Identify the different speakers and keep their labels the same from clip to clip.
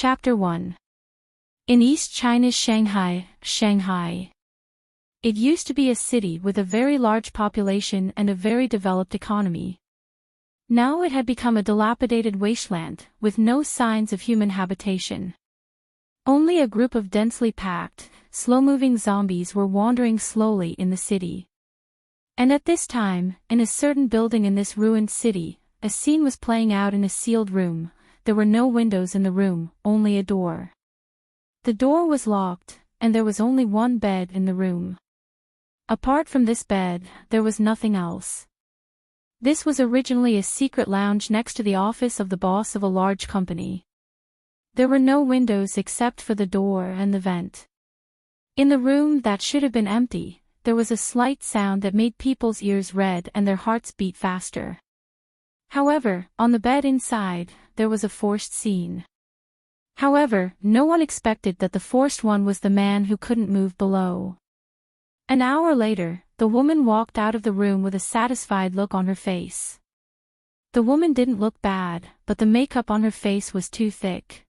Speaker 1: Chapter 1. In East China's Shanghai. It used to be a city with a very large population and a very developed economy. Now it had become a dilapidated wasteland, with no signs of human habitation. Only a group of densely packed, slow-moving zombies were wandering slowly in the city. And at this time, in a certain building in this ruined city, a scene was playing out in a sealed room. There were no windows in the room, only a door. The door was locked, and there was only one bed in the room. Apart from this bed, there was nothing else. This was originally a secret lounge next to the office of the boss of a large company. There were no windows except for the door and the vent. In the room that should have been empty, there was a slight sound that made people's ears red and their hearts beat faster. However, on the bed inside, there was a forced scene. However, no one expected that the forced one was the man who couldn't move below. An hour later, the woman walked out of the room with a satisfied look on her face. The woman didn't look bad, but the makeup on her face was too thick.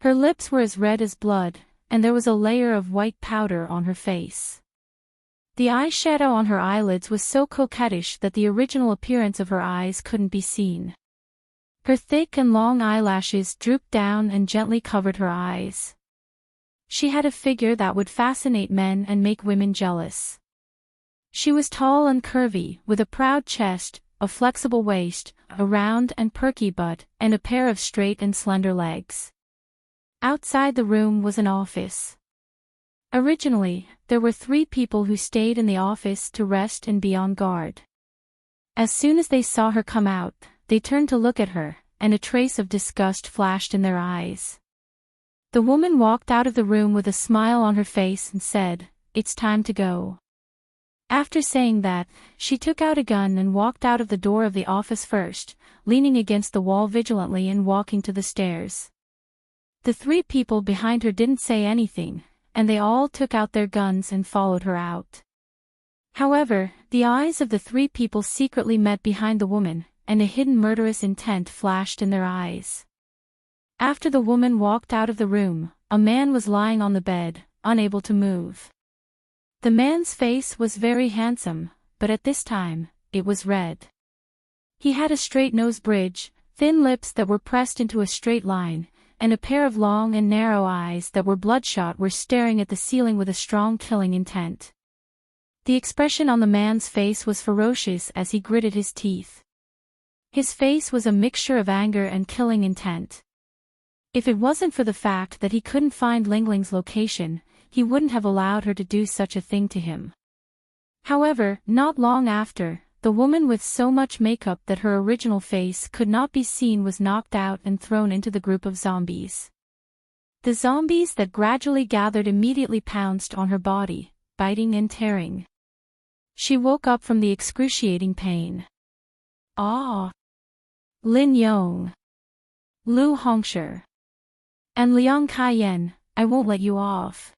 Speaker 1: Her lips were as red as blood, and there was a layer of white powder on her face. The eyeshadow on her eyelids was so coquettish that the original appearance of her eyes couldn't be seen. Her thick and long eyelashes drooped down and gently covered her eyes. She had a figure that would fascinate men and make women jealous. She was tall and curvy, with a proud chest, a flexible waist, a round and perky butt, and a pair of straight and slender legs. Outside the room was an office. Originally, there were 3 people who stayed in the office to rest and be on guard. As soon as they saw her come out, they turned to look at her, and a trace of disgust flashed in their eyes. The woman walked out of the room with a smile on her face and said, "It's time to go." After saying that, she took out a gun and walked out of the door of the office first, leaning against the wall vigilantly and walking to the stairs. The 3 people behind her didn't say anything, and they all took out their guns and followed her out. However, the eyes of the 3 people secretly met behind the woman, and a hidden murderous intent flashed in their eyes. After the woman walked out of the room, a man was lying on the bed, unable to move. The man's face was very handsome, but at this time, it was red. He had a straight nose bridge, thin lips that were pressed into a straight line, and a pair of long and narrow eyes that were bloodshot were staring at the ceiling with a strong killing intent. The expression on the man's face was ferocious as he gritted his teeth. His face was a mixture of anger and killing intent. If it wasn't for the fact that he couldn't find Ling Ling's location, he wouldn't have allowed her to do such a thing to him. However, not long after, the woman with so much makeup that her original face could not be seen was knocked out and thrown into the group of zombies. The zombies that gradually gathered immediately pounced on her body, biting and tearing. She woke up from the excruciating pain. Ah! Lin Yong, Lu Hongshi, and Liang Kaiyan, I won't let you off.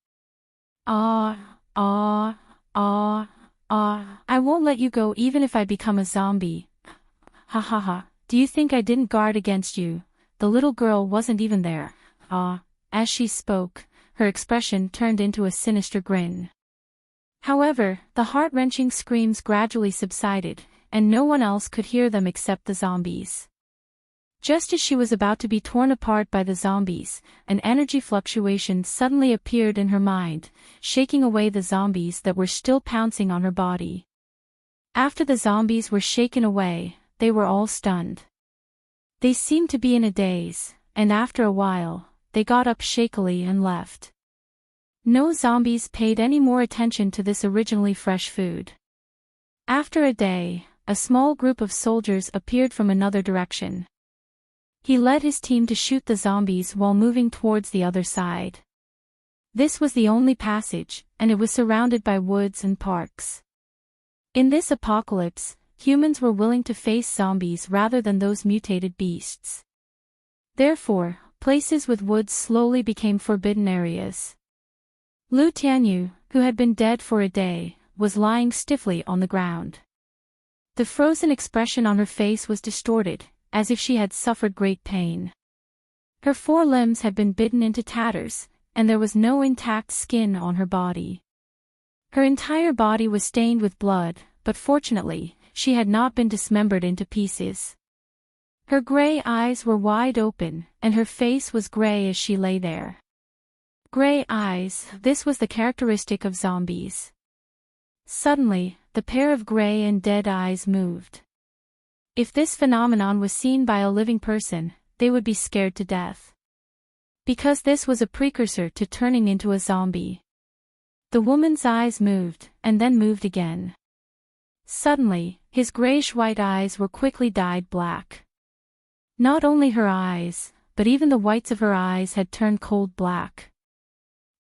Speaker 1: I won't let you go even if I become a zombie. Ha ha ha, do you think I didn't guard against you? The little girl wasn't even there. As she spoke, her expression turned into a sinister grin. However, the heart-wrenching screams gradually subsided, and no one else could hear them except the zombies. Just as she was about to be torn apart by the zombies, an energy fluctuation suddenly appeared in her mind, shaking away the zombies that were still pouncing on her body. After the zombies were shaken away, they were all stunned. They seemed to be in a daze, and after a while, they got up shakily and left. No zombies paid any more attention to this originally fresh food. After a day, a small group of soldiers appeared from another direction. He led his team to shoot the zombies while moving towards the other side. This was the only passage, and it was surrounded by woods and parks. In this apocalypse, humans were willing to face zombies rather than those mutated beasts. Therefore, places with woods slowly became forbidden areas. Lu Tianyu, who had been dead for a day, was lying stiffly on the ground. The frozen expression on her face was distorted, as if she had suffered great pain. Her 4 limbs had been bitten into tatters, and there was no intact skin on her body. Her entire body was stained with blood, but fortunately, she had not been dismembered into pieces. Her gray eyes were wide open, and her face was gray as she lay there. Gray eyes, this was the characteristic of zombies. Suddenly, the pair of gray and dead eyes moved. If this phenomenon was seen by a living person, they would be scared to death. Because this was a precursor to turning into a zombie. The woman's eyes moved, and then moved again. Suddenly, his grayish-white eyes were quickly dyed black. Not only her eyes, but even the whites of her eyes had turned cold black.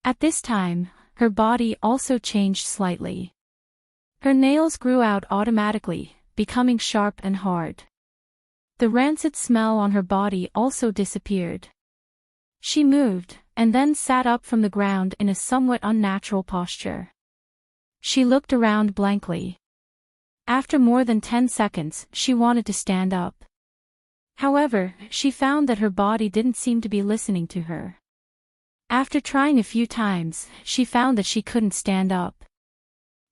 Speaker 1: At this time, her body also changed slightly. Her nails grew out automatically, becoming sharp and hard. The rancid smell on her body also disappeared. She moved, and then sat up from the ground in a somewhat unnatural posture. She looked around blankly. After more than 10 seconds, she wanted to stand up. However, she found that her body didn't seem to be listening to her. After trying a few times, she found that she couldn't stand up.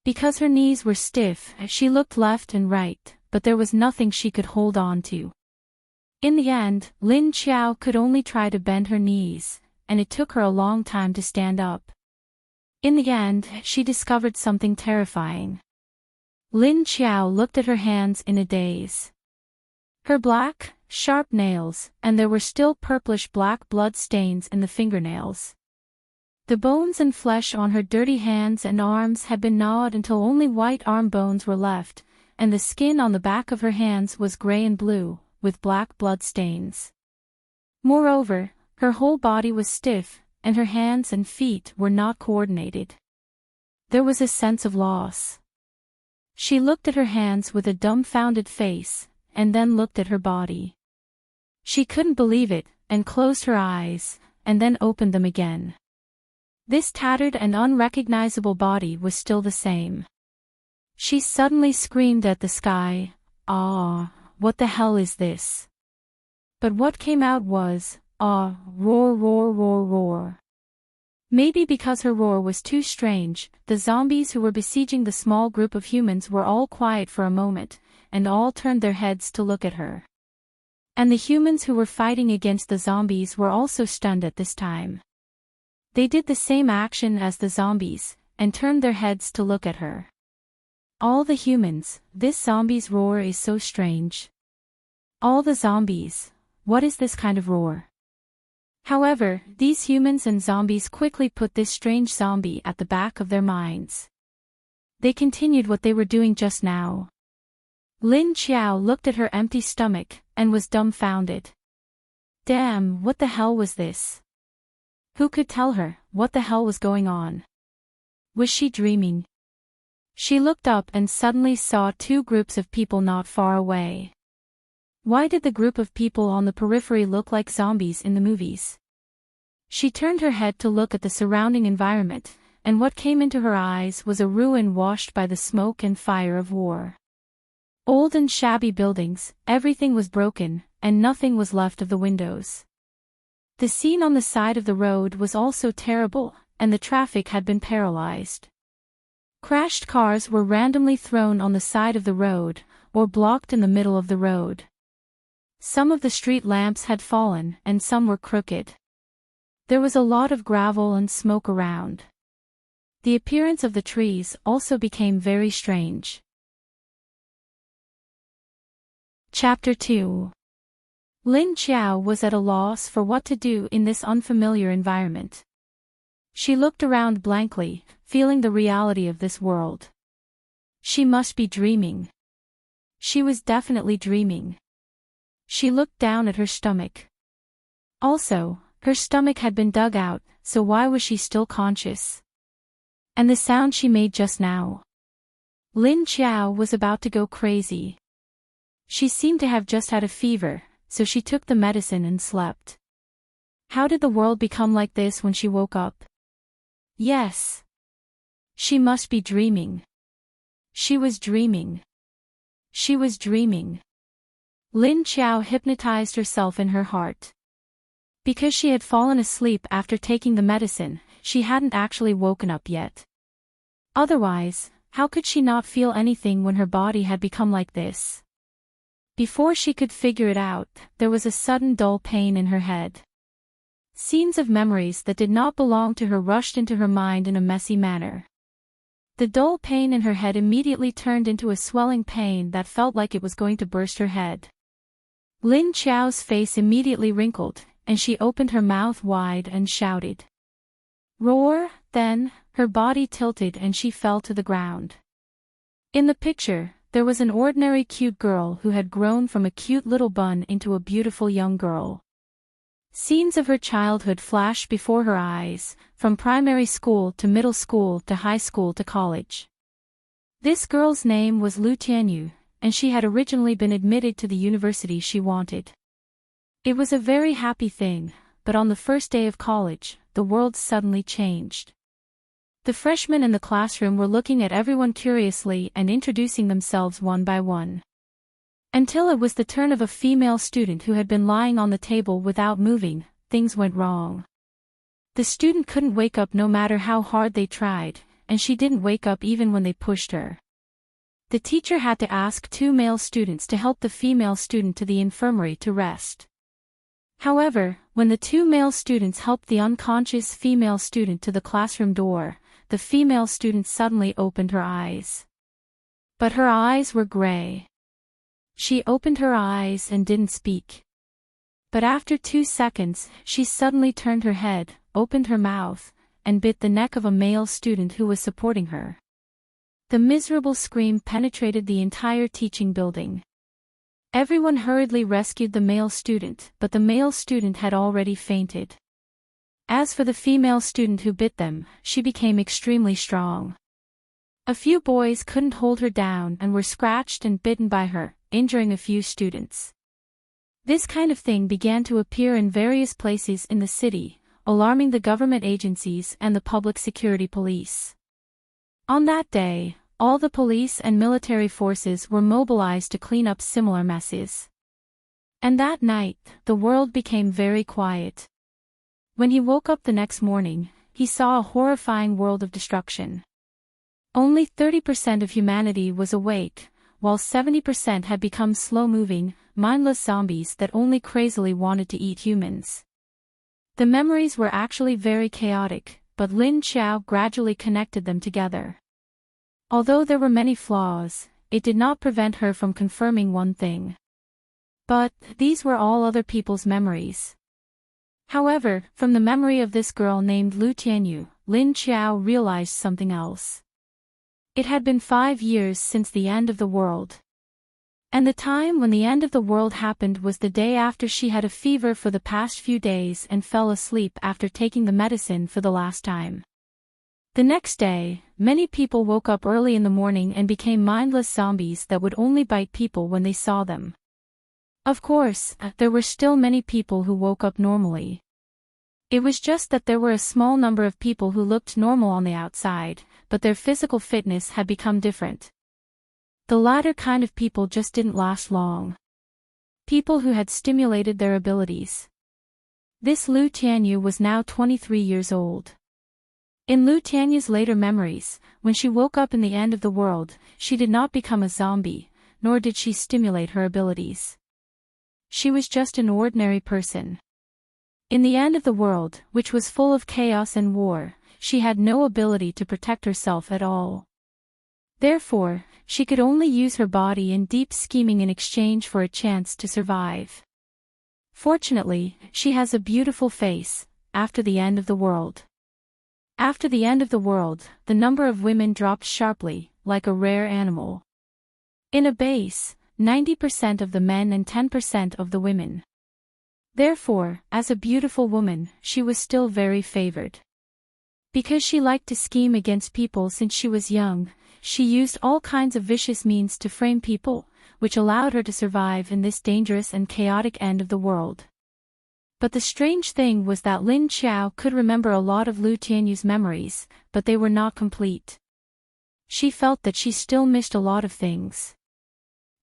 Speaker 1: Because her knees were stiff, she looked left and right, but there was nothing she could hold on to. In the end, Lin Qiao could only try to bend her knees, and it took her a long time to stand up. In the end, she discovered something terrifying. Lin Qiao looked at her hands in a daze. Her black, sharp nails, and there were still purplish-black blood stains in the fingernails. The bones and flesh on her dirty hands and arms had been gnawed until only white arm bones were left, and the skin on the back of her hands was gray and blue, with black blood stains. Moreover, her whole body was stiff, and her hands and feet were not coordinated. There was a sense of loss. She looked at her hands with a dumbfounded face, and then looked at her body. She couldn't believe it, and closed her eyes, and then opened them again. This tattered and unrecognizable body was still the same. She suddenly screamed at the sky, "Ah, what the hell is this?" But what came out was, "Ah, roar, roar, roar, roar." Maybe because her roar was too strange, the zombies who were besieging the small group of humans were all quiet for a moment, and all turned their heads to look at her. And the humans who were fighting against the zombies were also stunned at this time. They did the same action as the zombies, and turned their heads to look at her. All the humans, this zombie's roar is so strange. All the zombies, what is this kind of roar? However, these humans and zombies quickly put this strange zombie at the back of their minds. They continued what they were doing just now. Lin Qiao looked at her empty stomach, and was dumbfounded. Damn, what the hell was this? Who could tell her what the hell was going on? Was she dreaming? She looked up and suddenly saw 2 groups of people not far away. Why did the group of people on the periphery look like zombies in the movies? She turned her head to look at the surrounding environment, and what came into her eyes was a ruin washed by the smoke and fire of war. Old and shabby buildings, everything was broken, and nothing was left of the windows. The scene on the side of the road was also terrible, and the traffic had been paralyzed. Crashed cars were randomly thrown on the side of the road, or blocked in the middle of the road. Some of the street lamps had fallen, and some were crooked. There was a lot of gravel and smoke around. The appearance of the trees also became very strange. Chapter 2. Lin Qiao was at a loss for what to do in this unfamiliar environment. She looked around blankly, feeling the reality of this world. She must be dreaming. She was definitely dreaming. She looked down at her stomach. Also, her stomach had been dug out, so why was she still conscious? And the sound she made just now. Lin Qiao was about to go crazy. She seemed to have just had a fever, so she took the medicine and slept. How did the world become like this when she woke up? Yes. She must be dreaming. She was dreaming. She was dreaming. Lin Qiao hypnotized herself in her heart. Because she had fallen asleep after taking the medicine, she hadn't actually woken up yet. Otherwise, how could she not feel anything when her body had become like this? Before she could figure it out, there was a sudden dull pain in her head. Scenes of memories that did not belong to her rushed into her mind in a messy manner. The dull pain in her head immediately turned into a swelling pain that felt like it was going to burst her head. Lin Qiao's face immediately wrinkled, and she opened her mouth wide and shouted. Roar! Then, her body tilted and she fell to the ground. In the picture, there was an ordinary cute girl who had grown from a cute little bun into a beautiful young girl. Scenes of her childhood flashed before her eyes, from primary school to middle school to high school to college. This girl's name was Lu Tianyu, and she had originally been admitted to the university she wanted. It was a very happy thing, but on the first day of college, the world suddenly changed. The freshmen in the classroom were looking at everyone curiously and introducing themselves one by one. Until it was the turn of a female student who had been lying on the table without moving, things went wrong. The student couldn't wake up no matter how hard they tried, and she didn't wake up even when they pushed her. The teacher had to ask 2 male students to help the female student to the infirmary to rest. However, when the 2 male students helped the unconscious female student to the classroom door, the female student suddenly opened her eyes. But her eyes were gray. She opened her eyes and didn't speak. But after 2 seconds, she suddenly turned her head, opened her mouth, and bit the neck of a male student who was supporting her. The miserable scream penetrated the entire teaching building. Everyone hurriedly rescued the male student, but the male student had already fainted. As for the female student who bit them, she became extremely strong. A few boys couldn't hold her down and were scratched and bitten by her, injuring a few students. This kind of thing began to appear in various places in the city, alarming the government agencies and the public security police. On that day, all the police and military forces were mobilized to clean up similar messes. And that night, the world became very quiet. When he woke up the next morning, he saw a horrifying world of destruction. Only 30% of humanity was awake, while 70% had become slow-moving, mindless zombies that only crazily wanted to eat humans. The memories were actually very chaotic, but Lin Qiao gradually connected them together. Although there were many flaws, it did not prevent her from confirming one thing. But these were all other people's memories. However, from the memory of this girl named Lu Tianyu, Lin Qiao realized something else. It had been 5 years since the end of the world. And the time when the end of the world happened was the day after she had a fever for the past few days and fell asleep after taking the medicine for the last time. The next day, many people woke up early in the morning and became mindless zombies that would only bite people when they saw them. Of course, there were still many people who woke up normally. It was just that there were a small number of people who looked normal on the outside, but their physical fitness had become different. The latter kind of people just didn't last long. People who had stimulated their abilities. This Lu Tianyu was now 23 years old. In Lu Tianyu's later memories, when she woke up in the end of the world, she did not become a zombie, nor did she stimulate her abilities. She was just an ordinary person. In the end of the world, which was full of chaos and war, she had no ability to protect herself at all. Therefore, she could only use her body in deep scheming in exchange for a chance to survive. Fortunately, she has a beautiful face, after the end of the world. After the end of the world, the number of women dropped sharply, like a rare animal. In a base, 90% of the men and 10% of the women. Therefore, as a beautiful woman, she was still very favored. Because she liked to scheme against people since she was young, she used all kinds of vicious means to frame people, which allowed her to survive in this dangerous and chaotic end of the world. But the strange thing was that Lin Qiao could remember a lot of Lu Tianyu's memories, but they were not complete. She felt that she still missed a lot of things.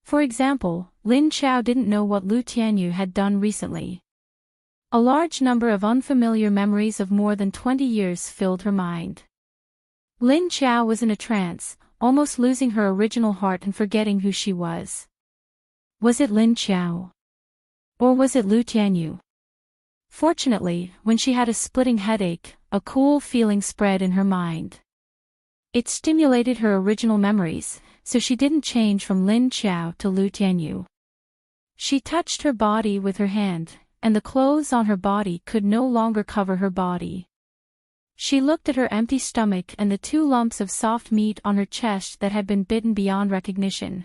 Speaker 1: For example, Lin Qiao didn't know what Lu Tianyu had done recently. A large number of unfamiliar memories of more than 20 years filled her mind. Lin Qiao was in a trance, almost losing her original heart and forgetting who she was. Was it Lin Qiao? Or was it Lu Tianyu? Fortunately, when she had a splitting headache, a cool feeling spread in her mind. It stimulated her original memories, so she didn't change from Lin Qiao to Lu Tianyu. She touched her body with her hand, and the clothes on her body could no longer cover her body. She looked at her empty stomach and the 2 lumps of soft meat on her chest that had been bitten beyond recognition.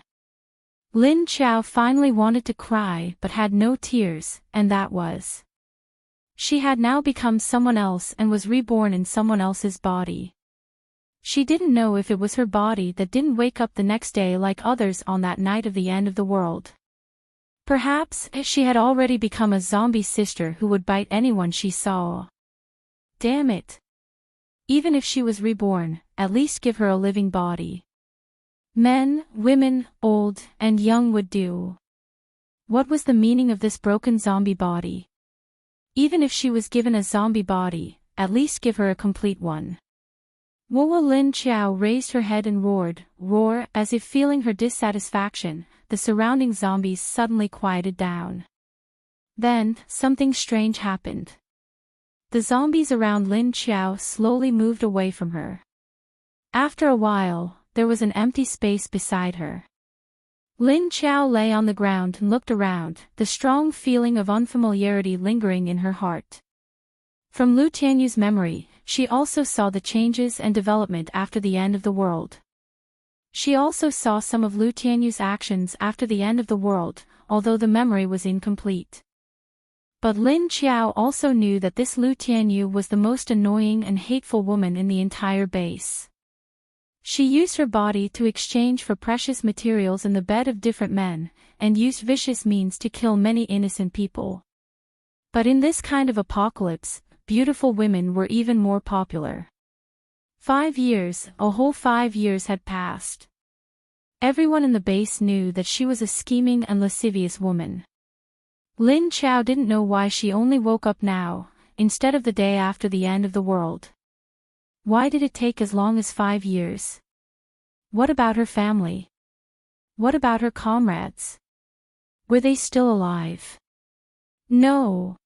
Speaker 1: Lin Qiao finally wanted to cry but had no tears, and that was. She had now become someone else and was reborn in someone else's body. She didn't know if it was her body that didn't wake up the next day like others on that night of the end of the world. Perhaps she had already become a zombie sister who would bite anyone she saw. Damn it. Even if she was reborn, at least give her a living body. Men, women, old, and young would do. What was the meaning of this broken zombie body? Even if she was given a zombie body, at least give her a complete one. Lin Qiao raised her head and roared, as if feeling her dissatisfaction. The surrounding zombies suddenly quieted down. Then, something strange happened. The zombies around Lin Qiao slowly moved away from her. After a while, there was an empty space beside her. Lin Qiao lay on the ground and looked around, the strong feeling of unfamiliarity lingering in her heart. From Lu Tianyu's memory, she also saw the changes and development after the end of the world. She also saw some of Lu Tianyu's actions after the end of the world, although the memory was incomplete. But Lin Qiao also knew that this Lu Tianyu was the most annoying and hateful woman in the entire base. She used her body to exchange for precious materials in the bed of different men, and used vicious means to kill many innocent people. But in this kind of apocalypse, beautiful women were even more popular. 5 years, a whole 5 years had passed. Everyone in the base knew that she was a scheming and lascivious woman. Lin Qiao didn't know why she only woke up now, instead of the day after the end of the world. Why did it take as long as 5 years? What about her family? What about her comrades? Were they still alive? No.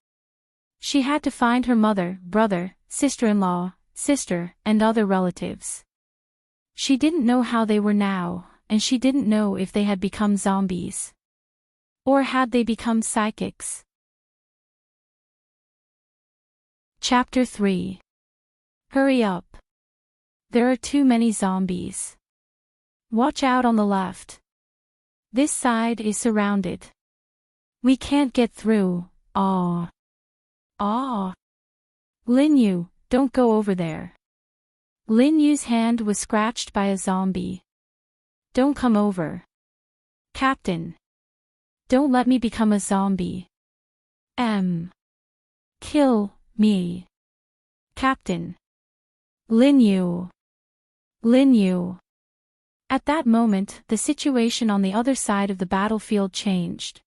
Speaker 1: She had to find her mother, brother, sister-in-law, sister, and other relatives. She didn't know how they were now, and she didn't know if they had become zombies. Or had they become psychics? Chapter 3. Hurry up. There are too many zombies. Watch out on the left. This side is surrounded. We can't get through. Ah. Lin Yu, don't go over there. Lin Yu's hand was scratched by a zombie. Don't come over. Captain. Don't let me become a zombie. Kill me. Captain. Lin Yu. At that moment, the situation on the other side of the battlefield changed.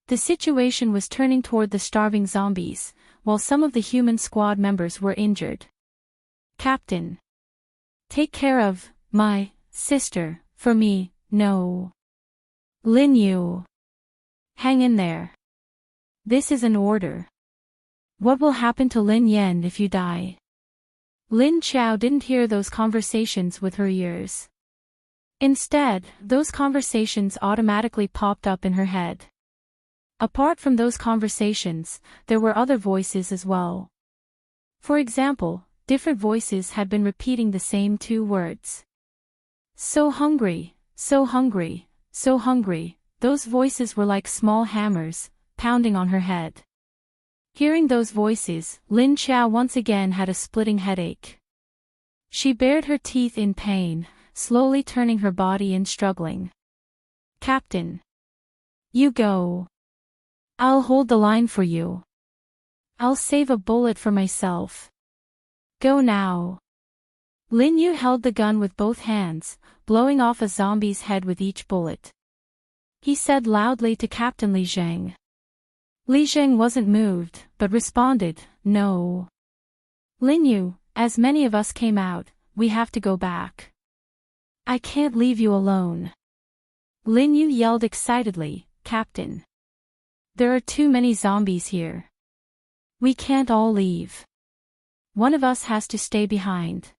Speaker 1: The situation was turning toward the starving zombies, while some of the human squad members were injured. Captain. Take care of my sister, for me, no. Lin Yu. Hang in there. This is an order. What will happen to Lin Yan if you die? Lin Qiao didn't hear those conversations with her ears. Instead, those conversations automatically popped up in her head. Apart from those conversations, there were other voices as well. For example, different voices had been repeating the same 2 words. So hungry, so hungry, so hungry. Those voices were like small hammers, pounding on her head. Hearing those voices, Lin Qiao once again had a splitting headache. She bared her teeth in pain, slowly turning her body and struggling. Captain. You go. I'll hold the line for you. I'll save a bullet for myself. Go now. Lin Yu held the gun with both hands, blowing off a zombie's head with each bullet. He said loudly to Captain Li Zhang. Li Zheng wasn't moved, but responded, "No. Lin Yu, as many of us came out, we have to go back. I can't leave you alone." Lin Yu yelled excitedly, "Captain. There are too many zombies here. We can't all leave. One of us has to stay behind.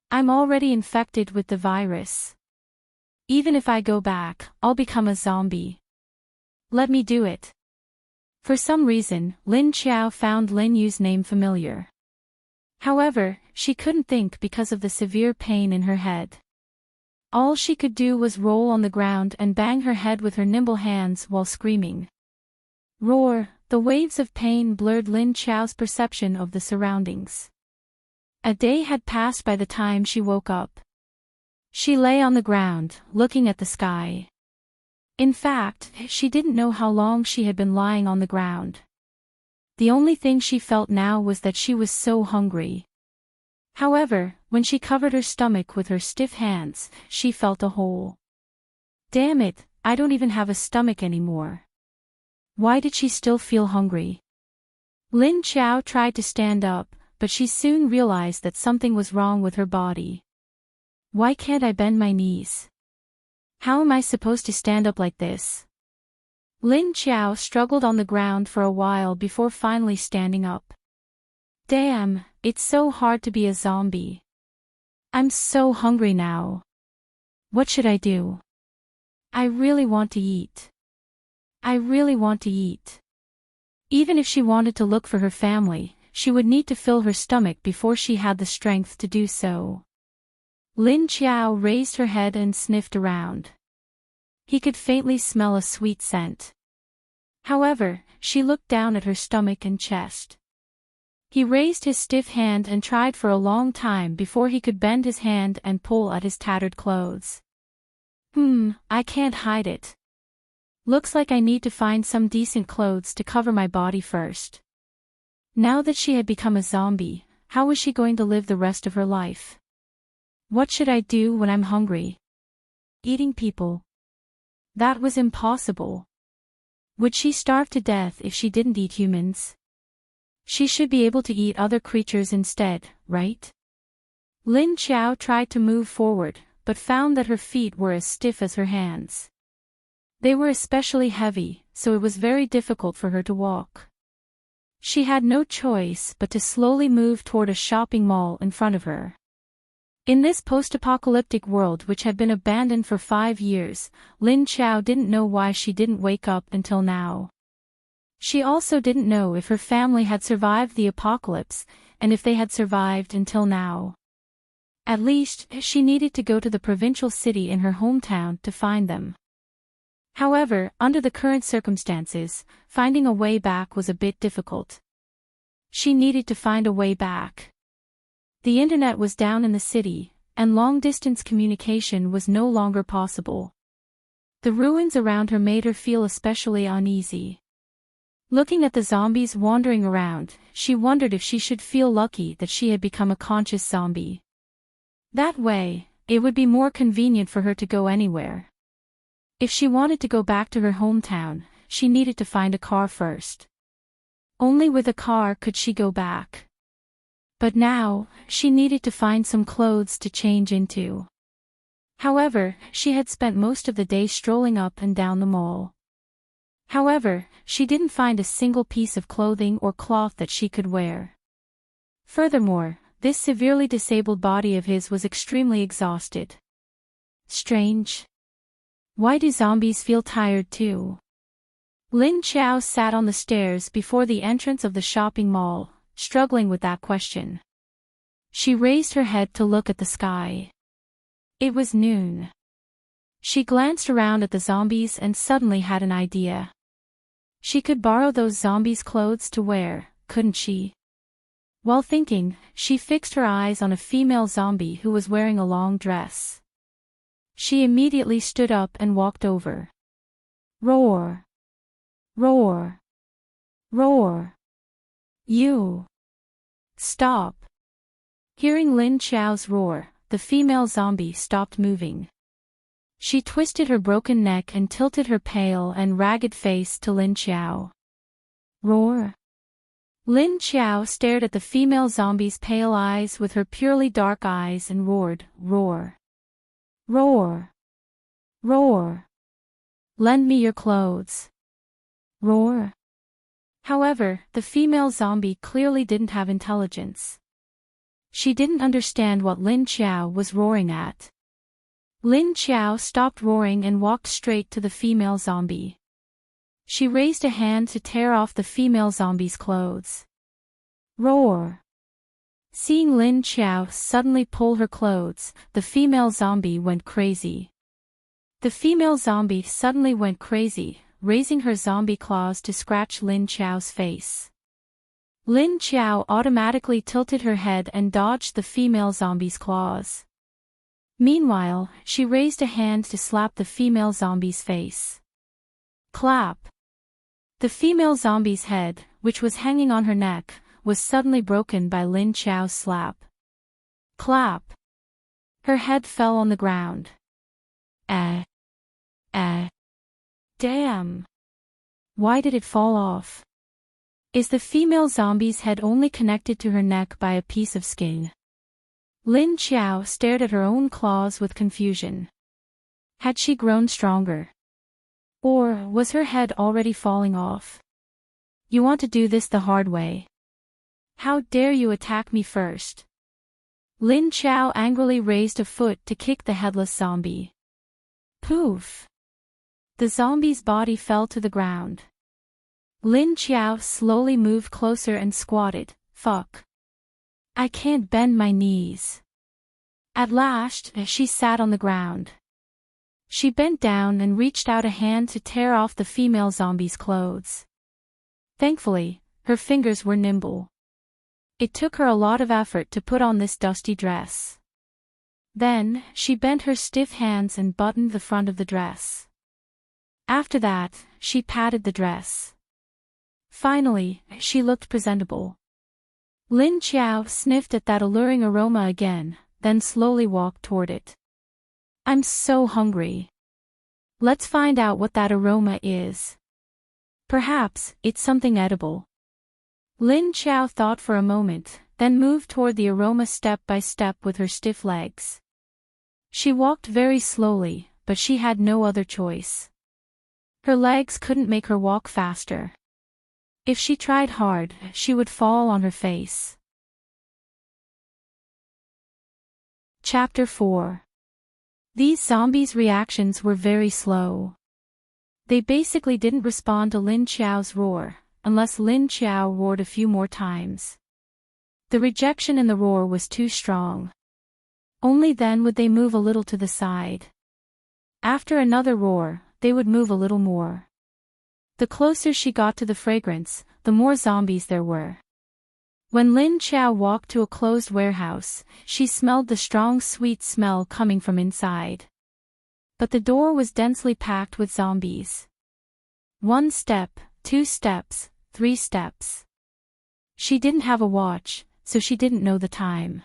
Speaker 1: I'm already infected with the virus. Even if I go back, I'll become a zombie. Let me do it." For some reason, Lin Qiao found Lin Yu's name familiar. However, she couldn't think because of the severe pain in her head. All she could do was roll on the ground and bang her head with her nimble hands while screaming. Roar! The waves of pain blurred Lin Qiao's perception of the surroundings. A day had passed by the time she woke up. She lay on the ground, looking at the sky. In fact, she didn't know how long she had been lying on the ground. The only thing she felt now was that she was so hungry. However, when she covered her stomach with her stiff hands, she felt a hole. Damn it, I don't even have a stomach anymore. Why did she still feel hungry? Lin Qiao tried to stand up, but she soon realized that something was wrong with her body. Why can't I bend my knees? How am I supposed to stand up like this? Lin Qiao struggled on the ground for a while before finally standing up. Damn, it's so hard to be a zombie. I'm so hungry now. What should I do? I really want to eat. I really want to eat. Even if she wanted to look for her family, she would need to fill her stomach before she had the strength to do so. Lin Qiao raised her head and sniffed around. He could faintly smell a sweet scent. However, she looked down at her stomach and chest. He raised his stiff hand and tried for a long time before he could bend his hand and pull at his tattered clothes. I can't hide it. Looks like I need to find some decent clothes to cover my body first. Now that she had become a zombie, how was she going to live the rest of her life? What should I do when I'm hungry? Eating people. That was impossible. Would she starve to death if she didn't eat humans? She should be able to eat other creatures instead, right? Lin Qiao tried to move forward, but found that her feet were as stiff as her hands. They were especially heavy, so it was very difficult for her to walk. She had no choice but to slowly move toward a shopping mall in front of her. In this post-apocalyptic world which had been abandoned for 5 years, Lin Qiao didn't know why she didn't wake up until now. She also didn't know if her family had survived the apocalypse, and if they had survived until now. At least, she needed to go to the provincial city in her hometown to find them. However, under the current circumstances, finding a way back was a bit difficult. She needed to find a way back. The internet was down in the city, and long-distance communication was no longer possible. The ruins around her made her feel especially uneasy. Looking at the zombies wandering around, she wondered if she should feel lucky that she had become a conscious zombie. That way, it would be more convenient for her to go anywhere. If she wanted to go back to her hometown, she needed to find a car first. Only with a car could she go back. But now, she needed to find some clothes to change into. However, she had spent most of the day strolling up and down the mall. However, she didn't find a single piece of clothing or cloth that she could wear. Furthermore, this severely disabled body of his was extremely exhausted. Strange. Why do zombies feel tired too? Lin Qiao sat on the stairs before the entrance of the shopping mall, struggling with that question. She raised her head to look at the sky. It was noon. She glanced around at the zombies and suddenly had an idea. She could borrow those zombies' clothes to wear, couldn't she? While thinking, she fixed her eyes on a female zombie who was wearing a long dress. She immediately stood up and walked over. Roar! Roar! Roar! You! Stop! Hearing Lin Qiao's roar, the female zombie stopped moving. She twisted her broken neck and tilted her pale and ragged face to Lin Qiao. Roar. Lin Qiao stared at the female zombie's pale eyes with her purely dark eyes and roared, roar. Roar. Roar. Lend me your clothes. Roar. However, the female zombie clearly didn't have intelligence. She didn't understand what Lin Qiao was roaring at. Lin Qiao stopped roaring and walked straight to the female zombie. She raised a hand to tear off the female zombie's clothes. Roar. Seeing Lin Qiao suddenly pull her clothes, the female zombie went crazy. The female zombie suddenly went crazy, raising her zombie claws to scratch Lin Qiao's face. Lin Qiao automatically tilted her head and dodged the female zombie's claws. Meanwhile, she raised a hand to slap the female zombie's face. Clap. The female zombie's head, which was hanging on her neck, was suddenly broken by Lin Qiao's slap. Clap. Her head fell on the ground. Damn. Why did it fall off? Is the female zombie's head only connected to her neck by a piece of skin? Lin Qiao stared at her own claws with confusion. Had she grown stronger? Or was her head already falling off? You want to do this the hard way. How dare you attack me first? Lin Qiao angrily raised a foot to kick the headless zombie. Poof! The zombie's body fell to the ground. Lin Qiao slowly moved closer and squatted. Fuck. I can't bend my knees. At last, she sat on the ground. She bent down and reached out a hand to tear off the female zombie's clothes. Thankfully, her fingers were nimble. It took her a lot of effort to put on this dusty dress. Then, she bent her stiff hands and buttoned the front of the dress. After that, she patted the dress. Finally, she looked presentable. Lin Qiao sniffed at that alluring aroma again, then slowly walked toward it. I'm so hungry. Let's find out what that aroma is. Perhaps, it's something edible. Lin Qiao thought for a moment, then moved toward the aroma step by step with her stiff legs. She walked very slowly, but she had no other choice. Her legs couldn't make her walk faster. If she tried hard, she would fall on her face. Chapter 4. These zombies' reactions were very slow. They basically didn't respond to Lin Qiao's roar, unless Lin Qiao roared a few more times. The rejection in the roar was too strong. Only then would they move a little to the side. After another roar, they would move a little more. The closer she got to the fragrance, the more zombies there were. When Lin Qiao walked to a closed warehouse, she smelled the strong sweet smell coming from inside. But the door was densely packed with zombies. 1 step, 2 steps, 3 steps. She didn't have a watch, so she didn't know the time.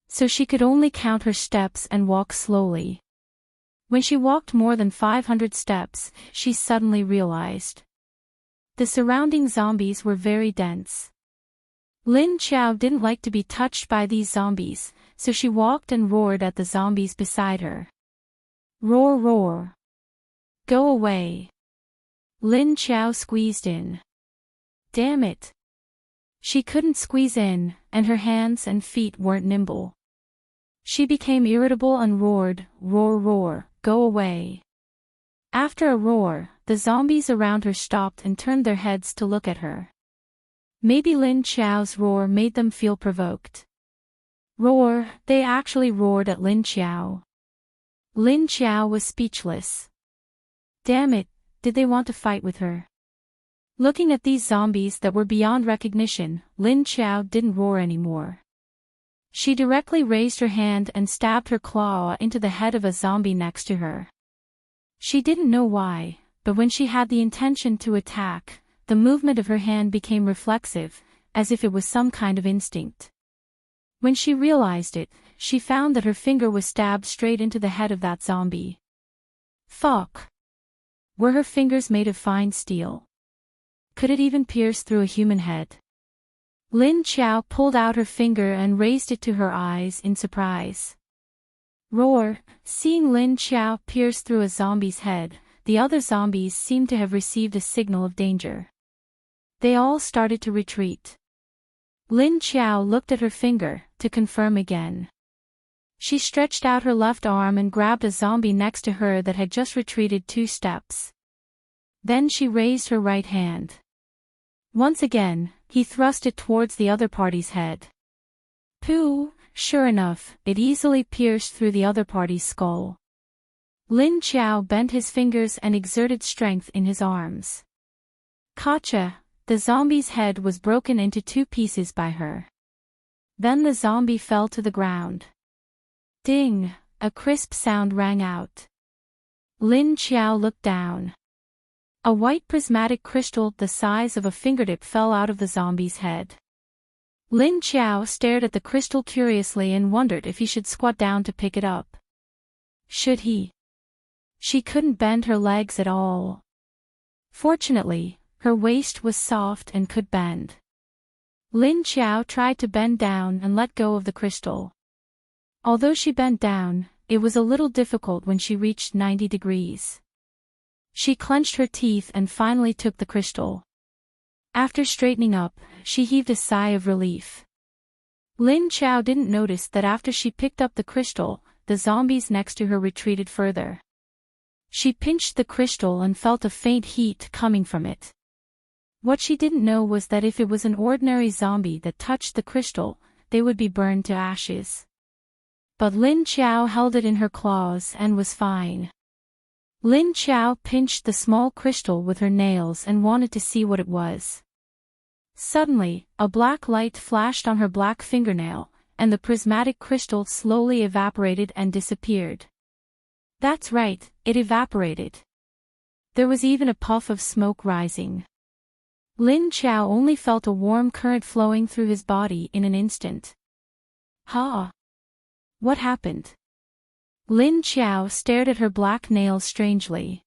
Speaker 1: So she could only count her steps and walk slowly. When she walked more than 500 steps, she suddenly realized. The surrounding zombies were very dense. Lin Qiao didn't like to be touched by these zombies, so she walked and roared at the zombies beside her. Roar, roar. Go away. Lin Qiao squeezed in. Damn it. She couldn't squeeze in, and her hands and feet weren't nimble. She became irritable and roared, roar, roar, go away. After a roar, the zombies around her stopped and turned their heads to look at her. Maybe Lin Qiao's roar made them feel provoked. Roar, they actually roared at Lin Qiao. Lin Qiao was speechless. Damn it, did they want to fight with her? Looking at these zombies that were beyond recognition, Lin Qiao didn't roar anymore. She directly raised her hand and stabbed her claw into the head of a zombie next to her. She didn't know why, but when she had the intention to attack, the movement of her hand became reflexive, as if it was some kind of instinct. When she realized it, she found that her finger was stabbed straight into the head of that zombie. Fuck! Were her fingers made of fine steel? Could it even pierce through a human head? Lin Qiao pulled out her finger and raised it to her eyes in surprise. Roar! Seeing Lin Qiao pierce through a zombie's head, the other zombies seemed to have received a signal of danger. They all started to retreat. Lin Qiao looked at her finger, to confirm again. She stretched out her left arm and grabbed a zombie next to her that had just retreated 2 steps. Then she raised her right hand. Once again, he thrust it towards the other party's head. Pooh! Sure enough, it easily pierced through the other party's skull. Lin Qiao bent his fingers and exerted strength in his arms. Gotcha! The zombie's head was broken into 2 pieces by her. Then the zombie fell to the ground. Ding! A crisp sound rang out. Lin Qiao looked down. A white prismatic crystal the size of a fingertip fell out of the zombie's head. Lin Qiao stared at the crystal curiously and wondered if he should squat down to pick it up. Should he? She couldn't bend her legs at all. Fortunately, her waist was soft and could bend. Lin Qiao tried to bend down and let go of the crystal. Although she bent down, it was a little difficult when she reached 90 degrees. She clenched her teeth and finally took the crystal. After straightening up, she heaved a sigh of relief. Lin Qiao didn't notice that after she picked up the crystal, the zombies next to her retreated further. She pinched the crystal and felt a faint heat coming from it. What she didn't know was that if it was an ordinary zombie that touched the crystal, they would be burned to ashes. But Lin Qiao held it in her claws and was fine. Lin Qiao pinched the small crystal with her nails and wanted to see what it was. Suddenly, a black light flashed on her black fingernail, and the prismatic crystal slowly evaporated and disappeared. That's right, it evaporated. There was even a puff of smoke rising. Lin Qiao only felt a warm current flowing through his body in an instant. Ha! What happened? Lin Qiao stared at her black nails strangely.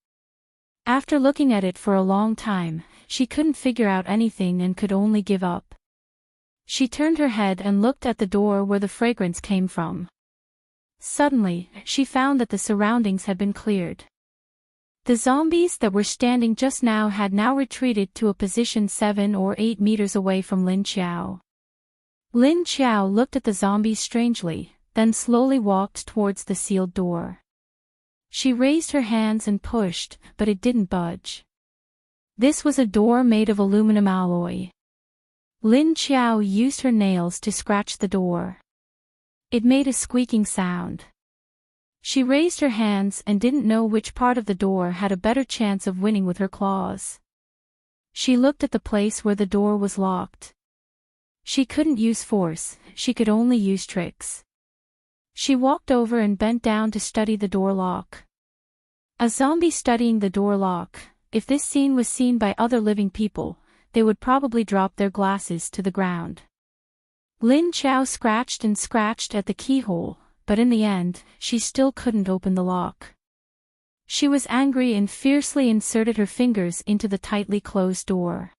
Speaker 1: After looking at it for a long time, she couldn't figure out anything and could only give up. She turned her head and looked at the door where the fragrance came from. Suddenly, she found that the surroundings had been cleared. The zombies that were standing just now had now retreated to a position 7 or 8 meters away from Lin Qiao. Lin Qiao looked at the zombies strangely, then slowly walked towards the sealed door. She raised her hands and pushed, but it didn't budge. This was a door made of aluminum alloy. Lin Qiao used her nails to scratch the door. It made a squeaking sound. She raised her hands and didn't know which part of the door had a better chance of winning with her claws. She looked at the place where the door was locked. She couldn't use force, she could only use tricks. She walked over and bent down to study the door lock. A zombie studying the door lock. If this scene was seen by other living people, they would probably drop their glasses to the ground. Lin Qiao scratched and scratched at the keyhole, but in the end, she still couldn't open the lock. She was angry and fiercely inserted her fingers into the tightly closed door.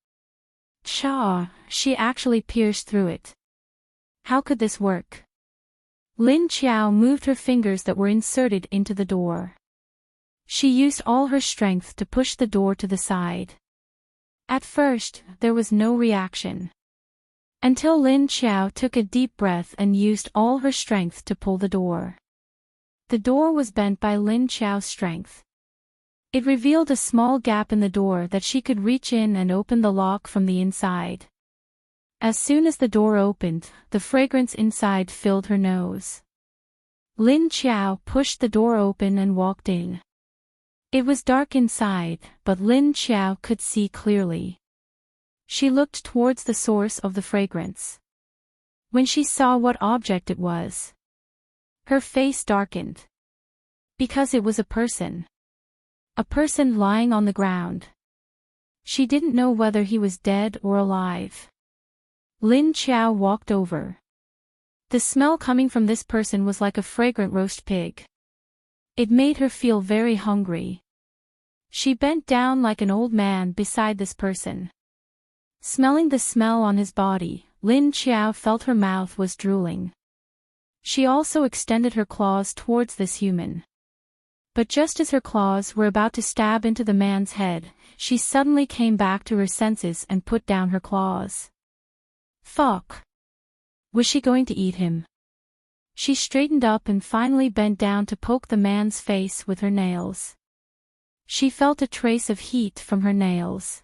Speaker 1: Cha! She actually pierced through it. How could this work? Lin Qiao moved her fingers that were inserted into the door. She used all her strength to push the door to the side. At first, there was no reaction. Until Lin Qiao took a deep breath and used all her strength to pull the door. The door was bent by Lin Qiao's strength. It revealed a small gap in the door that she could reach in and open the lock from the inside. As soon as the door opened, the fragrance inside filled her nose. Lin Qiao pushed the door open and walked in. It was dark inside, but Lin Qiao could see clearly. She looked towards the source of the fragrance. When she saw what object it was, her face darkened. Because it was a person. A person lying on the ground. She didn't know whether he was dead or alive. Lin Qiao walked over. The smell coming from this person was like a fragrant roast pig. It made her feel very hungry. She bent down like an old man beside this person. Smelling the smell on his body, Lin Qiao felt her mouth was drooling. She also extended her claws towards this human. But just as her claws were about to stab into the man's head, she suddenly came back to her senses and put down her claws. Fuck! Was she going to eat him? She straightened up and finally bent down to poke the man's face with her nails. She felt a trace of heat from her nails.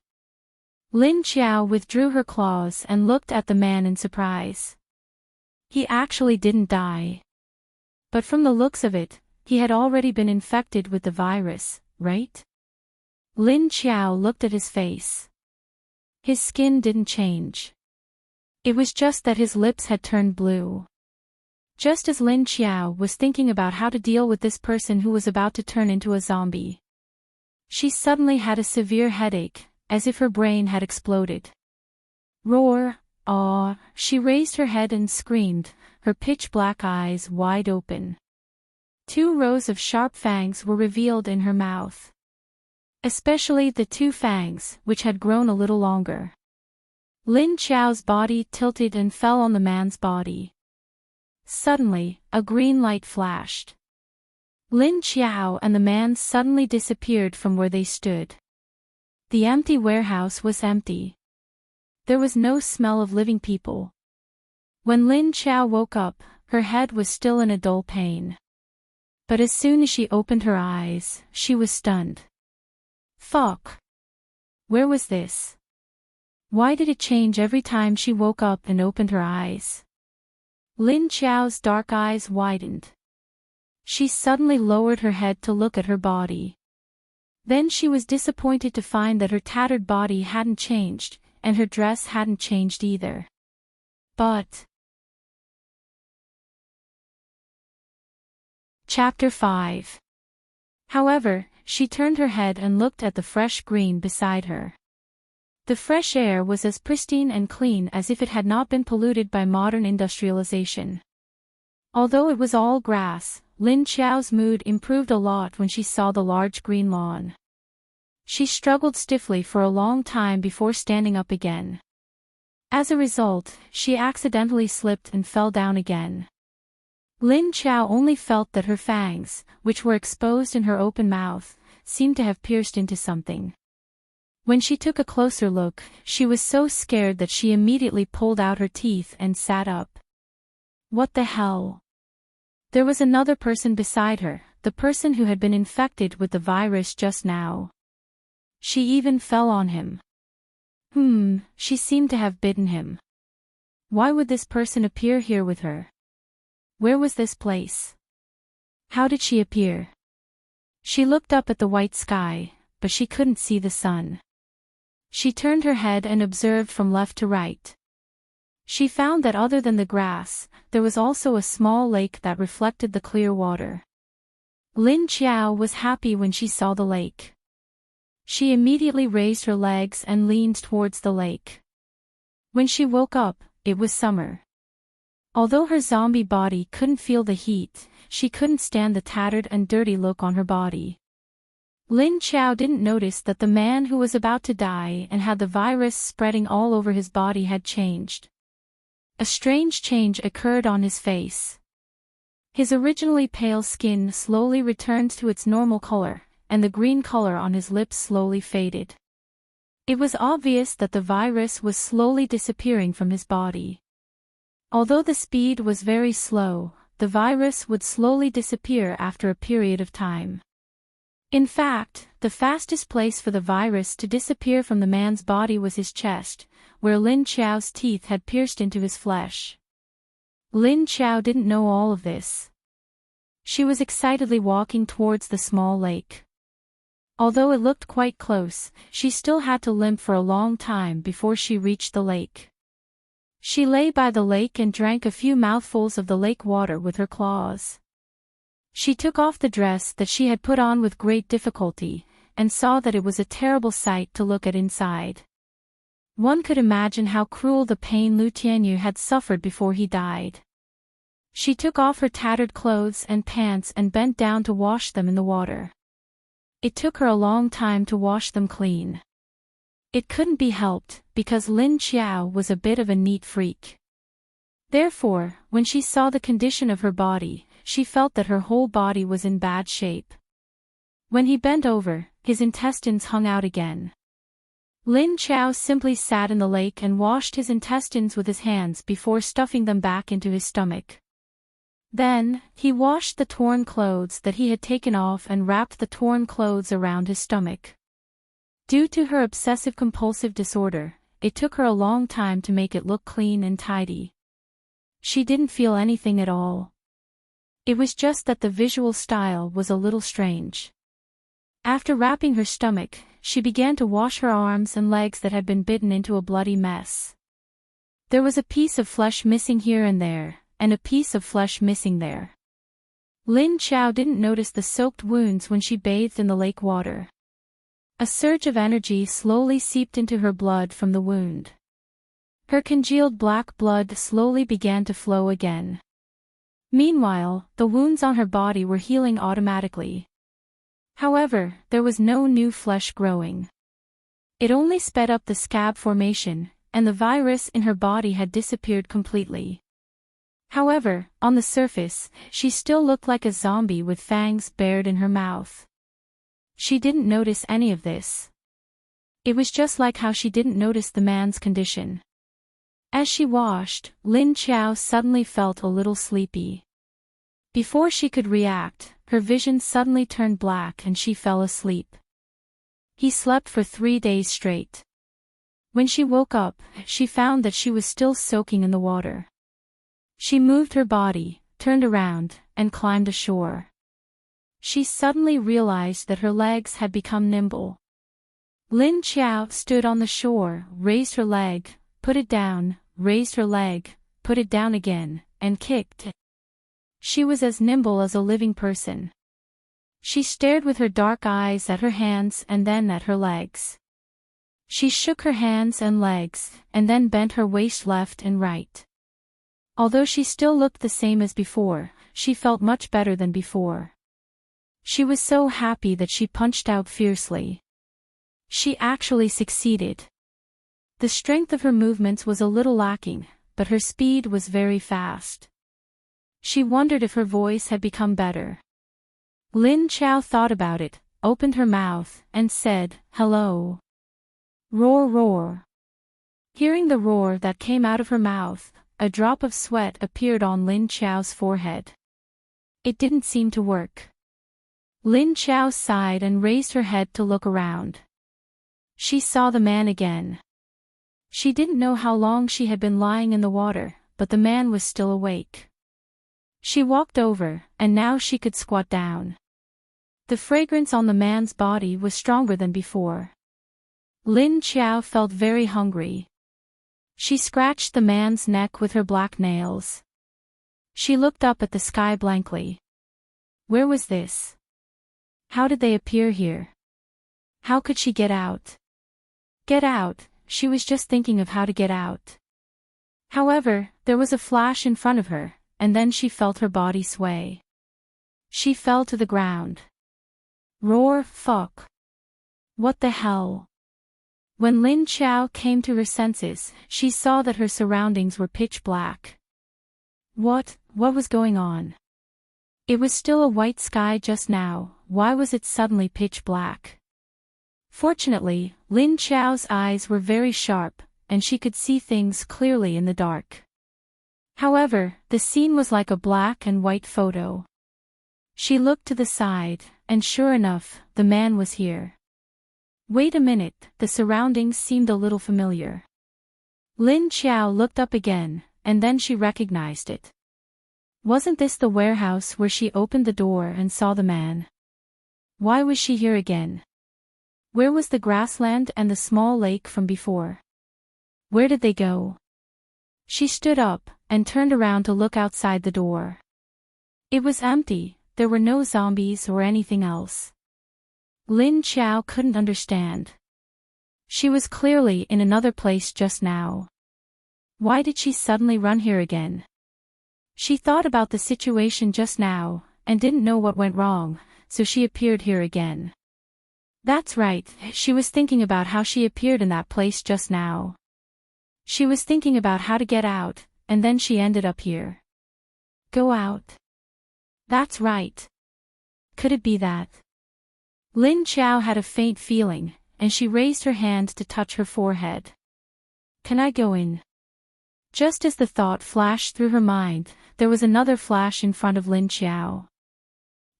Speaker 1: Lin Qiao withdrew her claws and looked at the man in surprise. He actually didn't die. But from the looks of it, he had already been infected with the virus, right? Lin Qiao looked at his face. His skin didn't change. It was just that his lips had turned blue. Just as Lin Qiao was thinking about how to deal with this person who was about to turn into a zombie, she suddenly had a severe headache, as if her brain had exploded. Roar, aw, she raised her head and screamed, her pitch-black eyes wide open. 2 rows of sharp fangs were revealed in her mouth. Especially the 2 fangs, which had grown a little longer. Lin Qiao's body tilted and fell on the man's body. Suddenly, a green light flashed. Lin Qiao and the man suddenly disappeared from where they stood. The empty warehouse was empty. There was no smell of living people. When Lin Qiao woke up, her head was still in a dull pain. But as soon as she opened her eyes, she was stunned. Fuck! Where was this? Why did it change every time she woke up and opened her eyes? Lin Qiao's dark eyes widened. She suddenly lowered her head to look at her body. Then she was disappointed to find that her tattered body hadn't changed, and her dress hadn't changed either. But... Chapter 5. However, she turned her head and looked at the fresh green beside her. The fresh air was as pristine and clean as if it had not been polluted by modern industrialization. Although it was all grass, Lin Qiao's mood improved a lot when she saw the large green lawn. She struggled stiffly for a long time before standing up again. As a result, she accidentally slipped and fell down again. Lin Qiao only felt that her fangs, which were exposed in her open mouth, seemed to have pierced into something. When she took a closer look, she was so scared that she immediately pulled out her teeth and sat up. What the hell? There was another person beside her, the person who had been infected with the virus just now. She even fell on him. She seemed to have bitten him. Why would this person appear here with her? Where was this place? How did she appear? She looked up at the white sky, but she couldn't see the sun. She turned her head and observed from left to right. She found that other than the grass, there was also a small lake that reflected the clear water. Lin Qiao was happy when she saw the lake. She immediately raised her legs and leaned towards the lake. When she woke up, it was summer. Although her zombie body couldn't feel the heat, she couldn't stand the tattered and dirty look on her body. Lin Qiao didn't notice that the man who was about to die and had the virus spreading all over his body had changed. A strange change occurred on his face. His originally pale skin slowly returned to its normal color, and the green color on his lips slowly faded. It was obvious that the virus was slowly disappearing from his body. Although the speed was very slow, the virus would slowly disappear after a period of time. In fact, the fastest place for the virus to disappear from the man's body was his chest, where Lin Qiao's teeth had pierced into his flesh. Lin Qiao didn't know all of this. She was excitedly walking towards the small lake. Although it looked quite close, she still had to limp for a long time before she reached the lake. She lay by the lake and drank a few mouthfuls of the lake water with her claws. She took off the dress that she had put on with great difficulty, and saw that it was a terrible sight to look at inside. One could imagine how cruel the pain Lu Tianyu had suffered before he died. She took off her tattered clothes and pants and bent down to wash them in the water. It took her a long time to wash them clean. It couldn't be helped, because Lin Qiao was a bit of a neat freak. Therefore, when she saw the condition of her body, she felt that her whole body was in bad shape. When he bent over, his intestines hung out again. Lin Qiao simply sat in the lake and washed his intestines with his hands before stuffing them back into his stomach. Then, he washed the torn clothes that he had taken off and wrapped the torn clothes around his stomach. Due to her obsessive-compulsive disorder, it took her a long time to make it look clean and tidy. She didn't feel anything at all. It was just that the visual style was a little strange. After wrapping her stomach, she began to wash her arms and legs that had been bitten into a bloody mess. There was a piece of flesh missing here and there, and a piece of flesh missing there. Lin Qiao didn't notice the soaked wounds when she bathed in the lake water. A surge of energy slowly seeped into her blood from the wound. Her congealed black blood slowly began to flow again. Meanwhile, the wounds on her body were healing automatically. However, there was no new flesh growing. It only sped up the scab formation, and the virus in her body had disappeared completely. However, on the surface, she still looked like a zombie with fangs bared in her mouth. She didn't notice any of this. It was just like how she didn't notice the man's condition. As she washed, Lin Qiao suddenly felt a little sleepy. Before she could react, her vision suddenly turned black and she fell asleep. He slept for 3 days straight. When she woke up, she found that she was still soaking in the water. She moved her body, turned around, and climbed ashore. She suddenly realized that her legs had become nimble. Lin Qiao stood on the shore, raised her leg, put it down, raised her leg, put it down again, and kicked. She was as nimble as a living person. She stared with her dark eyes at her hands and then at her legs. She shook her hands and legs, and then bent her waist left and right. Although she still looked the same as before, she felt much better than before. She was so happy that she punched out fiercely. She actually succeeded. The strength of her movements was a little lacking, but her speed was very fast. She wondered if her voice had become better. Lin Qiao thought about it, opened her mouth, and said, "Hello." Roar roar. Hearing the roar that came out of her mouth, a drop of sweat appeared on Lin Qiao's forehead. It didn't seem to work. Lin Qiao sighed and raised her head to look around. She saw the man again. She didn't know how long she had been lying in the water, but the man was still awake. She walked over, and now she could squat down. The fragrance on the man's body was stronger than before. Lin Qiao felt very hungry. She scratched the man's neck with her black nails. She looked up at the sky blankly. Where was this? How did they appear here? How could she get out? Get out, she was just thinking of how to get out. However, there was a flash in front of her, and then she felt her body sway. She fell to the ground. Roar, fuck. What the hell? When Lin Qiao came to her senses, she saw that her surroundings were pitch black. What was going on? It was still a white sky just now, why was it suddenly pitch black? Fortunately, Lin Qiao's eyes were very sharp, and she could see things clearly in the dark. However, the scene was like a black and white photo. She looked to the side, and sure enough, the man was here. Wait a minute, the surroundings seemed a little familiar. Lin Qiao looked up again, and then she recognized it. Wasn't this the warehouse where she opened the door and saw the man? Why was she here again? Where was the grassland and the small lake from before? Where did they go? She stood up, and turned around to look outside the door. It was empty, there were no zombies or anything else. Lin Qiao couldn't understand. She was clearly in another place just now. Why did she suddenly run here again? She thought about the situation just now, and didn't know what went wrong, so she appeared here again. That's right, she was thinking about how she appeared in that place just now. She was thinking about how to get out, and then she ended up here. Go out. That's right. Could it be that? Lin Qiao had a faint feeling, and she raised her hand to touch her forehead. Can I go in? Just as the thought flashed through her mind, there was another flash in front of Lin Qiao.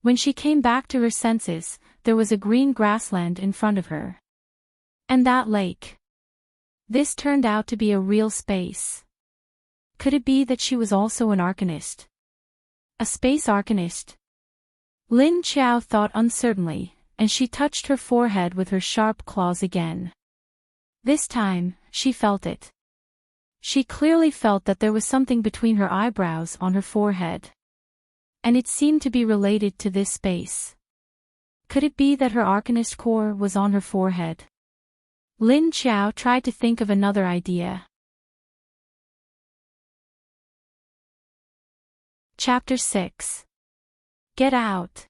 Speaker 1: When she came back to her senses, there was a green grassland in front of her. And that lake. This turned out to be a real space. Could it be that she was also an arcanist? A space arcanist? Lin Qiao thought uncertainly, and she touched her forehead with her sharp claws again. This time, she felt it. She clearly felt that there was something between her eyebrows on her forehead. And it seemed to be related to this space. Could it be that her arcanist core was on her forehead? Lin Qiao tried to think of another idea. Chapter 6. Get out.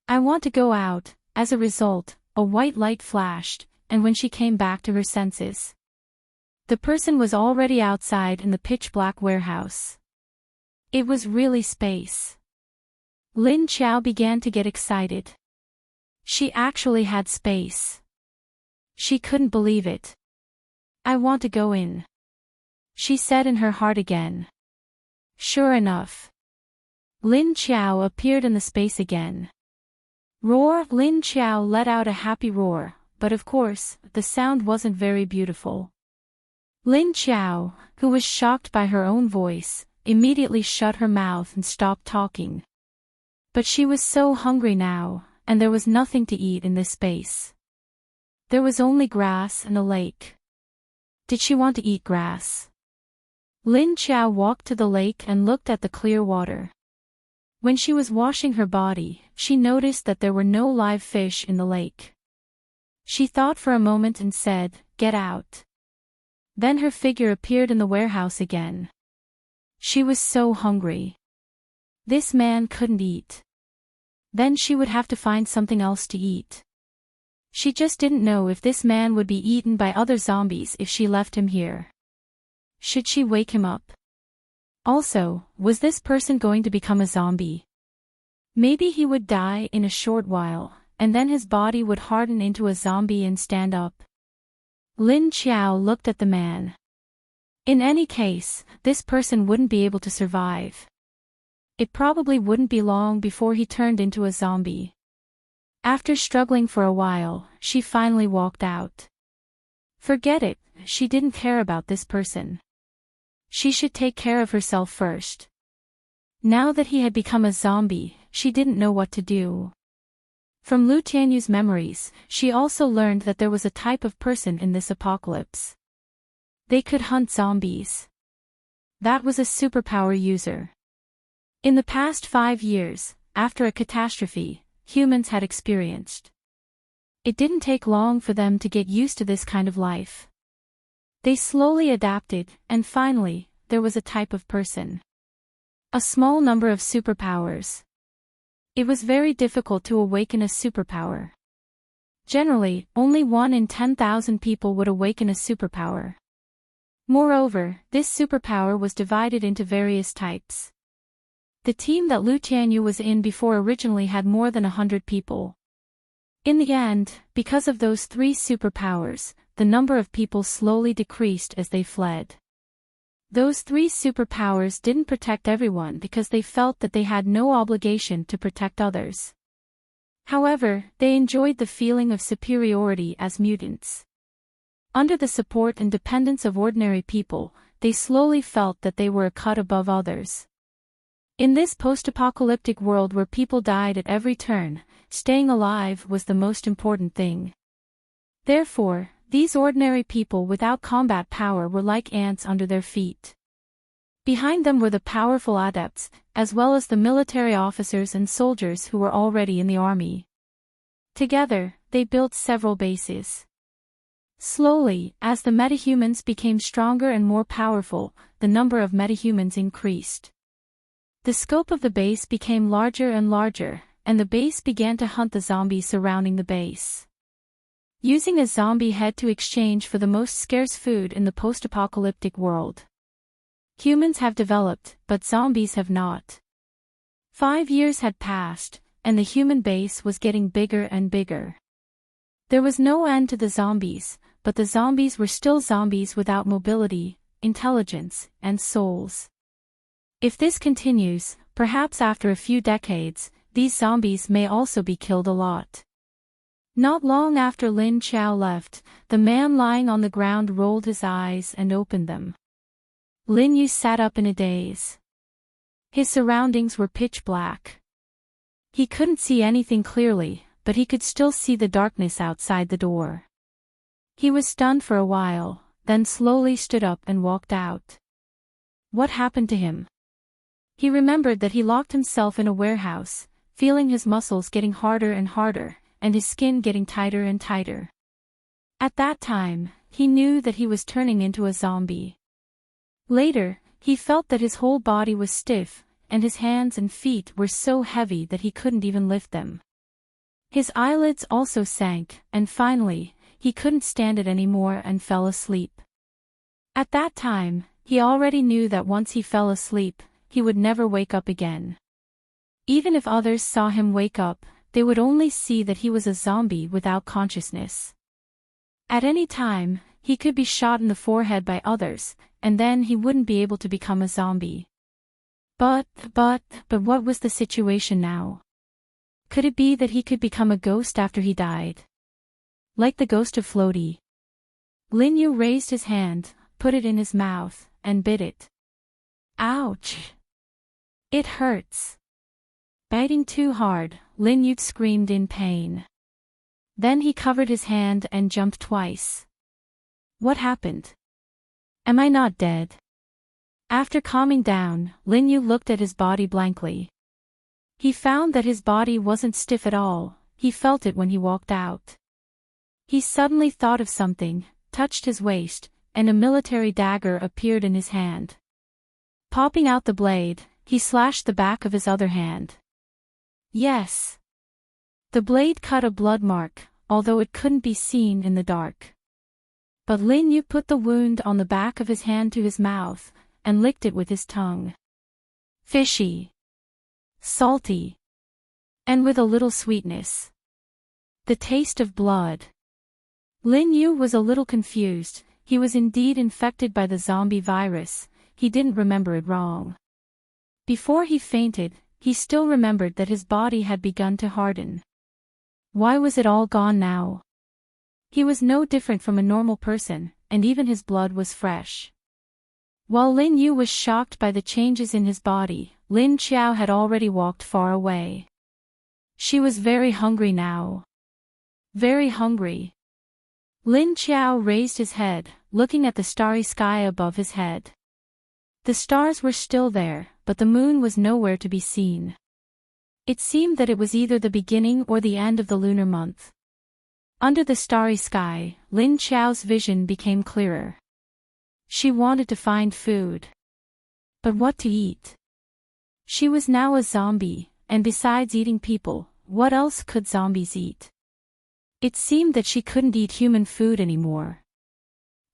Speaker 1: I want to go out. As a result, a white light flashed, and when she came back to her senses, the person was already outside in the pitch-black warehouse. It was really space. Lin Qiao began to get excited. She actually had space. She couldn't believe it. I want to go in, she said in her heart again. Sure enough, Lin Qiao appeared in the space again. Roar! Lin Qiao let out a happy roar, but of course, the sound wasn't very beautiful. Lin Qiao, who was shocked by her own voice, immediately shut her mouth and stopped talking. But she was so hungry now, and there was nothing to eat in this space. There was only grass and a lake. Did she want to eat grass? Lin Qiao walked to the lake and looked at the clear water. When she was washing her body, she noticed that there were no live fish in the lake. She thought for a moment and said, "Get out." Then her figure appeared in the warehouse again. She was so hungry. This man couldn't eat. Then she would have to find something else to eat. She just didn't know if this man would be eaten by other zombies if she left him here. Should she wake him up? Also, was this person going to become a zombie? Maybe he would die in a short while, and then his body would harden into a zombie and stand up. Lin Qiao looked at the man. In any case, this person wouldn't be able to survive. It probably wouldn't be long before he turned into a zombie. After struggling for a while, she finally walked out. Forget it, she didn't care about this person. She should take care of herself first. Now that he had become a zombie, she didn't know what to do. From Lu Tianyu's memories, she also learned that there was a type of person in this apocalypse. They could hunt zombies. That was a superpower user. In the past 5 years, after a catastrophe, humans had experienced. It didn't take long for them to get used to this kind of life. They slowly adapted, and finally, there was a type of person. A small number of superpowers. It was very difficult to awaken a superpower. Generally, only 1 in 10,000 people would awaken a superpower. Moreover, this superpower was divided into various types. The team that Lu Tianyu was in before originally had more than 100 people. In the end, because of those 3 superpowers, the number of people slowly decreased as they fled. Those 3 superpowers didn't protect everyone because they felt that they had no obligation to protect others. However, they enjoyed the feeling of superiority as mutants. Under the support and dependence of ordinary people, they slowly felt that they were a cut above others. In this post-apocalyptic world where people died at every turn, staying alive was the most important thing. Therefore, these ordinary people without combat power were like ants under their feet. Behind them were the powerful adepts, as well as the military officers and soldiers who were already in the army. Together, they built several bases. Slowly, as the metahumans became stronger and more powerful, the number of metahumans increased. The scope of the base became larger and larger, and the base began to hunt the zombies surrounding the base. using a zombie head to exchange for the most scarce food in the post-apocalyptic world. Humans have developed, but zombies have not. 5 years had passed, and the human base was getting bigger and bigger. There was no end to the zombies, but the zombies were still zombies without mobility, intelligence, and souls. If this continues, perhaps after a few decades, these zombies may also be killed a lot. Not long after Lin Chao left, the man lying on the ground rolled his eyes and opened them. Lin Yu sat up in a daze. His surroundings were pitch black. He couldn't see anything clearly, but he could still see the darkness outside the door. He was stunned for a while, then slowly stood up and walked out. What happened to him? He remembered that he locked himself in a warehouse, feeling his muscles getting harder and harder, and his skin getting tighter and tighter. At that time, he knew that he was turning into a zombie. Later, he felt that his whole body was stiff, and his hands and feet were so heavy that he couldn't even lift them. His eyelids also sank, and finally, he couldn't stand it anymore and fell asleep. At that time, he already knew that once he fell asleep, he would never wake up again. Even if others saw him wake up, they would only see that he was a zombie without consciousness. At any time, he could be shot in the forehead by others, and then he wouldn't be able to become a zombie. But what was the situation now? Could it be that he could become a ghost after he died? Like the ghost of Floaty. Lin Yu raised his hand, put it in his mouth, and bit it. Ouch! It hurts. Biting too hard, Lin Yu screamed in pain. Then he covered his hand and jumped twice. What happened? Am I not dead? After calming down, Lin Yu looked at his body blankly. He found that his body wasn't stiff at all, he felt it when he walked out. He suddenly thought of something, touched his waist, and a military dagger appeared in his hand. Popping out the blade, he slashed the back of his other hand. Yes. The blade cut a blood mark, although it couldn't be seen in the dark. But Lin Yu put the wound on the back of his hand to his mouth, and licked it with his tongue. Fishy. Salty. And with a little sweetness. The taste of blood. Lin Yu was a little confused, he was indeed infected by the zombie virus, he didn't remember it wrong. Before he fainted, he still remembered that his body had begun to harden. Why was it all gone now? He was no different from a normal person, and even his blood was fresh. While Lin Yu was shocked by the changes in his body, Lin Qiao had already walked far away. She was very hungry now. Very hungry. Lin Qiao raised his head, looking at the starry sky above his head. The stars were still there, but the moon was nowhere to be seen. It seemed that it was either the beginning or the end of the lunar month. Under the starry sky, Lin Qiao's vision became clearer. She wanted to find food. But what to eat? She was now a zombie, and besides eating people, what else could zombies eat? It seemed that she couldn't eat human food anymore.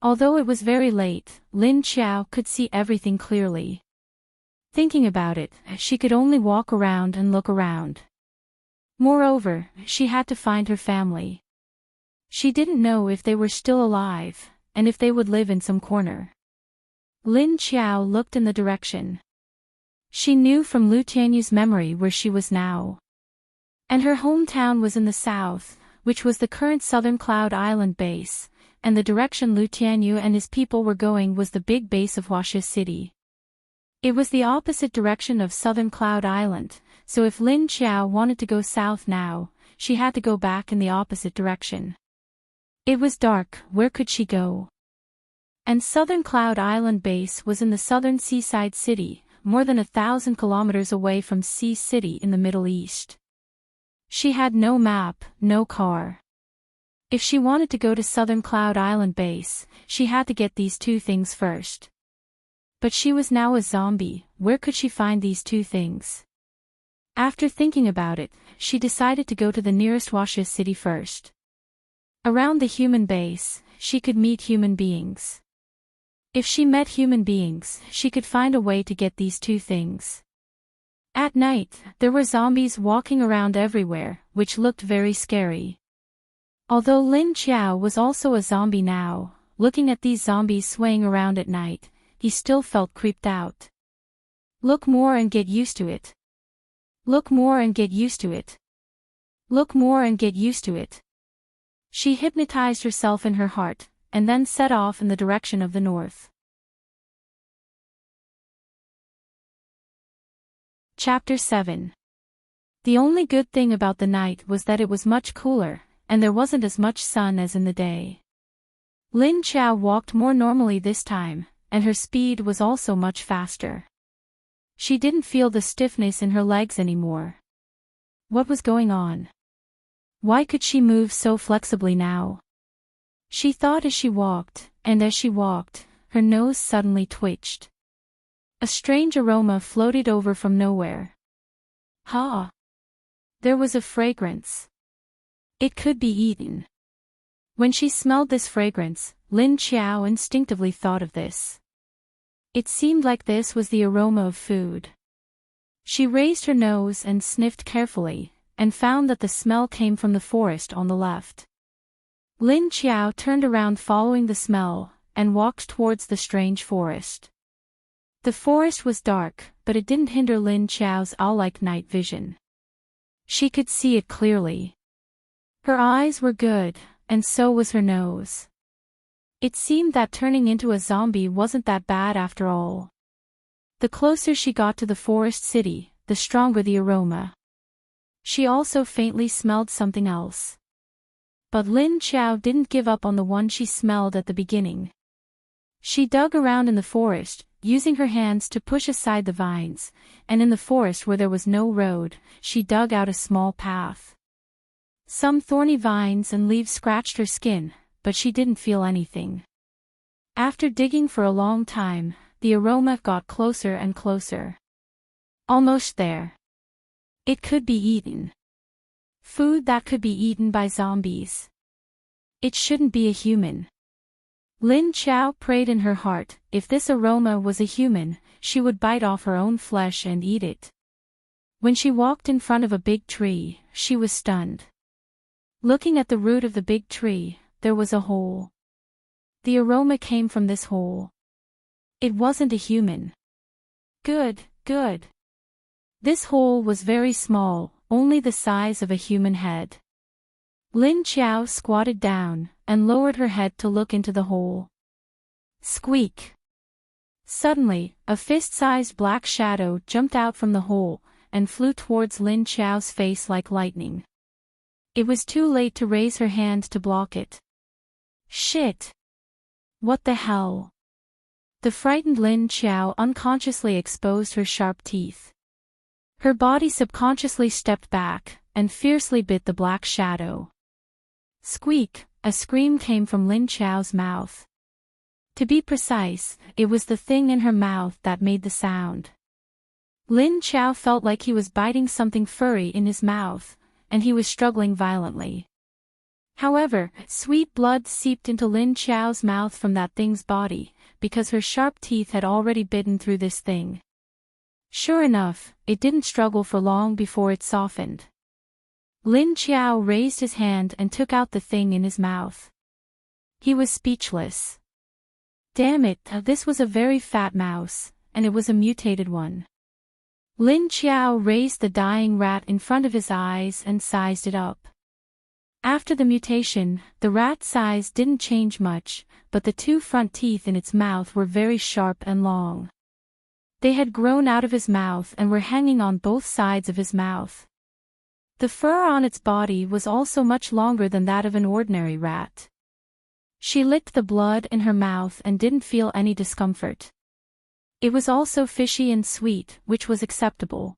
Speaker 1: Although it was very late, Lin Qiao could see everything clearly. Thinking about it, she could only walk around and look around. Moreover, she had to find her family. She didn't know if they were still alive, and if they would live in some corner. Lin Qiao looked in the direction. She knew from Lu Tianyu's memory where she was now. And her hometown was in the south, which was the current Southern Cloud Island base, and the direction Lu Tianyu and his people were going was the big base of Huaxia City. It was the opposite direction of Southern Cloud Island, so if Lin Qiao wanted to go south now, she had to go back in the opposite direction. It was dark, where could she go? And Southern Cloud Island base was in the southern seaside city, more than 1,000 kilometers away from Sea City in the Middle East. She had no map, no car. If she wanted to go to Southern Cloud Island base, she had to get these two things first. But she was now a zombie, where could she find these two things? After thinking about it, she decided to go to the nearest Huaxia city first. Around the human base, she could meet human beings. If she met human beings, she could find a way to get these two things. At night, there were zombies walking around everywhere, which looked very scary. Although Lin Qiao was also a zombie now, looking at these zombies swaying around at night, he still felt creeped out. Look more and get used to it. Look more and get used to it. Look more and get used to it. She hypnotized herself in her heart, and then set off in the direction of the north. Chapter 7. The only good thing about the night was that it was much cooler, and there wasn't as much sun as in the day. Lin Qiao walked more normally this time, and her speed was also much faster. She didn't feel the stiffness in her legs anymore. What was going on? Why could she move so flexibly now? She thought as she walked, and as she walked, her nose suddenly twitched. A strange aroma floated over from nowhere. Ha! There was a fragrance. It could be eaten. When she smelled this fragrance, Lin Qiao instinctively thought of this. It seemed like this was the aroma of food. She raised her nose and sniffed carefully, and found that the smell came from the forest on the left. Lin Qiao turned around following the smell, and walked towards the strange forest. The forest was dark, but it didn't hinder Lin Qiao's owl-like night vision. She could see it clearly. Her eyes were good, and so was her nose. It seemed that turning into a zombie wasn't that bad after all. The closer she got to the forest city, the stronger the aroma. She also faintly smelled something else. But Lin Qiao didn't give up on the one she smelled at the beginning. She dug around in the forest, using her hands to push aside the vines, and in the forest where there was no road, she dug out a small path. Some thorny vines and leaves scratched her skin, but she didn't feel anything. After digging for a long time, the aroma got closer and closer. Almost there. It could be eaten. Food that could be eaten by zombies. It shouldn't be a human. Lin Qiao prayed in her heart, if this aroma was a human, she would bite off her own flesh and eat it. When she walked in front of a big tree, she was stunned. Looking at the root of the big tree, there was a hole. The aroma came from this hole. It wasn't a human. Good, good. This hole was very small, only the size of a human head. Lin Qiao squatted down, and lowered her head to look into the hole. Squeak! Suddenly, a fist-sized black shadow jumped out from the hole, and flew towards Lin Qiao's face like lightning. It was too late to raise her hand to block it. Shit! What the hell? The frightened Lin Qiao unconsciously exposed her sharp teeth. Her body subconsciously stepped back, and fiercely bit the black shadow. Squeak! A scream came from Lin Qiao's mouth. To be precise, it was the thing in her mouth that made the sound. Lin Qiao felt like he was biting something furry in his mouth, and he was struggling violently. However, sweet blood seeped into Lin Qiao's mouth from that thing's body, because her sharp teeth had already bitten through this thing. Sure enough, it didn't struggle for long before it softened. Lin Qiao raised his hand and took out the thing in his mouth. He was speechless. Damn it, this was a very fat mouse, and it was a mutated one. Lin Qiao raised the dying rat in front of his eyes and sized it up. After the mutation, the rat's size didn't change much, but the two front teeth in its mouth were very sharp and long. They had grown out of his mouth and were hanging on both sides of his mouth. The fur on its body was also much longer than that of an ordinary rat. She licked the blood in her mouth and didn't feel any discomfort. It was also fishy and sweet, which was acceptable.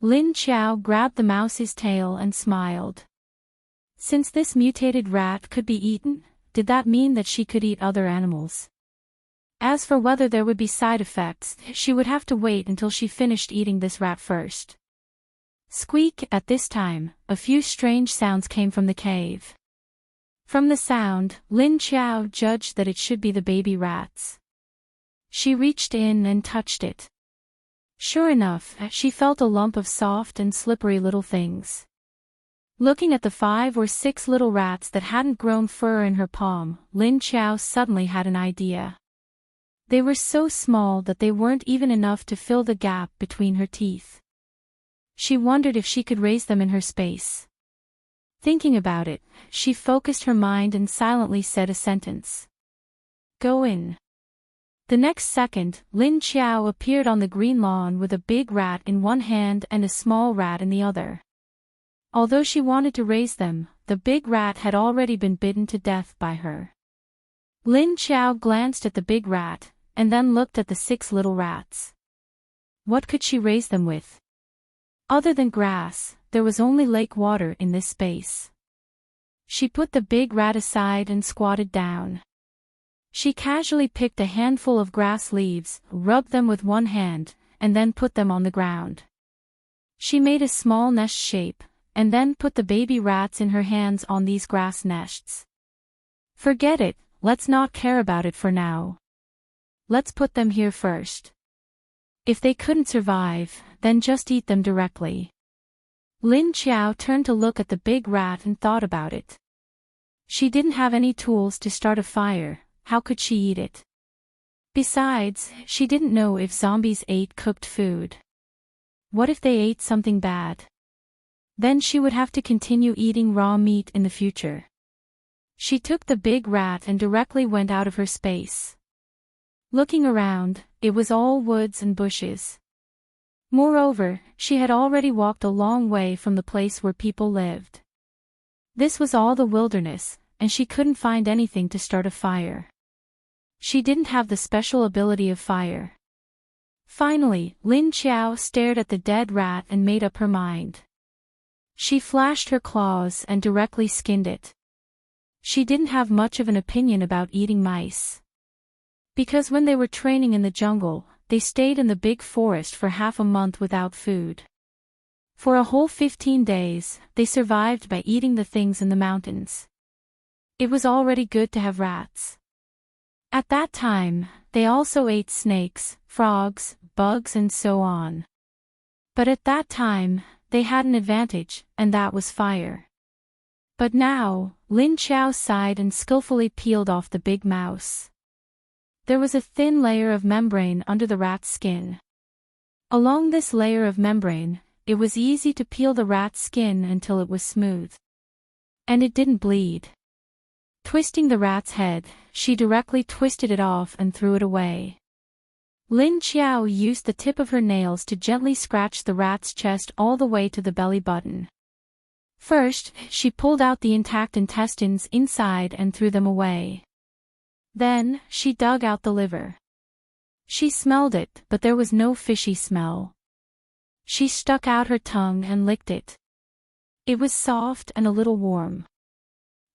Speaker 1: Lin Qiao grabbed the mouse's tail and smiled. Since this mutated rat could be eaten, did that mean that she could eat other animals? As for whether there would be side effects, she would have to wait until she finished eating this rat first. Squeak! At this time, a few strange sounds came from the cave. From the sound, Lin Qiao judged that it should be the baby rats. She reached in and touched it. Sure enough, she felt a lump of soft and slippery little things. Looking at the 5 or 6 little rats that hadn't grown fur in her palm, Lin Qiao suddenly had an idea. They were so small that they weren't even enough to fill the gap between her teeth. She wondered if she could raise them in her space. Thinking about it, she focused her mind and silently said a sentence. Go in. The next second, Lin Qiao appeared on the green lawn with a big rat in one hand and a small rat in the other. Although she wanted to raise them, the big rat had already been bitten to death by her. Lin Qiao glanced at the big rat, and then looked at the 6 little rats. What could she raise them with? Other than grass, there was only lake water in this space. She put the big rat aside and squatted down. She casually picked a handful of grass leaves, rubbed them with one hand, and then put them on the ground. She made a small nest shape, and then put the baby rats in her hands on these grass nests. Forget it, let's not care about it for now. Let's put them here first. If they couldn't survive, then just eat them directly. Lin Qiao turned to look at the big rat and thought about it. She didn't have any tools to start a fire, how could she eat it? Besides, she didn't know if zombies ate cooked food. What if they ate something bad? Then she would have to continue eating raw meat in the future. She took the big rat and directly went out of her space. Looking around, it was all woods and bushes. Moreover, she had already walked a long way from the place where people lived. This was all the wilderness, and she couldn't find anything to start a fire. She didn't have the special ability of fire. Finally, Lin Qiao stared at the dead rat and made up her mind. She flashed her claws and directly skinned it. She didn't have much of an opinion about eating mice. Because when they were training in the jungle, they stayed in the big forest for half a month without food. For a whole 15 days, they survived by eating the things in the mountains. It was already good to have rats. At that time, they also ate snakes, frogs, bugs and so on. But at that time, they had an advantage, and that was fire. But now, Lin Qiao sighed and skillfully peeled off the big mouse. There was a thin layer of membrane under the rat's skin. Along this layer of membrane, it was easy to peel the rat's skin until it was smooth. And it didn't bleed. Twisting the rat's head, she directly twisted it off and threw it away. Lin Qiao used the tip of her nails to gently scratch the rat's chest all the way to the belly button. First, she pulled out the intact intestines inside and threw them away. Then, she dug out the liver. She smelled it, but there was no fishy smell. She stuck out her tongue and licked it. It was soft and a little warm.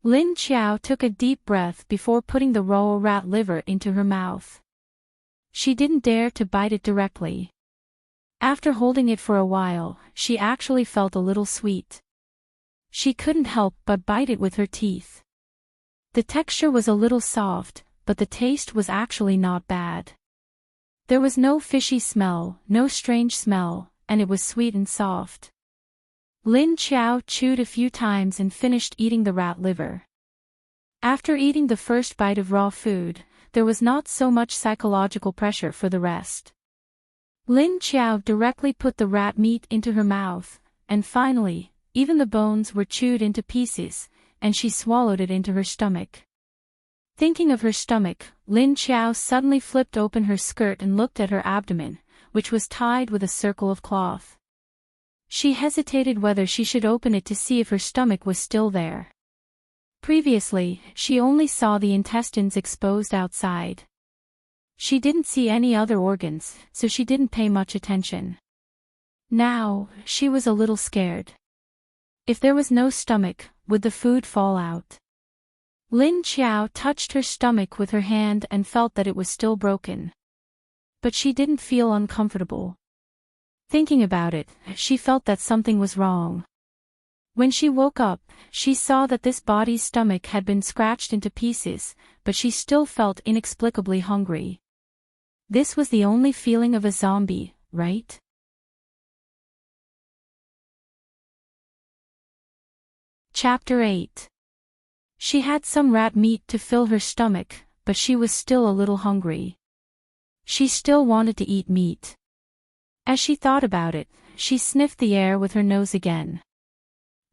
Speaker 1: Lin Qiao took a deep breath before putting the raw rat liver into her mouth. She didn't dare to bite it directly. After holding it for a while, she actually felt a little sweet. She couldn't help but bite it with her teeth. The texture was a little soft, but the taste was actually not bad. There was no fishy smell, no strange smell, and it was sweet and soft. Lin Qiao chewed a few times and finished eating the rat liver. After eating the first bite of raw food, there was not so much psychological pressure for the rest. Lin Qiao directly put the rat meat into her mouth, and finally, even the bones were chewed into pieces, and she swallowed it into her stomach. Thinking of her stomach, Lin Qiao suddenly flipped open her skirt and looked at her abdomen, which was tied with a circle of cloth. She hesitated whether she should open it to see if her stomach was still there. Previously, she only saw the intestines exposed outside. She didn't see any other organs, so she didn't pay much attention. Now, she was a little scared. If there was no stomach, would the food fall out? Lin Qiao touched her stomach with her hand and felt that it was still broken. But she didn't feel uncomfortable. Thinking about it, she felt that something was wrong. When she woke up, she saw that this body's stomach had been scratched into pieces, but she still felt inexplicably hungry. This was the only feeling of a zombie, right? Chapter 8. She had some rat meat to fill her stomach, but she was still a little hungry. She still wanted to eat meat. As she thought about it, she sniffed the air with her nose again.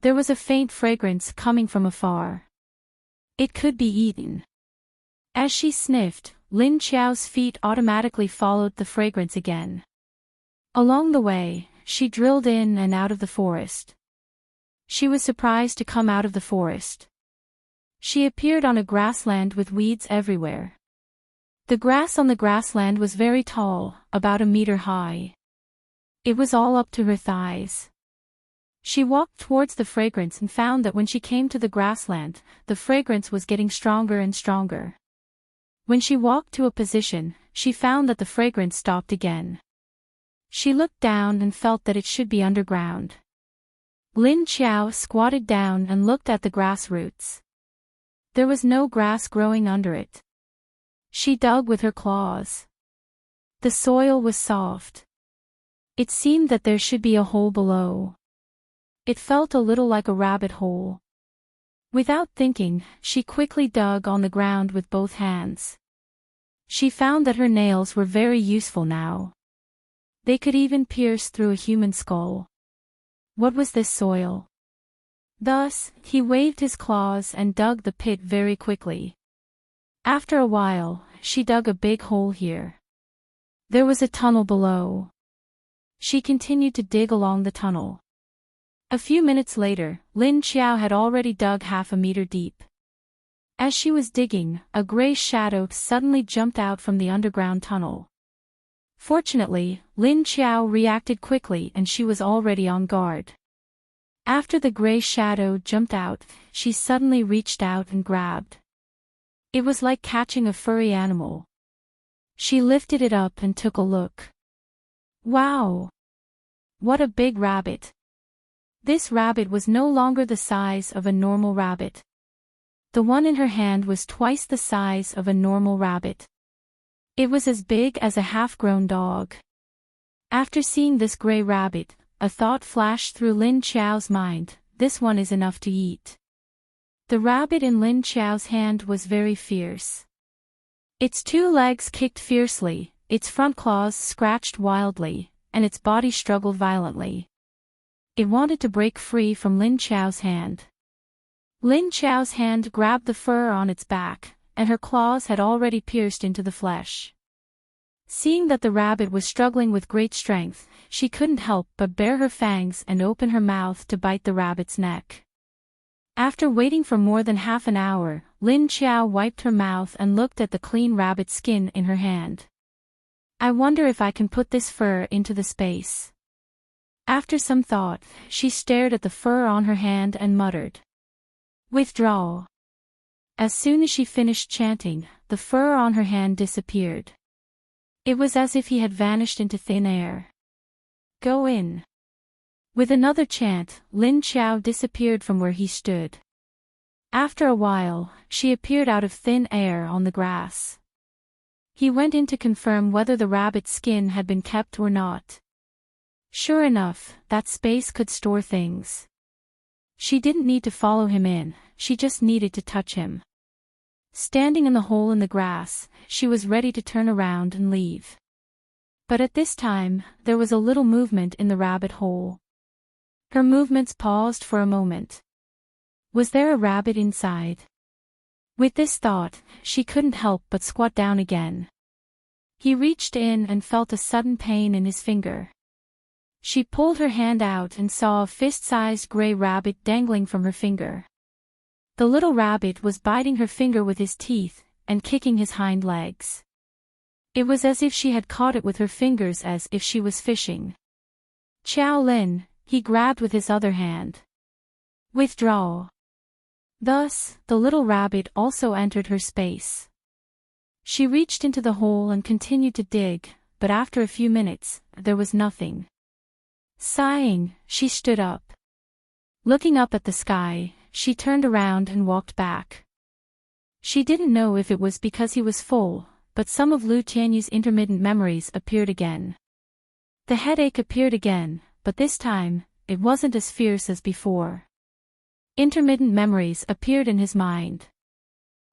Speaker 1: There was a faint fragrance coming from afar. It could be eaten. As she sniffed, Lin Qiao's feet automatically followed the fragrance again. Along the way, she drilled in and out of the forest. She was surprised to come out of the forest. She appeared on a grassland with weeds everywhere. The grass on the grassland was very tall, about a meter high. It was all up to her thighs. She walked towards the fragrance and found that when she came to the grassland, the fragrance was getting stronger and stronger. When she walked to a position, she found that the fragrance stopped again. She looked down and felt that it should be underground. Lin Qiao squatted down and looked at the grass roots. There was no grass growing under it. She dug with her claws. The soil was soft. It seemed that there should be a hole below. It felt a little like a rabbit hole. Without thinking, she quickly dug on the ground with both hands. She found that her nails were very useful now. They could even pierce through a human skull. What was this soil? Thus, he waved his claws and dug the pit very quickly. After a while, she dug a big hole here. There was a tunnel below. She continued to dig along the tunnel. A few minutes later, Lin Qiao had already dug half a meter deep. As she was digging, a gray shadow suddenly jumped out from the underground tunnel. Fortunately, Lin Qiao reacted quickly and she was already on guard. After the gray shadow jumped out, she suddenly reached out and grabbed. It was like catching a furry animal. She lifted it up and took a look. Wow! What a big rabbit! This rabbit was no longer the size of a normal rabbit. The one in her hand was twice the size of a normal rabbit. It was as big as a half-grown dog. After seeing this gray rabbit, a thought flashed through Lin Qiao's mind: this one is enough to eat. The rabbit in Lin Qiao's hand was very fierce. Its two legs kicked fiercely, its front claws scratched wildly, and its body struggled violently. It wanted to break free from Lin Qiao's hand. Lin Qiao's hand grabbed the fur on its back, and her claws had already pierced into the flesh. Seeing that the rabbit was struggling with great strength, she couldn't help but bare her fangs and open her mouth to bite the rabbit's neck. After waiting for more than half an hour, Lin Qiao wiped her mouth and looked at the clean rabbit skin in her hand. I wonder if I can put this fur into the space. After some thought, she stared at the fur on her hand and muttered, "Withdraw." As soon as she finished chanting, the fur on her hand disappeared. It was as if he had vanished into thin air. Go in. With another chant, Lin Qiao disappeared from where he stood. After a while, she appeared out of thin air on the grass. He went in to confirm whether the rabbit's skin had been kept or not. Sure enough, that space could store things. She didn't need to follow him in, she just needed to touch him. Standing in the hole in the grass, she was ready to turn around and leave. But at this time, there was a little movement in the rabbit hole. Her movements paused for a moment. Was there a rabbit inside? With this thought, she couldn't help but squat down again. He reached in and felt a sudden pain in his finger. She pulled her hand out and saw a fist-sized gray rabbit dangling from her finger. The little rabbit was biting her finger with his teeth and kicking his hind legs. It was as if she had caught it with her fingers, as if she was fishing. Qiao Lin, he grabbed with his other hand. Withdraw. Thus, the little rabbit also entered her space. She reached into the hole and continued to dig, but after a few minutes, there was nothing. Sighing, she stood up. Looking up at the sky, she turned around and walked back. She didn't know if it was because he was full, but some of Lu Tianyu's intermittent memories appeared again. The headache appeared again, but this time, it wasn't as fierce as before. Intermittent memories appeared in his mind.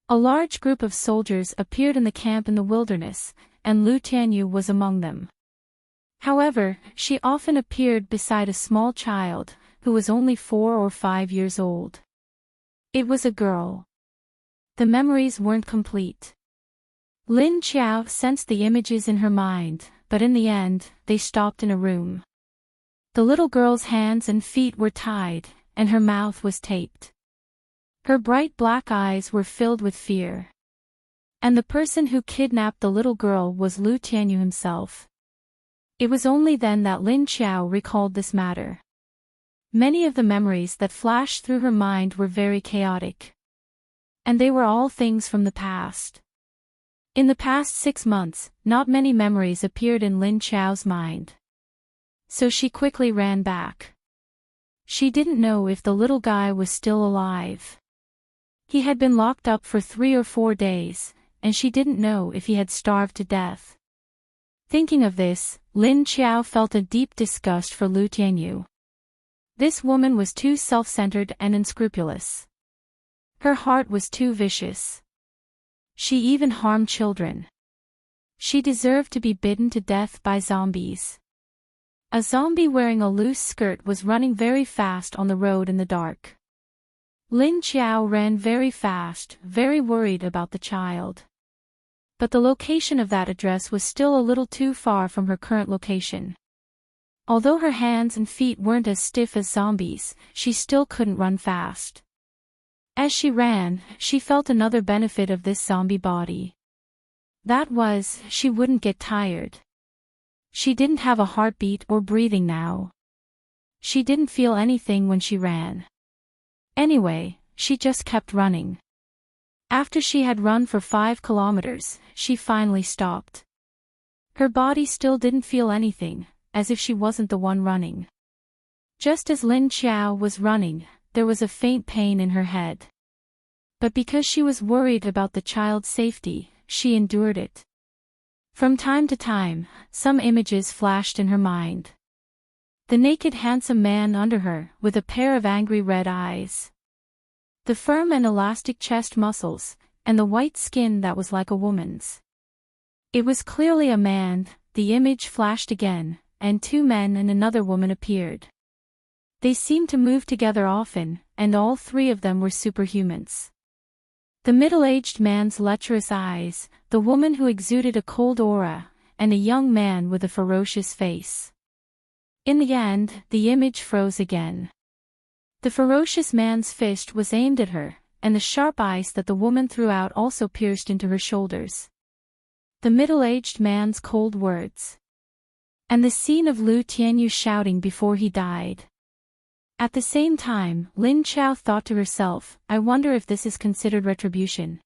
Speaker 1: A large group of soldiers appeared in the camp in the wilderness, and Lu Tianyu was among them. However, she often appeared beside a small child, who was only 4 or 5 years old. It was a girl. The memories weren't complete. Lin Qiao sensed the images in her mind, but in the end, they stopped in a room. The little girl's hands and feet were tied, and her mouth was taped. Her bright black eyes were filled with fear. And the person who kidnapped the little girl was Lu Tianyu himself. It was only then that Lin Qiao recalled this matter. Many of the memories that flashed through her mind were very chaotic. And they were all things from the past. In the past 6 months, not many memories appeared in Lin Qiao's mind. So she quickly ran back. She didn't know if the little guy was still alive. He had been locked up for 3 or 4 days, and she didn't know if he had starved to death. Thinking of this, Lin Qiao felt a deep disgust for Lu Tianyu. This woman was too self-centered and unscrupulous. Her heart was too vicious. She even harmed children. She deserved to be bitten to death by zombies. A zombie wearing a loose skirt was running very fast on the road in the dark. Lin Qiao ran very fast, very worried about the child. But the location of that address was still a little too far from her current location. Although her hands and feet weren't as stiff as zombies, she still couldn't run fast. As she ran, she felt another benefit of this zombie body. That was, she wouldn't get tired. She didn't have a heartbeat or breathing now. She didn't feel anything when she ran. Anyway, she just kept running. After she had run for 5 kilometers, she finally stopped. Her body still didn't feel anything, as if she wasn't the one running. Just as Lin Qiao was running, there was a faint pain in her head. But because she was worried about the child's safety, she endured it. From time to time, some images flashed in her mind. The naked handsome man under her, with a pair of angry red eyes. The firm and elastic chest muscles, and the white skin that was like a woman's. It was clearly a man. The image flashed again, and 2 men and another woman appeared. They seemed to move together often, and all 3 of them were superhumans. The middle-aged man's lecherous eyes, the woman who exuded a cold aura, and a young man with a ferocious face. In the end, the image froze again. The ferocious man's fist was aimed at her, and the sharp eyes that the woman threw out also pierced into her shoulders. The middle-aged man's cold words. And the scene of Lu Tianyu shouting before he died. At the same time, Lin Qiao thought to herself, I wonder if this is considered retribution.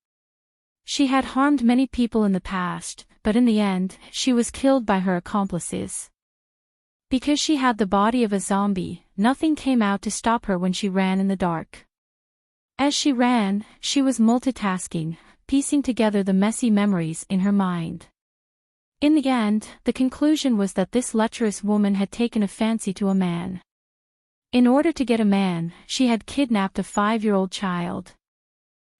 Speaker 1: She had harmed many people in the past, but in the end, she was killed by her accomplices. Because she had the body of a zombie, nothing came out to stop her when she ran in the dark. As she ran, she was multitasking, piecing together the messy memories in her mind. In the end, the conclusion was that this lecherous woman had taken a fancy to a man. In order to get a man, she had kidnapped a 5-year-old child.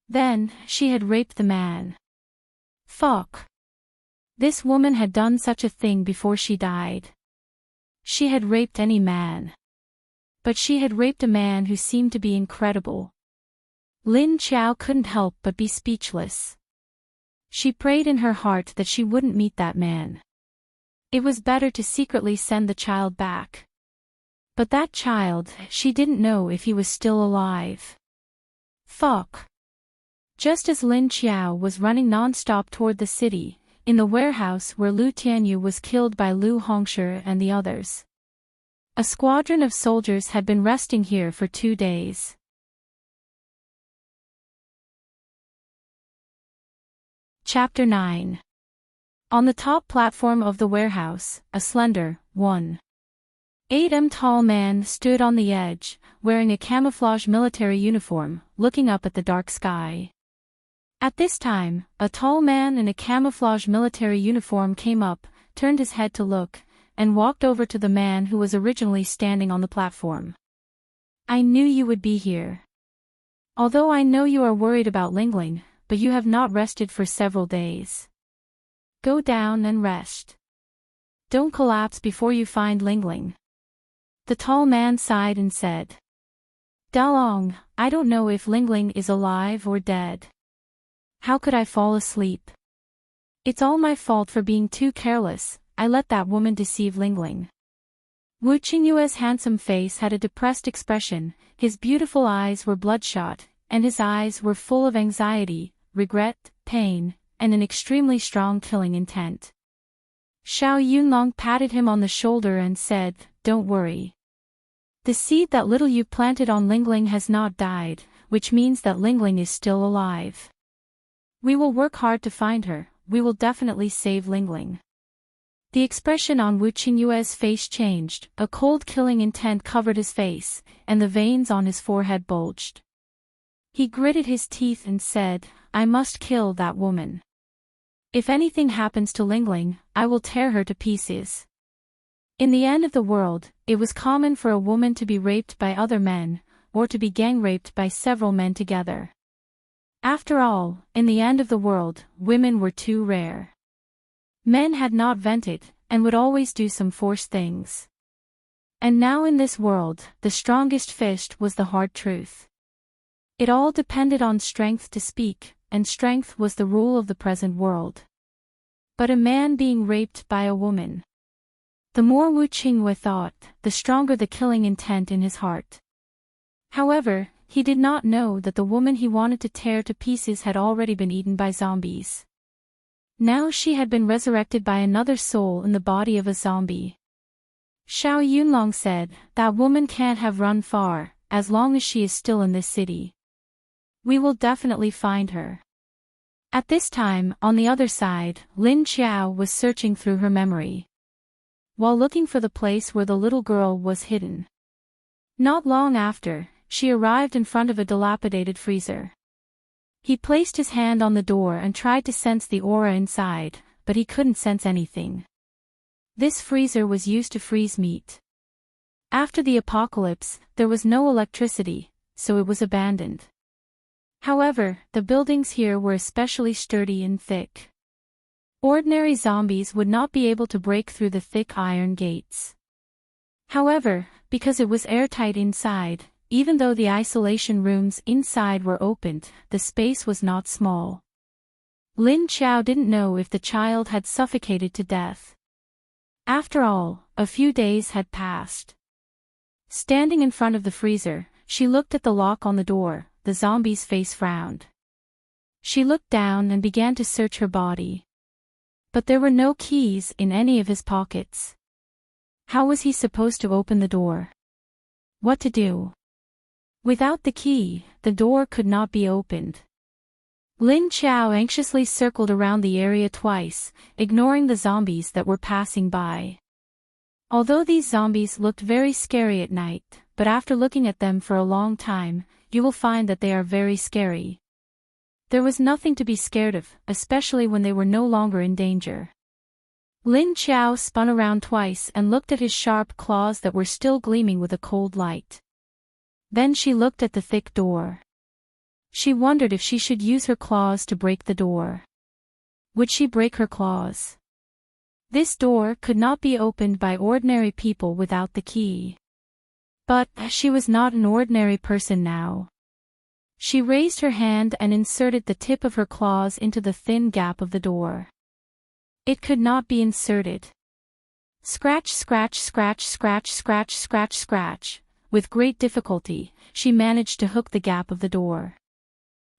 Speaker 1: Then, she had raped the man. Fuck. This woman had done such a thing before she died. She had raped any man. But she had raped a man who seemed to be incredible. Lin Qiao couldn't help but be speechless. She prayed in her heart that she wouldn't meet that man. It was better to secretly send the child back. But that child, she didn't know if he was still alive. Fuck. Just as Lin Qiao was running non-stop toward the city, in the warehouse where Lu Tianyu was killed by Lu Hongshi and the others. A squadron of soldiers had been resting here for 2 days. Chapter 9. On the top platform of the warehouse, a slender, 1.8 m tall man stood on the edge, wearing a camouflage military uniform, looking up at the dark sky. At this time, a tall man in a camouflage military uniform came up, turned his head to look, and walked over to the man who was originally standing on the platform. "I knew you would be here. Although I know you are worried about Lingling, but you have not rested for several days. Go down and rest. Don't collapse before you find Lingling." The tall man sighed and said, "Dalong, I don't know if Lingling is alive or dead. How could I fall asleep? It's all my fault for being too careless. I let that woman deceive Lingling." Wu Qingyue's handsome face had a depressed expression, his beautiful eyes were bloodshot, and his eyes were full of anxiety, regret, pain, and an extremely strong killing intent. Xiao Yunlong patted him on the shoulder and said, "Don't worry. The seed that little you planted on Lingling has not died, which means that Lingling is still alive. We will work hard to find her, we will definitely save Lingling." The expression on Wu Qingyue's face changed, a cold killing intent covered his face, and the veins on his forehead bulged. He gritted his teeth and said, "I must kill that woman. If anything happens to Lingling, I will tear her to pieces." In the end of the world, it was common for a woman to be raped by other men, or to be gang-raped by several men together. After all, in the end of the world, women were too rare. Men had not vented, and would always do some forced things. And now in this world, the strongest fist was the hard truth. It all depended on strength to speak, and strength was the rule of the present world. But a man being raped by a woman. The more Wu Qingyue thought, the stronger the killing intent in his heart. However, he did not know that the woman he wanted to tear to pieces had already been eaten by zombies. Now she had been resurrected by another soul in the body of a zombie. Xiao Yunlong said, "That woman can't have run far, as long as she is still in this city. We will definitely find her." At this time, on the other side, Lin Qiao was searching through her memory, while looking for the place where the little girl was hidden. Not long after, she arrived in front of a dilapidated freezer. He placed his hand on the door and tried to sense the aura inside, but he couldn't sense anything. This freezer was used to freeze meat. After the apocalypse, there was no electricity, so it was abandoned. However, the buildings here were especially sturdy and thick. Ordinary zombies would not be able to break through the thick iron gates. However, because it was airtight inside, even though the isolation rooms inside were opened, the space was not small. Lin Qiao didn't know if the child had suffocated to death. After all, a few days had passed. Standing in front of the freezer, she looked at the lock on the door. The zombie's face frowned. She looked down and began to search her body. But there were no keys in any of his pockets. How was he supposed to open the door? What to do? Without the key, the door could not be opened. Lin Qiao anxiously circled around the area twice, ignoring the zombies that were passing by. Although these zombies looked very scary at night, but after looking at them for a long time, you will find that they are very scary. There was nothing to be scared of, especially when they were no longer in danger. Lin Qiao spun around twice and looked at his sharp claws that were still gleaming with a cold light. Then she looked at the thick door. She wondered if she should use her claws to break the door. Would she break her claws? This door could not be opened by ordinary people without the key. But she was not an ordinary person now. She raised her hand and inserted the tip of her claws into the thin gap of the door. It could not be inserted. Scratch, scratch, scratch, scratch, scratch, scratch, scratch. With great difficulty, she managed to hook the gap of the door.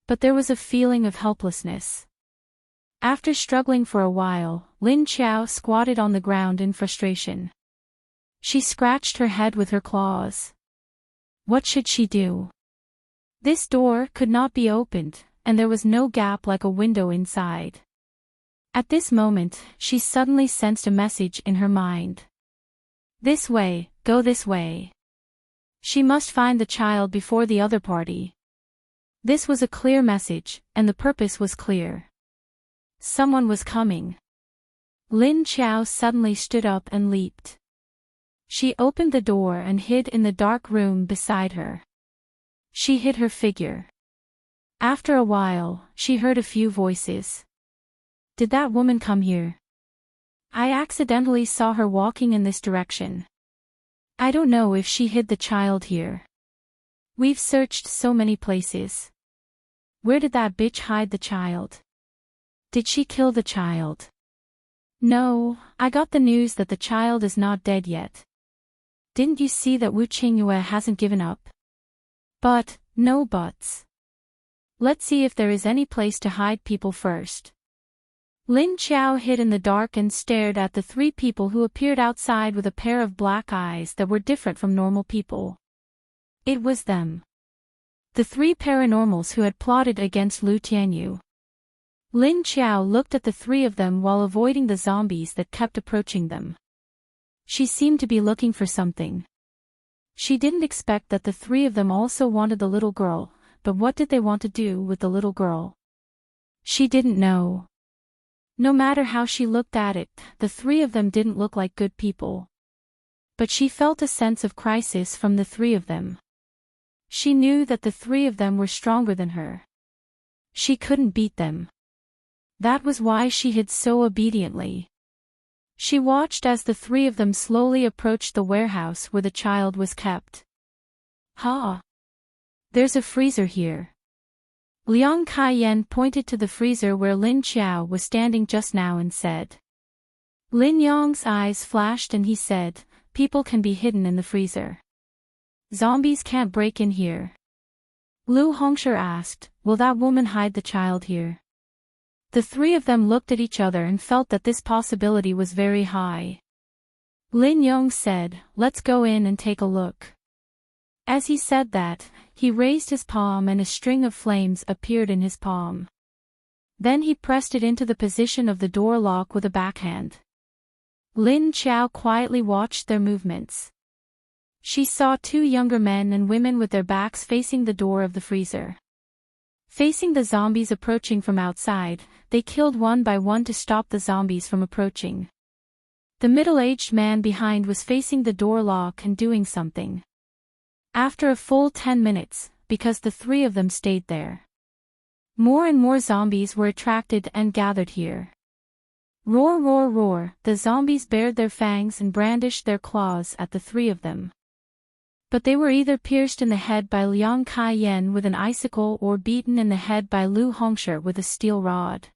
Speaker 1: But there was a feeling of helplessness. After struggling for a while, Lin Qiao squatted on the ground in frustration. She scratched her head with her claws. What should she do? This door could not be opened, and there was no gap like a window inside. At this moment, she suddenly sensed a message in her mind. This way, go this way. She must find the child before the other party. This was a clear message, and the purpose was clear. Someone was coming. Lin Qiao suddenly stood up and leaped. She opened the door and hid in the dark room beside her. She hid her figure. After a while, she heard a few voices. Did that woman come here? I accidentally saw her walking in this direction. I don't know if she hid the child here. We've searched so many places. Where did that bitch hide the child? Did she kill the child? No, I got the news that the child is not dead yet. Didn't you see that Wu Qingyue hasn't given up? But, no buts. Let's see if there is any place to hide people first. Lin Qiao hid in the dark and stared at the three people who appeared outside with a pair of black eyes that were different from normal people. It was them. The three paranormals who had plotted against Lu Tianyu. Lin Qiao looked at the three of them while avoiding the zombies that kept approaching them. She seemed to be looking for something. She didn't expect that the three of them also wanted the little girl, but what did they want to do with the little girl? She didn't know. No matter how she looked at it, the three of them didn't look like good people. But she felt a sense of crisis from the three of them. She knew that the three of them were stronger than her. She couldn't beat them. That was why she hid so obediently. She watched as the three of them slowly approached the warehouse where the child was kept. Ha! There's a freezer here. Liang Kaiyan pointed to the freezer where Lin Qiao was standing just now and said. Lin Yang's eyes flashed and he said, people can be hidden in the freezer. Zombies can't break in here. Lu Hongshi asked, will that woman hide the child here? The three of them looked at each other and felt that this possibility was very high. Lin Yong said, let's go in and take a look. As he said that, he raised his palm and a string of flames appeared in his palm. Then he pressed it into the position of the door lock with a backhand. Lin Qiao quietly watched their movements. She saw two younger men and women with their backs facing the door of the freezer. Facing the zombies approaching from outside, they killed one by one to stop the zombies from approaching. The middle-aged man behind was facing the door lock and doing something. After a full 10 minutes, because the three of them stayed there, more and more zombies were attracted and gathered here. Roar, roar, roar, the zombies bared their fangs and brandished their claws at the three of them. But they were either pierced in the head by Liang Kaiyan with an icicle or beaten in the head by Lu Hongshi with a steel rod.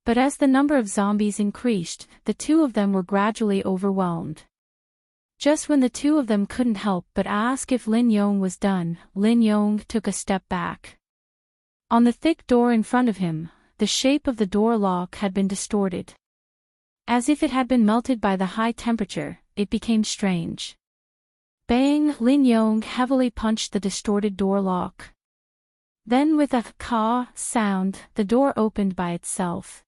Speaker 1: But as the number of zombies increased, the two of them were gradually overwhelmed. Just when the two of them couldn't help but ask if Lin Yong was done, Lin Yong took a step back. On the thick door in front of him, the shape of the door lock had been distorted. As if it had been melted by the high temperature, it became strange. Bang! Lin Yong heavily punched the distorted door lock. Then with a caw sound, the door opened by itself.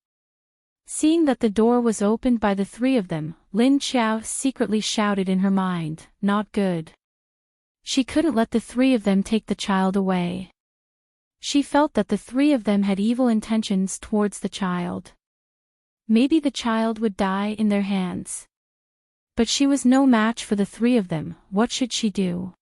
Speaker 1: Seeing that the door was opened by the three of them, Lin Qiao secretly shouted in her mind, not good. She couldn't let the three of them take the child away. She felt that the three of them had evil intentions towards the child. Maybe the child would die in their hands. But she was no match for the three of them. What should she do?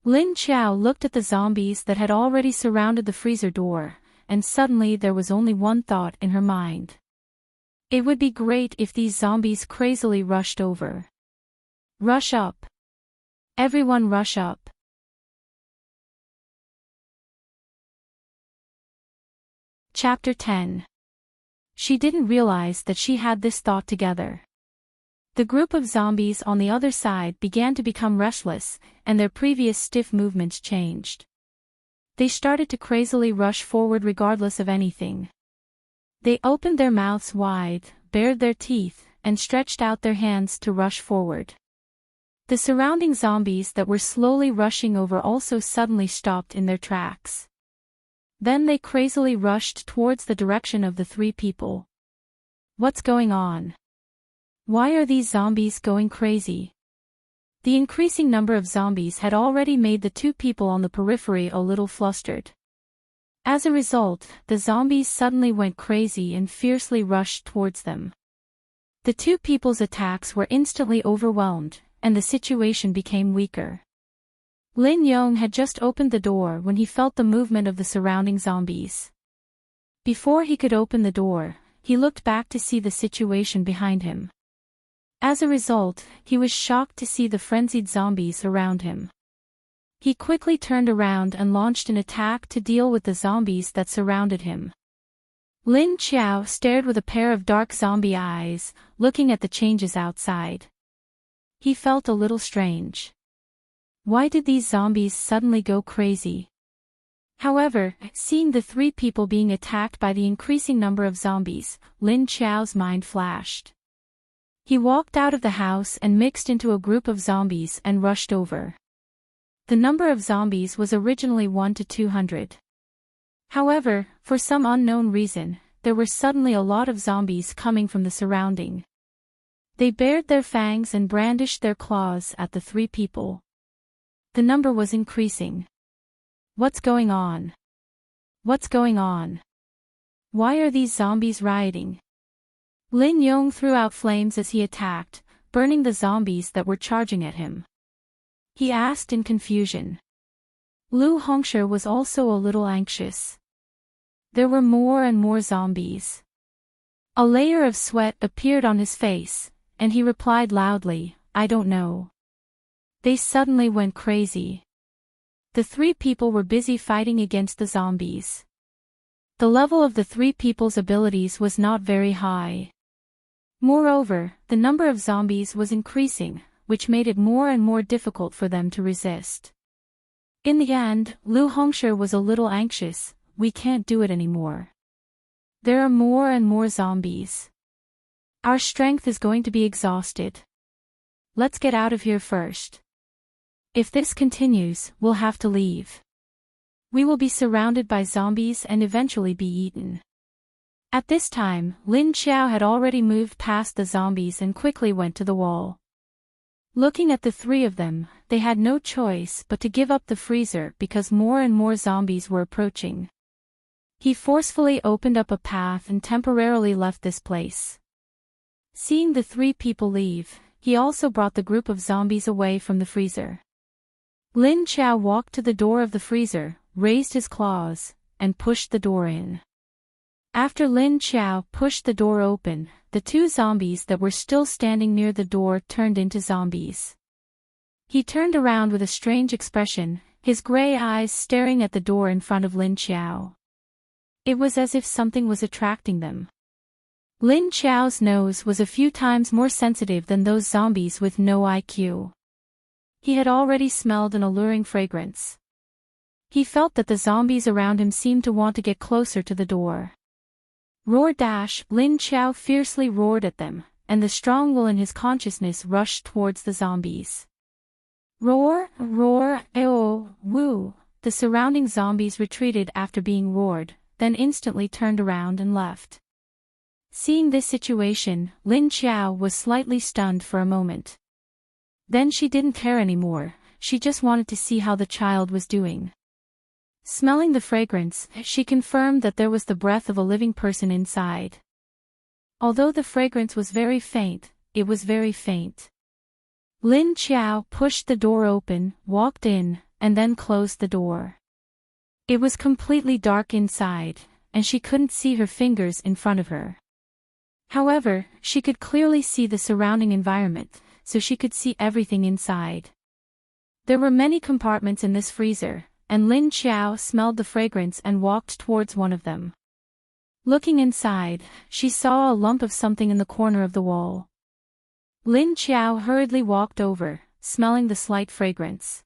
Speaker 1: Lin Qiao looked at the zombies that had already surrounded the freezer door, and suddenly there was only one thought in her mind. It would be great if these zombies crazily rushed over. Rush up. Everyone rush up. Chapter 10. She didn't realize that she had this thought together. The group of zombies on the other side began to become restless, and their previous stiff movements changed. They started to crazily rush forward regardless of anything. They opened their mouths wide, bared their teeth, and stretched out their hands to rush forward. The surrounding zombies that were slowly rushing over also suddenly stopped in their tracks. Then they crazily rushed towards the direction of the three people. What's going on? Why are these zombies going crazy? The increasing number of zombies had already made the two people on the periphery a little flustered. As a result, the zombies suddenly went crazy and fiercely rushed towards them. The two people's attacks were instantly overwhelmed, and the situation became weaker. Lin Yong had just opened the door when he felt the movement of the surrounding zombies. Before he could open the door, he looked back to see the situation behind him. As a result, he was shocked to see the frenzied zombies around him. He quickly turned around and launched an attack to deal with the zombies that surrounded him. Lin Qiao stared with a pair of dark zombie eyes, looking at the changes outside. He felt a little strange. Why did these zombies suddenly go crazy? However, seeing the three people being attacked by the increasing number of zombies, Lin Qiao's mind flashed. He walked out of the house and mixed into a group of zombies and rushed over. The number of zombies was originally 1 to 200. However, for some unknown reason, there were suddenly a lot of zombies coming from the surrounding. They bared their fangs and brandished their claws at the three people. The number was increasing. What's going on? What's going on? Why are these zombies rioting? Lin Yong threw out flames as he attacked, burning the zombies that were charging at him. He asked in confusion. Lu Hongshi was also a little anxious. There were more and more zombies. A layer of sweat appeared on his face, and he replied loudly, "I don't know." They suddenly went crazy. The three people were busy fighting against the zombies. The level of the three people's abilities was not very high. Moreover, the number of zombies was increasing, which made it more and more difficult for them to resist. In the end, Lu Hongshi was a little anxious. We can't do it anymore. There are more and more zombies. Our strength is going to be exhausted. Let's get out of here first. If this continues, we'll have to leave. We will be surrounded by zombies and eventually be eaten. At this time, Lin Qiao had already moved past the zombies and quickly went to the wall. Looking at the three of them, they had no choice but to give up the freezer because more and more zombies were approaching. He forcefully opened up a path and temporarily left this place. Seeing the three people leave, he also brought the group of zombies away from the freezer. Lin Qiao walked to the door of the freezer, raised his claws, and pushed the door in. After Lin Qiao pushed the door open, the two zombies that were still standing near the door turned into zombies. He turned around with a strange expression, his gray eyes staring at the door in front of Lin Qiao. It was as if something was attracting them. Lin Qiao's nose was a few times more sensitive than those zombies with no IQ. He had already smelled an alluring fragrance. He felt that the zombies around him seemed to want to get closer to the door. Roar dash! Lin Qiao fiercely roared at them, and the strong will in his consciousness rushed towards the zombies. Roar, roar, oh, woo! The surrounding zombies retreated after being roared, then instantly turned around and left. Seeing this situation, Lin Qiao was slightly stunned for a moment. Then she didn't care anymore, she just wanted to see how the child was doing. Smelling the fragrance, she confirmed that there was the breath of a living person inside. Although the fragrance was very faint, it was very faint. Lin Qiao pushed the door open, walked in, and then closed the door. It was completely dark inside, and she couldn't see her fingers in front of her. However, she could clearly see the surrounding environment, so she could see everything inside. There were many compartments in this freezer, and Lin Qiao smelled the fragrance and walked towards one of them. Looking inside, she saw a lump of something in the corner of the wall. Lin Qiao hurriedly walked over, smelling the slight fragrance.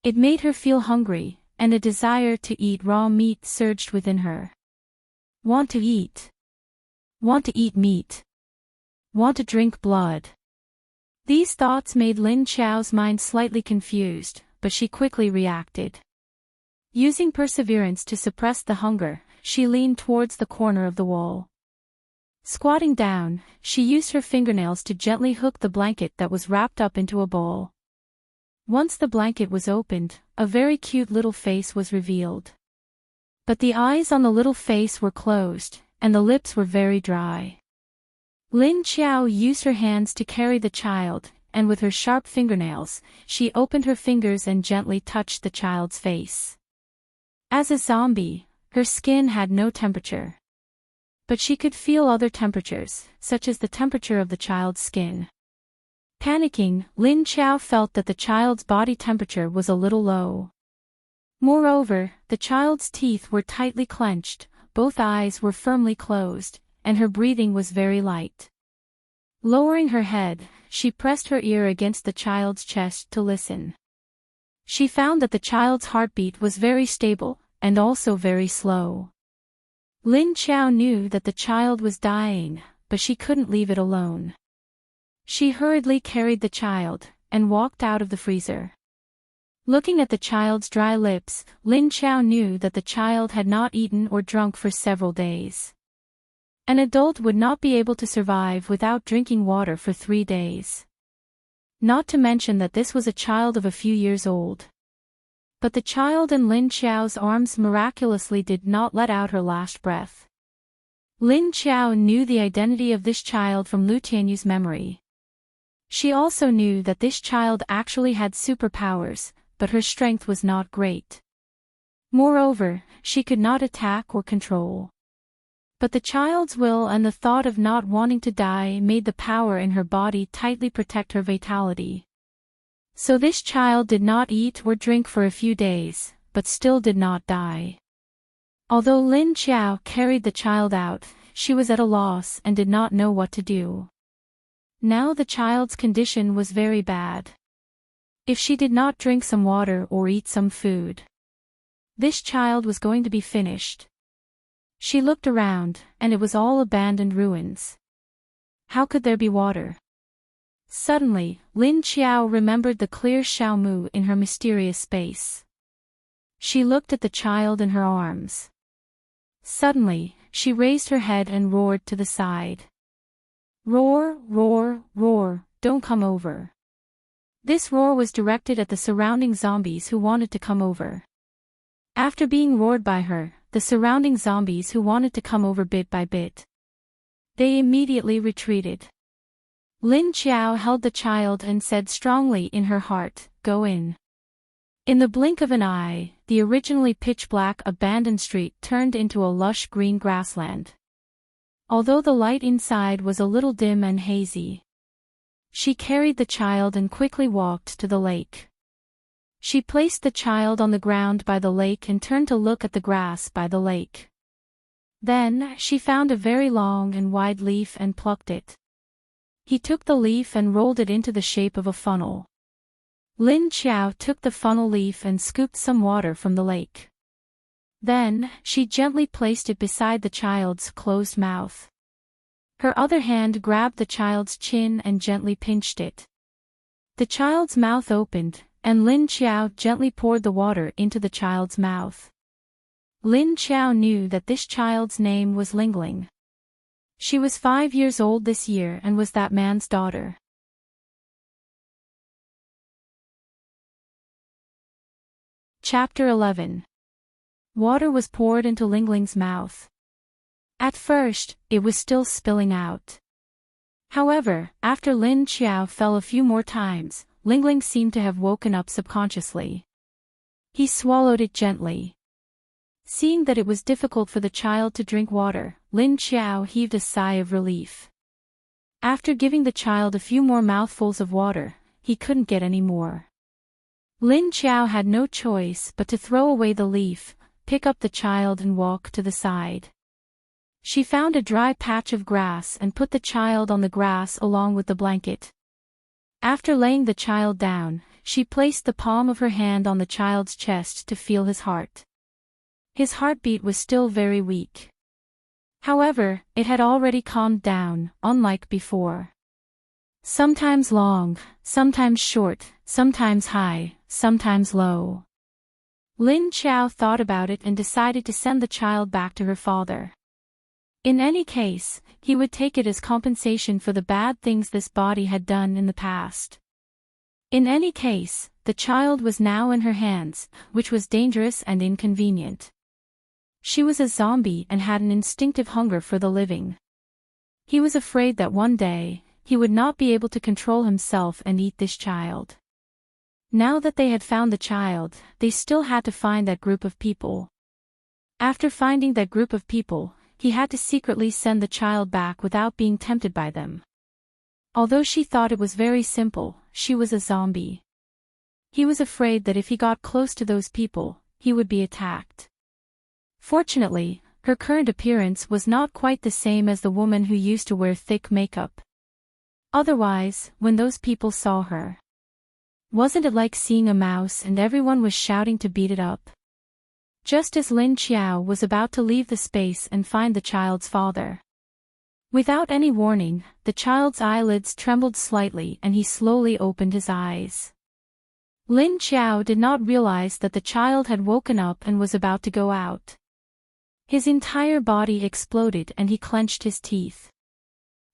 Speaker 1: It made her feel hungry, and a desire to eat raw meat surged within her. Want to eat. Want to eat meat. Want to drink blood. These thoughts made Lin Qiao's mind slightly confused, but she quickly reacted. Using perseverance to suppress the hunger, she leaned towards the corner of the wall. Squatting down, she used her fingernails to gently hook the blanket that was wrapped up into a bowl. Once the blanket was opened, a very cute little face was revealed. But the eyes on the little face were closed, and the lips were very dry. Lin Qiao used her hands to carry the child, and with her sharp fingernails, she opened her fingers and gently touched the child's face. As a zombie, her skin had no temperature. But she could feel other temperatures, such as the temperature of the child's skin. Panicking, Lin Qiao felt that the child's body temperature was a little low. Moreover, the child's teeth were tightly clenched, both eyes were firmly closed, and her breathing was very light. Lowering her head, she pressed her ear against the child's chest to listen. She found that the child's heartbeat was very stable, and also very slow. Lin Qiao knew that the child was dying, but she couldn't leave it alone. She hurriedly carried the child, and walked out of the freezer. Looking at the child's dry lips, Lin Qiao knew that the child had not eaten or drunk for several days. An adult would not be able to survive without drinking water for 3 days. Not to mention that this was a child of a few years old. But the child in Lin Qiao's arms miraculously did not let out her last breath. Lin Qiao knew the identity of this child from Lu Tianyu's memory. She also knew that this child actually had superpowers, but her strength was not great. Moreover, she could not attack or control. But the child's will and the thought of not wanting to die made the power in her body tightly protect her vitality. So this child did not eat or drink for a few days, but still did not die. Although Lin Qiao carried the child out, she was at a loss and did not know what to do. Now the child's condition was very bad. If she did not drink some water or eat some food, this child was going to be finished. She looked around, and it was all abandoned ruins. How could there be water? Suddenly, Lin Qiao remembered the clear Xiaomu in her mysterious space. She looked at the child in her arms. Suddenly, she raised her head and roared to the side. Roar, roar, roar, don't come over. This roar was directed at the surrounding zombies who wanted to come over. After being roared by her, the surrounding zombies who wanted to come over bit by bit, they immediately retreated. Lin Qiao held the child and said strongly in her heart, "Go in." In the blink of an eye, the originally pitch-black abandoned street turned into a lush green grassland. Although the light inside was a little dim and hazy, she carried the child and quickly walked to the lake. She placed the child on the ground by the lake and turned to look at the grass by the lake. Then, she found a very long and wide leaf and plucked it. He took the leaf and rolled it into the shape of a funnel. Lin Qiao took the funnel leaf and scooped some water from the lake. Then, she gently placed it beside the child's closed mouth. Her other hand grabbed the child's chin and gently pinched it. The child's mouth opened, and Lin Qiao gently poured the water into the child's mouth. Lin Qiao knew that this child's name was Lingling. She was 5 years old this year and was that man's daughter. Chapter 11. Water was poured into Lingling's mouth. At first, it was still spilling out. However, after Lin Qiao fell a few more times, Lingling seemed to have woken up subconsciously. He swallowed it gently. Seeing that it was difficult for the child to drink water, Lin Qiao heaved a sigh of relief. After giving the child a few more mouthfuls of water, he couldn't get any more. Lin Qiao had no choice but to throw away the leaf, pick up the child and walk to the side. She found a dry patch of grass and put the child on the grass along with the blanket. After laying the child down, she placed the palm of her hand on the child's chest to feel his heart. His heartbeat was still very weak. However, it had already calmed down, unlike before. Sometimes long, sometimes short, sometimes high, sometimes low. Lin Qiao thought about it and decided to send the child back to her father. In any case, he would take it as compensation for the bad things this body had done in the past. In any case, the child was now in her hands, which was dangerous and inconvenient. She was a zombie and had an instinctive hunger for the living. He was afraid that one day, he would not be able to control himself and eat this child. Now that they had found the child, they still had to find that group of people. After finding that group of people, he had to secretly send the child back without being tempted by them. Although she thought it was very simple, she was a zombie. He was afraid that if he got close to those people, he would be attacked. Fortunately, her current appearance was not quite the same as the woman who used to wear thick makeup. Otherwise, when those people saw her, wasn't it like seeing a mouse and everyone was shouting to beat it up? Just as Lin Qiao was about to leave the space and find the child's father. Without any warning, the child's eyelids trembled slightly and he slowly opened his eyes. Lin Qiao did not realize that the child had woken up and was about to go out. His entire body exploded and he clenched his teeth.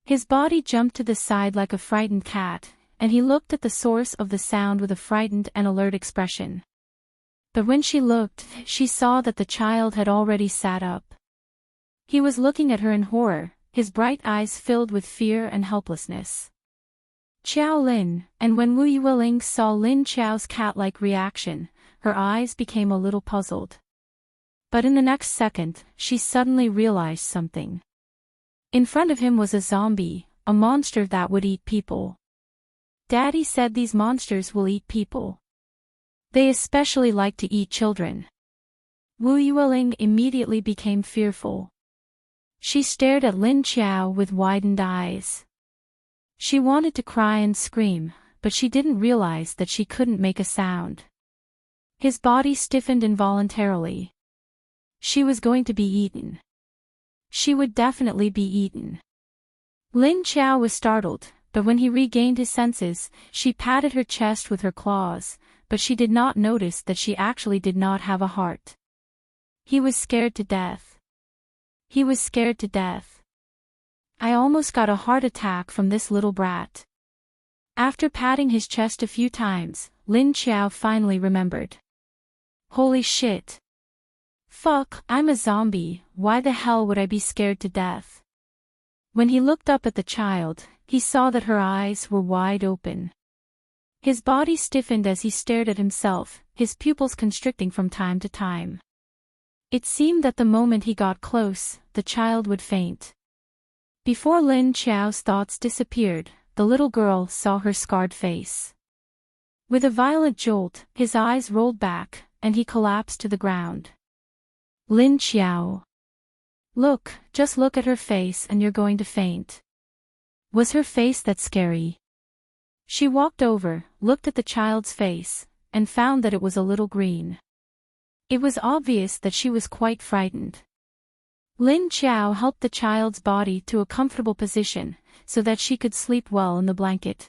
Speaker 1: His body jumped to the side like a frightened cat, and he looked at the source of the sound with a frightened and alert expression. But when she looked, she saw that the child had already sat up. He was looking at her in horror, his bright eyes filled with fear and helplessness. Qiao Lin, and when Wu Yueling saw Lin Qiao's cat-like reaction, her eyes became a little puzzled. But in the next second, she suddenly realized something. In front of him was a zombie, a monster that would eat people. Daddy said these monsters will eat people. They especially like to eat children. Wu Yueling immediately became fearful. She stared at Lin Qiao with widened eyes. She wanted to cry and scream, but she didn't realize that she couldn't make a sound. His body stiffened involuntarily. She was going to be eaten. She would definitely be eaten. Lin Qiao was startled, but when he regained his senses, she patted her chest with her claws, but she did not notice that she actually did not have a heart. He was scared to death. He was scared to death. I almost got a heart attack from this little brat. After patting his chest a few times, Lin Qiao finally remembered. Holy shit. Fuck, I'm a zombie, why the hell would I be scared to death? When he looked up at the child, he saw that her eyes were wide open. His body stiffened as he stared at himself, his pupils constricting from time to time. It seemed that the moment he got close, the child would faint. Before Lin Qiao's thoughts disappeared, the little girl saw her scarred face. With a violent jolt, his eyes rolled back, and he collapsed to the ground. Lin Qiao. Look, just look at her face and you're going to faint. Was her face that scary? She walked over, looked at the child's face, and found that it was a little green. It was obvious that she was quite frightened. Lin Qiao helped the child's body to a comfortable position, so that she could sleep well in the blanket.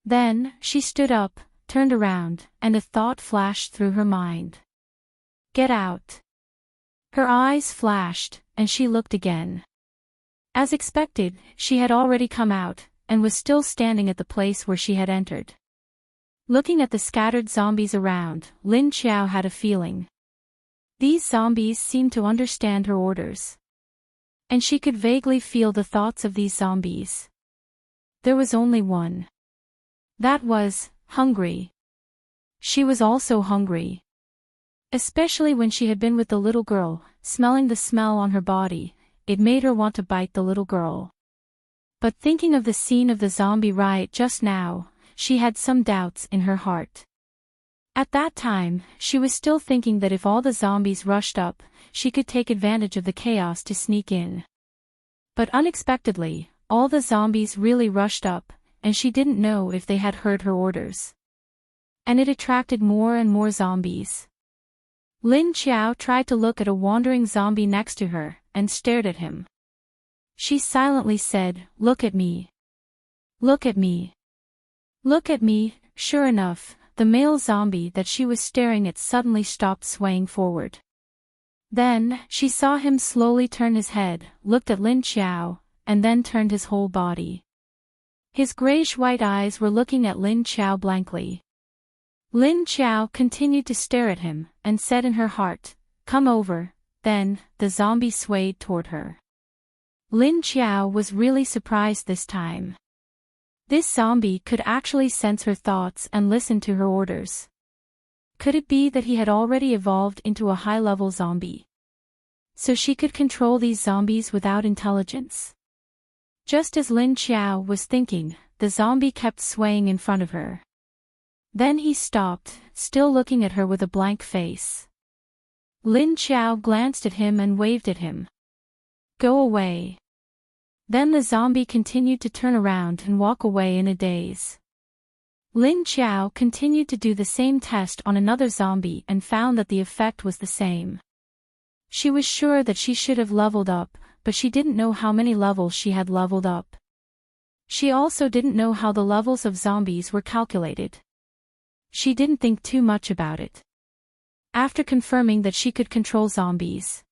Speaker 1: Then, she stood up, turned around, and a thought flashed through her mind. Get out. Her eyes flashed, and she looked again. As expected, she had already come out, and was still standing at the place where she had entered. Looking at the scattered zombies around, Lin Qiao had a feeling. These zombies seemed to understand her orders. And she could vaguely feel the thoughts of these zombies. There was only one. That was, hungry. She was also hungry. Especially when she had been with the little girl, smelling the smell on her body, it made her want to bite the little girl. But thinking of the scene of the zombie riot just now, she had some doubts in her heart. At that time, she was still thinking that if all the zombies rushed up, she could take advantage of the chaos to sneak in. But unexpectedly, all the zombies really rushed up, and she didn't know if they had heard her orders. And it attracted more and more zombies. Lin Qiao tried to look at a wandering zombie next to her, and stared at him. She silently said, "Look at me. Look at me. Look at me." Sure enough, the male zombie that she was staring at suddenly stopped swaying forward. Then, she saw him slowly turn his head, looked at Lin Qiao, and then turned his whole body. His grayish-white eyes were looking at Lin Qiao blankly. Lin Qiao continued to stare at him, and said in her heart, "Come over." Then, the zombie swayed toward her. Lin Qiao was really surprised this time. This zombie could actually sense her thoughts and listen to her orders. Could it be that he had already evolved into a high-level zombie? So she could control these zombies without intelligence. Just as Lin Qiao was thinking, the zombie kept swaying in front of her. Then he stopped, still looking at her with a blank face. Lin Qiao glanced at him and waved at him. "Go away." Then the zombie continued to turn around and walk away in a daze. Lin Qiao continued to do the same test on another zombie and found that the effect was the same. She was sure that she should have leveled up, but she didn't know how many levels she had leveled up. She also didn't know how the levels of zombies were calculated. She didn't think too much about it. After confirming that she could control zombies,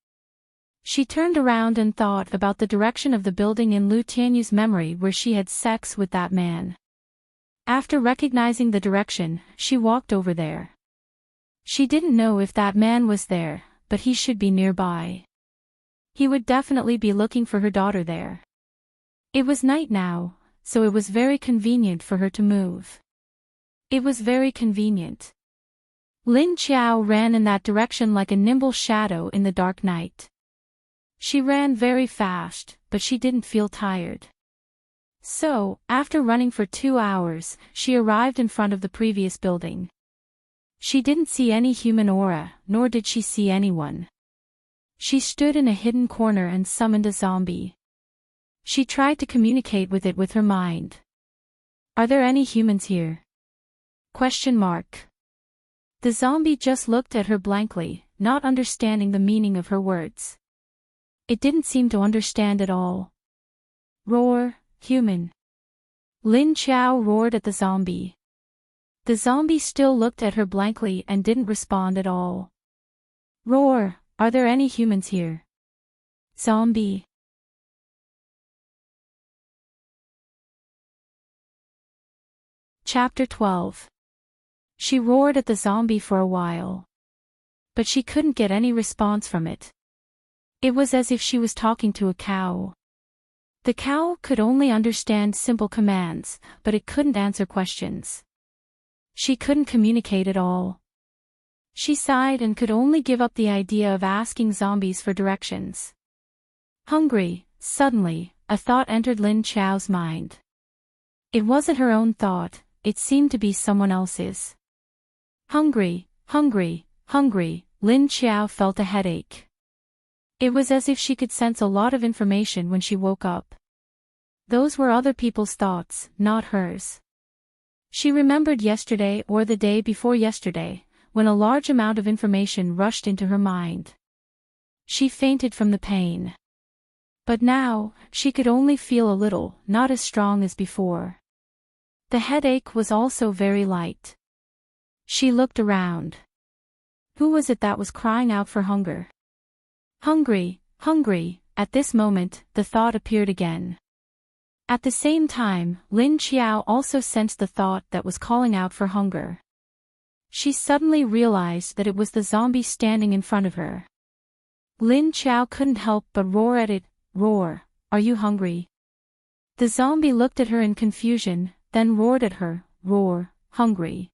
Speaker 1: she turned around and thought about the direction of the building in Lu Tianyu's memory where she had sex with that man. After recognizing the direction, she walked over there. She didn't know if that man was there, but he should be nearby. He would definitely be looking for her daughter there. It was night now, so it was very convenient for her to move. It was very convenient. Lin Qiao ran in that direction like a nimble shadow in the dark night. She ran very fast, but she didn't feel tired. So, after running for 2 hours, she arrived in front of the previous building. She didn't see any human aura, nor did she see anyone. She stood in a hidden corner and summoned a zombie. She tried to communicate with it with her mind. "Are there any humans here?" ? The zombie just looked at her blankly, not understanding the meaning of her words. It didn't seem to understand at all. "Roar, human." Lin Qiao roared at the zombie. The zombie still looked at her blankly and didn't respond at all. "Roar, are there any humans here?" Zombie. Chapter 12. She roared at the zombie for a while. But she couldn't get any response from it. It was as if she was talking to a cow. The cow could only understand simple commands, but it couldn't answer questions. She couldn't communicate at all. She sighed and could only give up the idea of asking zombies for directions. Hungry, suddenly, a thought entered Lin Qiao's mind. It wasn't her own thought, it seemed to be someone else's. Hungry, hungry, hungry, Lin Qiao felt a headache. It was as if she could sense a lot of information when she woke up. Those were other people's thoughts, not hers. She remembered yesterday or the day before yesterday, when a large amount of information rushed into her mind. She fainted from the pain. But now, she could only feel a little, not as strong as before. The headache was also very light. She looked around. Who was it that was crying out for hunger? Hungry, hungry, at this moment, the thought appeared again. At the same time, Lin Qiao also sensed the thought that was calling out for hunger. She suddenly realized that it was the zombie standing in front of her. Lin Qiao couldn't help but roar at it. "Roar, are you hungry?" The zombie looked at her in confusion, then roared at her. "Roar, hungry."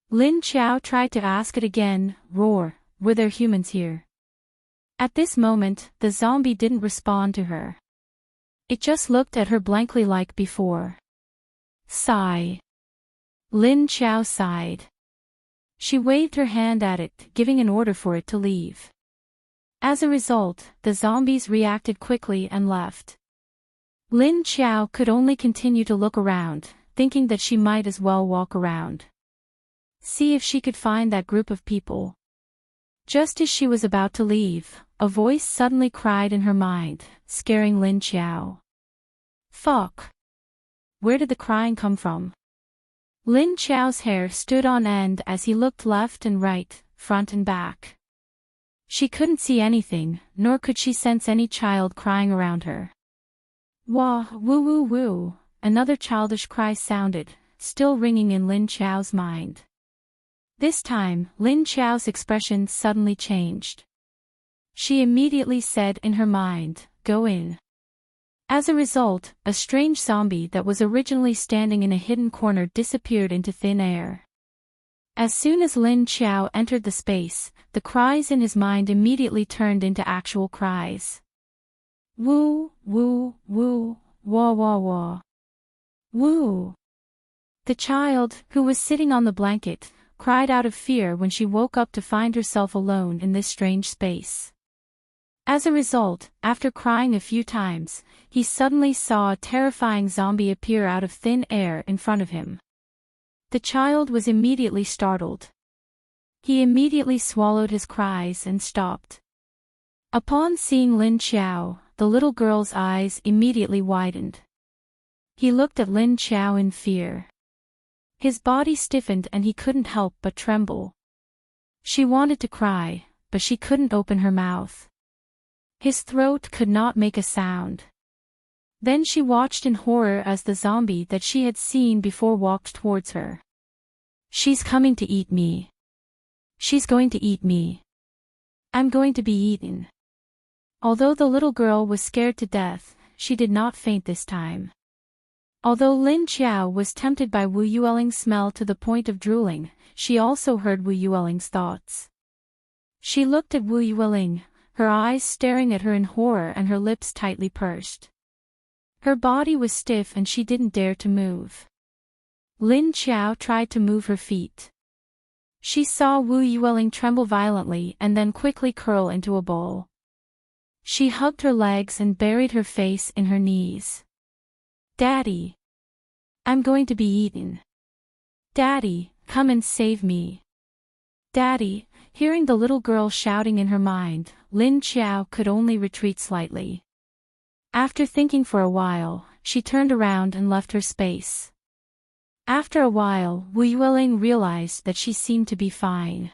Speaker 1: Lin Qiao tried to ask it again. "Roar, were there humans here?" At this moment, the zombie didn't respond to her. It just looked at her blankly like before. Sigh. Lin Qiao sighed. She waved her hand at it, giving an order for it to leave. As a result, the zombies reacted quickly and left. Lin Qiao could only continue to look around, thinking that she might as well walk around. See if she could find that group of people. Just as she was about to leave, a voice suddenly cried in her mind, scaring Lin Qiao. Fuck! Where did the crying come from? Lin Qiao's hair stood on end as he looked left and right, front and back. She couldn't see anything, nor could she sense any child crying around her. Wah, woo woo woo, another childish cry sounded, still ringing in Lin Qiao's mind. This time, Lin Qiao's expression suddenly changed. She immediately said in her mind, "Go in." As a result, a strange zombie that was originally standing in a hidden corner disappeared into thin air. As soon as Lin Qiao entered the space, the cries in his mind immediately turned into actual cries. Woo, woo, woo, wah wah wah. Woo. The child, who was sitting on the blanket, cried out of fear when she woke up to find herself alone in this strange space. As a result, after crying a few times, he suddenly saw a terrifying zombie appear out of thin air in front of him. The child was immediately startled. He immediately swallowed his cries and stopped. Upon seeing Lin Qiao, the little girl's eyes immediately widened. He looked at Lin Qiao in fear. His body stiffened and he couldn't help but tremble. She wanted to cry, but she couldn't open her mouth. His throat could not make a sound. Then she watched in horror as the zombie that she had seen before walked towards her. She's coming to eat me. She's going to eat me. I'm going to be eaten. Although the little girl was scared to death, she did not faint this time. Although Lin Qiao was tempted by Wu Yueling's smell to the point of drooling, she also heard Wu Yueling's thoughts. She looked at Wu Yueling, her eyes staring at her in horror and her lips tightly pursed. Her body was stiff and she didn't dare to move. Lin Qiao tried to move her feet. She saw Wu Yueling tremble violently and then quickly curl into a ball. She hugged her legs and buried her face in her knees. Daddy! I'm going to be eaten. Daddy, come and save me. Daddy! Hearing the little girl shouting in her mind, Lin Qiao could only retreat slightly. After thinking for a while, she turned around and left her space. After a while, Wu Yueling realized that she seemed to be fine.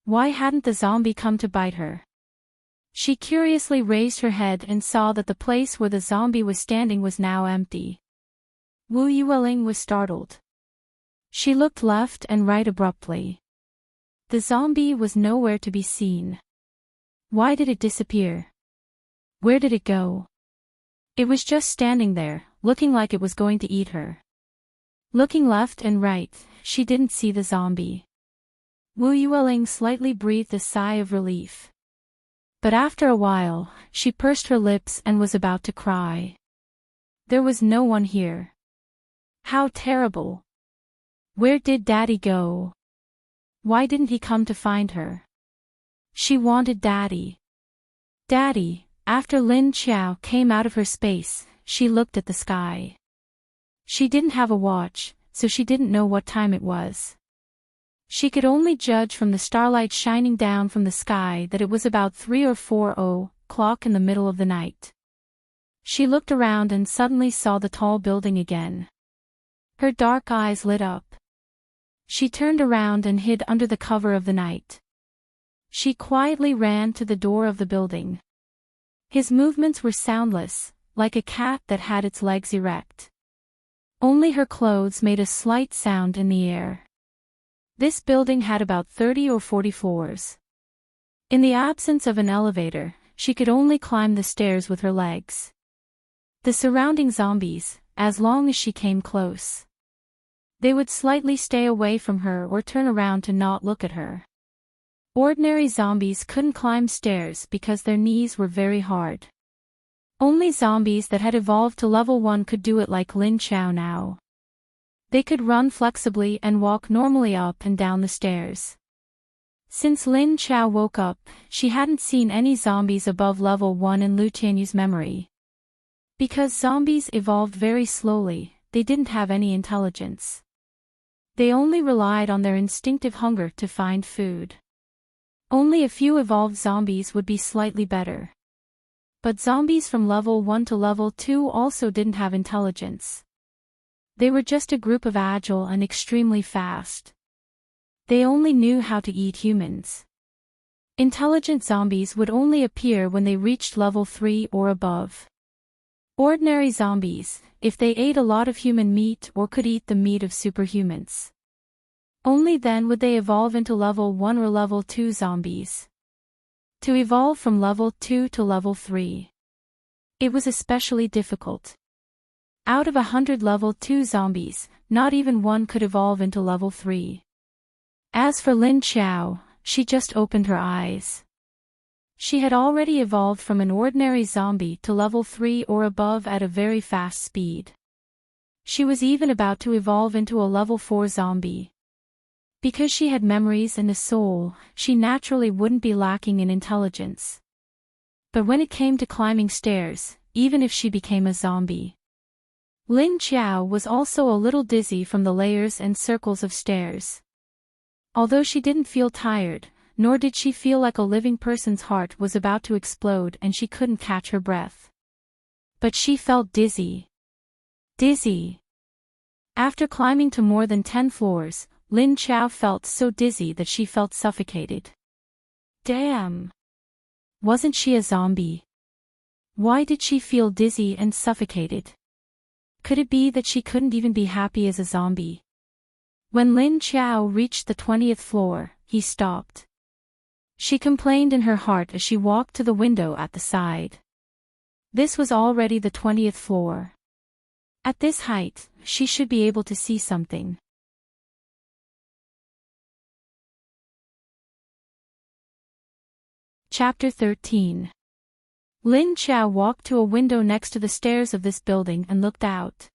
Speaker 1: Why hadn't the zombie come to bite her? She curiously raised her head and saw that the place where the zombie was standing was now empty. Wu Yueling was startled. She looked left and right abruptly. The zombie was nowhere to be seen. Why did it disappear? Where did it go? It was just standing there, looking like it was going to eat her. Looking left and right, she didn't see the zombie. Wu Yueling slightly breathed a sigh of relief. But after a while, she pursed her lips and was about to cry. There was no one here. How terrible! Where did Daddy go? Why didn't he come to find her? She wanted Daddy. Daddy! After Lin Qiao came out of her space, she looked at the sky. She didn't have a watch, so she didn't know what time it was. She could only judge from the starlight shining down from the sky that it was about 3 or 4 o'clock in the middle of the night. She looked around and suddenly saw the tall building again. Her dark eyes lit up. She turned around and hid under the cover of the night. She quietly ran to the door of the building. His movements were soundless, like a cat that had its legs erect. Only her clothes made a slight sound in the air. This building had about 30 or 40 floors. In the absence of an elevator, she could only climb the stairs with her legs. The surrounding zombies, as long as she came close, they would slightly stay away from her or turn around to not look at her. Ordinary zombies couldn't climb stairs because their knees were very hard. Only zombies that had evolved to level 1 could do it like Lin Qiao now. They could run flexibly and walk normally up and down the stairs. Since Lin Qiao woke up, she hadn't seen any zombies above level 1 in Lu Tianyu's memory. Because zombies evolved very slowly, they didn't have any intelligence. They only relied on their instinctive hunger to find food. Only a few evolved zombies would be slightly better. But zombies from level 1 to level 2 also didn't have intelligence. They were just a group of agile and extremely fast. They only knew how to eat humans. Intelligent zombies would only appear when they reached level 3 or above. Ordinary zombies, if they ate a lot of human meat or could eat the meat of superhumans. Only then would they evolve into level 1 or level 2 zombies. To evolve from level 2 to level 3. It was especially difficult. Out of 100 level 2 zombies, not even one could evolve into level 3. As for Lin Qiao, she just opened her eyes. She had already evolved from an ordinary zombie to level 3 or above at a very fast speed. She was even about to evolve into a level 4 zombie. Because she had memories and a soul, she naturally wouldn't be lacking in intelligence. But when it came to climbing stairs, even if she became a zombie, Lin Qiao was also a little dizzy from the layers and circles of stairs. Although she didn't feel tired, nor did she feel like a living person's heart was about to explode and she couldn't catch her breath. But she felt dizzy. Dizzy. After climbing to more than 10 floors, Lin Qiao felt so dizzy that she felt suffocated. Damn! Wasn't she a zombie? Why did she feel dizzy and suffocated? Could it be that she couldn't even be happy as a zombie? When Lin Qiao reached the 20th floor, he stopped. She complained in her heart as she walked to the window at the side. This was already the 20th floor. At this height, she should be able to see something. Chapter 13. Lin Qiao walked to a window next to the stairs of this building and looked out.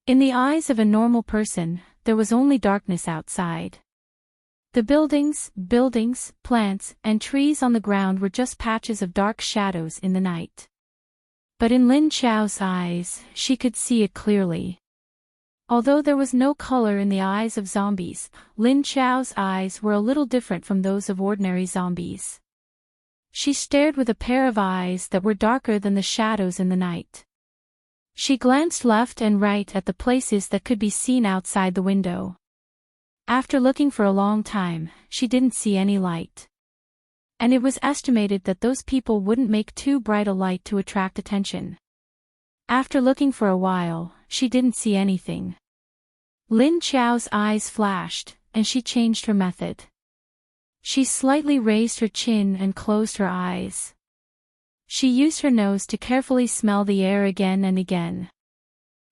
Speaker 1: In the eyes of a normal person, there was only darkness outside. The buildings, plants, and trees on the ground were just patches of dark shadows in the night. But in Lin Qiao's eyes, she could see it clearly. Although there was no color in the eyes of zombies, Lin Qiao's eyes were a little different from those of ordinary zombies. She stared with a pair of eyes that were darker than the shadows in the night. She glanced left and right at the places that could be seen outside the window. After looking for a long time, she didn't see any light. And it was estimated that those people wouldn't make too bright a light to attract attention. After looking for a while, she didn't see anything. Lin Qiao's eyes flashed, and she changed her method. She slightly raised her chin and closed her eyes. She used her nose to carefully smell the air again and again.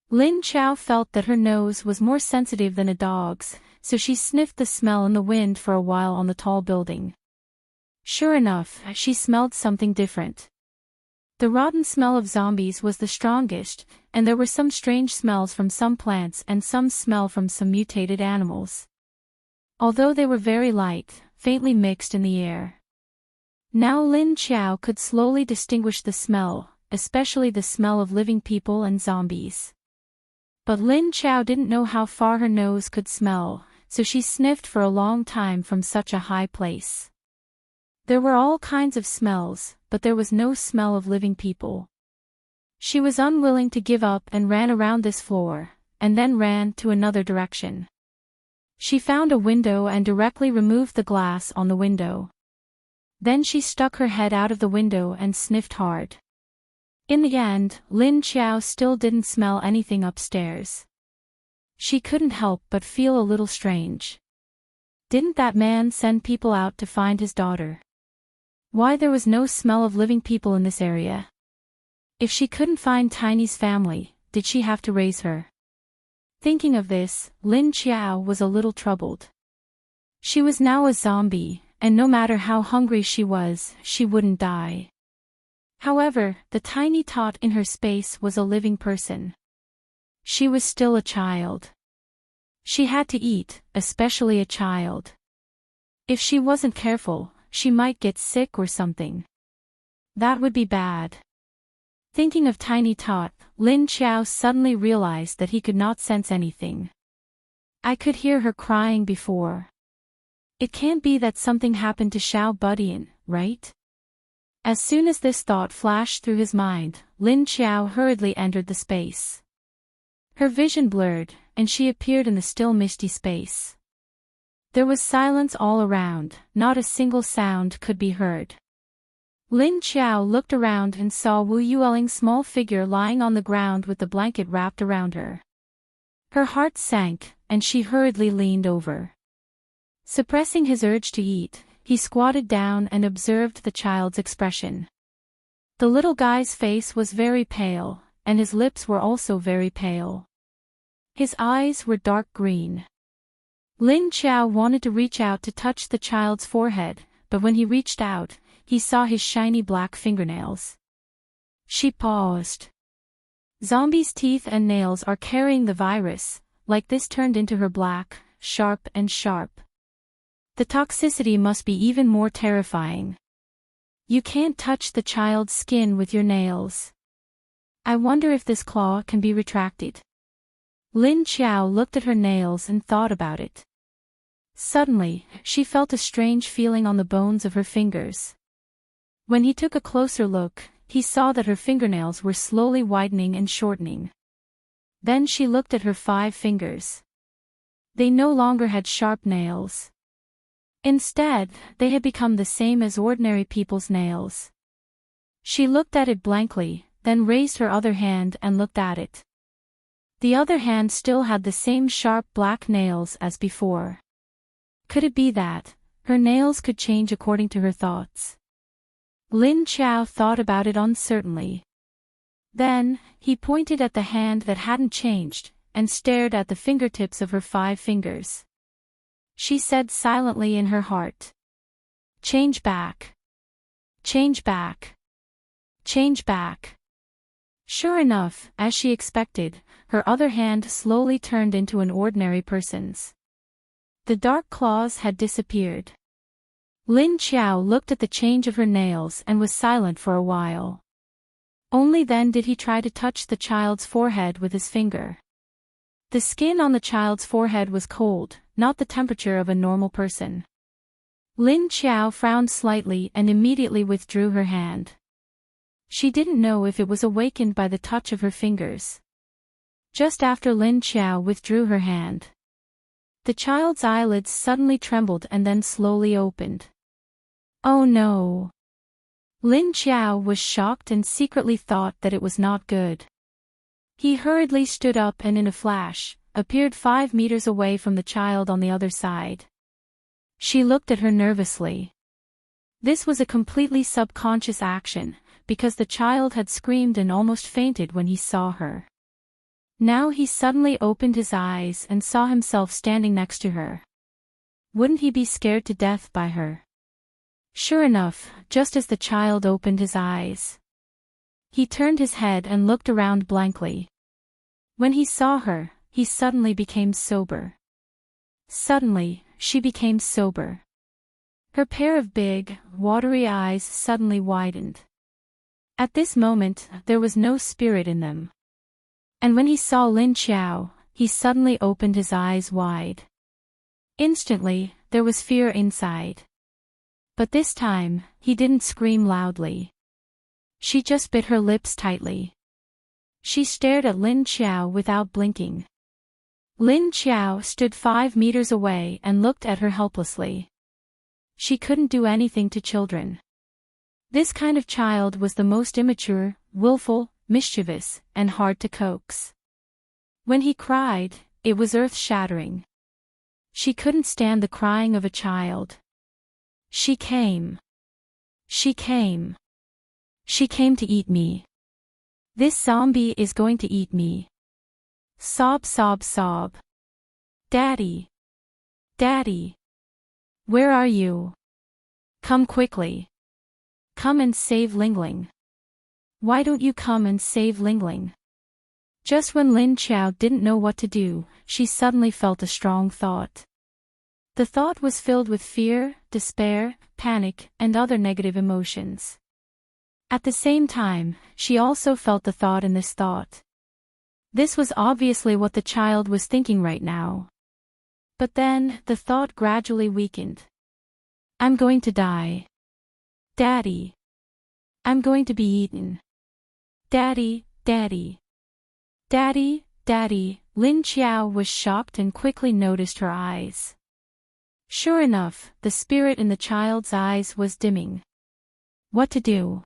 Speaker 1: Lin Qiao felt that her nose was more sensitive than a dog's, so she sniffed the smell in the wind for a while on the tall building. Sure enough, she smelled something different. The rotten smell of zombies was the strongest, and there were some strange smells from some plants and some smell from some mutated animals. Although they were very light, faintly mixed in the air. Now Lin Qiao could slowly distinguish the smell, especially the smell of living people and zombies. But Lin Qiao didn't know how far her nose could smell, so she sniffed for a long time from such a high place. There were all kinds of smells, but there was no smell of living people. She was unwilling to give up and ran around this floor, and then ran to another direction. She found a window and directly removed the glass on the window. Then she stuck her head out of the window and sniffed hard. In the end, Lin Qiao still didn't smell anything upstairs. She couldn't help but feel a little strange. Didn't that man send people out to find his daughter? Why there was no smell of living people in this area? If she couldn't find Tiny's family, did she have to raise her? Thinking of this, Lin Qiao was a little troubled. She was now a zombie, and no matter how hungry she was, she wouldn't die. However, the tiny tot in her space was a living person. She was still a child. She had to eat, especially a child. If she wasn't careful, she might get sick or something. That would be bad. Thinking of Tiny Tot, Lin Qiao suddenly realized that he could not sense anything. I could hear her crying before. It can't be that something happened to Xiao Budian, right? As soon as this thought flashed through his mind, Lin Qiao hurriedly entered the space. Her vision blurred, and she appeared in the still misty space. There was silence all around, not a single sound could be heard. Lin Qiao looked around and saw Wu Yueling's small figure lying on the ground with the blanket wrapped around her. Her heart sank, and she hurriedly leaned over. Suppressing his urge to eat, he squatted down and observed the child's expression. The little guy's face was very pale, and his lips were also very pale. His eyes were dark green. Lin Qiao wanted to reach out to touch the child's forehead, but when he reached out, he saw his shiny black fingernails. She paused. Zombies' teeth and nails are carrying the virus, like this turned into her black, sharp. The toxicity must be even more terrifying. You can't touch the child's skin with your nails. I wonder if this claw can be retracted. Lin Qiao looked at her nails and thought about it. Suddenly, she felt a strange feeling on the bones of her fingers. When he took a closer look, he saw that her fingernails were slowly widening and shortening. Then she looked at her 5 fingers. They no longer had sharp nails. Instead, they had become the same as ordinary people's nails. She looked at it blankly, then raised her other hand and looked at it. The other hand still had the same sharp black nails as before. Could it be that her nails could change according to her thoughts? Lin Qiao thought about it uncertainly. Then, he pointed at the hand that hadn't changed, and stared at the fingertips of her 5 fingers. She said silently in her heart. Change back. Change back. Change back. Sure enough, as she expected, her other hand slowly turned into an ordinary person's. The dark claws had disappeared. Lin Qiao looked at the change of her nails and was silent for a while. Only then did he try to touch the child's forehead with his finger. The skin on the child's forehead was cold, not the temperature of a normal person. Lin Qiao frowned slightly and immediately withdrew her hand. She didn't know if it was awakened by the touch of her fingers. Just after Lin Qiao withdrew her hand, the child's eyelids suddenly trembled and then slowly opened. Oh no! Lin Qiao was shocked and secretly thought that it was not good. He hurriedly stood up and in a flash, appeared 5 meters away from the child on the other side. She looked at her nervously. This was a completely subconscious action, because the child had screamed and almost fainted when he saw her. Now he suddenly opened his eyes and saw himself standing next to her. Wouldn't he be scared to death by her? Sure enough, just as the child opened his eyes, he turned his head and looked around blankly. When he saw her, he suddenly became sober. Suddenly, she became sober. Her pair of big, watery eyes suddenly widened. At this moment, there was no spirit in them. And when he saw Lin Qiao, he suddenly opened his eyes wide. Instantly, there was fear inside. But this time, he didn't scream loudly. She just bit her lips tightly. She stared at Lin Qiao without blinking. Lin Qiao stood 5 meters away and looked at her helplessly. She couldn't do anything to children. This kind of child was the most immature, willful, mischievous, and hard to coax. When he cried, it was earth-shattering. She couldn't stand the crying of a child. She came. She came. She came to eat me. This zombie is going to eat me. Sob, sob, sob. Daddy. Daddy. Where are you? Come quickly. Come and save Lingling. Why don't you come and save Lingling? Just when Lin Qiao didn't know what to do, she suddenly felt a strong thought. The thought was filled with fear, despair, panic, and other negative emotions. At the same time, she also felt the thought in this thought. This was obviously what the child was thinking right now. But then, the thought gradually weakened. I'm going to die. Daddy. I'm going to be eaten. Daddy, Daddy. Daddy, Daddy. Lin Qiao was shocked and quickly noticed her eyes. Sure enough, the spirit in the child's eyes was dimming. What to do?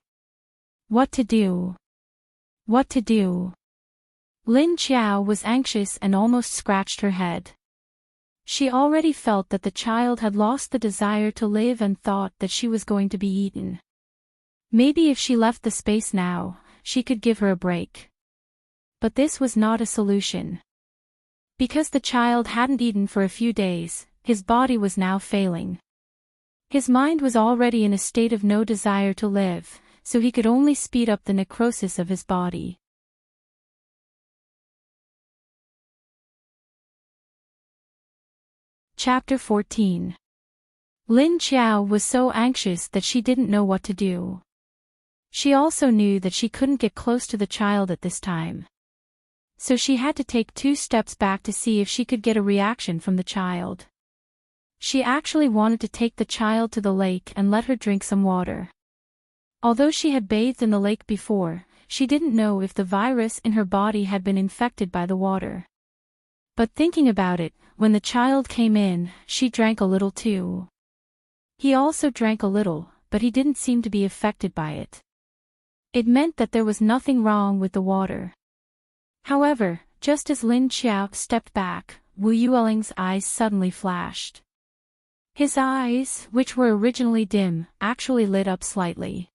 Speaker 1: What to do? What to do? Lin Qiao was anxious and almost scratched her head. She already felt that the child had lost the desire to live and thought that she was going to be eaten. Maybe if she left the space now, she could give her a break. But this was not a solution. Because the child hadn't eaten for a few days, his body was now failing. His mind was already in a state of no desire to live, so he could only speed up the necrosis of his body. Chapter 14. Lin Qiao was so anxious that she didn't know what to do. She also knew that she couldn't get close to the child at this time. So she had to take 2 steps back to see if she could get a reaction from the child. She actually wanted to take the child to the lake and let her drink some water. Although she had bathed in the lake before, she didn't know if the virus in her body had been infected by the water. But thinking about it, when the child came in, she drank a little too. He also drank a little, but he didn't seem to be affected by it. It meant that there was nothing wrong with the water. However, just as Lin Qiao stepped back, Wu Yueling's eyes suddenly flashed. His eyes, which were originally dim, actually lit up slightly.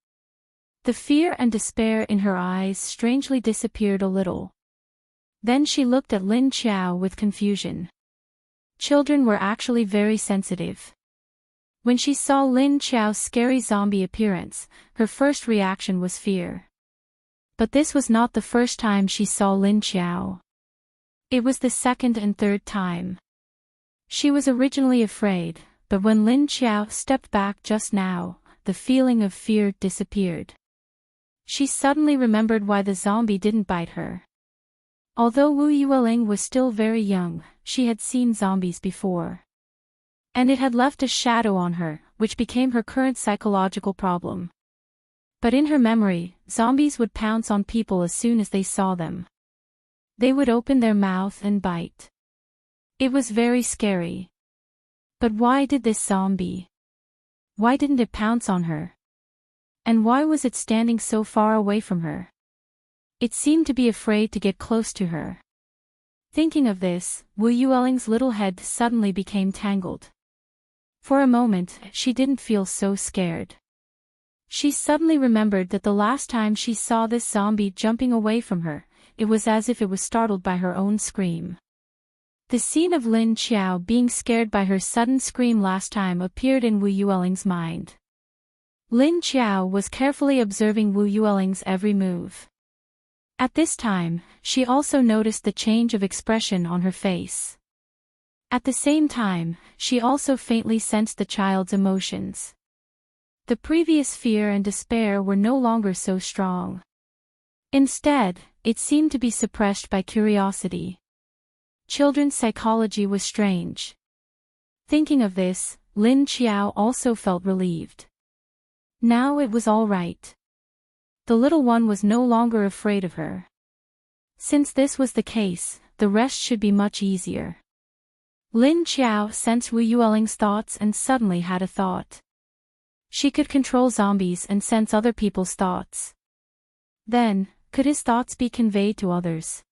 Speaker 1: The fear and despair in her eyes strangely disappeared a little. Then she looked at Lin Qiao with confusion. Children were actually very sensitive. When she saw Lin Qiao's scary zombie appearance, her first reaction was fear. But this was not the first time she saw Lin Qiao. It was the second and third time. She was originally afraid, but when Lin Qiao stepped back just now, the feeling of fear disappeared. She suddenly remembered why the zombie didn't bite her. Although Wu Yueling was still very young, she had seen zombies before. And it had left a shadow on her, which became her current psychological problem. But in her memory, zombies would pounce on people as soon as they saw them. They would open their mouth and bite. It was very scary. But why did this zombie? Why didn't it pounce on her? And why was it standing so far away from her? It seemed to be afraid to get close to her. Thinking of this, Wu Yueling's little head suddenly became tangled. For a moment, she didn't feel so scared. She suddenly remembered that the last time she saw this zombie jumping away from her, it was as if it was startled by her own scream. The scene of Lin Qiao being scared by her sudden scream last time appeared in Wu Yueling's mind. Lin Qiao was carefully observing Wu Yueling's every move. At this time, she also noticed the change of expression on her face. At the same time, she also faintly sensed the child's emotions. The previous fear and despair were no longer so strong. Instead, it seemed to be suppressed by curiosity. Children's psychology was strange. Thinking of this, Lin Qiao also felt relieved. Now it was all right. The little one was no longer afraid of her. Since this was the case, the rest should be much easier. Lin Qiao sensed Wu Yueling's thoughts and suddenly had a thought. She could control zombies and sense other people's thoughts. Then, could his thoughts be conveyed to others?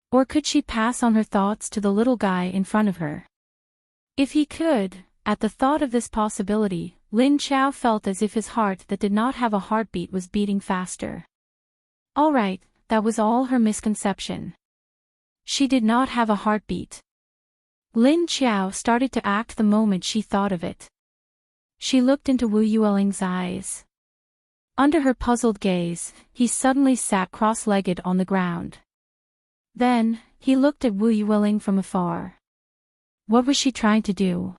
Speaker 1: Or could she pass on her thoughts to the little guy in front of her? If he could, at the thought of this possibility, Lin Qiao felt as if his heart that did not have a heartbeat was beating faster. All right, that was all her misconception. She did not have a heartbeat. Lin Qiao started to act the moment she thought of it. She looked into Wu Yueling's eyes. Under her puzzled gaze, he suddenly sat cross-legged on the ground. Then, he looked at Wu Yueling from afar. What was she trying to do?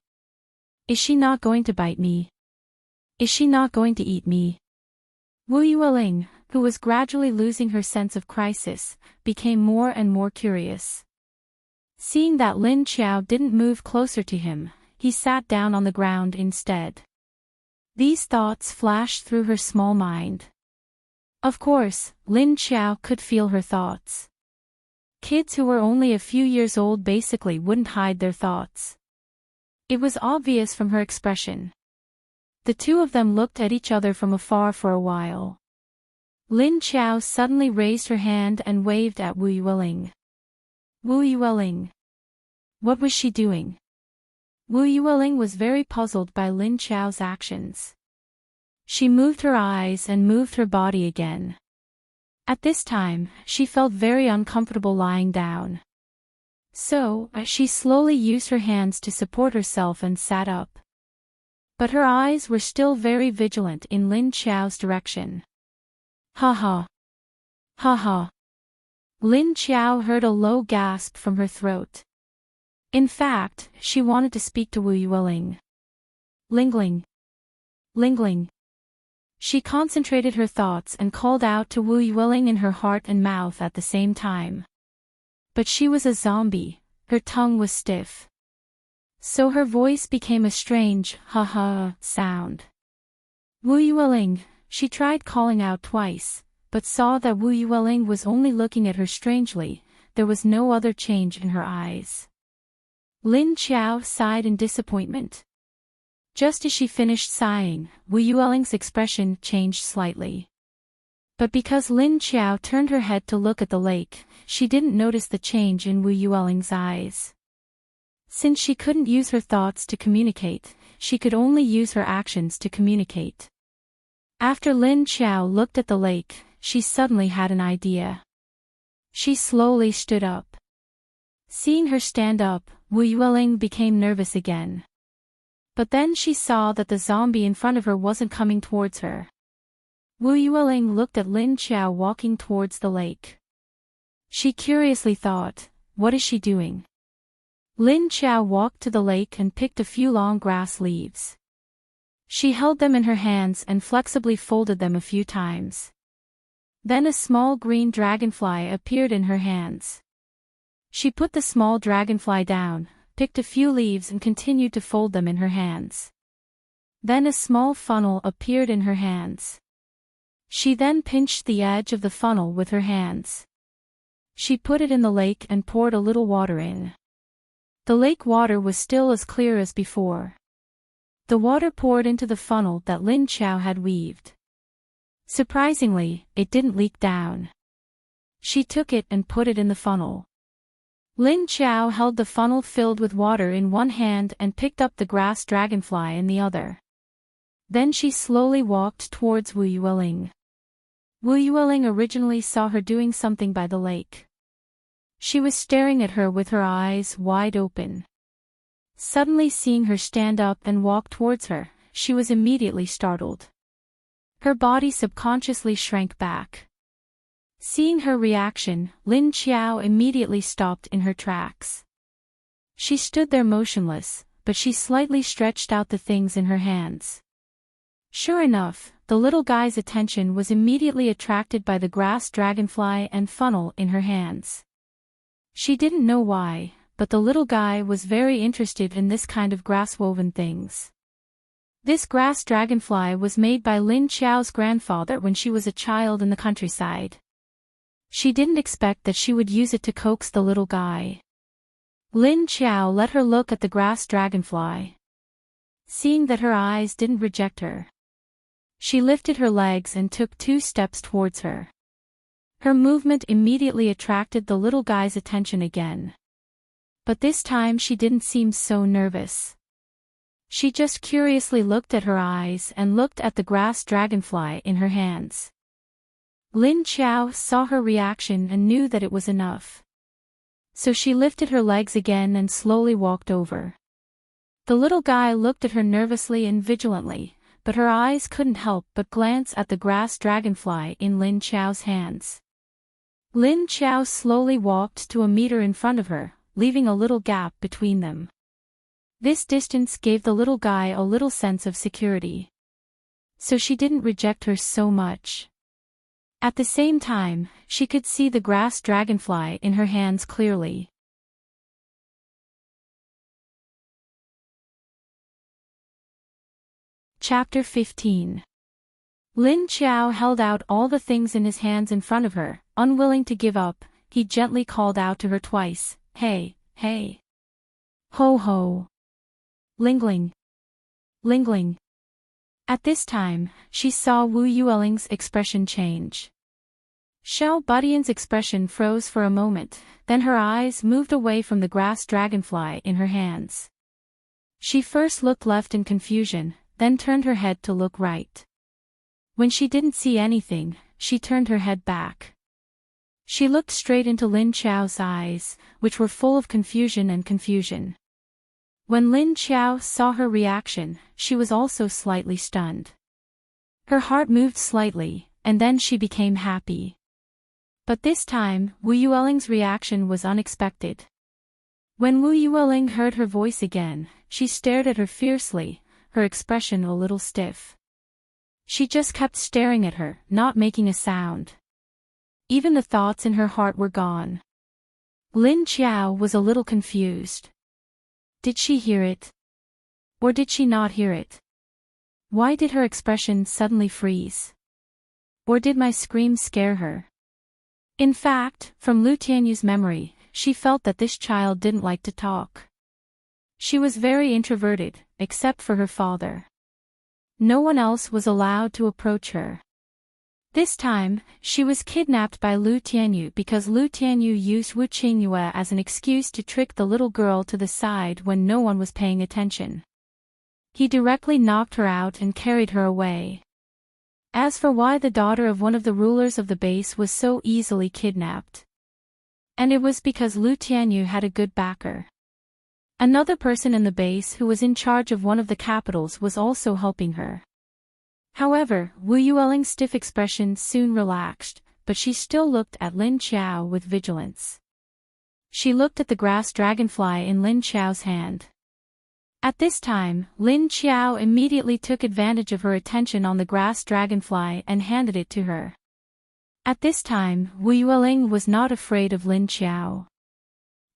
Speaker 1: Is she not going to bite me? Is she not going to eat me? Wu Yueling, who was gradually losing her sense of crisis, became more and more curious. Seeing that Lin Qiao didn't move closer to him, he sat down on the ground instead. These thoughts flashed through her small mind. Of course, Lin Qiao could feel her thoughts. Kids who were only a few years old basically wouldn't hide their thoughts. It was obvious from her expression. The two of them looked at each other from afar for a while. Lin Qiao suddenly raised her hand and waved at Wu Yueling. Wu Yueling. What was she doing? Wu Yueling was very puzzled by Lin Qiao's actions. She moved her eyes and moved her body again. At this time, she felt very uncomfortable lying down. So, she slowly used her hands to support herself and sat up. But her eyes were still very vigilant in Lin Qiao's direction. Ha ha. Ha ha. Lin Qiao heard a low gasp from her throat. In fact, she wanted to speak to Wu Yueling. Lingling. Lingling. She concentrated her thoughts and called out to Wu Yueling in her heart and mouth at the same time. But she was a zombie, her tongue was stiff. So her voice became a strange, ha-ha, sound. Wu Yueling, she tried calling out twice, but saw that Wu Yueling was only looking at her strangely, there was no other change in her eyes. Lin Qiao sighed in disappointment. Just as she finished sighing, Wu Yueling's expression changed slightly. But because Lin Qiao turned her head to look at the lake, she didn't notice the change in Wu Yueling's eyes. Since she couldn't use her thoughts to communicate, she could only use her actions to communicate. After Lin Qiao looked at the lake, she suddenly had an idea. She slowly stood up. Seeing her stand up, Wu Yueling became nervous again. But then she saw that the zombie in front of her wasn't coming towards her. Wu Yueling looked at Lin Qiao walking towards the lake. She curiously thought, what is she doing? Lin Qiao walked to the lake and picked a few long grass leaves. She held them in her hands and flexibly folded them a few times. Then a small green dragonfly appeared in her hands. She put the small dragonfly down, picked a few leaves and continued to fold them in her hands. Then a small funnel appeared in her hands. She then pinched the edge of the funnel with her hands. She put it in the lake and poured a little water in. The lake water was still as clear as before. The water poured into the funnel that Lin Qiao had weaved. Surprisingly, it didn't leak down. She took it and put it in the funnel. Lin Qiao held the funnel filled with water in one hand and picked up the grass dragonfly in the other. Then she slowly walked towards Wu Yueling. Wu Yueling originally saw her doing something by the lake. She was staring at her with her eyes wide open. Suddenly seeing her stand up and walk towards her, she was immediately startled. Her body subconsciously shrank back. Seeing her reaction, Lin Qiao immediately stopped in her tracks. She stood there motionless, but she slightly stretched out the things in her hands. Sure enough, the little guy's attention was immediately attracted by the grass dragonfly and funnel in her hands. She didn't know why, but the little guy was very interested in this kind of grass-woven things. This grass dragonfly was made by Lin Qiao's grandfather when she was a child in the countryside. She didn't expect that she would use it to coax the little guy. Lin Qiao let her look at the grass dragonfly. Seeing that her eyes didn't reject her, she lifted her legs and took 2 steps towards her. Her movement immediately attracted the little guy's attention again. But this time she didn't seem so nervous. She just curiously looked at her eyes and looked at the grass dragonfly in her hands. Lin Qiao saw her reaction and knew that it was enough. So she lifted her legs again and slowly walked over. The little guy looked at her nervously and vigilantly, but her eyes couldn't help but glance at the grass dragonfly in Lin Qiao's hands. Lin Qiao slowly walked to a meter in front of her, leaving a little gap between them. This distance gave the little guy a little sense of security. So she didn't reject her so much. At the same time, she could see the grass dragonfly in her hands clearly. Chapter 15. Lin Qiao held out all the things in his hands in front of her, unwilling to give up. He gently called out to her twice, "Hey, hey. Ho ho. Lingling. Lingling." At this time, she saw Wu Yueling's expression change. Xiao Budian's expression froze for a moment, then her eyes moved away from the grass dragonfly in her hands. She first looked left in confusion, then turned her head to look right. When she didn't see anything, she turned her head back. She looked straight into Lin Qiao's eyes, which were full of confusion and confusion. When Lin Qiao saw her reaction, she was also slightly stunned. Her heart moved slightly, and then she became happy. But this time, Wu Yueling's reaction was unexpected. When Wu Yueling heard her voice again, she stared at her fiercely, her expression a little stiff. She just kept staring at her, not making a sound. Even the thoughts in her heart were gone. Lin Qiao was a little confused. Did she hear it? Or did she not hear it? Why did her expression suddenly freeze? Or did my scream scare her? In fact, from Lu Tianyu's memory, she felt that this child didn't like to talk. She was very introverted, except for her father. No one else was allowed to approach her. This time, she was kidnapped by Lu Tianyu because Lu Tianyu used Wu Qingyue as an excuse to trick the little girl to the side when no one was paying attention. He directly knocked her out and carried her away. As for why the daughter of one of the rulers of the base was so easily kidnapped. And it was because Lu Tianyu had a good backer. Another person in the base who was in charge of one of the capitals was also helping her. However, Wu Yueling's stiff expression soon relaxed, but she still looked at Lin Qiao with vigilance. She looked at the grass dragonfly in Lin Qiao's hand. At this time, Lin Qiao immediately took advantage of her attention on the grass dragonfly and handed it to her. At this time, Wu Yueling was not afraid of Lin Qiao.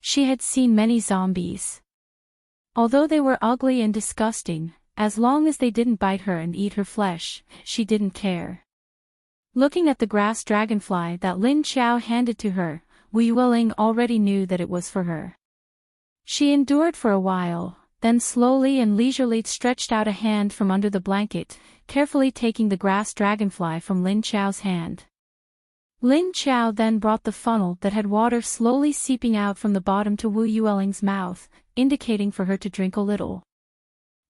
Speaker 1: She had seen many zombies. Although they were ugly and disgusting, as long as they didn't bite her and eat her flesh, she didn't care. Looking at the grass dragonfly that Lin Qiao handed to her, Wu Yueling already knew that it was for her. She endured for a while, then slowly and leisurely stretched out a hand from under the blanket, carefully taking the grass dragonfly from Lin Qiao's hand. Lin Qiao then brought the funnel that had water slowly seeping out from the bottom to Wu Yueling's mouth, indicating for her to drink a little.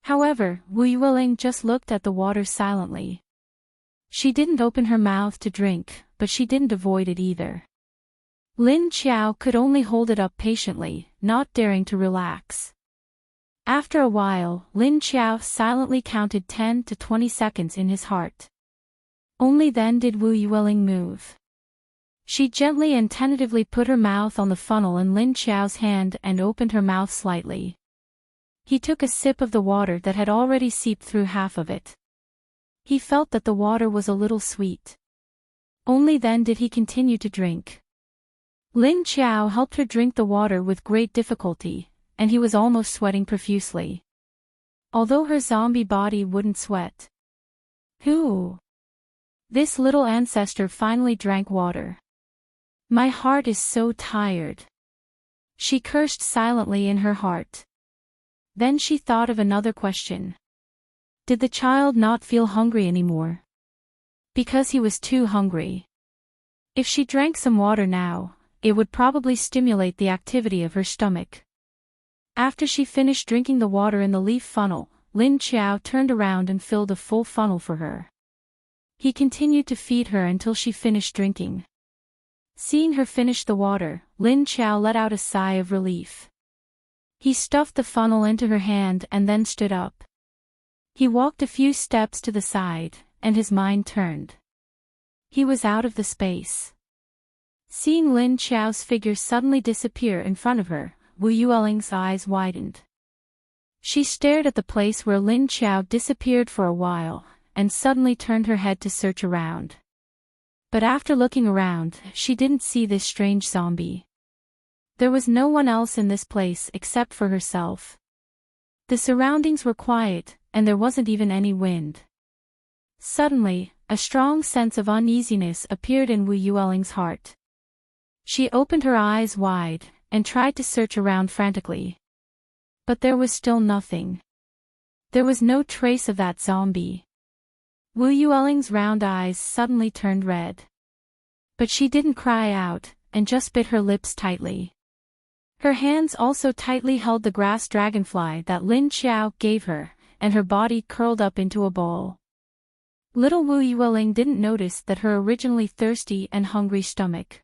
Speaker 1: However, Wu Yueling just looked at the water silently. She didn't open her mouth to drink, but she didn't avoid it either. Lin Qiao could only hold it up patiently, not daring to relax. After a while, Lin Qiao silently counted 10 to 20 seconds in his heart. Only then did Wu Yueling move. She gently and tentatively put her mouth on the funnel in Lin Qiao's hand and opened her mouth slightly. He took a sip of the water that had already seeped through half of it. He felt that the water was a little sweet. Only then did he continue to drink. Lin Qiao helped her drink the water with great difficulty, and he was almost sweating profusely. Although her zombie body wouldn't sweat. Who? This little ancestor finally drank water. My heart is so tired. She cursed silently in her heart. Then she thought of another question. Did the child not feel hungry anymore? Because he was too hungry. If she drank some water now, it would probably stimulate the activity of her stomach. After she finished drinking the water in the leaf funnel, Lin Qiao turned around and filled a full funnel for her. He continued to feed her until she finished drinking. Seeing her finish the water, Lin Qiao let out a sigh of relief. He stuffed the funnel into her hand and then stood up. He walked a few steps to the side, and his mind turned. He was out of the space. Seeing Lin Qiao's figure suddenly disappear in front of her, Wu Yueling's eyes widened. She stared at the place where Lin Qiao disappeared for a while, and suddenly turned her head to search around. But after looking around, she didn't see this strange zombie. There was no one else in this place except for herself. The surroundings were quiet, and there wasn't even any wind. Suddenly, a strong sense of uneasiness appeared in Wu Yueling's heart. She opened her eyes wide, and tried to search around frantically. But there was still nothing. There was no trace of that zombie. Wu Yueling's round eyes suddenly turned red. But she didn't cry out, and just bit her lips tightly. Her hands also tightly held the grass dragonfly that Lin Qiao gave her, and her body curled up into a ball. Little Wu Yueling didn't notice that her originally thirsty and hungry stomach.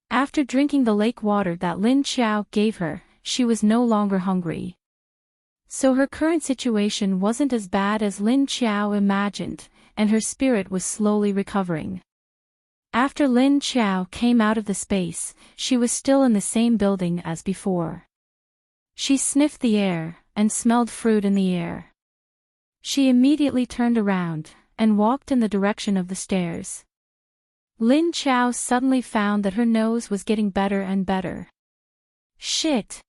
Speaker 1: After drinking the lake water that Lin Qiao gave her, she was no longer hungry. So her current situation wasn't as bad as Lin Qiao imagined, and her spirit was slowly recovering. After Lin Qiao came out of the space, she was still in the same building as before. She sniffed the air, and smelled fruit in the air. She immediately turned around, and walked in the direction of the stairs. Lin Qiao suddenly found that her nose was getting better and better. Shit!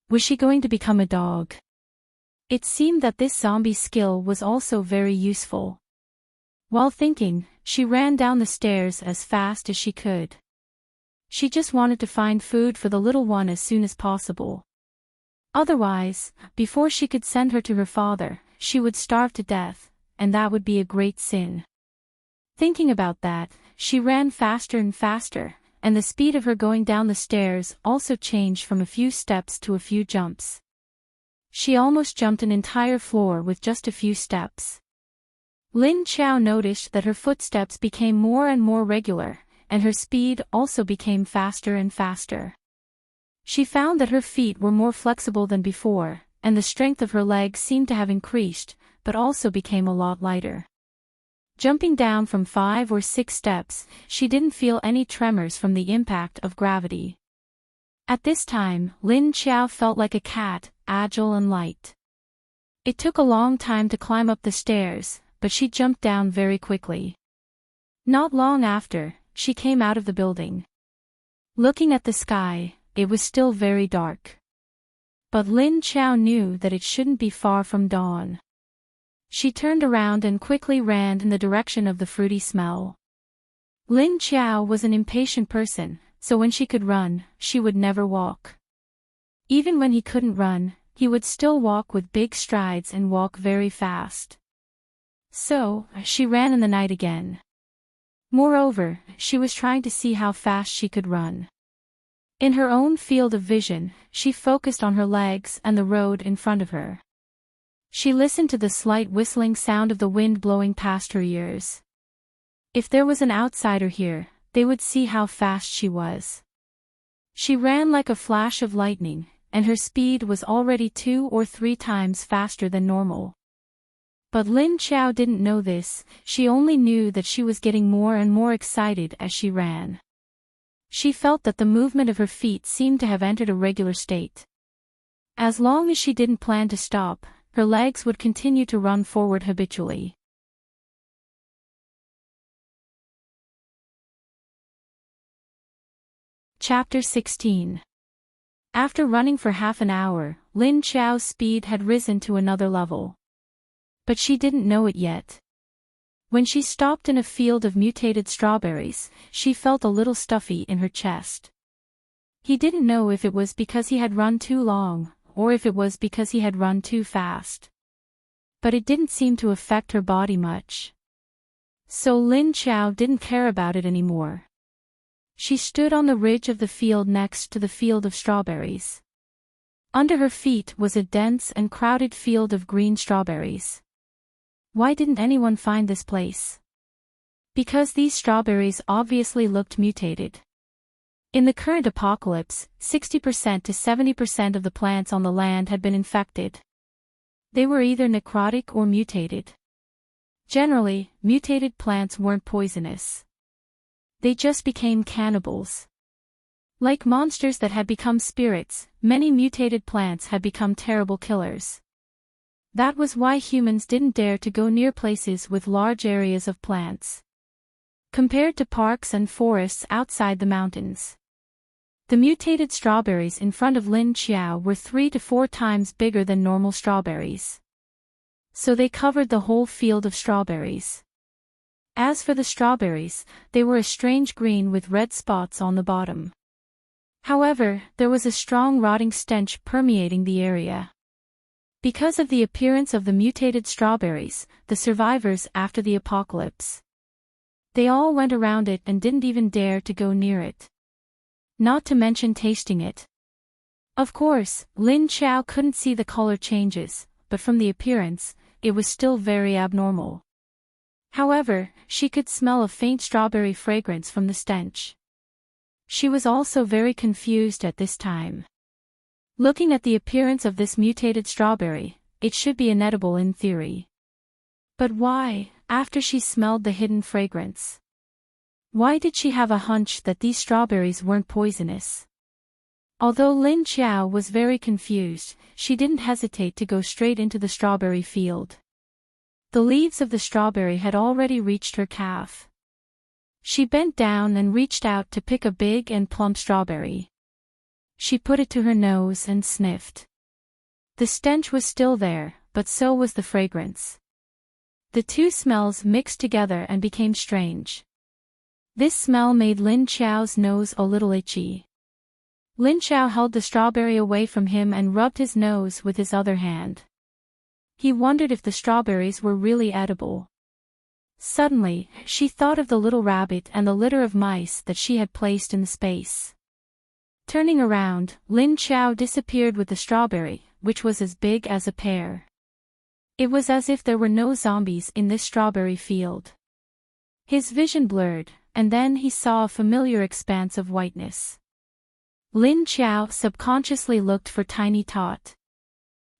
Speaker 1: Was she going to become a dog? It seemed that this zombie skill was also very useful. While thinking, she ran down the stairs as fast as she could. She just wanted to find food for the little one as soon as possible. Otherwise, before she could send her to her father, she would starve to death, and that would be a great sin. Thinking about that, she ran faster and faster, and the speed of her going down the stairs also changed from a few steps to a few jumps. She almost jumped an entire floor with just a few steps. Lin Qiao noticed that her footsteps became more and more regular, and her speed also became faster and faster. She found that her feet were more flexible than before, and the strength of her legs seemed to have increased, but also became a lot lighter. Jumping down from 5 or 6 steps, she didn't feel any tremors from the impact of gravity. At this time, Lin Qiao felt like a cat, agile and light. It took a long time to climb up the stairs, but she jumped down very quickly. Not long after, she came out of the building. Looking at the sky, it was still very dark. But Lin Qiao knew that it shouldn't be far from dawn. She turned around and quickly ran in the direction of the fruity smell. Lin Qiao was an impatient person, so when she could run, she would never walk. Even when he couldn't run, he would still walk with big strides and walk very fast. So, she ran in the night again. Moreover, she was trying to see how fast she could run. In her own field of vision, she focused on her legs and the road in front of her. She listened to the slight whistling sound of the wind blowing past her ears. If there was an outsider here, they would see how fast she was. She ran like a flash of lightning, and her speed was already 2 or 3 times faster than normal. But Lin Qiao didn't know this, she only knew that she was getting more and more excited as she ran. She felt that the movement of her feet seemed to have entered a regular state. As long as she didn't plan to stop, her legs would continue to run forward habitually. Chapter 16. After running for half an hour, Lin Qiao's speed had risen to another level. But she didn't know it yet. When she stopped in a field of mutated strawberries, she felt a little stuffy in her chest. He didn't know if it was because he had run too long, or if it was because he had run too fast. But it didn't seem to affect her body much. So Lin Qiao didn't care about it anymore. She stood on the ridge of the field next to the field of strawberries. Under her feet was a dense and crowded field of green strawberries. Why didn't anyone find this place? Because these strawberries obviously looked mutated. In the current apocalypse, 60% to 70% of the plants on the land had been infected. They were either necrotic or mutated. Generally, mutated plants weren't poisonous. They just became cannibals. Like monsters that had become spirits, many mutated plants had become terrible killers. That was why humans didn't dare to go near places with large areas of plants. Compared to parks and forests outside the mountains, the mutated strawberries in front of Lin Qiao were 3 to 4 times bigger than normal strawberries. So they covered the whole field of strawberries. As for the strawberries, they were a strange green with red spots on the bottom. However, there was a strong rotting stench permeating the area. Because of the appearance of the mutated strawberries, the survivors after the apocalypse. They all went around it and didn't even dare to go near it. Not to mention tasting it. Of course, Lin Chao couldn't see the color changes, but from the appearance, it was still very abnormal. However, she could smell a faint strawberry fragrance from the stench. She was also very confused at this time. Looking at the appearance of this mutated strawberry, it should be inedible in theory. But why, after she smelled the hidden fragrance? Why did she have a hunch that these strawberries weren't poisonous? Although Lin Chao was very confused, she didn't hesitate to go straight into the strawberry field. The leaves of the strawberry had already reached her calf. She bent down and reached out to pick a big and plump strawberry. She put it to her nose and sniffed. The stench was still there, but so was the fragrance. The two smells mixed together and became strange. This smell made Lin Chao's nose a little itchy. Lin Chao held the strawberry away from him and rubbed his nose with his other hand. He wondered if the strawberries were really edible. Suddenly, she thought of the little rabbit and the litter of mice that she had placed in the space. Turning around, Lin Chao disappeared with the strawberry, which was as big as a pear. It was as if there were no zombies in this strawberry field. His vision blurred, and then he saw a familiar expanse of whiteness. Lin Chao subconsciously looked for Tiny Tot.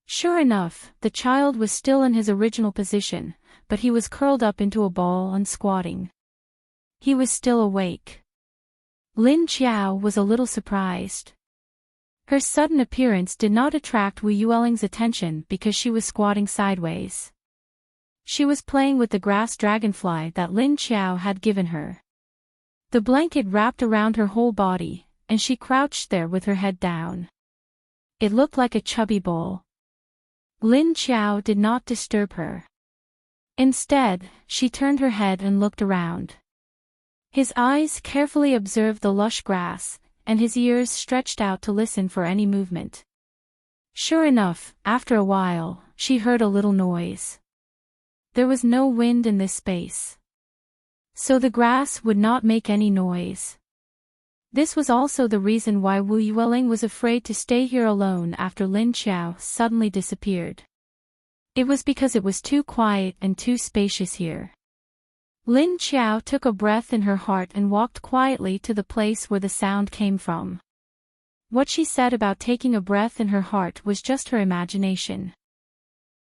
Speaker 1: Sure enough, the child was still in his original position, but he was curled up into a ball and squatting. He was still awake. Lin Chao was a little surprised. Her sudden appearance did not attract Wu Yueling's attention because she was squatting sideways. She was playing with the grass dragonfly that Lin Chao had given her. The blanket wrapped around her whole body, and she crouched there with her head down. It looked like a chubby ball. Lin Chao did not disturb her. Instead, she turned her head and looked around. His eyes carefully observed the lush grass, and his ears stretched out to listen for any movement. Sure enough, after a while, she heard a little noise. There was no wind in this space, so the grass would not make any noise. This was also the reason why Wu Yueling was afraid to stay here alone after Lin Chao suddenly disappeared. It was because it was too quiet and too spacious here. Lin Chao took a breath in her heart and walked quietly to the place where the sound came from. What she said about taking a breath in her heart was just her imagination.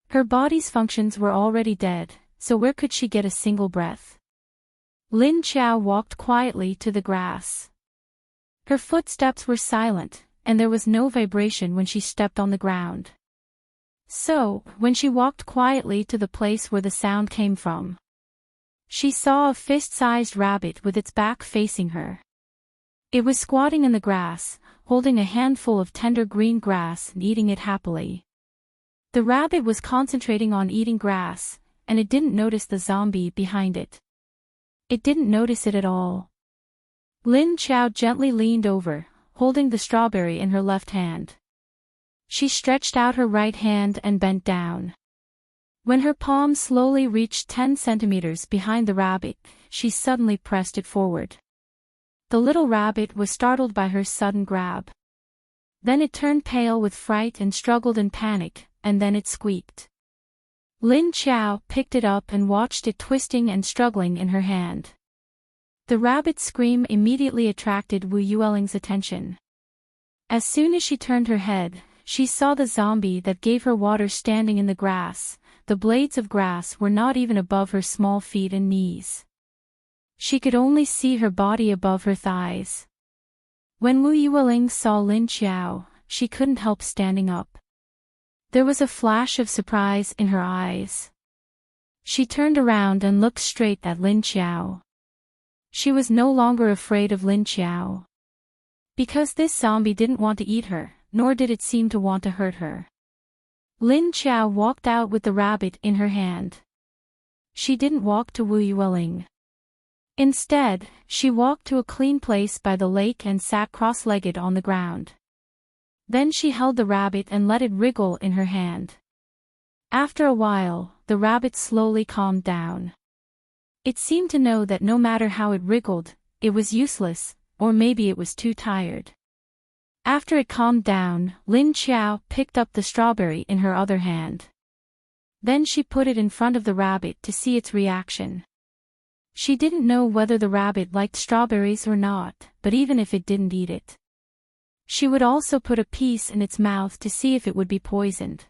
Speaker 1: Her body's functions were already dead, so where could she get a single breath? Lin Chao walked quietly to the grass. Her footsteps were silent, and there was no vibration when she stepped on the ground. So, when she walked quietly to the place where the sound came from, she saw a fist-sized rabbit with its back facing her. It was squatting in the grass, holding a handful of tender green grass and eating it happily. The rabbit was concentrating on eating grass, and it didn't notice the zombie behind it. It didn't notice it at all. Lin Chao gently leaned over, holding the strawberry in her left hand. She stretched out her right hand and bent down. When her palm slowly reached 10 centimeters behind the rabbit, she suddenly pressed it forward. The little rabbit was startled by her sudden grab. Then it turned pale with fright and struggled in panic, and then it squeaked. Lin Chao picked it up and watched it twisting and struggling in her hand. The rabbit's scream immediately attracted Wu Yueling's attention. As soon as she turned her head, she saw the zombie that gave her water standing in the grass. The blades of grass were not even above her small feet and knees. She could only see her body above her thighs. When Wu Yueling saw Lin Chao, she couldn't help standing up. There was a flash of surprise in her eyes. She turned around and looked straight at Lin Chao. She was no longer afraid of Lin Chao. Because this zombie didn't want to eat her, nor did it seem to want to hurt her. Lin Chao walked out with the rabbit in her hand. She didn't walk to Wu Yueling. Instead, she walked to a clean place by the lake and sat cross-legged on the ground. Then she held the rabbit and let it wriggle in her hand. After a while, the rabbit slowly calmed down. It seemed to know that no matter how it wriggled, it was useless, or maybe it was too tired. After it calmed down, Lin Qiao picked up the strawberry in her other hand. Then she put it in front of the rabbit to see its reaction. She didn't know whether the rabbit liked strawberries or not, but even if it didn't eat it, she would also put a piece in its mouth to see if it would be poisoned.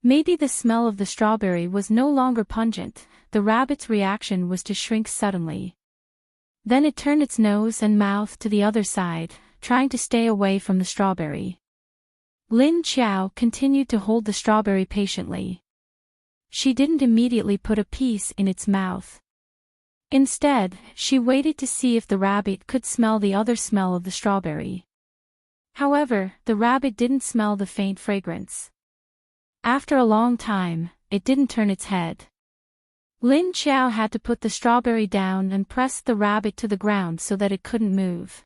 Speaker 1: Maybe the smell of the strawberry was no longer pungent. The rabbit's reaction was to shrink suddenly. Then it turned its nose and mouth to the other side, trying to stay away from the strawberry. Lin Qiao continued to hold the strawberry patiently. She didn't immediately put a piece in its mouth. Instead, she waited to see if the rabbit could smell the other smell of the strawberry. However, the rabbit didn't smell the faint fragrance. After a long time, it didn't turn its head. Lin Qiao had to put the strawberry down and press the rabbit to the ground so that it couldn't move.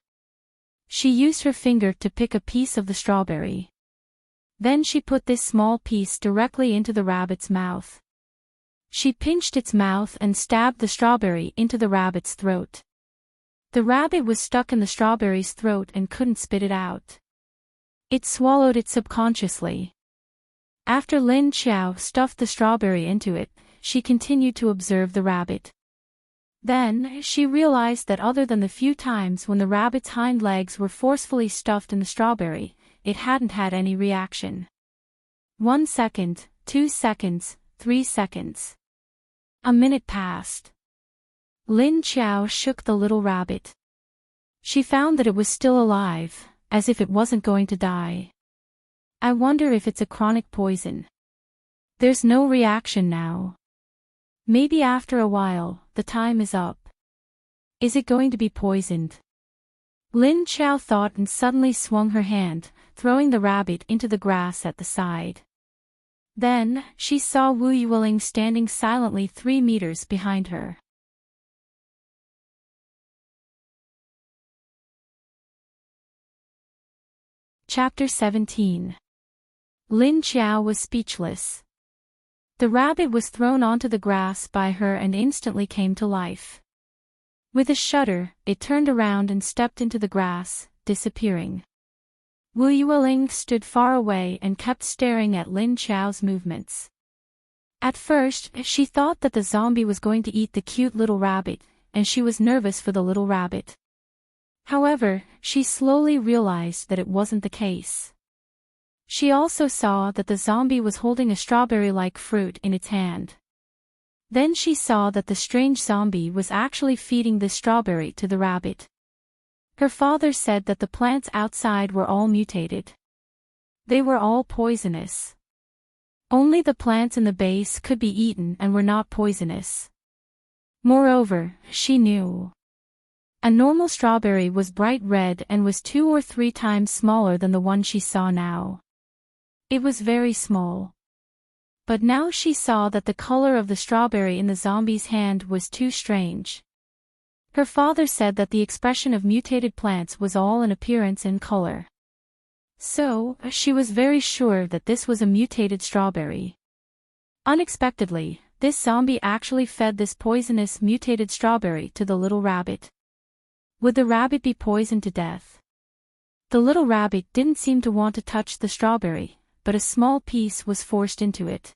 Speaker 1: She used her finger to pick a piece of the strawberry. Then she put this small piece directly into the rabbit's mouth. She pinched its mouth and stabbed the strawberry into the rabbit's throat. The rabbit was stuck in the strawberry's throat and couldn't spit it out. It swallowed it subconsciously. After Lin Qiao stuffed the strawberry into it, she continued to observe the rabbit. Then, she realized that other than the few times when the rabbit's hind legs were forcefully stuffed in the strawberry, it hadn't had any reaction. 1 second, 2 seconds, 3 seconds. A minute passed. Lin Qiao shook the little rabbit. She found that it was still alive, as if it wasn't going to die. I wonder if it's a chronic poison. There's no reaction now. Maybe after a while, the time is up. Is it going to be poisoned? Lin Qiao thought and suddenly swung her hand, throwing the rabbit into the grass at the side. Then, she saw Wu Yueling standing silently 3 meters behind her. Chapter 17. Lin Qiao was speechless. The rabbit was thrown onto the grass by her and instantly came to life. With a shudder, it turned around and stepped into the grass, disappearing. Wu Yueling stood far away and kept staring at Lin Qiao's movements. At first, she thought that the zombie was going to eat the cute little rabbit, and she was nervous for the little rabbit. However, she slowly realized that it wasn't the case. She also saw that the zombie was holding a strawberry-like fruit in its hand. Then she saw that the strange zombie was actually feeding this strawberry to the rabbit. Her father said that the plants outside were all mutated. They were all poisonous. Only the plants in the base could be eaten and were not poisonous. Moreover, she knew. A normal strawberry was bright red and was 2 or 3 times smaller than the one she saw now. It was very small. But now she saw that the color of the strawberry in the zombie's hand was too strange. Her father said that the expression of mutated plants was all in appearance and color. So, she was very sure that this was a mutated strawberry. Unexpectedly, this zombie actually fed this poisonous mutated strawberry to the little rabbit. Would the rabbit be poisoned to death? The little rabbit didn't seem to want to touch the strawberry, but a small piece was forced into it.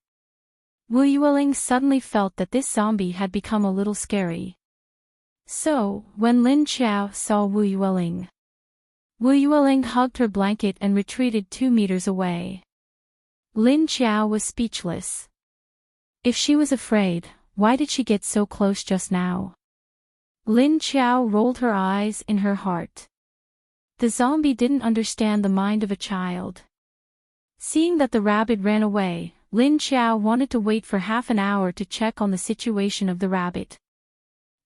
Speaker 1: Wu Yueling suddenly felt that this zombie had become a little scary. So, when Lin Qiao saw Wu Yueling hugged her blanket and retreated 2 meters away. Lin Qiao was speechless. If she was afraid, why did she get so close just now? Lin Qiao rolled her eyes in her heart. The zombie didn't understand the mind of a child. Seeing that the rabbit ran away, Lin Qiao wanted to wait for half an hour to check on the situation of the rabbit.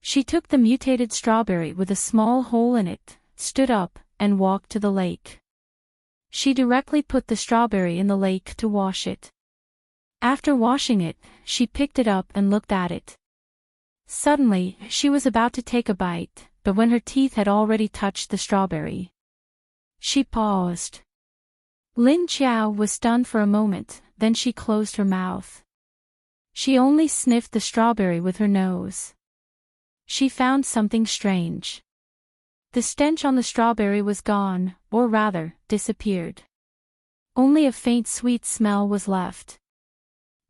Speaker 1: She took the mutated strawberry with a small hole in it, stood up, and walked to the lake. She directly put the strawberry in the lake to wash it. After washing it, she picked it up and looked at it. Suddenly, she was about to take a bite, but when her teeth had already touched the strawberry, she paused. Lin Qiao was stunned for a moment, then she closed her mouth. She only sniffed the strawberry with her nose. She found something strange. The stench on the strawberry was gone, or rather, disappeared. Only a faint sweet smell was left.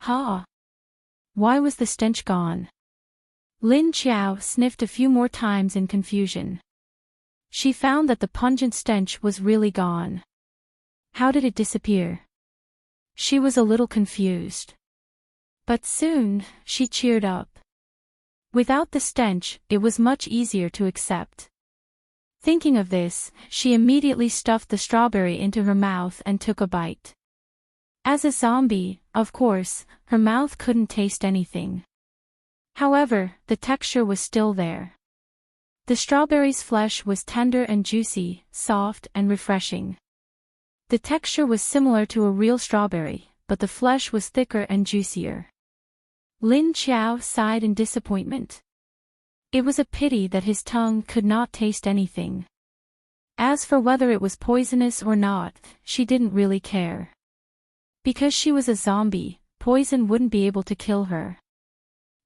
Speaker 1: Ha! Why was the stench gone? Lin Qiao sniffed a few more times in confusion. She found that the pungent stench was really gone. How did it disappear? She was a little confused. But soon, she cheered up. Without the stench, it was much easier to accept. Thinking of this, she immediately stuffed the strawberry into her mouth and took a bite. As a zombie, of course, her mouth couldn't taste anything. However, the texture was still there. The strawberry's flesh was tender and juicy, soft and refreshing. The texture was similar to a real strawberry, but the flesh was thicker and juicier. Lin Qiao sighed in disappointment. It was a pity that his tongue could not taste anything. As for whether it was poisonous or not, she didn't really care. Because she was a zombie, poison wouldn't be able to kill her.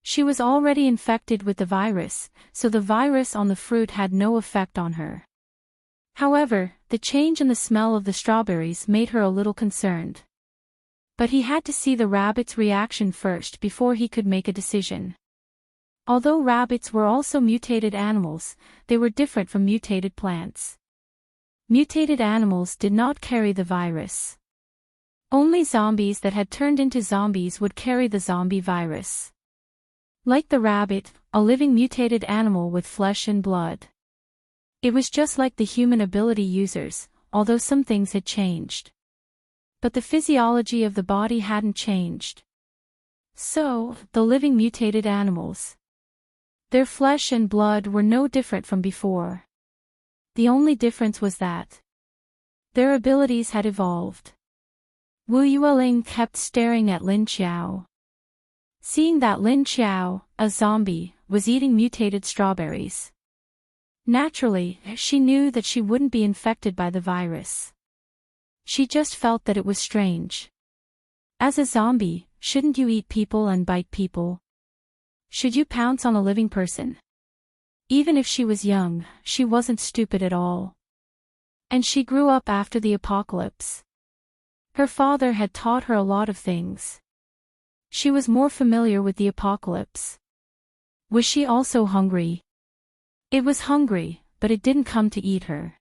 Speaker 1: She was already infected with the virus, so the virus on the fruit had no effect on her. However, the change in the smell of the strawberries made her a little concerned. But he had to see the rabbit's reaction first before he could make a decision. Although rabbits were also mutated animals, they were different from mutated plants. Mutated animals did not carry the virus. Only zombies that had turned into zombies would carry the zombie virus. Like the rabbit, a living mutated animal with flesh and blood. It was just like the human ability users, although some things had changed. But the physiology of the body hadn't changed. So, the living mutated animals. Their flesh and blood were no different from before. The only difference was that their abilities had evolved. Wu Yueling kept staring at Lin Qiao. Seeing that Lin Qiao, a zombie, was eating mutated strawberries. Naturally, she knew that she wouldn't be infected by the virus. She just felt that it was strange. As a zombie, shouldn't you eat people and bite people? Should you pounce on a living person? Even if she was young, she wasn't stupid at all. And she grew up after the apocalypse. Her father had taught her a lot of things. She was more familiar with the apocalypse. Was she also hungry? It was hungry, but it didn't come to eat her.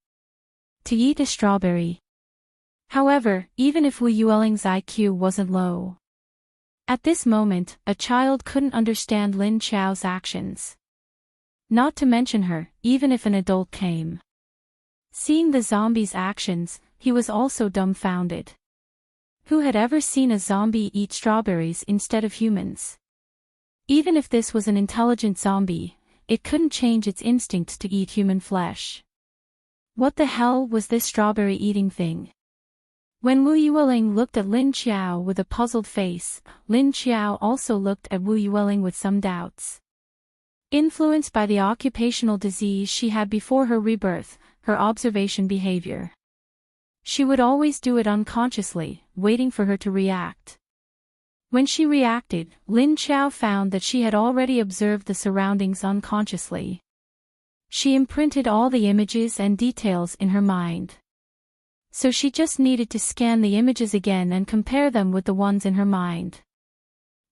Speaker 1: To eat a strawberry. However, even if Wu Yueling's IQ wasn't low. At this moment, a child couldn't understand Lin Qiao's actions. Not to mention her, even if an adult came. Seeing the zombie's actions, he was also dumbfounded. Who had ever seen a zombie eat strawberries instead of humans? Even if this was an intelligent zombie, it couldn't change its instincts to eat human flesh. What the hell was this strawberry eating thing? When Wu Yueling looked at Lin Qiao with a puzzled face, Lin Qiao also looked at Wu Yueling with some doubts. Influenced by the occupational disease she had before her rebirth, her observation behavior. She would always do it unconsciously, waiting for her to react. When she reacted, Lin Qiao found that she had already observed the surroundings unconsciously. She imprinted all the images and details in her mind. So she just needed to scan the images again and compare them with the ones in her mind.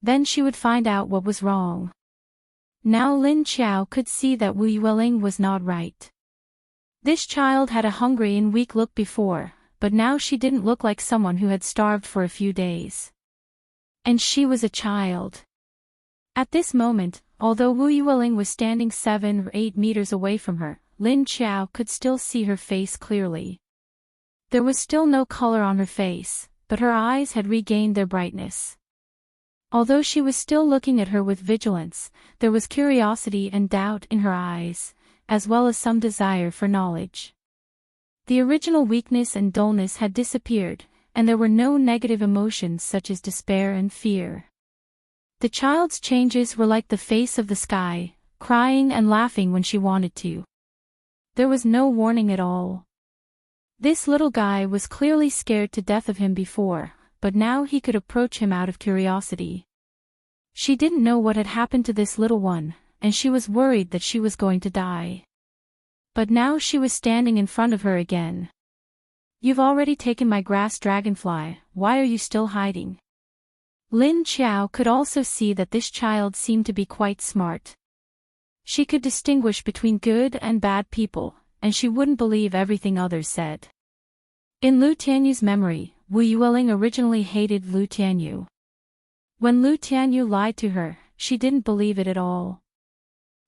Speaker 1: Then she would find out what was wrong. Now Lin Qiao could see that Wu Yueling was not right. This child had a hungry and weak look before, but now she didn't look like someone who had starved for a few days. And she was a child. At this moment, although Wu Yueling was standing 7 or 8 meters away from her, Lin Qiao could still see her face clearly. There was still no color on her face, but her eyes had regained their brightness. Although she was still looking at her with vigilance, there was curiosity and doubt in her eyes, as well as some desire for knowledge. The original weakness and dullness had disappeared, and there were no negative emotions such as despair and fear. The child's changes were like the face of the sky, crying and laughing when she wanted to. There was no warning at all. This little guy was clearly scared to death of him before, but now he could approach him out of curiosity. She didn't know what had happened to this little one, and she was worried that she was going to die. But now she was standing in front of her again. "You've already taken my grass dragonfly, why are you still hiding?" Lin Qiao could also see that this child seemed to be quite smart. She could distinguish between good and bad people, and she wouldn't believe everything others said. In Lu Tianyu's memory, Wu Yueling originally hated Lu Tianyu. When Lu Tianyu lied to her, she didn't believe it at all.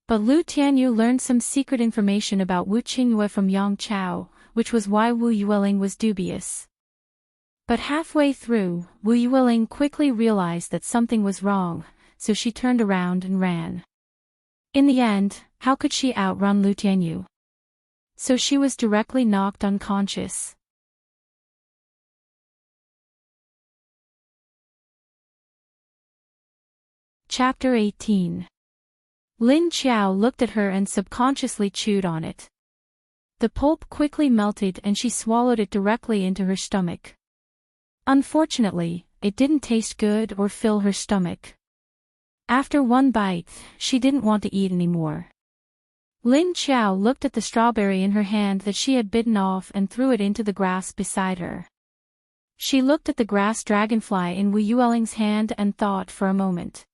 Speaker 1: But Lu Tianyu learned some secret information about Wu Qingyue from Yang Chao, which was why Wu Yueling was dubious. But halfway through, Wu Yueling quickly realized that something was wrong, so she turned around and ran. In the end, how could she outrun Lu Tianyu? So she was directly knocked unconscious. Chapter 18. Lin Qiao looked at her and subconsciously chewed on it. The pulp quickly melted and she swallowed it directly into her stomach. Unfortunately, it didn't taste good or fill her stomach. After one bite, she didn't want to eat anymore. Lin Qiao looked at the strawberry in her hand that she had bitten off and threw it into the grass beside her. She looked at the grass dragonfly in Wu Yueling's hand and thought for a moment.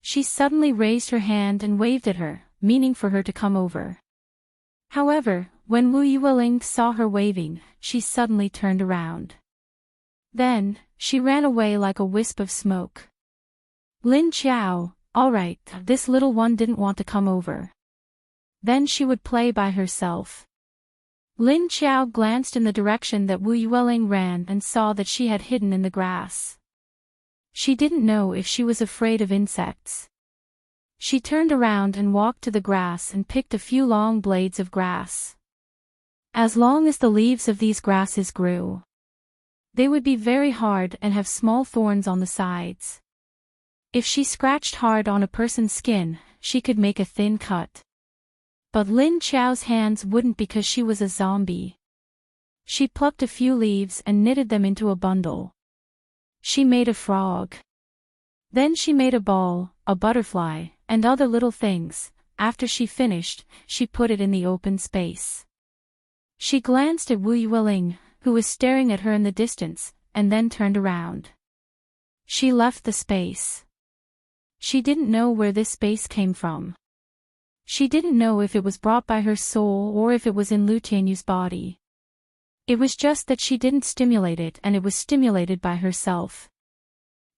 Speaker 1: She suddenly raised her hand and waved at her, meaning for her to come over. However, when Wu Yueling saw her waving, she suddenly turned around. Then, she ran away like a wisp of smoke. Lin Qiao, all right, this little one didn't want to come over. Then she would play by herself. Lin Qiao glanced in the direction that Wu Yueling ran and saw that she had hidden in the grass. She didn't know if she was afraid of insects. She turned around and walked to the grass and picked a few long blades of grass. As long as the leaves of these grasses grew, they would be very hard and have small thorns on the sides. If she scratched hard on a person's skin, she could make a thin cut. But Lin Qiao's hands wouldn't because she was a zombie. She plucked a few leaves and knitted them into a bundle. She made a frog. Then she made a ball, a butterfly, and other little things. After she finished, she put it in the open space. She glanced at Wu Yueling, who was staring at her in the distance, and then turned around. She left the space. She didn't know where this space came from. She didn't know if it was brought by her soul or if it was in Lu Tianyu's body. It was just that she didn't stimulate it and it was stimulated by herself.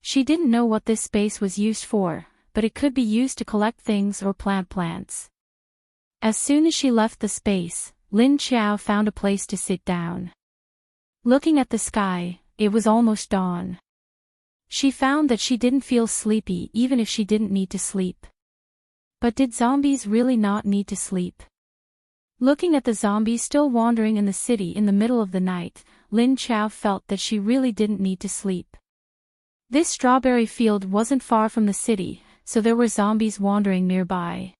Speaker 1: She didn't know what this space was used for, but it could be used to collect things or plant plants. As soon as she left the space, Lin Qiao found a place to sit down. Looking at the sky, it was almost dawn. She found that she didn't feel sleepy even if she didn't need to sleep. But did zombies really not need to sleep? Looking at the zombies still wandering in the city in the middle of the night, Lin Qiao felt that she really didn't need to sleep. This strawberry field wasn't far from the city, so there were zombies wandering nearby.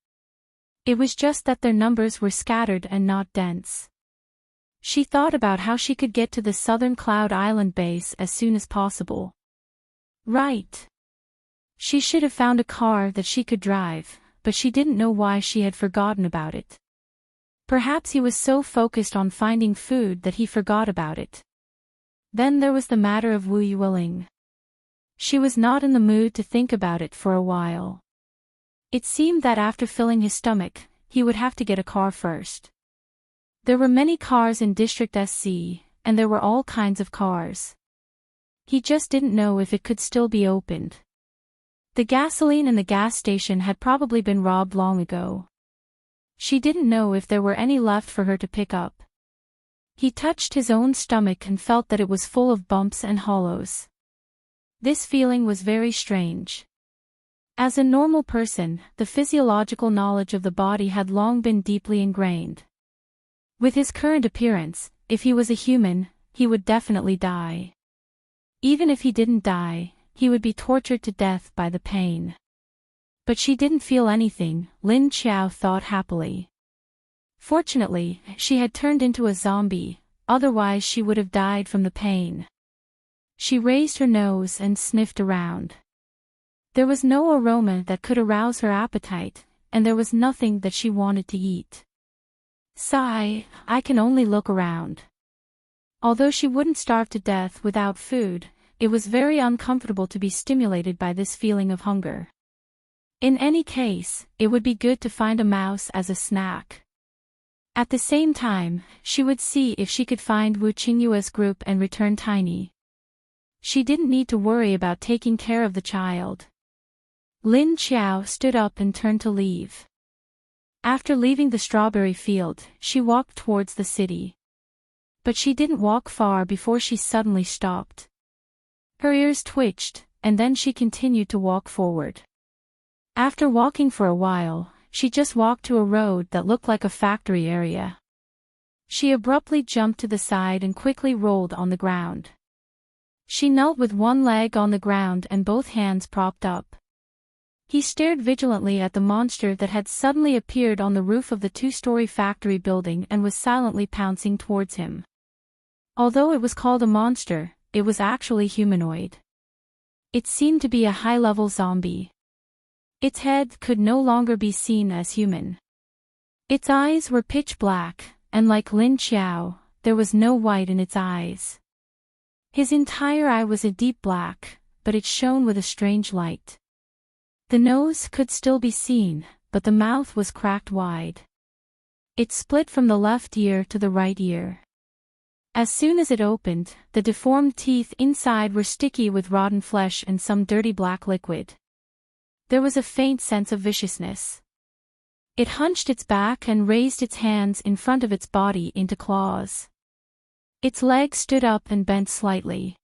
Speaker 1: It was just that their numbers were scattered and not dense. She thought about how she could get to the southern Cloud Island base as soon as possible. Right. She should have found a car that she could drive, but she didn't know why she had forgotten about it. Perhaps he was so focused on finding food that he forgot about it. Then there was the matter of Wu Yueling. She was not in the mood to think about it for a while. It seemed that after filling his stomach, he would have to get a car first. There were many cars in District SC, and there were all kinds of cars. He just didn't know if it could still be opened. The gasoline in the gas station had probably been robbed long ago. She didn't know if there were any left for her to pick up. He touched his own stomach and felt that it was full of bumps and hollows. This feeling was very strange. As a normal person, the physiological knowledge of the body had long been deeply ingrained. With his current appearance, if he was a human, he would definitely die. Even if he didn't die, he would be tortured to death by the pain. But she didn't feel anything, Lin Qiao thought happily. Fortunately, she had turned into a zombie, otherwise she would have died from the pain. She raised her nose and sniffed around. There was no aroma that could arouse her appetite, and there was nothing that she wanted to eat. Sigh, I can only look around. Although she wouldn't starve to death without food, it was very uncomfortable to be stimulated by this feeling of hunger. In any case, it would be good to find a mouse as a snack. At the same time, she would see if she could find Wu Qingyue's group and return Tiny. She didn't need to worry about taking care of the child. Lin Qiao stood up and turned to leave. After leaving the strawberry field, she walked towards the city. But she didn't walk far before she suddenly stopped. Her ears twitched, and then she continued to walk forward. After walking for a while, she just walked to a road that looked like a factory area. She abruptly jumped to the side and quickly rolled on the ground. She knelt with one leg on the ground and both hands propped up. He stared vigilantly at the monster that had suddenly appeared on the roof of the two-story factory building and was silently pouncing towards him. Although it was called a monster, it was actually humanoid. It seemed to be a high-level zombie. Its head could no longer be seen as human. Its eyes were pitch black, and like Lin Qiao, there was no white in its eyes. His entire eye was a deep black, but it shone with a strange light. The nose could still be seen, but the mouth was cracked wide. It split from the left ear to the right ear. As soon as it opened, the deformed teeth inside were sticky with rotten flesh and some dirty black liquid. There was a faint sense of viciousness. It hunched its back and raised its hands in front of its body into claws. Its legs stood up and bent slightly.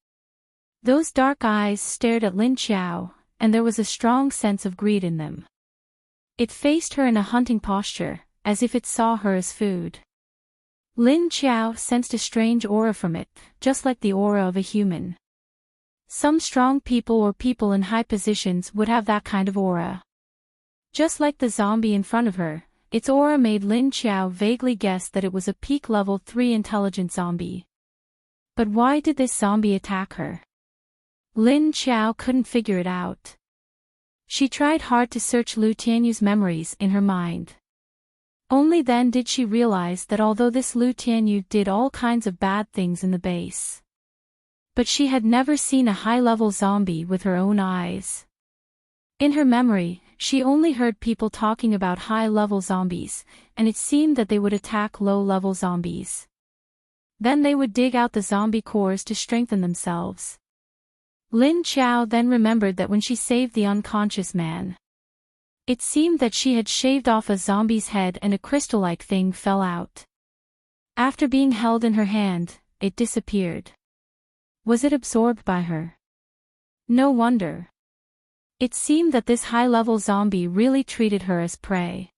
Speaker 1: Those dark eyes stared at Lin Qiao, and there was a strong sense of greed in them. It faced her in a hunting posture, as if it saw her as food. Lin Qiao sensed a strange aura from it, just like the aura of a human. Some strong people or people in high positions would have that kind of aura. Just like the zombie in front of her, its aura made Lin Qiao vaguely guess that it was a peak level 3 intelligent zombie. But why did this zombie attack her? Lin Qiao couldn't figure it out. She tried hard to search Lu Tianyu's memories in her mind. Only then did she realize that although this Lu Tianyu did all kinds of bad things in the base, but she had never seen a high-level zombie with her own eyes. In her memory, she only heard people talking about high-level zombies, and it seemed that they would attack low-level zombies. Then they would dig out the zombie cores to strengthen themselves. Lin Qiao then remembered that when she saved the unconscious man, it seemed that she had shaved off a zombie's head and a crystal-like thing fell out. After being held in her hand, it disappeared. Was it absorbed by her? No wonder. It seemed that this high-level zombie really treated her as prey.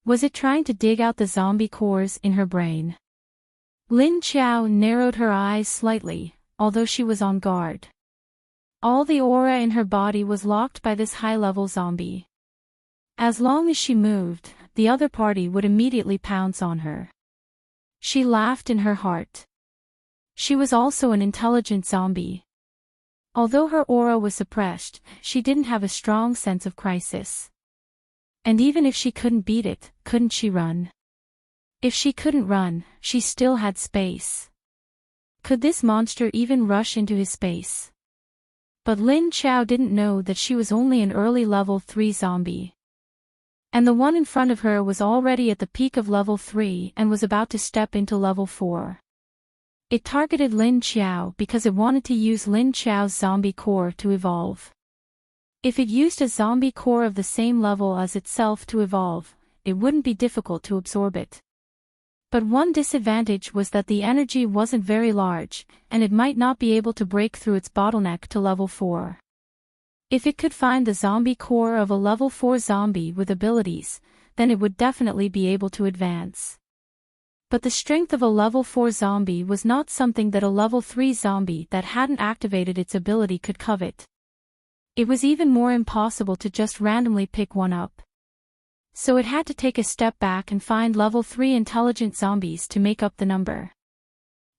Speaker 1: Was it trying to dig out the zombie cores in her brain? Lin Qiao narrowed her eyes slightly, although she was on guard. All the aura in her body was locked by this high-level zombie. As long as she moved, the other party would immediately pounce on her. She laughed in her heart. She was also an intelligent zombie. Although her aura was suppressed, she didn't have a strong sense of crisis. And even if she couldn't beat it, couldn't she run? If she couldn't run, she still had space. Could this monster even rush into his space? But Lin Qiao didn't know that she was only an early level 3 zombie. And the one in front of her was already at the peak of level 3 and was about to step into level 4. It targeted Lin Qiao because it wanted to use Lin Qiao's zombie core to evolve. If it used a zombie core of the same level as itself to evolve, it wouldn't be difficult to absorb it. But one disadvantage was that the energy wasn't very large, and it might not be able to break through its bottleneck to level 4. If it could find the zombie core of a level 4 zombie with abilities, then it would definitely be able to advance. But the strength of a level 4 zombie was not something that a level 3 zombie that hadn't activated its ability could covet. It was even more impossible to just randomly pick one up. So it had to take a step back and find level 3 intelligent zombies to make up the number.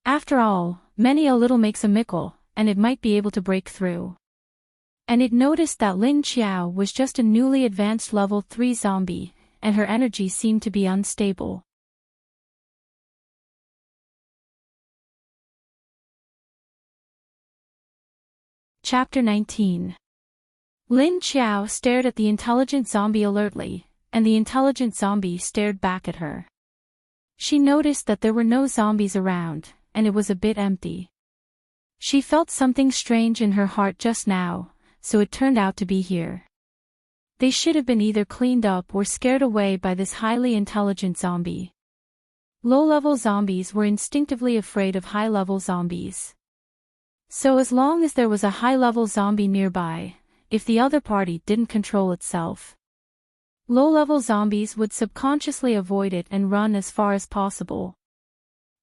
Speaker 1: After all, many a little makes a mickle, and it might be able to break through. And it noticed that Lin Qiao was just a newly advanced level 3 zombie, and her energy seemed to be unstable. Chapter 19. Lin Qiao stared at the intelligent zombie alertly, and the intelligent zombie stared back at her. She noticed that there were no zombies around, and it was a bit empty. She felt something strange in her heart just now, so it turned out to be here. They should have been either cleaned up or scared away by this highly intelligent zombie. Low-level zombies were instinctively afraid of high-level zombies. So as long as there was a high-level zombie nearby, if the other party didn't control itself, low-level zombies would subconsciously avoid it and run as far as possible.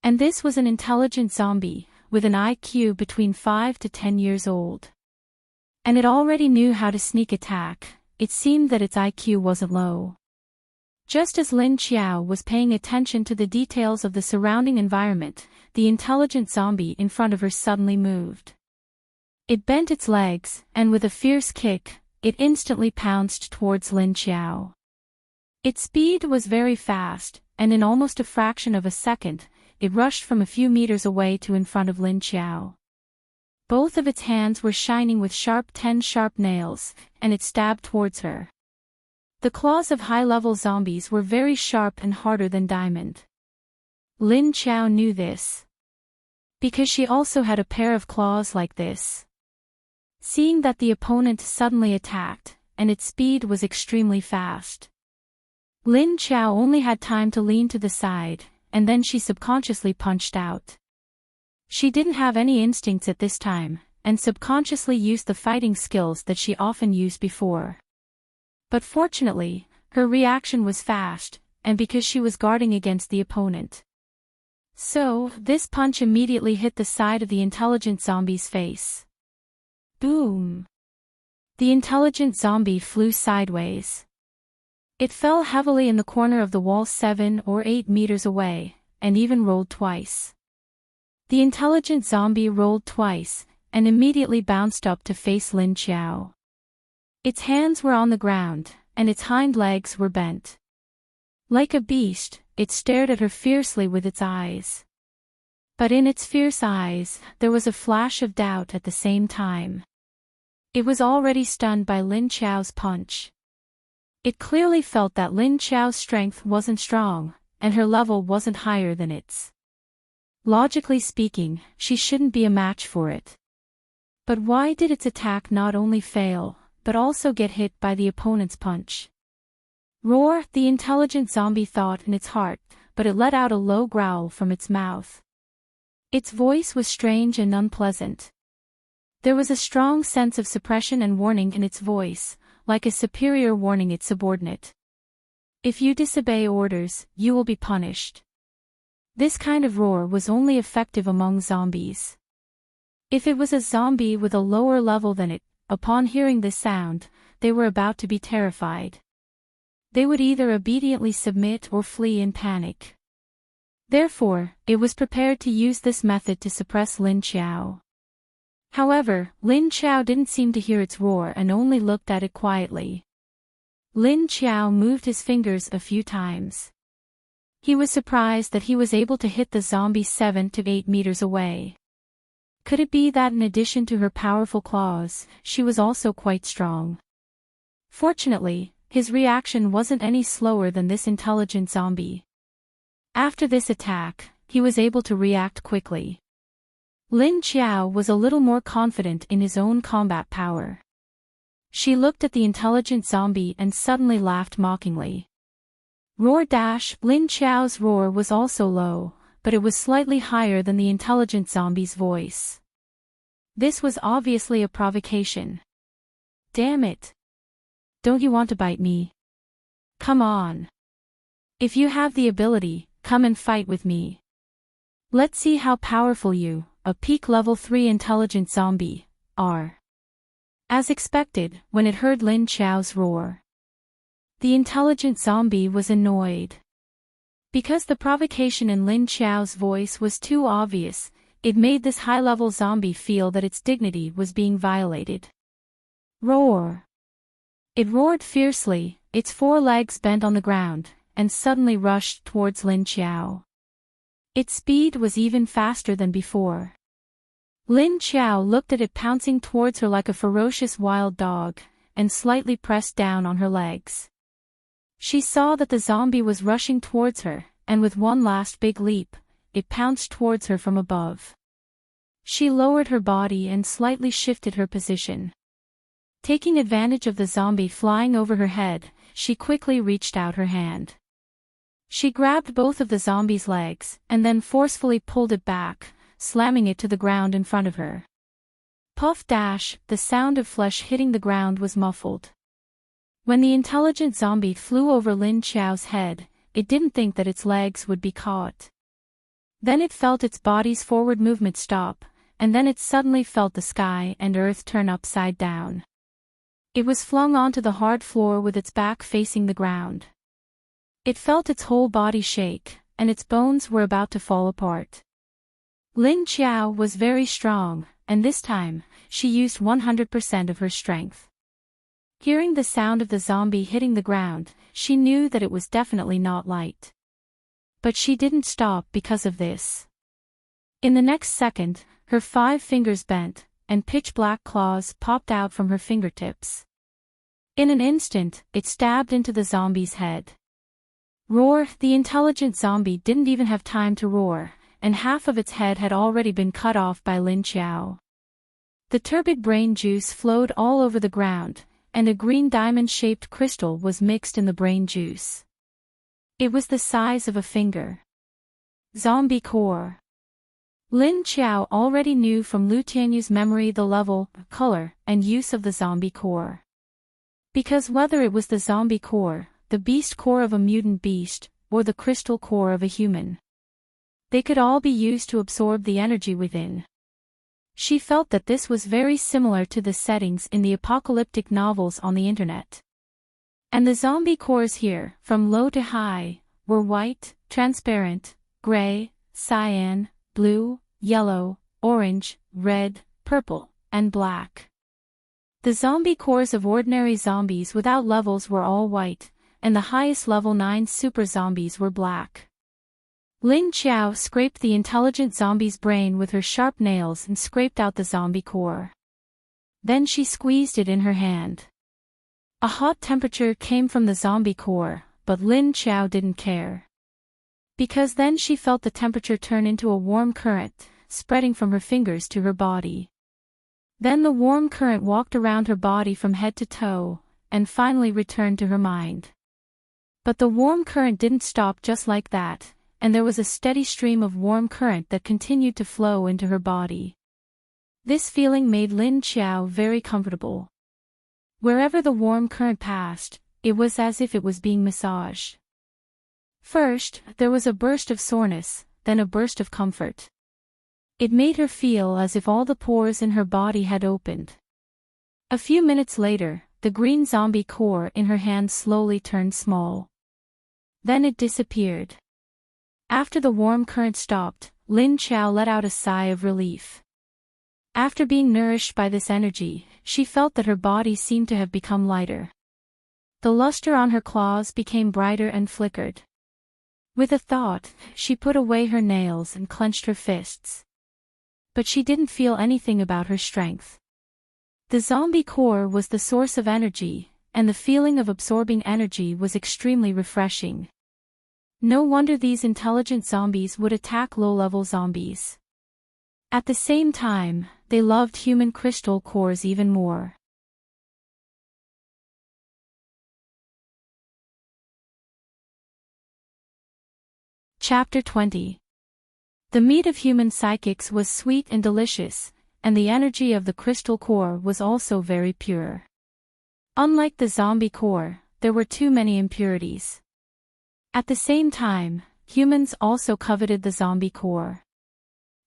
Speaker 1: And this was an intelligent zombie, with an IQ between 5 to 10 years old. And it already knew how to sneak attack. It seemed that its IQ wasn't low. Just as Lin Qiao was paying attention to the details of the surrounding environment, the intelligent zombie in front of her suddenly moved. It bent its legs, and with a fierce kick, it instantly pounced towards Lin Qiao. Its speed was very fast, and in almost a fraction of a second, it rushed from a few meters away to in front of Lin Qiao. Both of its hands were shining with sharp nails, and it stabbed towards her. The claws of high-level zombies were very sharp and harder than diamond. Lin Qiao knew this, because she also had a pair of claws like this. Seeing that the opponent suddenly attacked, and its speed was extremely fast, Lin Qiao only had time to lean to the side, and then she subconsciously punched out. She didn't have any instincts at this time, and subconsciously used the fighting skills that she often used before. But fortunately, her reaction was fast, and because she was guarding against the opponent. So, this punch immediately hit the side of the intelligent zombie's face. Boom! The intelligent zombie flew sideways. It fell heavily in the corner of the wall 7 or 8 meters away, and even rolled twice. The intelligent zombie rolled twice, and immediately bounced up to face Lin Qiao. Its hands were on the ground, and its hind legs were bent. Like a beast, it stared at her fiercely with its eyes. But in its fierce eyes, there was a flash of doubt at the same time. It was already stunned by Lin Qiao's punch. It clearly felt that Lin Qiao's strength wasn't strong, and her level wasn't higher than its. Logically speaking, she shouldn't be a match for it. But why did its attack not only fail, but also get hit by the opponent's punch? Roar, the intelligent zombie thought in its heart, but it let out a low growl from its mouth. Its voice was strange and unpleasant. There was a strong sense of suppression and warning in its voice, like a superior warning its subordinate. If you disobey orders, you will be punished. This kind of roar was only effective among zombies. If it was a zombie with a lower level than it, upon hearing this sound, they were about to be terrified. They would either obediently submit or flee in panic. Therefore, it was prepared to use this method to suppress Lin Qiao. However, Lin Qiao didn't seem to hear its roar and only looked at it quietly. Lin Qiao moved his fingers a few times. He was surprised that he was able to hit the zombie 7 to 8 meters away. Could it be that in addition to her powerful claws, she was also quite strong? Fortunately, his reaction wasn't any slower than this intelligent zombie. After this attack, he was able to react quickly. Lin Qiao was a little more confident in his own combat power. She looked at the intelligent zombie and suddenly laughed mockingly. Roar dash! Lin Qiao's roar was also low, but it was slightly higher than the intelligent zombie's voice. This was obviously a provocation. Damn it! Don't you want to bite me? Come on. If you have the ability, come and fight with me. Let's see how powerful you, a peak level 3 intelligent zombie, are. As expected, when it heard Lin Qiao's roar, the intelligent zombie was annoyed. Because the provocation in Lin Qiao's voice was too obvious, it made this high-level zombie feel that its dignity was being violated. Roar! It roared fiercely, its 4 legs bent on the ground, and suddenly rushed towards Lin Qiao. Its speed was even faster than before. Lin Qiao looked at it pouncing towards her like a ferocious wild dog, and slightly pressed down on her legs. She saw that the zombie was rushing towards her, and with one last big leap, it pounced towards her from above. She lowered her body and slightly shifted her position. Taking advantage of the zombie flying over her head, she quickly reached out her hand. She grabbed both of the zombie's legs, and then forcefully pulled it back, slamming it to the ground in front of her. Puff dash, the sound of flesh hitting the ground was muffled. When the intelligent zombie flew over Lin Qiao's head, it didn't think that its legs would be caught. Then it felt its body's forward movement stop, and then it suddenly felt the sky and earth turn upside down. It was flung onto the hard floor with its back facing the ground. It felt its whole body shake, and its bones were about to fall apart. Lin Qiao was very strong, and this time, she used 100% of her strength. Hearing the sound of the zombie hitting the ground, she knew that it was definitely not light. But she didn't stop because of this. In the next second, her 5 fingers bent, and pitch-black claws popped out from her fingertips. In an instant, it stabbed into the zombie's head. Roar! The intelligent zombie didn't even have time to roar, and half of its head had already been cut off by Lin Qiao. The turbid brain juice flowed all over the ground, and a green diamond-shaped crystal was mixed in the brain juice. It was the size of a finger. Zombie core. Lin Qiao already knew from Lu Tianyu's memory the level, color, and use of the zombie core. Because whether it was the zombie core, the beast core of a mutant beast, or the crystal core of a human, they could all be used to absorb the energy within. She felt that this was very similar to the settings in the apocalyptic novels on the internet. And the zombie cores here, from low to high, were white, transparent, gray, cyan, blue, yellow, orange, red, purple, and black. The zombie cores of ordinary zombies without levels were all white, and the highest level 9 super zombies were black. Lin Qiao scraped the intelligent zombie's brain with her sharp nails and scraped out the zombie core. Then she squeezed it in her hand. A hot temperature came from the zombie core, but Lin Qiao didn't care. Because then she felt the temperature turn into a warm current, spreading from her fingers to her body. Then the warm current walked around her body from head to toe, and finally returned to her mind. But the warm current didn't stop just like that, and there was a steady stream of warm current that continued to flow into her body. This feeling made Lin Qiao very comfortable. Wherever the warm current passed, it was as if it was being massaged. First, there was a burst of soreness, then a burst of comfort. It made her feel as if all the pores in her body had opened. A few minutes later, the green zombie core in her hand slowly turned small. Then it disappeared. After the warm current stopped, Lin Qiao let out a sigh of relief. After being nourished by this energy, she felt that her body seemed to have become lighter. The luster on her claws became brighter and flickered. With a thought, she put away her nails and clenched her fists. But she didn't feel anything about her strength. The zombie core was the source of energy, and the feeling of absorbing energy was extremely refreshing. No wonder these intelligent zombies would attack low-level zombies. At the same time, they loved human crystal cores even more. Chapter 20. The meat of human psychics was sweet and delicious, and the energy of the crystal core was also very pure. Unlike the zombie core, there were too many impurities. At the same time, humans also coveted the zombie core.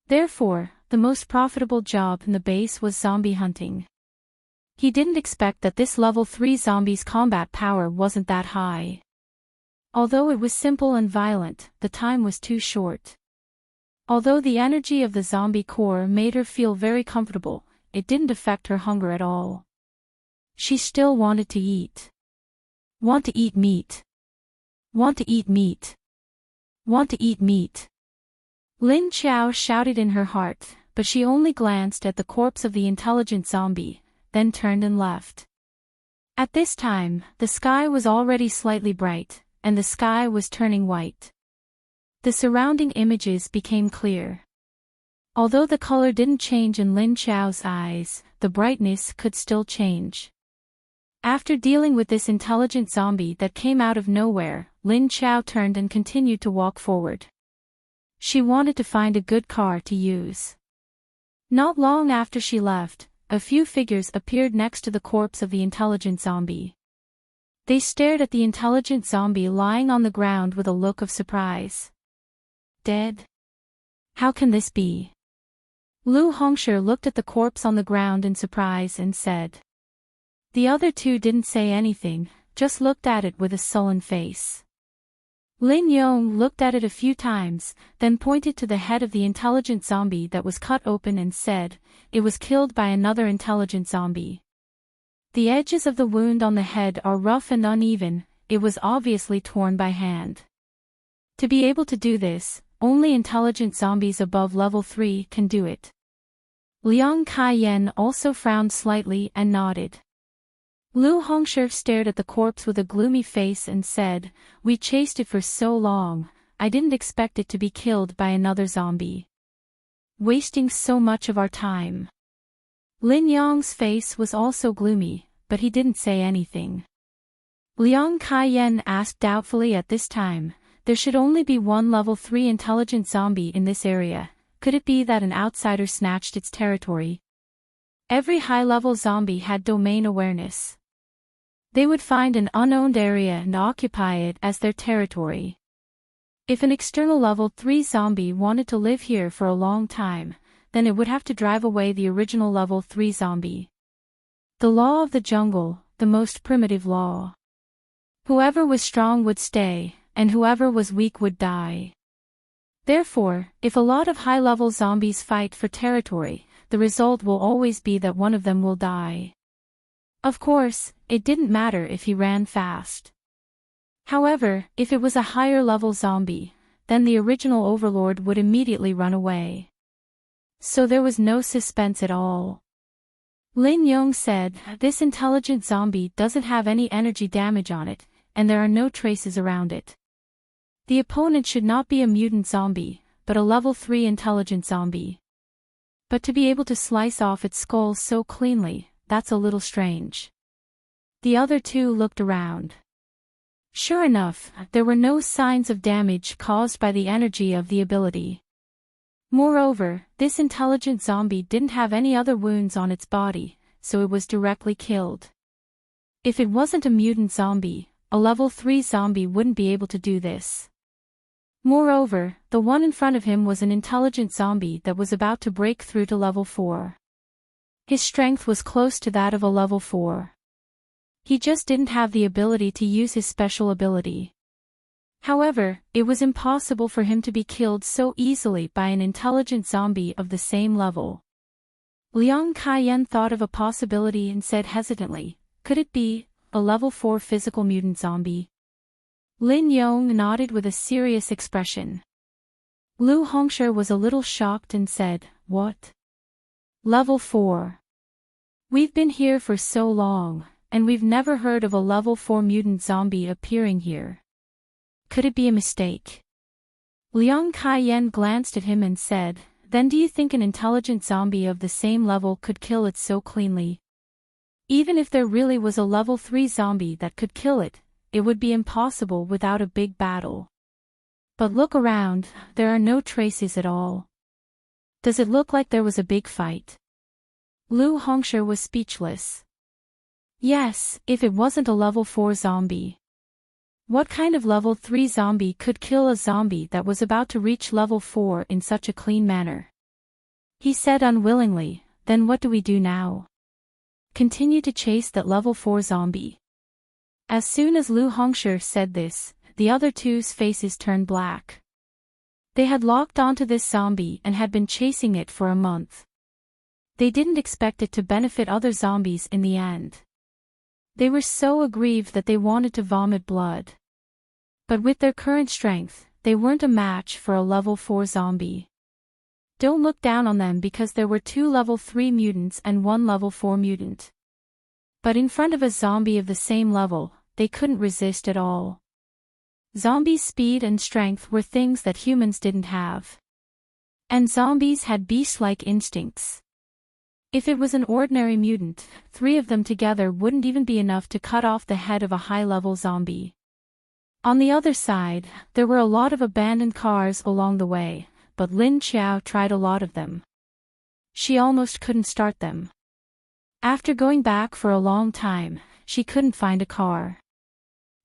Speaker 1: Therefore, the most profitable job in the base was zombie hunting. He didn't expect that this level 3 zombie's combat power wasn't that high. Although it was simple and violent, the time was too short. Although the energy of the zombie core made her feel very comfortable, it didn't affect her hunger at all. She still wanted to eat. Want to eat meat. Want to eat meat. Want to eat meat. Lin Qiao shouted in her heart, but she only glanced at the corpse of the intelligent zombie, then turned and left. At this time, the sky was already slightly bright, and the sky was turning white. The surrounding images became clear. Although the color didn't change in Lin Qiao's eyes, the brightness could still change. After dealing with this intelligent zombie that came out of nowhere, Lin Qiao turned and continued to walk forward. She wanted to find a good car to use. Not long after she left, a few figures appeared next to the corpse of the intelligent zombie. They stared at the intelligent zombie lying on the ground with a look of surprise. Dead? How can this be? Lu Hongshi looked at the corpse on the ground in surprise and said. The other two didn't say anything, just looked at it with a sullen face. Lin Yong looked at it a few times, then pointed to the head of the intelligent zombie that was cut open and said, it was killed by another intelligent zombie. The edges of the wound on the head are rough and uneven, it was obviously torn by hand. To be able to do this, only intelligent zombies above level 3 can do it. Liang Kaiyan also frowned slightly and nodded. Lu Hongshi stared at the corpse with a gloomy face and said, we chased it for so long, I didn't expect it to be killed by another zombie. Wasting so much of our time. Lin Yong's face was also gloomy, but he didn't say anything. Liang Kaiyan asked doubtfully at this time, there should only be one level 3 intelligent zombie in this area, could it be that an outsider snatched its territory? Every high-level zombie had domain awareness. They would find an unowned area and occupy it as their territory. If an external level 3 zombie wanted to live here for a long time, then it would have to drive away the original level 3 zombie. The law of the jungle, the most primitive law. Whoever was strong would stay, and whoever was weak would die. Therefore, if a lot of high-level zombies fight for territory, the result will always be that one of them will die. Of course, it didn't matter if he ran fast. However, if it was a higher-level zombie, then the original overlord would immediately run away. So there was no suspense at all. Lin Yong said, this intelligent zombie doesn't have any energy damage on it, and there are no traces around it. The opponent should not be a mutant zombie, but a level 3 intelligent zombie. But to be able to slice off its skull so cleanly, that's a little strange. The other two looked around. Sure enough, there were no signs of damage caused by the energy of the ability. Moreover, this intelligent zombie didn't have any other wounds on its body, so it was directly killed. If it wasn't a mutant zombie, a level 3 zombie wouldn't be able to do this. Moreover, the one in front of him was an intelligent zombie that was about to break through to level 4. His strength was close to that of a level 4. He just didn't have the ability to use his special ability. However, it was impossible for him to be killed so easily by an intelligent zombie of the same level. Liang Kaiyan thought of a possibility and said hesitantly, could it be a level 4 physical mutant zombie? Lin Yong nodded with a serious expression. Lu Hongshi was a little shocked and said, what? Level 4. We've been here for so long, and we've never heard of a level 4 mutant zombie appearing here. Could it be a mistake? Liang Kaiyan glanced at him and said, then do you think an intelligent zombie of the same level could kill it so cleanly? Even if there really was a level 3 zombie that could kill it, it would be impossible without a big battle. But look around, there are no traces at all. Does it look like there was a big fight? Lu Hongshi was speechless. Yes, if it wasn't a level 4 zombie. What kind of level 3 zombie could kill a zombie that was about to reach level 4 in such a clean manner? He said unwillingly, then what do we do now? Continue to chase that level 4 zombie. As soon as Lu Hongshi said this, the other two's faces turned black. They had locked onto this zombie and had been chasing it for a month. They didn't expect it to benefit other zombies in the end. They were so aggrieved that they wanted to vomit blood. But with their current strength, they weren't a match for a level 4 zombie. Don't look down on them because there were 2 level 3 mutants and 1 level 4 mutant. But in front of a zombie of the same level, they couldn't resist at all. Zombies' speed and strength were things that humans didn't have. And zombies had beast-like instincts. If it was an ordinary mutant, 3 of them together wouldn't even be enough to cut off the head of a high-level zombie. On the other side, there were a lot of abandoned cars along the way, but Lin Qiao tried a lot of them. She almost couldn't start them. After going back for a long time, she couldn't find a car.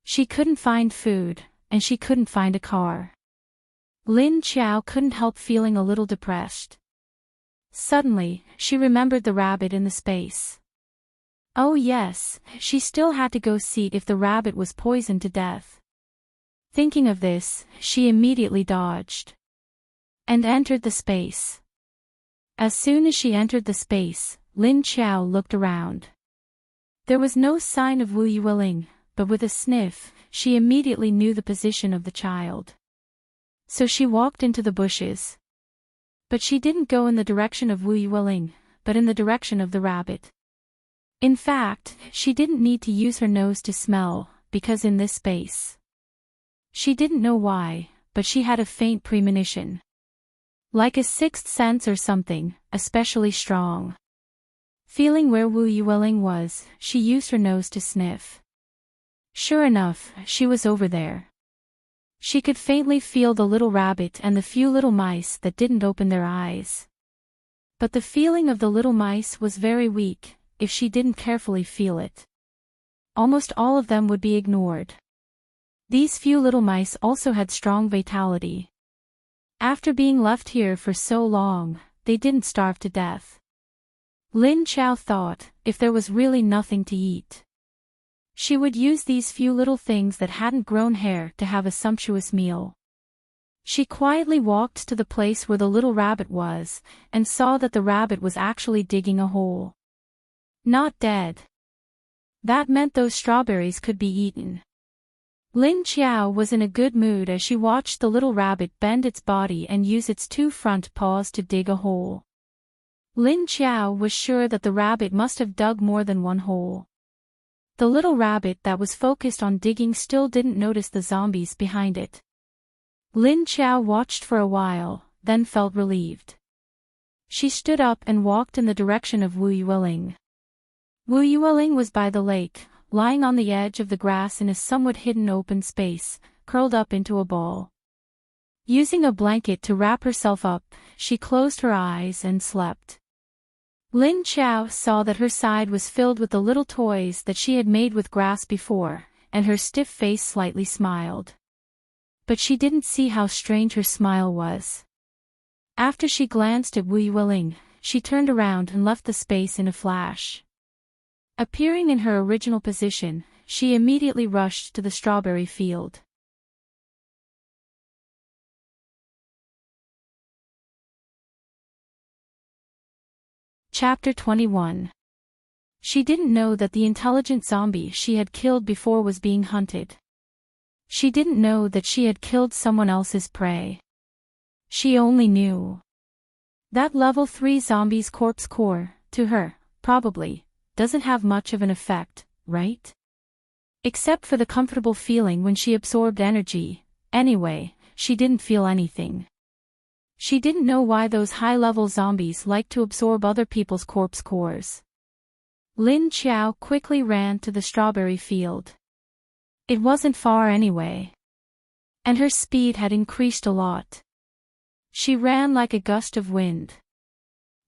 Speaker 1: She couldn't find food, and she couldn't find a car. Lin Qiao couldn't help feeling a little depressed. Suddenly, she remembered the rabbit in the space. Oh yes, she still had to go see if the rabbit was poisoned to death. Thinking of this, she immediately dodged and entered the space. As soon as she entered the space, Lin Qiao looked around. There was no sign of Wu Yueling, but with a sniff, she immediately knew the position of the child. So she walked into the bushes. But she didn't go in the direction of Wu Yueling, but in the direction of the rabbit. In fact, she didn't need to use her nose to smell, because in this space. She didn't know why, but she had a faint premonition. Like a sixth sense or something, especially strong. Feeling where Wu Yueling was, she used her nose to sniff. Sure enough, she was over there. She could faintly feel the little rabbit and the few little mice that didn't open their eyes. But the feeling of the little mice was very weak, if she didn't carefully feel it. Almost all of them would be ignored. These few little mice also had strong vitality. After being left here for so long, they didn't starve to death. Lin Qiao thought, if there was really nothing to eat, she would use these few little things that hadn't grown hair to have a sumptuous meal. She quietly walked to the place where the little rabbit was, and saw that the rabbit was actually digging a hole. Not dead. That meant those strawberries could be eaten. Lin Qiao was in a good mood as she watched the little rabbit bend its body and use its 2 front paws to dig a hole. Lin Qiao was sure that the rabbit must have dug more than one hole. The little rabbit that was focused on digging still didn't notice the zombies behind it. Lin Qiao watched for a while, then felt relieved. She stood up and walked in the direction of Wu Yueling. Wu Yueling was by the lake, lying on the edge of the grass in a somewhat hidden open space, curled up into a ball. Using a blanket to wrap herself up, she closed her eyes and slept. Lin Qiao saw that her side was filled with the little toys that she had made with grass before, and her stiff face slightly smiled. But she didn't see how strange her smile was. After she glanced at Wu Yueling, she turned around and left the space in a flash. Appearing in her original position, she immediately rushed to the strawberry field. Chapter 21. She didn't know that the intelligent zombie she had killed before was being hunted. She didn't know that she had killed someone else's prey. She only knew that level 3 zombie's corpse core, to her, probably, doesn't have much of an effect, right? Except for the comfortable feeling when she absorbed energy. Anyway, she didn't feel anything. She didn't know why those high-level zombies like to absorb other people's corpse cores. Lin Qiao quickly ran to the strawberry field. It wasn't far anyway. And her speed had increased a lot. She ran like a gust of wind.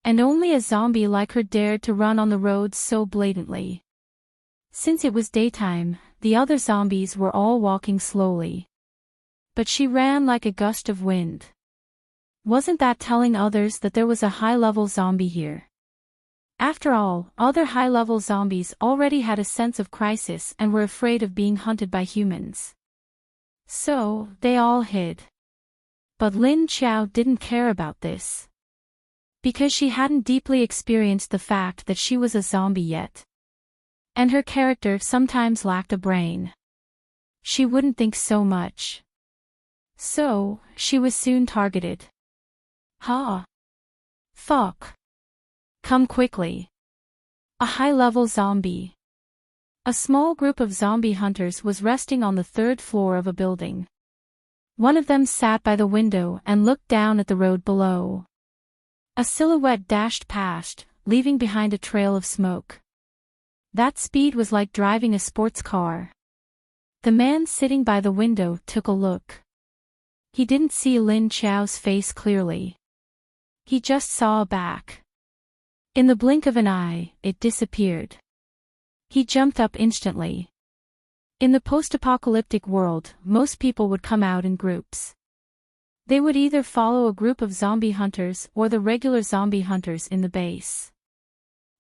Speaker 1: And only a zombie like her dared to run on the roads so blatantly. Since it was daytime, the other zombies were all walking slowly. But she ran like a gust of wind. Wasn't that telling others that there was a high-level zombie here? After all, other high-level zombies already had a sense of crisis and were afraid of being hunted by humans. So, they all hid. But Lin Qiao didn't care about this. Because she hadn't deeply experienced the fact that she was a zombie yet. And her character sometimes lacked a brain. She wouldn't think so much. So, she was soon targeted. Ha! Fuck! Come quickly. A high-level zombie. A small group of zombie hunters was resting on the third floor of a building. One of them sat by the window and looked down at the road below. A silhouette dashed past, leaving behind a trail of smoke. That speed was like driving a sports car. The man sitting by the window took a look. He didn't see Lin Qiao's face clearly. He just saw a back. In the blink of an eye, it disappeared. He jumped up instantly. In the post-apocalyptic world, most people would come out in groups. They would either follow a group of zombie hunters or the regular zombie hunters in the base.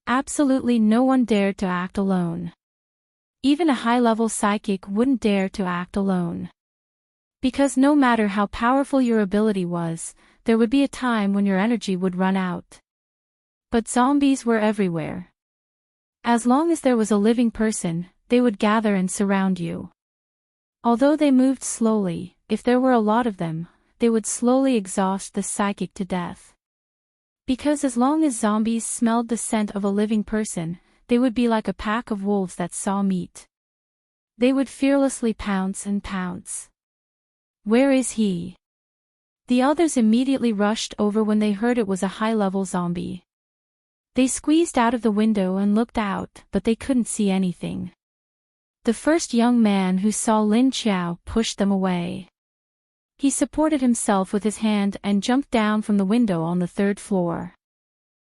Speaker 1: Absolutely no one dared to act alone. Even a high-level psychic wouldn't dare to act alone. Because no matter how powerful your ability was, there would be a time when your energy would run out. But zombies were everywhere. As long as there was a living person, they would gather and surround you. Although they moved slowly, if there were a lot of them, they would slowly exhaust the psychic to death. Because as long as zombies smelled the scent of a living person, they would be like a pack of wolves that saw meat. They would fearlessly pounce and pounce. Where is he? The others immediately rushed over when they heard it was a high-level zombie. They squeezed out of the window and looked out, but they couldn't see anything. The first young man who saw Lin Qiao pushed them away. He supported himself with his hand and jumped down from the window on the third floor.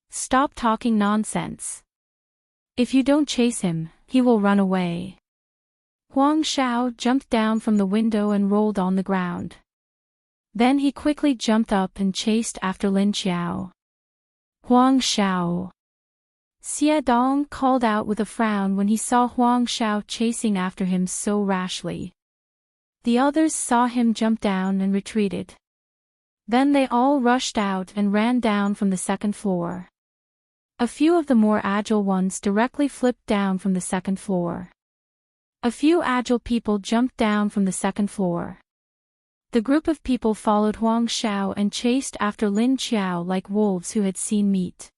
Speaker 1: Stop talking nonsense. If you don't chase him, he will run away. Huang Xiao jumped down from the window and rolled on the ground. Then he quickly jumped up and chased after Lin Qiao. Huang Xiao. Xie Dong called out with a frown when he saw Huang Xiao chasing after him so rashly. The others saw him jump down and retreated. Then they all rushed out and ran down from the second floor. A few of the more agile ones directly flipped down from the second floor. A few agile people jumped down from the second floor. The group of people followed Huang Xiao and chased after Lin Qiao like wolves who had seen meat.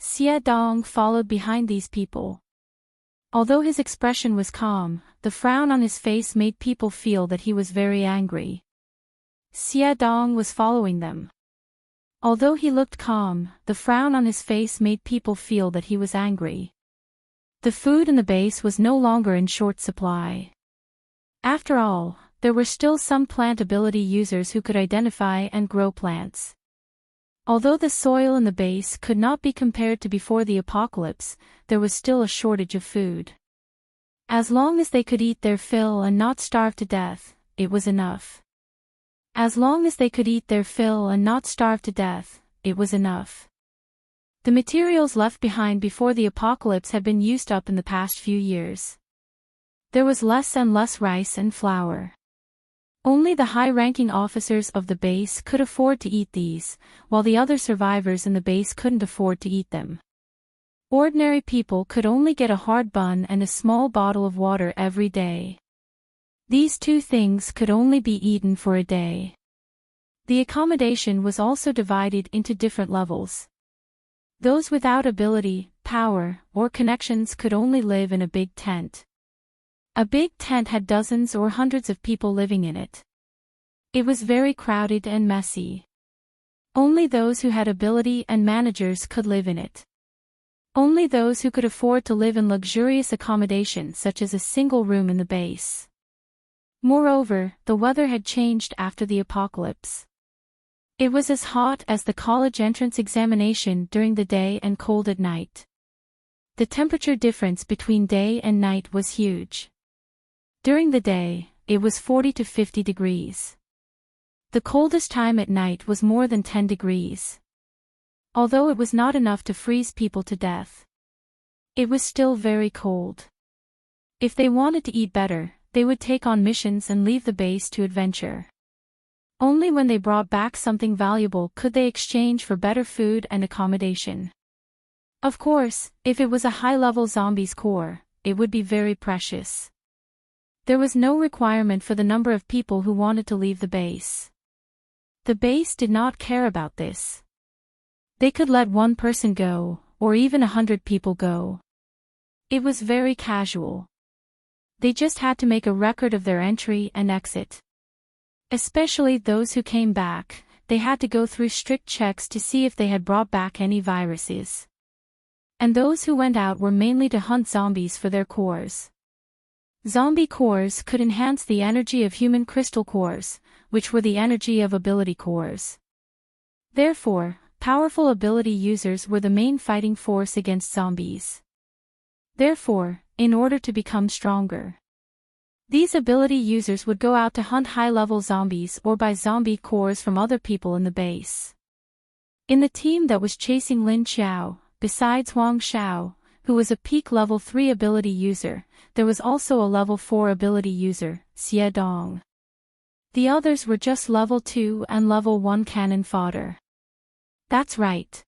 Speaker 1: Xie Dong followed behind these people. Although his expression was calm, the frown on his face made people feel that he was very angry. Xie Dong was following them. Although he looked calm, the frown on his face made people feel that he was angry. The food in the base was no longer in short supply. After all, there were still some plant ability users who could identify and grow plants. Although the soil in the base could not be compared to before the apocalypse, there was still a shortage of food. As long as they could eat their fill and not starve to death, it was enough. As long as they could eat their fill and not starve to death, it was enough. The materials left behind before the apocalypse had been used up in the past few years. There was less and less rice and flour. Only the high-ranking officers of the base could afford to eat these, while the other survivors in the base couldn't afford to eat them. Ordinary people could only get a hard bun and a small bottle of water every day. These two things could only be eaten for a day. The accommodation was also divided into different levels. Those without ability, power, or connections could only live in a big tent. A big tent had dozens or hundreds of people living in it. It was very crowded and messy. Only those who had ability and managers could live in it. Only those who could afford to live in luxurious accommodation such as a single room in the base. Moreover, the weather had changed after the apocalypse. It was as hot as the college entrance examination during the day and cold at night. The temperature difference between day and night was huge. During the day, it was 40 to 50 degrees. The coldest time at night was more than 10 degrees. Although it was not enough to freeze people to death, it was still very cold. If they wanted to eat better, they would take on missions and leave the base to adventure. Only when they brought back something valuable could they exchange for better food and accommodation. Of course, if it was a high-level zombie's core, it would be very precious. There was no requirement for the number of people who wanted to leave the base. The base did not care about this. They could let one person go, or even 100 people go. It was very casual. They just had to make a record of their entry and exit. Especially those who came back, they had to go through strict checks to see if they had brought back any viruses. And those who went out were mainly to hunt zombies for their cores. Zombie cores could enhance the energy of human crystal cores, which were the energy of ability cores. Therefore, powerful ability users were the main fighting force against zombies. Therefore, in order to become stronger, these ability users would go out to hunt high-level zombies or buy zombie cores from other people in the base. In the team that was chasing Lin Xiao, besides Huang Xiao, who was a peak level 3 ability user, there was also a level 4 ability user, Xie Dong. The others were just level 2 and level 1 cannon fodder. That's right.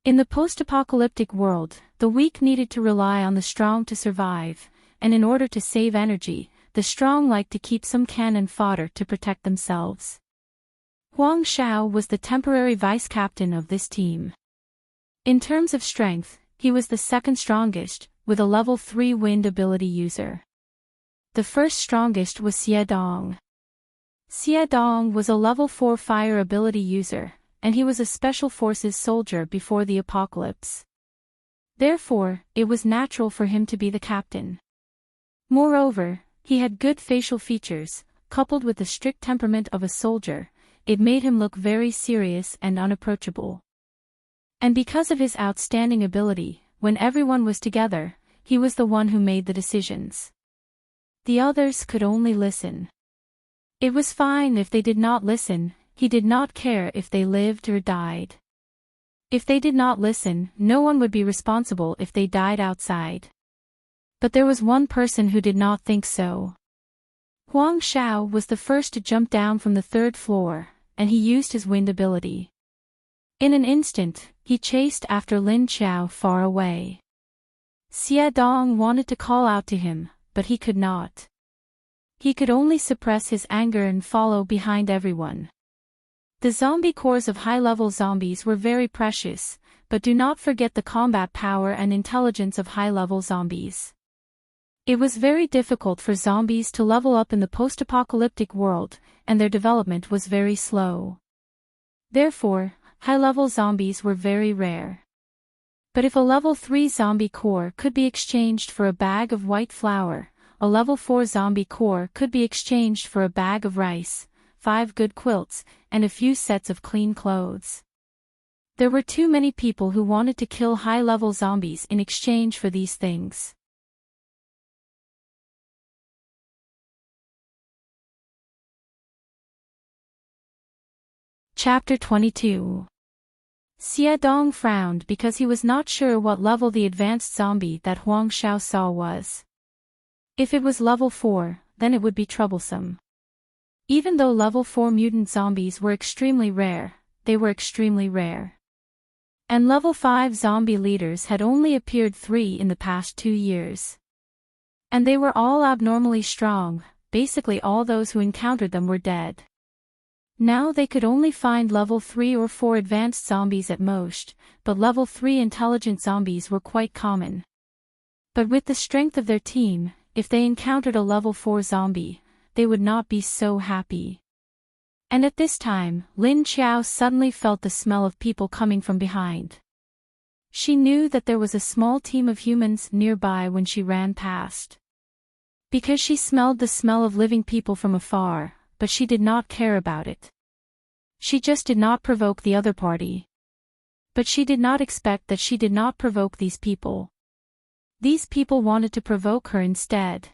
Speaker 1: In the post-apocalyptic world, the weak needed to rely on the strong to survive, and in order to save energy, the strong liked to keep some cannon fodder to protect themselves. Huang Xiao was the temporary vice-captain of this team. In terms of strength, he was the second strongest, with a level 3 wind ability user. The first strongest was Xie Dong. Xie Dong was a level 4 fire ability user, and he was a special forces soldier before the apocalypse. Therefore, it was natural for him to be the captain. Moreover, he had good facial features, coupled with the strict temperament of a soldier. It made him look very serious and unapproachable. And because of his outstanding ability, when everyone was together, he was the one who made the decisions. The others could only listen. It was fine if they did not listen, he did not care if they lived or died. If they did not listen, no one would be responsible if they died outside. But there was one person who did not think so. Huang Xiao was the first to jump down from the 3rd floor, and he used his wind ability. In an instant, he chased after Lin Xiao far away. Xie Dong wanted to call out to him, but he could not. He could only suppress his anger and follow behind everyone. The zombie cores of high-level zombies were very precious, but do not forget the combat power and intelligence of high-level zombies. It was very difficult for zombies to level up in the post-apocalyptic world, and their development was very slow. Therefore, high-level zombies were very rare. But if a level 3 zombie core could be exchanged for a bag of white flour, a level 4 zombie core could be exchanged for a bag of rice, 5 good quilts, and a few sets of clean clothes. There were too many people who wanted to kill high-level zombies in exchange for these things. Chapter 22. Xie Dong frowned because he was not sure what level the advanced zombie that Huang Xiao saw was. If it was level 4, then it would be troublesome. Even though level 4 mutant zombies were extremely rare, they were extremely rare. And level 5 zombie leaders had only appeared 3 in the past 2 years. And they were all abnormally strong, basically all those who encountered them were dead. Now they could only find level 3 or 4 advanced zombies at most, but level 3 intelligent zombies were quite common. But with the strength of their team, if they encountered a level 4 zombie, they would not be so happy. And at this time, Lin Xiao suddenly felt the smell of people coming from behind. She knew that there was a small team of humans nearby when she ran past. Because she smelled the smell of living people from afar, but she did not care about it. She just did not provoke the other party. But she did not expect that she did not provoke these people. These people wanted to provoke her instead.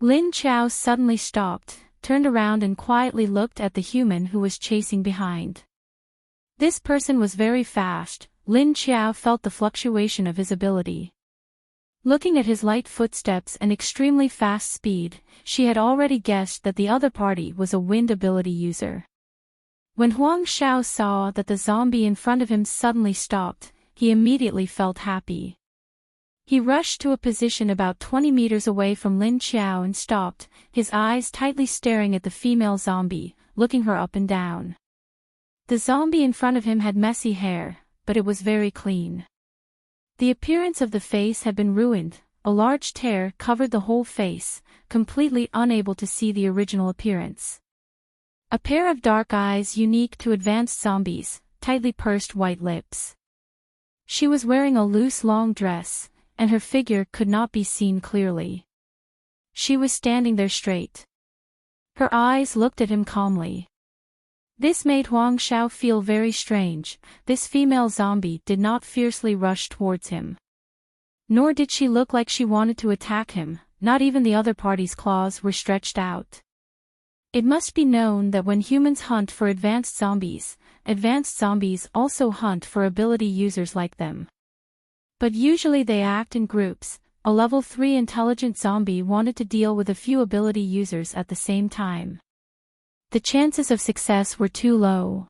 Speaker 1: Lin Xiao suddenly stopped, turned around and quietly looked at the human who was chasing behind. This person was very fast. Lin Xiao felt the fluctuation of his ability. Looking at his light footsteps and extremely fast speed, she had already guessed that the other party was a wind ability user. When Huang Xiao saw that the zombie in front of him suddenly stopped, he immediately felt happy. He rushed to a position about 20 meters away from Lin Qiao and stopped, his eyes tightly staring at the female zombie, looking her up and down. The zombie in front of him had messy hair, but it was very clean. The appearance of the face had been ruined, a large tear covered the whole face, completely unable to see the original appearance. A pair of dark eyes unique to advanced zombies, tightly pursed white lips. She was wearing a loose long dress, and her figure could not be seen clearly. She was standing there straight. Her eyes looked at him calmly. This made Huang Xiao feel very strange. This female zombie did not fiercely rush towards him. Nor did she look like she wanted to attack him, not even the other party's claws were stretched out. It must be known that when humans hunt for advanced zombies also hunt for ability users like them. But usually they act in groups. A level 3 intelligent zombie wanted to deal with a few ability users at the same time. The chances of success were too low.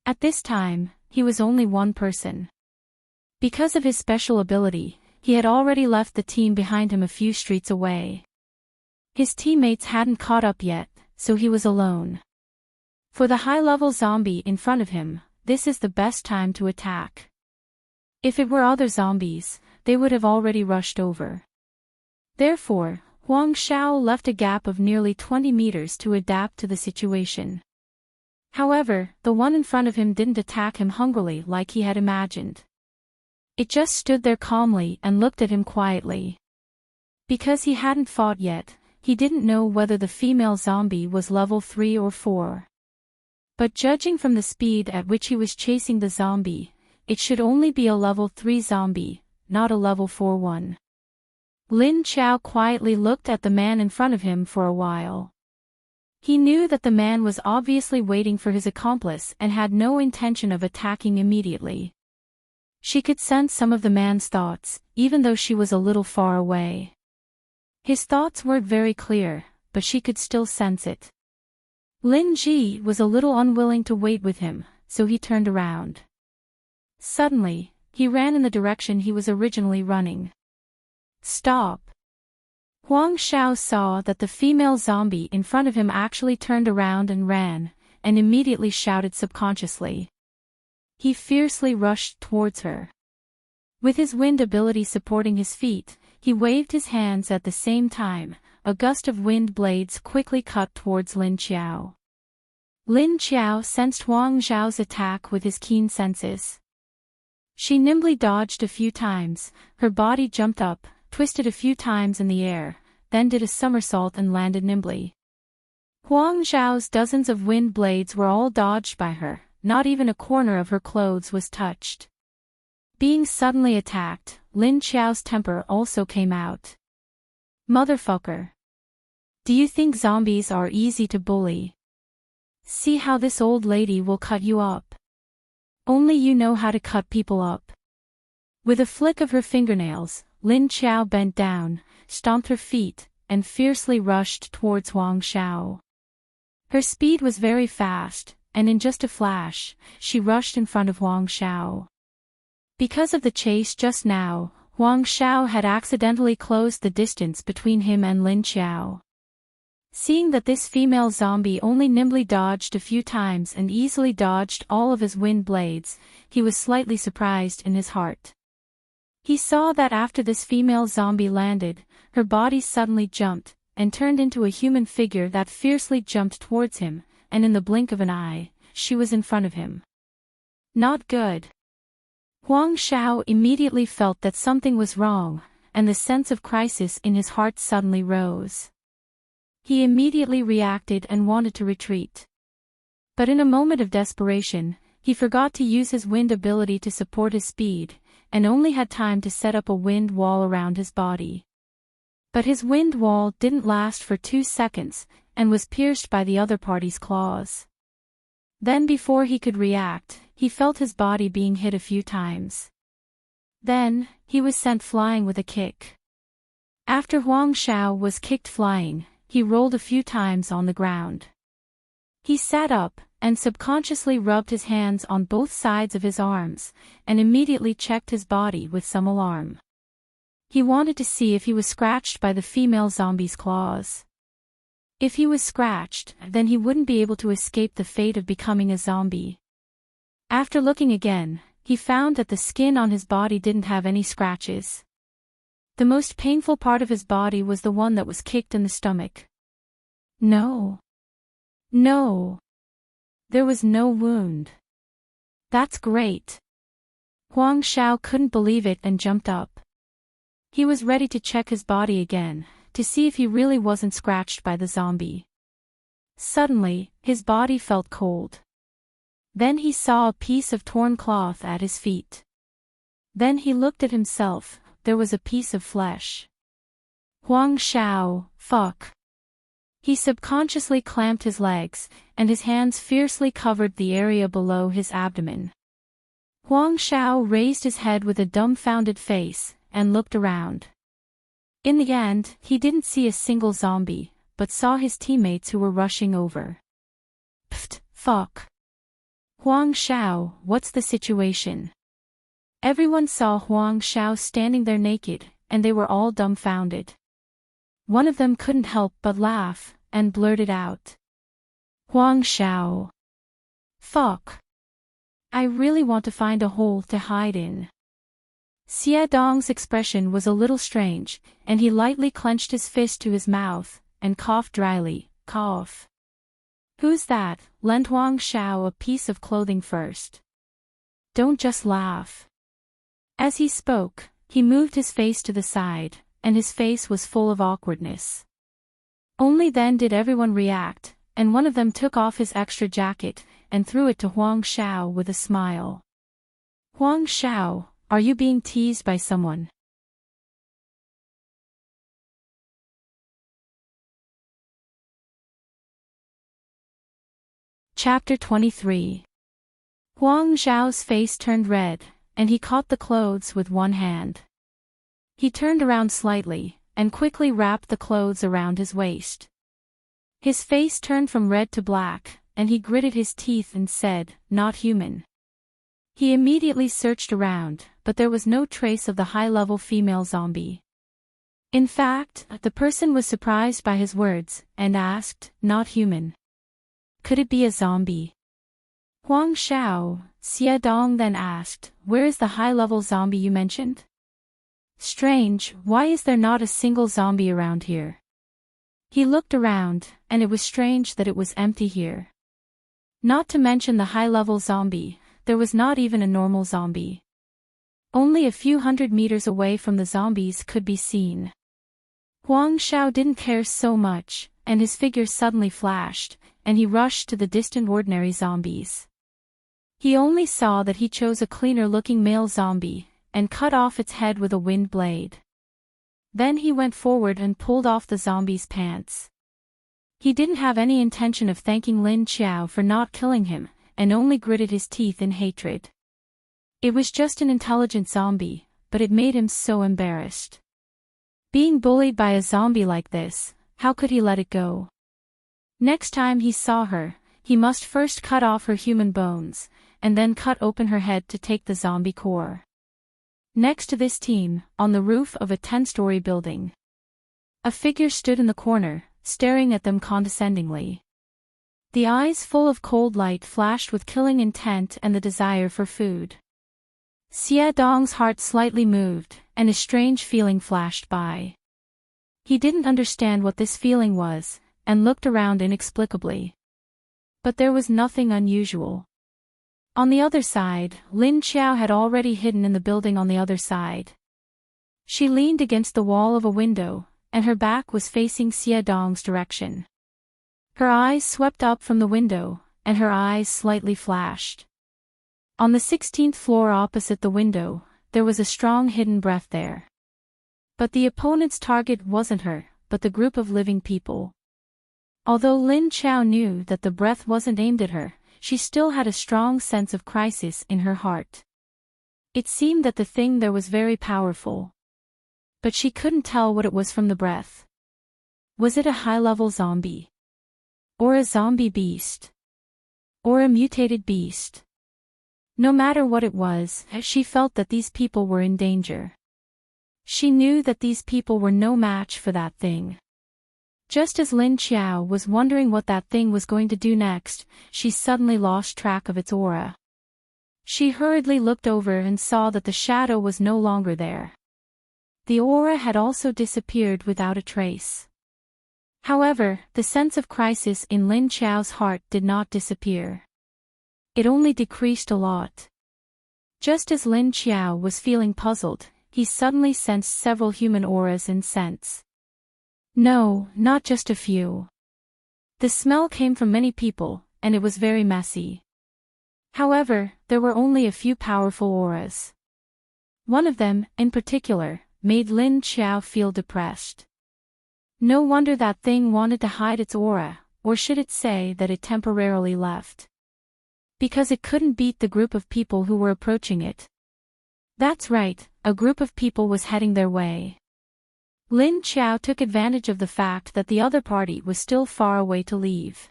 Speaker 1: At this time, he was only one person. Because of his special ability, he had already left the team behind him a few streets away. His teammates hadn't caught up yet, so he was alone. For the high-level zombie in front of him, this is the best time to attack. If it were other zombies, they would have already rushed over. Therefore, Huang Xiao left a gap of nearly 20 meters to adapt to the situation. However, the one in front of him didn't attack him hungrily like he had imagined. It just stood there calmly and looked at him quietly. Because he hadn't fought yet, he didn't know whether the female zombie was level 3 or 4. But judging from the speed at which he was chasing the zombie, it should only be a level 3 zombie, not a level 4 one. Lin Qiao quietly looked at the man in front of him for a while. He knew that the man was obviously waiting for his accomplice and had no intention of attacking immediately. She could sense some of the man's thoughts, even though she was a little far away. His thoughts weren't very clear, but she could still sense it. Lin Ji was a little unwilling to wait with him, so he turned around. Suddenly, he ran in the direction he was originally running. Stop! Huang Xiao saw that the female zombie in front of him actually turned around and ran, and immediately shouted subconsciously. He fiercely rushed towards her. With his wind ability supporting his feet, he waved his hands at the same time. A gust of wind blades quickly cut towards Lin Qiao. Lin Qiao sensed Huang Xiao's attack with his keen senses. She nimbly dodged a few times, her body jumped up, twisted a few times in the air, then did a somersault and landed nimbly. Huang Xiao's dozens of wind blades were all dodged by her, not even a corner of her clothes was touched. Being suddenly attacked, Lin Qiao's temper also came out. Motherfucker! Do you think zombies are easy to bully? See how this old lady will cut you up. Only you know how to cut people up. With a flick of her fingernails, Lin Qiao bent down, stomped her feet, and fiercely rushed towards Huang Xiao. Her speed was very fast, and in just a flash, she rushed in front of Huang Xiao. Because of the chase just now, Huang Xiao had accidentally closed the distance between him and Lin Qiao. Seeing that this female zombie only nimbly dodged a few times and easily dodged all of his wind blades, he was slightly surprised in his heart. He saw that after this female zombie landed, her body suddenly jumped, and turned into a human figure that fiercely jumped towards him, and in the blink of an eye, she was in front of him. Not good. Huang Xiao immediately felt that something was wrong, and the sense of crisis in his heart suddenly rose. He immediately reacted and wanted to retreat. But in a moment of desperation, he forgot to use his wind ability to support his speed, and only had time to set up a wind wall around his body. But his wind wall didn't last for 2 seconds, and was pierced by the other party's claws. Then before he could react, he felt his body being hit a few times. Then, he was sent flying with a kick. After Huang Xiao was kicked flying, he rolled a few times on the ground. He sat up, and subconsciously rubbed his hands on both sides of his arms, and immediately checked his body with some alarm. He wanted to see if he was scratched by the female zombie's claws. If he was scratched, then he wouldn't be able to escape the fate of becoming a zombie. After looking again, he found that the skin on his body didn't have any scratches. The most painful part of his body was the one that was kicked in the stomach. No. No. There was no wound. That's great. Huang Xiao couldn't believe it and jumped up. He was ready to check his body again, to see if he really wasn't scratched by the zombie. Suddenly, his body felt cold. Then he saw a piece of torn cloth at his feet. Then he looked at himself, there was a piece of flesh. Huang Xiao, fuck. He subconsciously clamped his legs, and his hands fiercely covered the area below his abdomen. Huang Xiao raised his head with a dumbfounded face, and looked around. In the end, he didn't see a single zombie, but saw his teammates who were rushing over. Pfft, fuck. Huang Xiao, what's the situation? Everyone saw Huang Xiao standing there naked, and they were all dumbfounded. One of them couldn't help but laugh, and blurted out. Huang Xiao. Fuck. I really want to find a hole to hide in. Xie Dong's expression was a little strange, and he lightly clenched his fist to his mouth, and coughed dryly, cough. Who's that? Lend Huang Xiao a piece of clothing first. Don't just laugh. As he spoke, he moved his face to the side, and his face was full of awkwardness. Only then did everyone react, and one of them took off his extra jacket, and threw it to Huang Xiao with a smile. Huang Xiao, are you being teased by someone? Chapter 23. Huang Xiao's face turned red, and he caught the clothes with one hand. He turned around slightly, and quickly wrapped the clothes around his waist. His face turned from red to black, and he gritted his teeth and said, "Not human." He immediately searched around, but there was no trace of the high-level female zombie. In fact, the person was surprised by his words, and asked, "Not human? Could it be a zombie?" Huang Xiao, Xie Dong then asked, "Where is the high-level zombie you mentioned?" Strange, why is there not a single zombie around here? He looked around, and it was strange that it was empty here. Not to mention the high-level zombie, there was not even a normal zombie. Only a few hundred meters away from the zombies could be seen. Huang Xiao didn't care so much, and his figure suddenly flashed, and he rushed to the distant ordinary zombies. He only saw that he chose a cleaner-looking male zombie, and cut off its head with a wind blade. Then he went forward and pulled off the zombie's pants. He didn't have any intention of thanking Lin Qiao for not killing him, and only gritted his teeth in hatred. It was just an intelligent zombie, but it made him so embarrassed. Being bullied by a zombie like this, how could he let it go? Next time he saw her, he must first cut off her human bones, and then cut open her head to take the zombie core. Next to this team, on the roof of a 10-story building, a figure stood in the corner, staring at them condescendingly. The eyes full of cold light flashed with killing intent and the desire for food. Xie Dong's heart slightly moved, and a strange feeling flashed by. He didn't understand what this feeling was, and looked around inexplicably. But there was nothing unusual. On the other side, Lin Qiao had already hidden in the building on the other side. She leaned against the wall of a window, and her back was facing Xie Dong's direction. Her eyes swept up from the window, and her eyes slightly flashed. On the 16th floor opposite the window, there was a strong hidden breath there. But the opponent's target wasn't her, but the group of living people. Although Lin Qiao knew that the breath wasn't aimed at her, she still had a strong sense of crisis in her heart. It seemed that the thing there was very powerful. But she couldn't tell what it was from the breath. Was it a high-level zombie? Or a zombie beast? Or a mutated beast? No matter what it was, she felt that these people were in danger. She knew that these people were no match for that thing. Just as Lin Qiao was wondering what that thing was going to do next, she suddenly lost track of its aura. She hurriedly looked over and saw that the shadow was no longer there. The aura had also disappeared without a trace. However, the sense of crisis in Lin Qiao's heart did not disappear. It only decreased a lot. Just as Lin Qiao was feeling puzzled, he suddenly sensed several human auras and scents. No, not just a few. The smell came from many people, and it was very messy. However, there were only a few powerful auras. One of them, in particular, made Lin Qiao feel depressed. No wonder that thing wanted to hide its aura, or should it say that it temporarily left. Because it couldn't beat the group of people who were approaching it. That's right, a group of people was heading their way. Lin Qiao took advantage of the fact that the other party was still far away to leave.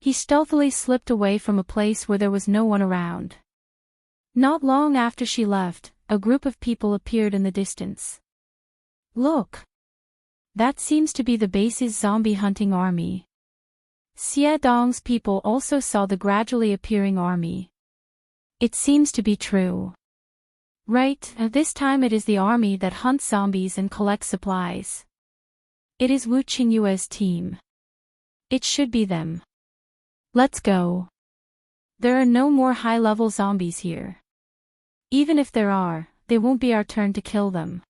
Speaker 1: He stealthily slipped away from a place where there was no one around. Not long after she left, a group of people appeared in the distance. Look! That seems to be the base's zombie hunting army. Xie Dong's people also saw the gradually appearing army. It seems to be true. Right, this time it is the army that hunts zombies and collects supplies. It is Wu Qingyue's team. It should be them. Let's go. There are no more high-level zombies here. Even if there are, they won't be our turn to kill them.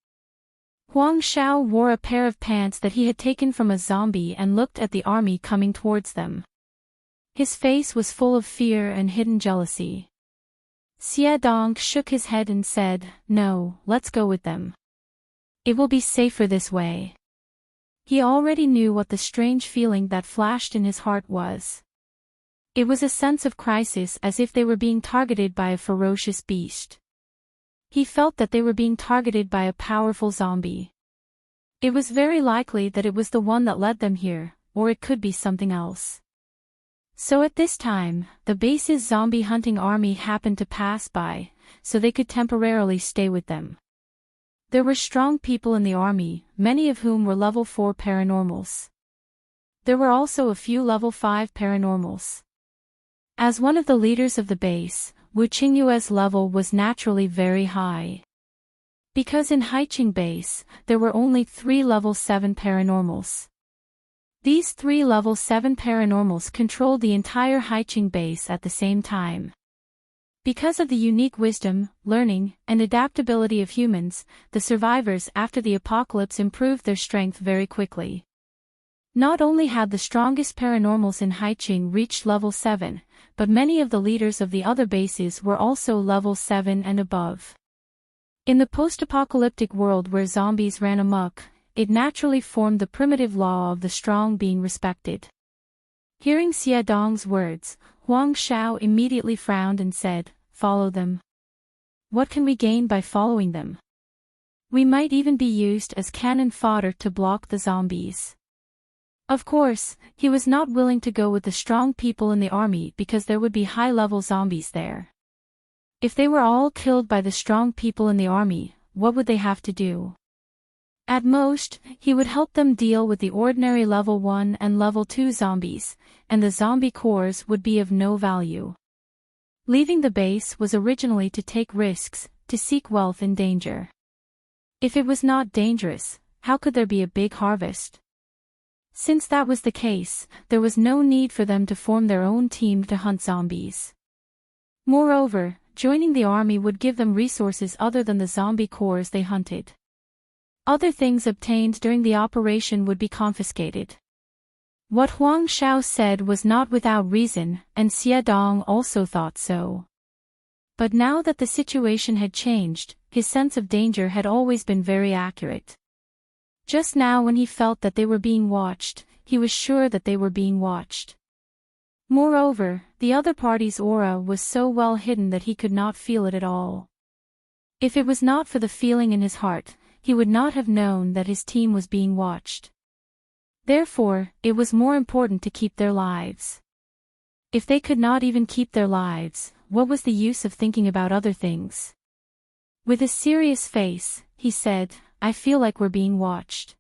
Speaker 1: Huang Shao wore a pair of pants that he had taken from a zombie and looked at the army coming towards them. His face was full of fear and hidden jealousy. Xie Dong shook his head and said, "No, let's go with them. It will be safer this way." He already knew what the strange feeling that flashed in his heart was. It was a sense of crisis, as if they were being targeted by a ferocious beast. He felt that they were being targeted by a powerful zombie. It was very likely that it was the one that led them here, or it could be something else. So at this time, the base's zombie hunting army happened to pass by, so they could temporarily stay with them. There were strong people in the army, many of whom were level 4 paranormals. There were also a few level 5 paranormals. As one of the leaders of the base, Wu Qingyue's level was naturally very high. Because in Haiqing base, there were only 3 level 7 paranormals. These 3 level 7 paranormals controlled the entire Haiqing base at the same time. Because of the unique wisdom, learning, and adaptability of humans, the survivors after the apocalypse improved their strength very quickly. Not only had the strongest paranormals in Haiqing reached level 7, but many of the leaders of the other bases were also level 7 and above. In the post-apocalyptic world where zombies ran amok, it naturally formed the primitive law of the strong being respected. Hearing Xie Dong's words, Huang Shao immediately frowned and said, "Follow them. What can we gain by following them? We might even be used as cannon fodder to block the zombies." Of course, he was not willing to go with the strong people in the army because there would be high-level zombies there. If they were all killed by the strong people in the army, what would they have to do? At most, he would help them deal with the ordinary level 1 and level 2 zombies, and the zombie cores would be of no value. Leaving the base was originally to take risks, to seek wealth in danger. If it was not dangerous, how could there be a big harvest? Since that was the case, there was no need for them to form their own team to hunt zombies. Moreover, joining the army would give them resources other than the zombie cores they hunted. Other things obtained during the operation would be confiscated. What Huang Shao said was not without reason, and Xie Dong also thought so. But now that the situation had changed, his sense of danger had always been very accurate. Just now when he felt that they were being watched, he was sure that they were being watched. Moreover, the other party's aura was so well hidden that he could not feel it at all. If it was not for the feeling in his heart, he would not have known that his team was being watched. Therefore, it was more important to keep their lives. If they could not even keep their lives, what was the use of thinking about other things? With a serious face, he said, I feel like we're being watched.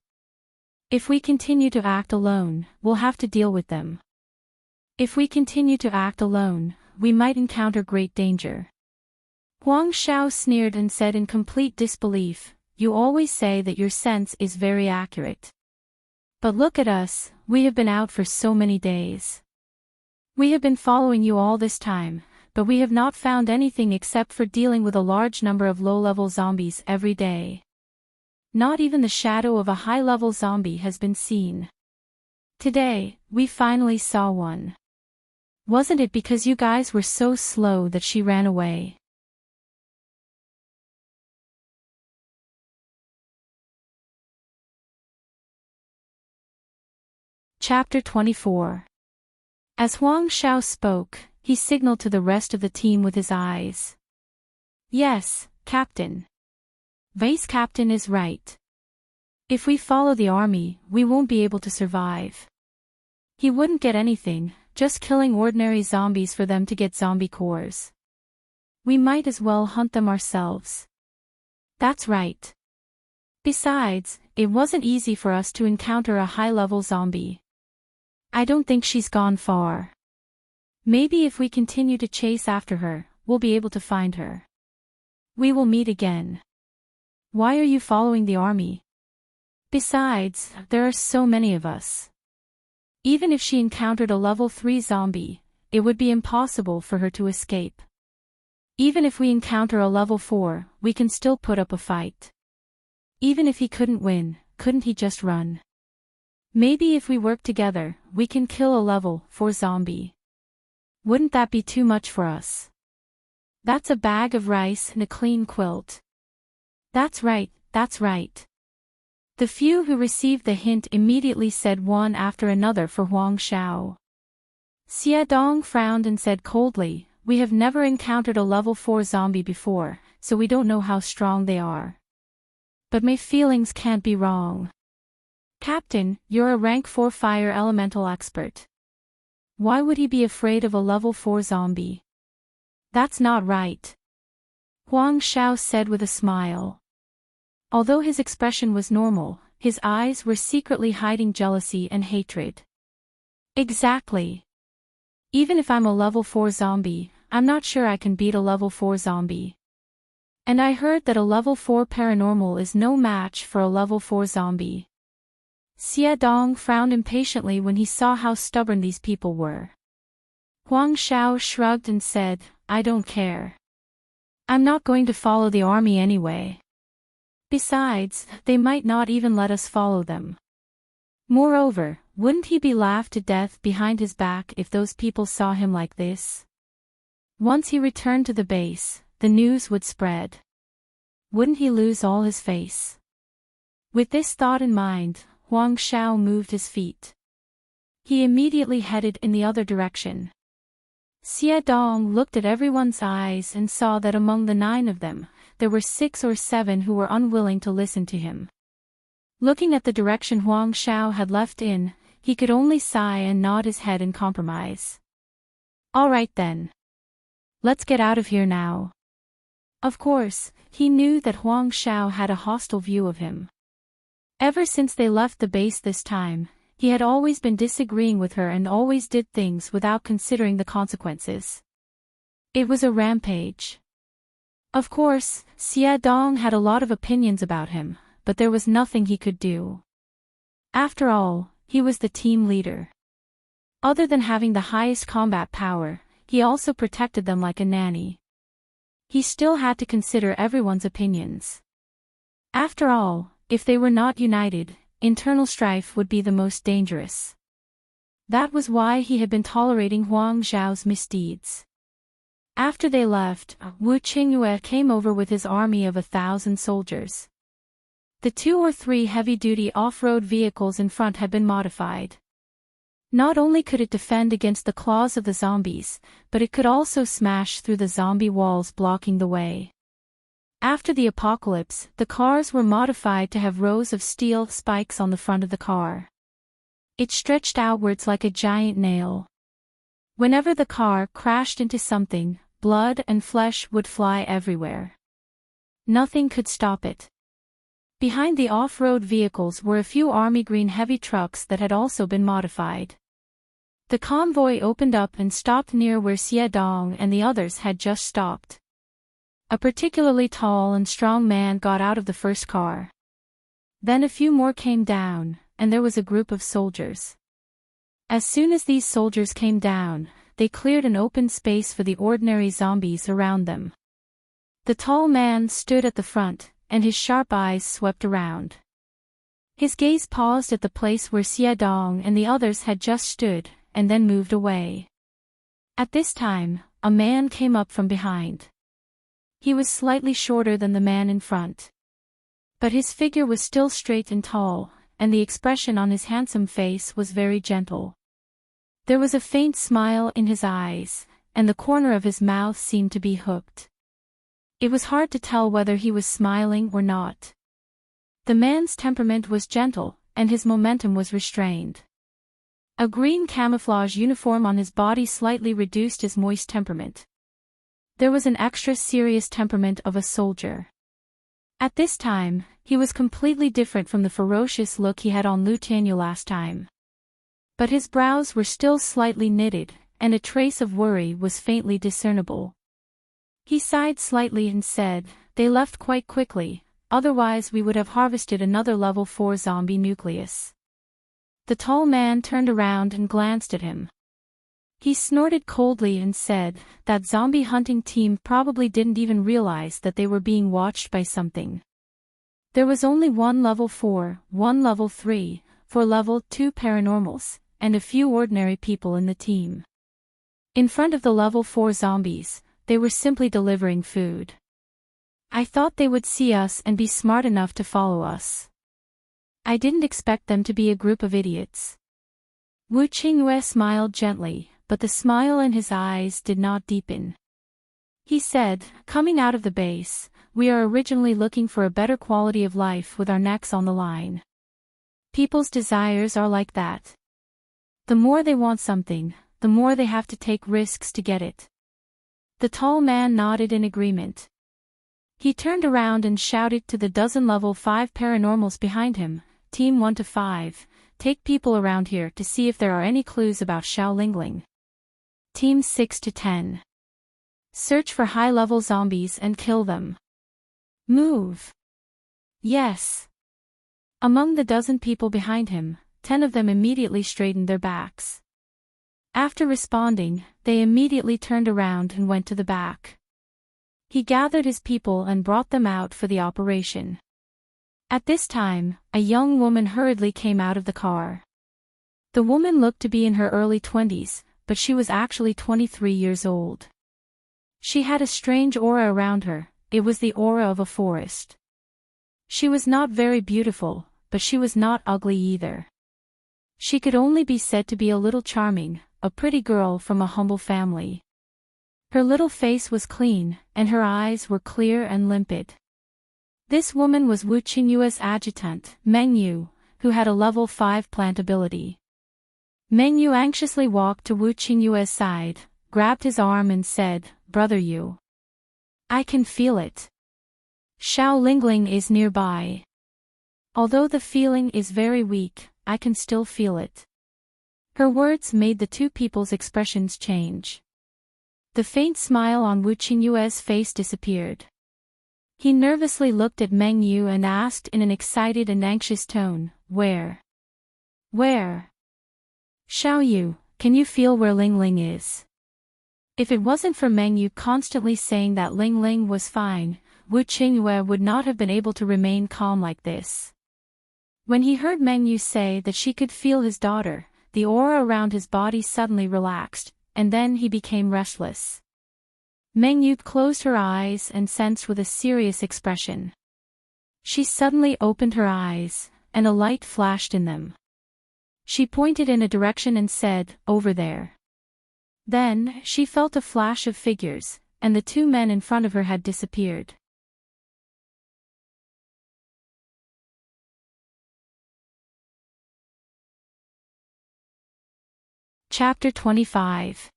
Speaker 1: If we continue to act alone, we'll have to deal with them. If we continue to act alone, we might encounter great danger. Huang Xiao sneered and said in complete disbelief, You always say that your sense is very accurate. But look at us, we have been out for so many days. We have been following you all this time, but we have not found anything except for dealing with a large number of low-level zombies every day. Not even the shadow of a high-level zombie has been seen. Today, we finally saw one. Wasn't it because you guys were so slow that she ran away? Chapter 24. As Huang Xiao spoke, he signaled to the rest of the team with his eyes. Yes, Captain. Vice Captain is right. If we follow the army, we won't be able to survive. He wouldn't get anything, just killing ordinary zombies for them to get zombie cores. We might as well hunt them ourselves. That's right. Besides, it wasn't easy for us to encounter a high-level zombie. I don't think she's gone far. Maybe if we continue to chase after her, we'll be able to find her. We will meet again. Why are you following the army? Besides, there are so many of us. Even if she encountered a level 3 zombie, it would be impossible for her to escape. Even if we encounter a level 4, we can still put up a fight. Even if he couldn't win, couldn't he just run? Maybe if we work together, we can kill a level 4 zombie. Wouldn't that be too much for us? That's a bag of rice and a clean quilt. That's right, that's right. The few who received the hint immediately said one after another for Huang Xiao. Xie Dong frowned and said coldly, We have never encountered a level 4 zombie before, so we don't know how strong they are. But my feelings can't be wrong. Captain, you're a rank 4 fire elemental expert. Why would he be afraid of a level 4 zombie? That's not right. Huang Xiao said with a smile. Although his expression was normal, his eyes were secretly hiding jealousy and hatred. Exactly. Even if I'm a level 4 zombie, I'm not sure I can beat a level 4 zombie. And I heard that a level 4 paranormal is no match for a level 4 zombie. Xie Dong frowned impatiently when he saw how stubborn these people were. Huang Xiao shrugged and said, I don't care. I'm not going to follow the army anyway. Besides, they might not even let us follow them. Moreover, wouldn't he be laughed to death behind his back if those people saw him like this? Once he returned to the base, the news would spread. Wouldn't he lose all his face? With this thought in mind, Huang Xiao moved his feet. He immediately headed in the other direction. Xie Dong looked at everyone's eyes and saw that among the 9 of them, there were 6 or 7 who were unwilling to listen to him. Looking at the direction Huang Xiao had left in, he could only sigh and nod his head in compromise. All right then. Let's get out of here now. Of course, he knew that Huang Xiao had a hostile view of him. Ever since they left the base this time, he had always been disagreeing with her and always did things without considering the consequences. It was a rampage. Of course, Xie Dong had a lot of opinions about him, but there was nothing he could do. After all, he was the team leader. Other than having the highest combat power, he also protected them like a nanny. He still had to consider everyone's opinions. After all, if they were not united, internal strife would be the most dangerous. That was why he had been tolerating Huang Xiao's misdeeds. After they left, Wu Qingyue came over with his army of 1,000 soldiers. The 2 or 3 heavy-duty off-road vehicles in front had been modified. Not only could it defend against the claws of the zombies, but it could also smash through the zombie walls blocking the way. After the apocalypse, the cars were modified to have rows of steel spikes on the front of the car. It stretched outwards like a giant nail. Whenever the car crashed into something, blood and flesh would fly everywhere. Nothing could stop it. Behind the off-road vehicles were a few army green heavy trucks that had also been modified. The convoy opened up and stopped near where Xie Dong and the others had just stopped. A particularly tall and strong man got out of the first car. Then a few more came down, and there was a group of soldiers. As soon as these soldiers came down, they cleared an open space for the ordinary zombies around them. The tall man stood at the front, and his sharp eyes swept around. His gaze paused at the place where Xie Dong and the others had just stood, and then moved away. At this time, a man came up from behind. He was slightly shorter than the man in front. But his figure was still straight and tall, and the expression on his handsome face was very gentle. There was a faint smile in his eyes, and the corner of his mouth seemed to be hooked. It was hard to tell whether he was smiling or not. The man's temperament was gentle, and his momentum was restrained. A green camouflage uniform on his body slightly reduced his moist temperament. There was an extra serious temperament of a soldier. At this time, he was completely different from the ferocious look he had on Lu Tianyu last time. But his brows were still slightly knitted, and a trace of worry was faintly discernible. He sighed slightly and said, "They left quite quickly, otherwise we would have harvested another level 4 zombie nucleus." The tall man turned around and glanced at him. He snorted coldly and said, "That zombie hunting team probably didn't even realize that they were being watched by something." There was only one level 4, one level 3, 4 level 2 paranormals, and a few ordinary people in the team. In front of the level 4 zombies, they were simply delivering food. I thought they would see us and be smart enough to follow us. I didn't expect them to be a group of idiots. Wu Qingyue smiled gently, but the smile in his eyes did not deepen. He said, "Coming out of the base, we are originally looking for a better quality of life with our necks on the line. People's desires are like that. The more they want something, the more they have to take risks to get it." The tall man nodded in agreement. He turned around and shouted to the dozen level 5 paranormals behind him, "Team 1 to 5, take people around here to see if there are any clues about Xiao Lingling. Team 6 to 10. Search for high-level zombies and kill them. Move." "Yes." Among the dozen people behind him, 10 of them immediately straightened their backs. After responding, they immediately turned around and went to the back. He gathered his people and brought them out for the operation. At this time, a young woman hurriedly came out of the car. The woman looked to be in her early 20s, but she was actually 23 years old. She had a strange aura around her. It was the aura of a forest. She was not very beautiful, but she was not ugly either. She could only be said to be a little charming, a pretty girl from a humble family. Her little face was clean, and her eyes were clear and limpid. This woman was Wu Qingyue's adjutant, Meng Yu, who had a level 5 plant ability. Meng Yu anxiously walked to Wu Qingyue's side, grabbed his arm and said, "Brother Yu. I can feel it. Xiao Lingling is nearby. Although the feeling is very weak, I can still feel it." Her words made the two people's expressions change. The faint smile on Wu Qingyue's face disappeared. He nervously looked at Meng Yu and asked in an excited and anxious tone, "Where? Where? Xiao Yu, can you feel where Ling Ling is?" If it wasn't for Meng Yu constantly saying that Ling Ling was fine, Wu Qingyue would not have been able to remain calm like this. When he heard Meng Yu say that she could feel his daughter, the aura around his body suddenly relaxed, and then he became restless. Meng Yu closed her eyes and sensed with a serious expression. She suddenly opened her eyes, and a light flashed in them. She pointed in a direction and said, "Over there." Then, she felt a flash of figures, and the two men in front of her had disappeared. Chapter 25.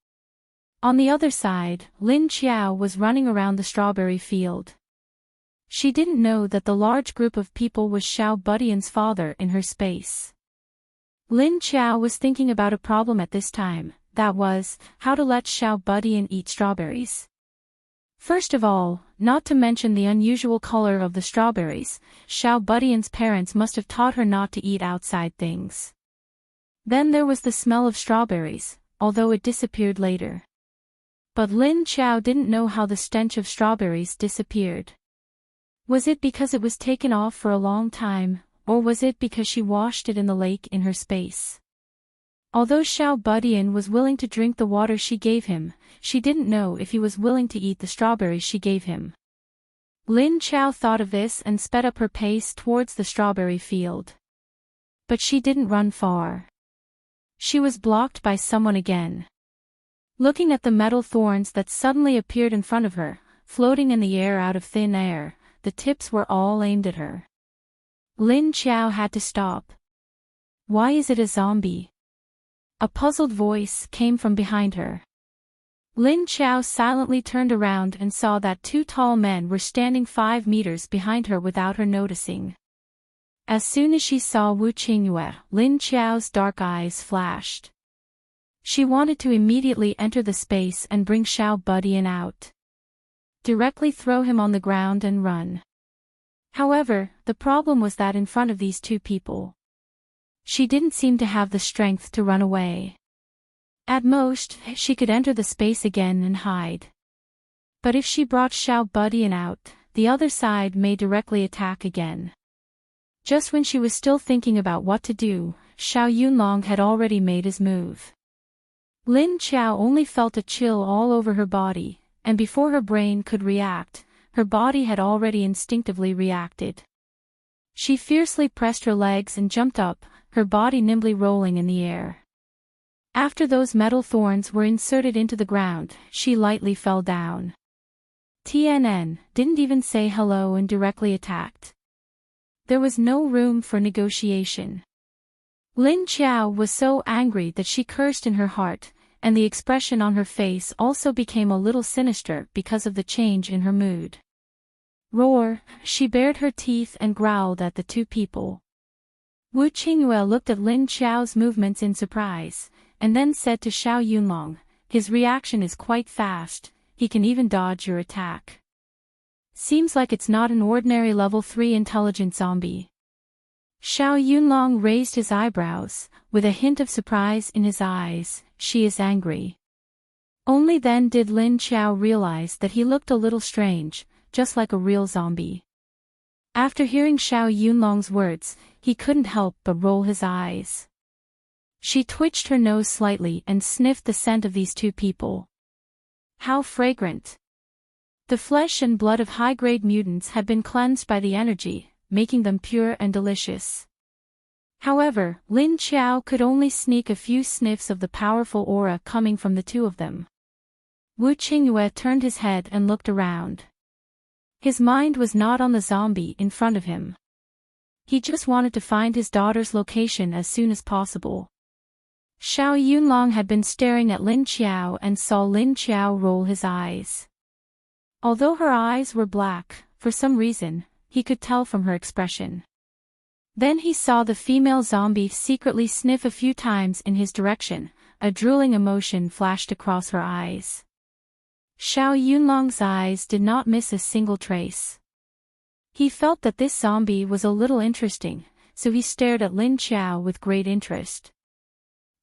Speaker 1: On the other side, Lin Qiao was running around the strawberry field. She didn't know that the large group of people was Xiao Budian's father in her space. Lin Qiao was thinking about a problem at this time, that was, how to let Xiao Budian eat strawberries. First of all, not to mention the unusual color of the strawberries, Xiao Budian's parents must have taught her not to eat outside things. Then there was the smell of strawberries, although it disappeared later. But Lin Qiao didn't know how the stench of strawberries disappeared. Was it because it was taken off for a long time, or was it because she washed it in the lake in her space? Although Xiao Budian was willing to drink the water she gave him, she didn't know if he was willing to eat the strawberries she gave him. Lin Qiao thought of this and sped up her pace towards the strawberry field. But she didn't run far. She was blocked by someone again. Looking at the metal thorns that suddenly appeared in front of her, floating in the air out of thin air, the tips were all aimed at her. Lin Qiao had to stop. Why is it a zombie? A puzzled voice came from behind her. Lin Qiao silently turned around and saw that two tall men were standing 5 meters behind her without her noticing. As soon as she saw Wu Qingyue, Lin Qiao's dark eyes flashed. She wanted to immediately enter the space and bring Xiao Budian out. Directly throw him on the ground and run. However, the problem was that in front of these two people, she didn't seem to have the strength to run away. At most, she could enter the space again and hide. But if she brought Xiao Budian out, the other side may directly attack again. Just when she was still thinking about what to do, Xiao Yunlong had already made his move. Lin Qiao only felt a chill all over her body, and before her brain could react, her body had already instinctively reacted. She fiercely pressed her legs and jumped up, her body nimbly rolling in the air. After those metal thorns were inserted into the ground, she lightly fell down. Tian'en didn't even say hello and directly attacked. There was no room for negotiation. Lin Qiao was so angry that she cursed in her heart, and the expression on her face also became a little sinister because of the change in her mood. Roar, she bared her teeth and growled at the two people. Wu Qingyue looked at Lin Qiao's movements in surprise, and then said to Xiao Yunlong, "His reaction is quite fast, he can even dodge your attack. Seems like it's not an ordinary level 3 intelligent zombie." Xiao Yunlong raised his eyebrows, with a hint of surprise in his eyes. "She is angry." Only then did Lin Qiao realize that he looked a little strange, just like a real zombie. After hearing Xiao Yunlong's words, he couldn't help but roll his eyes. She twitched her nose slightly and sniffed the scent of these two people. How fragrant! The flesh and blood of high-grade mutants had been cleansed by the energy, making them pure and delicious. However, Lin Qiao could only sneak a few sniffs of the powerful aura coming from the two of them. Wu Qingyue turned his head and looked around. His mind was not on the zombie in front of him. He just wanted to find his daughter's location as soon as possible. Xiao Yunlong had been staring at Lin Qiao and saw Lin Qiao roll his eyes. Although her eyes were black, for some reason, he could tell from her expression. Then he saw the female zombie secretly sniff a few times in his direction, a drooling emotion flashed across her eyes. Xiao Yunlong's eyes did not miss a single trace. He felt that this zombie was a little interesting, so he stared at Lin Qiao with great interest.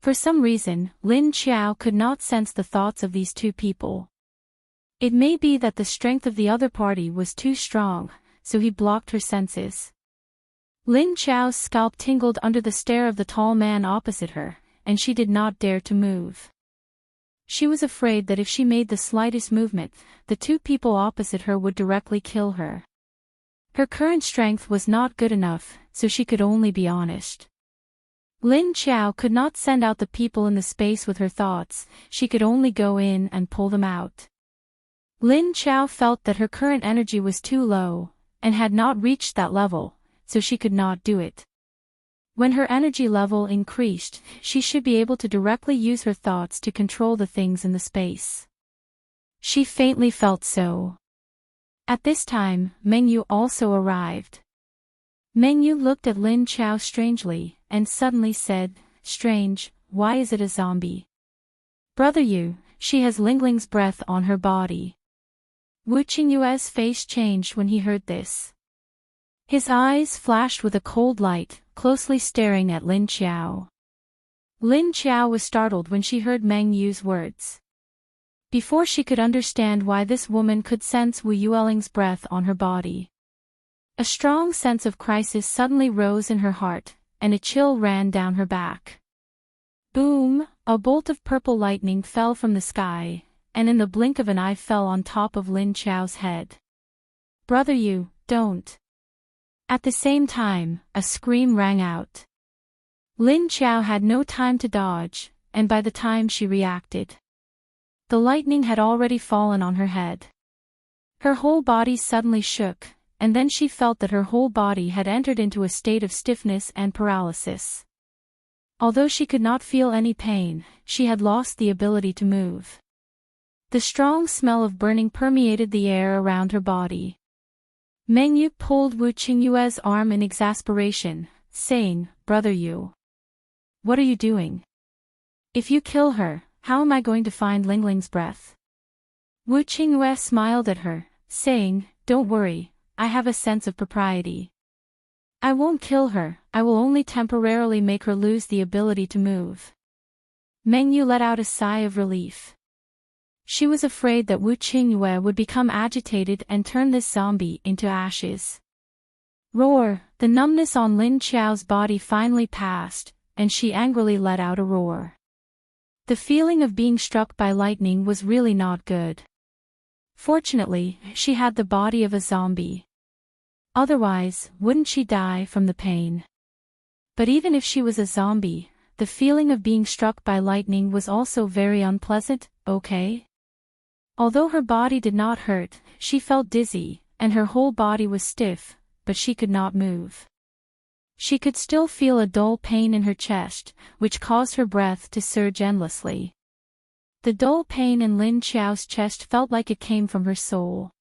Speaker 1: For some reason, Lin Qiao could not sense the thoughts of these two people. It may be that the strength of the other party was too strong, so he blocked her senses. Lin Qiao's scalp tingled under the stare of the tall man opposite her, and she did not dare to move. She was afraid that if she made the slightest movement, the two people opposite her would directly kill her. Her current strength was not good enough, so she could only be honest. Lin Qiao could not send out the people in the space with her thoughts, she could only go in and pull them out. Lin Qiao felt that her current energy was too low, and had not reached that level, so she could not do it. When her energy level increased, she should be able to directly use her thoughts to control the things in the space. She faintly felt so. At this time, Meng Yu also arrived. Meng Yu looked at Lin Chao strangely, and suddenly said, "Strange, why is it a zombie?" "Brother Yu, she has Lingling's breath on her body." Wu Qingyue's face changed when he heard this. His eyes flashed with a cold light, closely staring at Lin Chao. Lin Chao was startled when she heard Meng Yu's words. Before she could understand why this woman could sense Wu Yueling's breath on her body. A strong sense of crisis suddenly rose in her heart, and a chill ran down her back. Boom! A bolt of purple lightning fell from the sky, and in the blink of an eye fell on top of Lin Chao's head. "Brother Yu, don't!" At the same time, a scream rang out. Lin Chao had no time to dodge, and by the time she reacted, the lightning had already fallen on her head. Her whole body suddenly shook, and then she felt that her whole body had entered into a state of stiffness and paralysis. Although she could not feel any pain, she had lost the ability to move. The strong smell of burning permeated the air around her body. Meng Yu pulled Wu Qingyue's arm in exasperation, saying, "Brother Yu, what are you doing? If you kill her, how am I going to find Lingling's breath?" Wu Qingyue smiled at her, saying, "Don't worry, I have a sense of propriety. I won't kill her, I will only temporarily make her lose the ability to move." Meng Yu let out a sigh of relief. She was afraid that Wu Qingyue would become agitated and turn this zombie into ashes. Roar! The numbness on Lin Chao's body finally passed, and she angrily let out a roar. The feeling of being struck by lightning was really not good. Fortunately, she had the body of a zombie. Otherwise, wouldn't she die from the pain? But even if she was a zombie, the feeling of being struck by lightning was also very unpleasant, okay? Although her body did not hurt, she felt dizzy, and her whole body was stiff, but she could not move. She could still feel a dull pain in her chest, which caused her breath to surge endlessly. The dull pain in Lin Chao's chest felt like it came from her soul.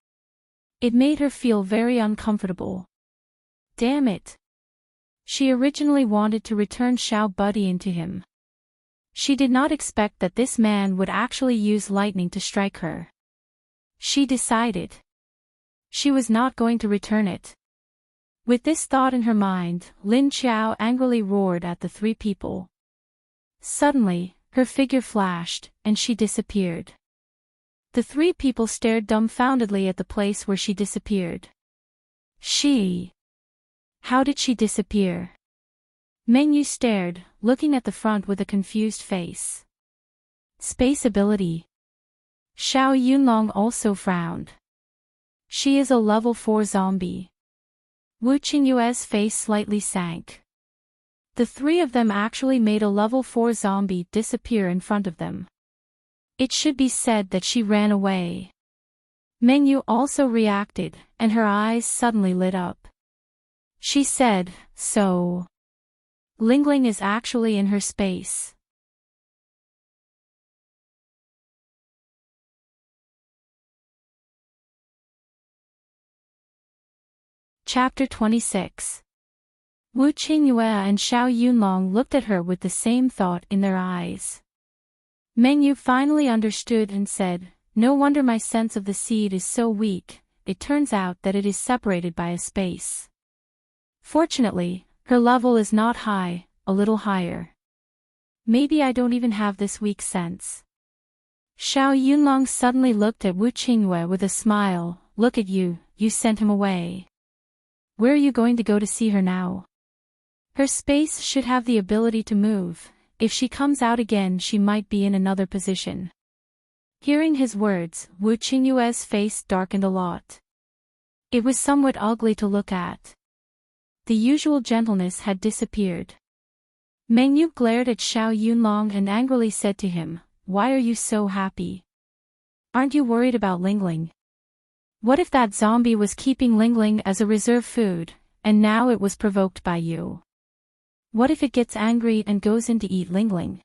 Speaker 1: It made her feel very uncomfortable. Damn it! She originally wanted to return Xiao Buddy into him. She did not expect that this man would actually use lightning to strike her. She decided she was not going to return it. With this thought in her mind, Lin Chao angrily roared at the three people. Suddenly, her figure flashed, and she disappeared. The three people stared dumbfoundedly at the place where she disappeared. How did she disappear? Meng Yu stared, looking at the front with a confused face. Space ability. Xiao Yunlong also frowned. She is a level 4 zombie. Wu Qingyue's face slightly sank. The three of them actually made a level 4 zombie disappear in front of them. It should be said that she ran away. Meng Yu also reacted, and her eyes suddenly lit up. She said, "So Lingling is actually in her space." Chapter 26. Wu Qingyue and Xiao Yunlong looked at her with the same thought in their eyes. Meng Yu finally understood and said, "No wonder my sense of the seed is so weak, it turns out that it is separated by a space. Fortunately, her level is not high, a little higher. Maybe I don't even have this weak sense." Xiao Yunlong suddenly looked at Wu Qingyue with a smile. "Look at you, you sent him away. Where are you going to go to see her now? Her space should have the ability to move. If she comes out again she might be in another position." Hearing his words, Wu Qingyue's face darkened a lot. It was somewhat ugly to look at. The usual gentleness had disappeared. Meng Yu glared at Xiao Yunlong and angrily said to him, "Why are you so happy? Aren't you worried about Lingling? What if that zombie was keeping Lingling as a reserve food, and now it was provoked by you? What if it gets angry and goes in to eat Ling Ling?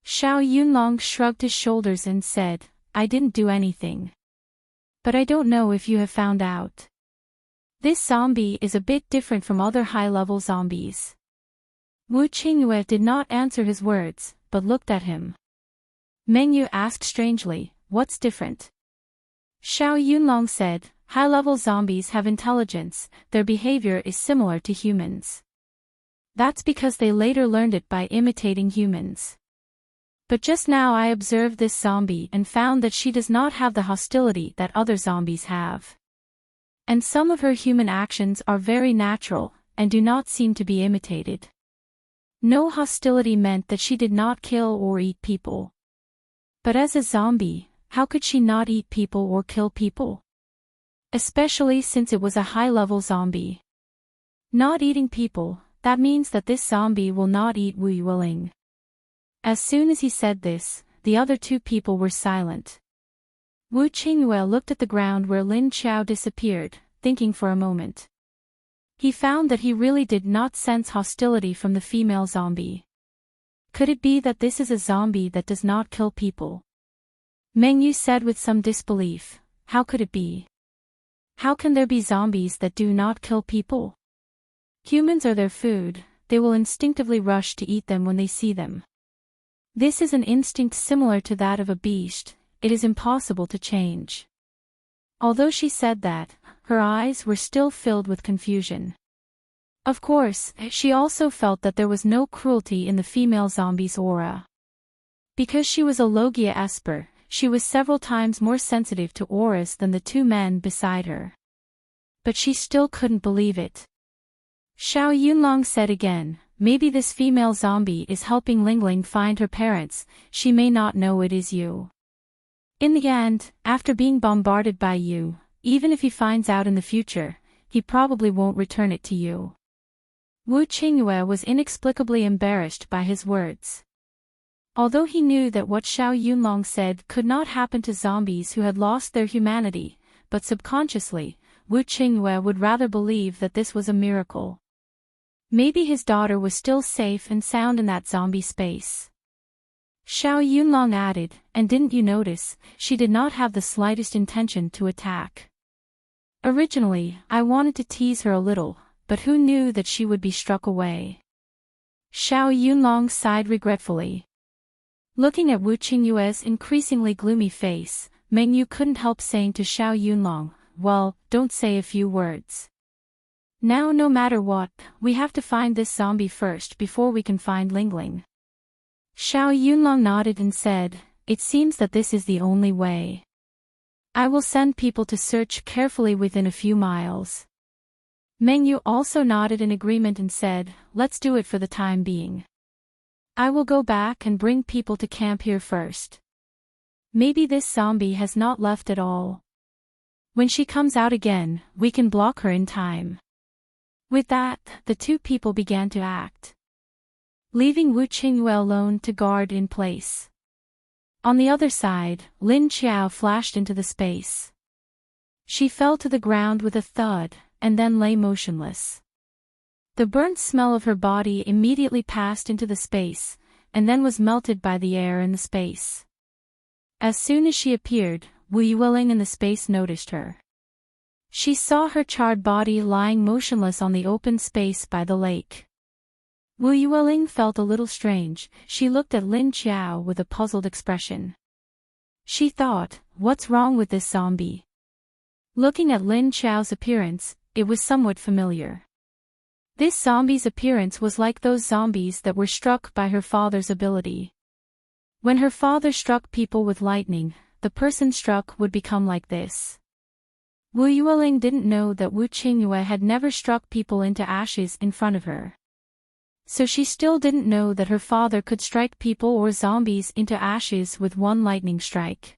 Speaker 1: Xiao Yunlong shrugged his shoulders and said, I didn't do anything. But I don't know if you have found out. This zombie is a bit different from other high-level zombies. Wu Qingyue did not answer his words, but looked at him. Meng Yu asked strangely, what's different? Xiao Yunlong said, high-level zombies have intelligence, their behavior is similar to humans. That's because they later learned it by imitating humans. But just now I observed this zombie and found that she does not have the hostility that other zombies have. And some of her human actions are very natural, and do not seem to be imitated. No hostility meant that she did not kill or eat people. But as a zombie, how could she not eat people or kill people? Especially since it was a high-level zombie. Not eating people, that means that this zombie will not eat Wu Yueling. As soon as he said this, the other two people were silent. Wu Qingyue looked at the ground where Lin Qiao disappeared, thinking for a moment. He found that he really did not sense hostility from the female zombie. Could it be that this is a zombie that does not kill people? Meng Yu said with some disbelief, how could it be? How can there be zombies that do not kill people? Humans are their food, they will instinctively rush to eat them when they see them. This is an instinct similar to that of a beast, it is impossible to change. Although she said that, her eyes were still filled with confusion. Of course, she also felt that there was no cruelty in the female zombie's aura. Because she was a Logia Esper, she was several times more sensitive to auras than the two men beside her. But she still couldn't believe it. Xiao Yunlong said again, maybe this female zombie is helping Ling Ling find her parents, she may not know it is you. In the end, after being bombarded by you, even if he finds out in the future, he probably won't return it to you. Wu Qingyue was inexplicably embarrassed by his words. Although he knew that what Xiao Yunlong said could not happen to zombies who had lost their humanity, but subconsciously, Wu Qingyue would rather believe that this was a miracle. Maybe his daughter was still safe and sound in that zombie space. Xiao Yunlong added, and didn't you notice, she did not have the slightest intention to attack. Originally, I wanted to tease her a little, but who knew that she would be struck away? Xiao Yunlong sighed regretfully. Looking at Wu Qingyue's increasingly gloomy face, Meng Yu couldn't help saying to Xiao Yunlong, well, don't say a few words. Now no matter what, we have to find this zombie first before we can find Ling Ling. Xiao Yunlong nodded and said, it seems that this is the only way. I will send people to search carefully within a few miles. Meng Yu also nodded in agreement and said, let's do it for the time being. I will go back and bring people to camp here first. Maybe this zombie has not left at all. When she comes out again, we can block her in time. With that, the two people began to act, leaving Wu Qingyue alone to guard in place. On the other side, Lin Qiao flashed into the space. She fell to the ground with a thud, and then lay motionless. The burnt smell of her body immediately passed into the space, and then was melted by the air in the space. As soon as she appeared, Wu Yueling in the space noticed her. She saw her charred body lying motionless on the open space by the lake. Wu Yueling felt a little strange, she looked at Lin Qiao with a puzzled expression. She thought, what's wrong with this zombie? Looking at Lin Qiao's appearance, it was somewhat familiar. This zombie's appearance was like those zombies that were struck by her father's ability. When her father struck people with lightning, the person struck would become like this. Wu Yueling didn't know that Wu Qingyue had never struck people into ashes in front of her. So she still didn't know that her father could strike people or zombies into ashes with one lightning strike.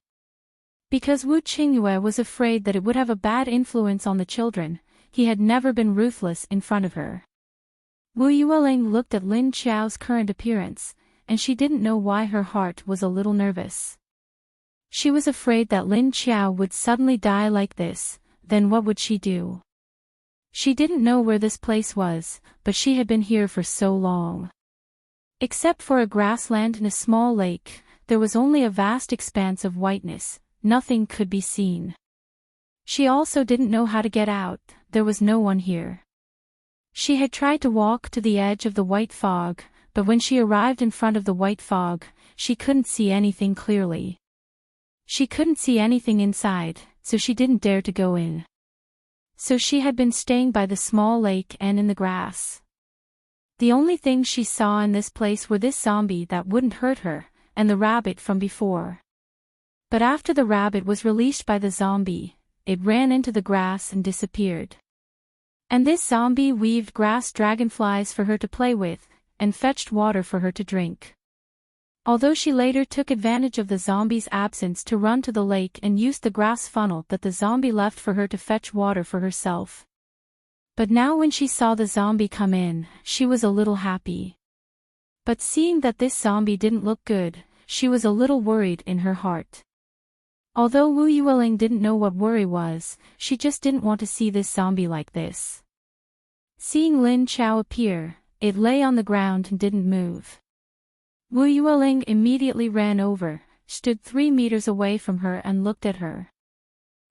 Speaker 1: Because Wu Qingyue was afraid that it would have a bad influence on the children, he had never been ruthless in front of her. Wu Yueling looked at Lin Qiao's current appearance, and she didn't know why her heart was a little nervous. She was afraid that Lin Qiao would suddenly die like this, then what would she do? She didn't know where this place was, but she had been here for so long. Except for a grassland and a small lake, there was only a vast expanse of whiteness, nothing could be seen. She also didn't know how to get out, there was no one here. She had tried to walk to the edge of the white fog, but when she arrived in front of the white fog, she couldn't see anything clearly. She couldn't see anything inside, so she didn't dare to go in. So she had been staying by the small lake and in the grass. The only things she saw in this place were this zombie that wouldn't hurt her, and the rabbit from before. But after the rabbit was released by the zombie, it ran into the grass and disappeared. And this zombie weaved grass dragonflies for her to play with, and fetched water for her to drink. Although she later took advantage of the zombie's absence to run to the lake and used the grass funnel that the zombie left for her to fetch water for herself. But now when she saw the zombie come in, she was a little happy. But seeing that this zombie didn't look good, she was a little worried in her heart. Although Wu Yueling didn't know what worry was, she just didn't want to see this zombie like this. Seeing Lin Chao appear, it lay on the ground and didn't move. Wu Yueling immediately ran over, stood 3 meters away from her and looked at her.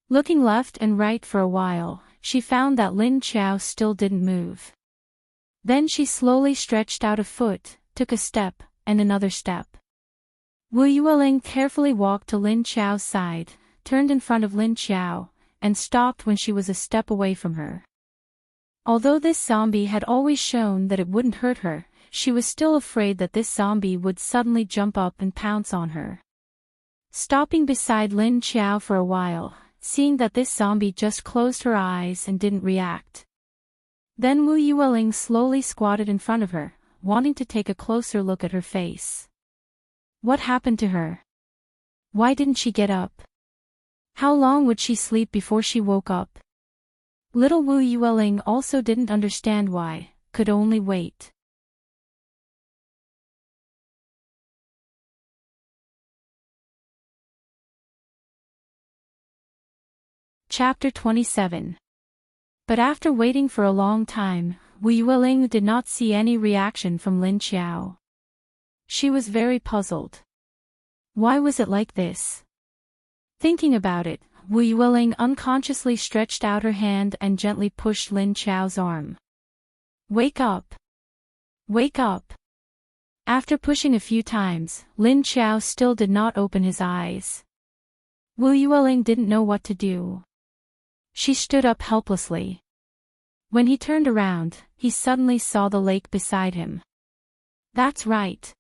Speaker 1: Looking left and right for a while, she found that Lin Chao still didn't move. Then she slowly stretched out a foot, took a step, and another step. Wu Yueling carefully walked to Lin Chao's side, turned in front of Lin Chao, and stopped when she was a step away from her. Although this zombie had always shown that it wouldn't hurt her, she was still afraid that this zombie would suddenly jump up and pounce on her. Stopping beside Lin Chao for a while, seeing that this zombie just closed her eyes and didn't react. Then Wu Yueling slowly squatted in front of her, wanting to take a closer look at her face. What happened to her? Why didn't she get up? How long would she sleep before she woke up? Little Wu Yueling also didn't understand why, could only wait. Chapter 27. But after waiting for a long time, Wu Yueling did not see any reaction from Lin Chao. She was very puzzled. Why was it like this? Thinking about it, Wu Yueling unconsciously stretched out her hand and gently pushed Lin Chao's arm. Wake up! Wake up! After pushing a few times, Lin Chao still did not open his eyes. Wu Yueling didn't know what to do. She stood up helplessly. When he turned around, he suddenly saw the lake beside him. That's right.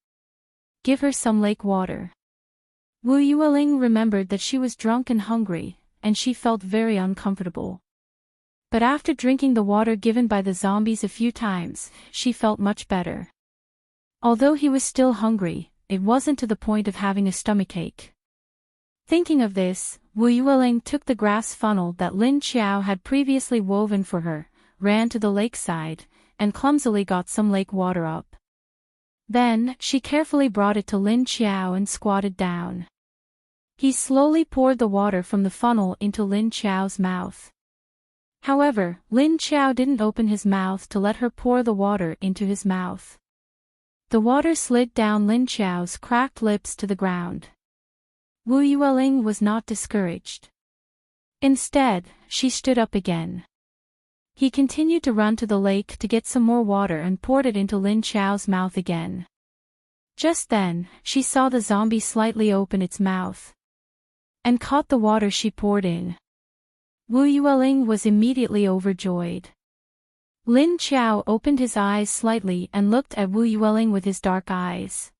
Speaker 1: Give her some lake water. Wu Yueling remembered that she was drunk and hungry, and she felt very uncomfortable. But after drinking the water given by the zombies a few times, she felt much better. Although he was still hungry, it wasn't to the point of having a stomachache. Thinking of this, Wu Yueling took the grass funnel that Lin Chao had previously woven for her, ran to the lakeside, and clumsily got some lake water up. Then, she carefully brought it to Lin Chao and squatted down. He slowly poured the water from the funnel into Lin Chao's mouth. However, Lin Chao didn't open his mouth to let her pour the water into his mouth. The water slid down Lin Chao's cracked lips to the ground. Wu Yueling was not discouraged. Instead, she stood up again. He continued to run to the lake to get some more water and poured it into Lin Chao's mouth again. Just then, she saw the zombie slightly open its mouth and caught the water she poured in. Wu Yueling was immediately overjoyed. Lin Chao opened his eyes slightly and looked at Wu Yueling with his dark eyes.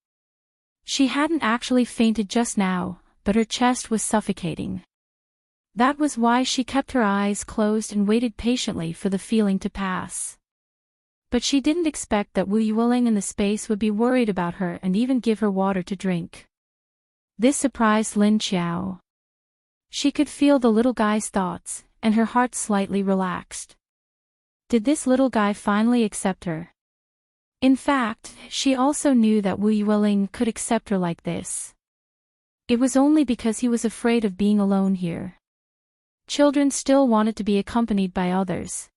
Speaker 1: She hadn't actually fainted just now, but her chest was suffocating. That was why she kept her eyes closed and waited patiently for the feeling to pass. But she didn't expect that Wu Yueling in the space would be worried about her and even give her water to drink. This surprised Lin Chao. She could feel the little guy's thoughts, and her heart slightly relaxed. Did this little guy finally accept her? In fact, she also knew that Wu Yueling could accept her like this. It was only because he was afraid of being alone here. Children still wanted to be accompanied by others.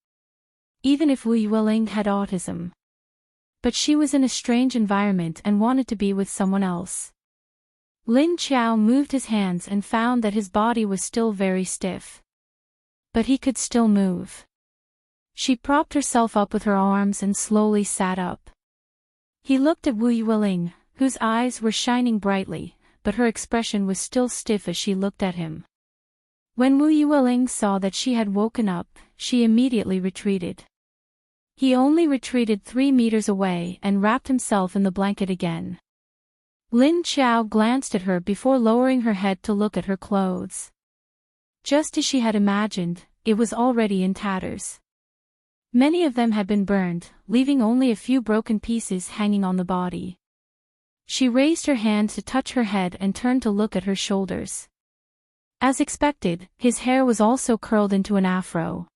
Speaker 1: even if Wu Yueling had autism. But she was in a strange environment and wanted to be with someone else. Lin Qiao moved his hands and found that his body was still very stiff. But he could still move. She propped herself up with her arms and slowly sat up. He looked at Wu Yueling, whose eyes were shining brightly, but her expression was still stiff as she looked at him. When Wu Yueling saw that she had woken up, she immediately retreated. He only retreated 3 meters away and wrapped himself in the blanket again. Lin Qiao glanced at her before lowering her head to look at her clothes. Just as she had imagined, it was already in tatters. Many of them had been burned, leaving only a few broken pieces hanging on the body. She raised her hand to touch her head and turned to look at her shoulders. As expected, his hair was also curled into an afro.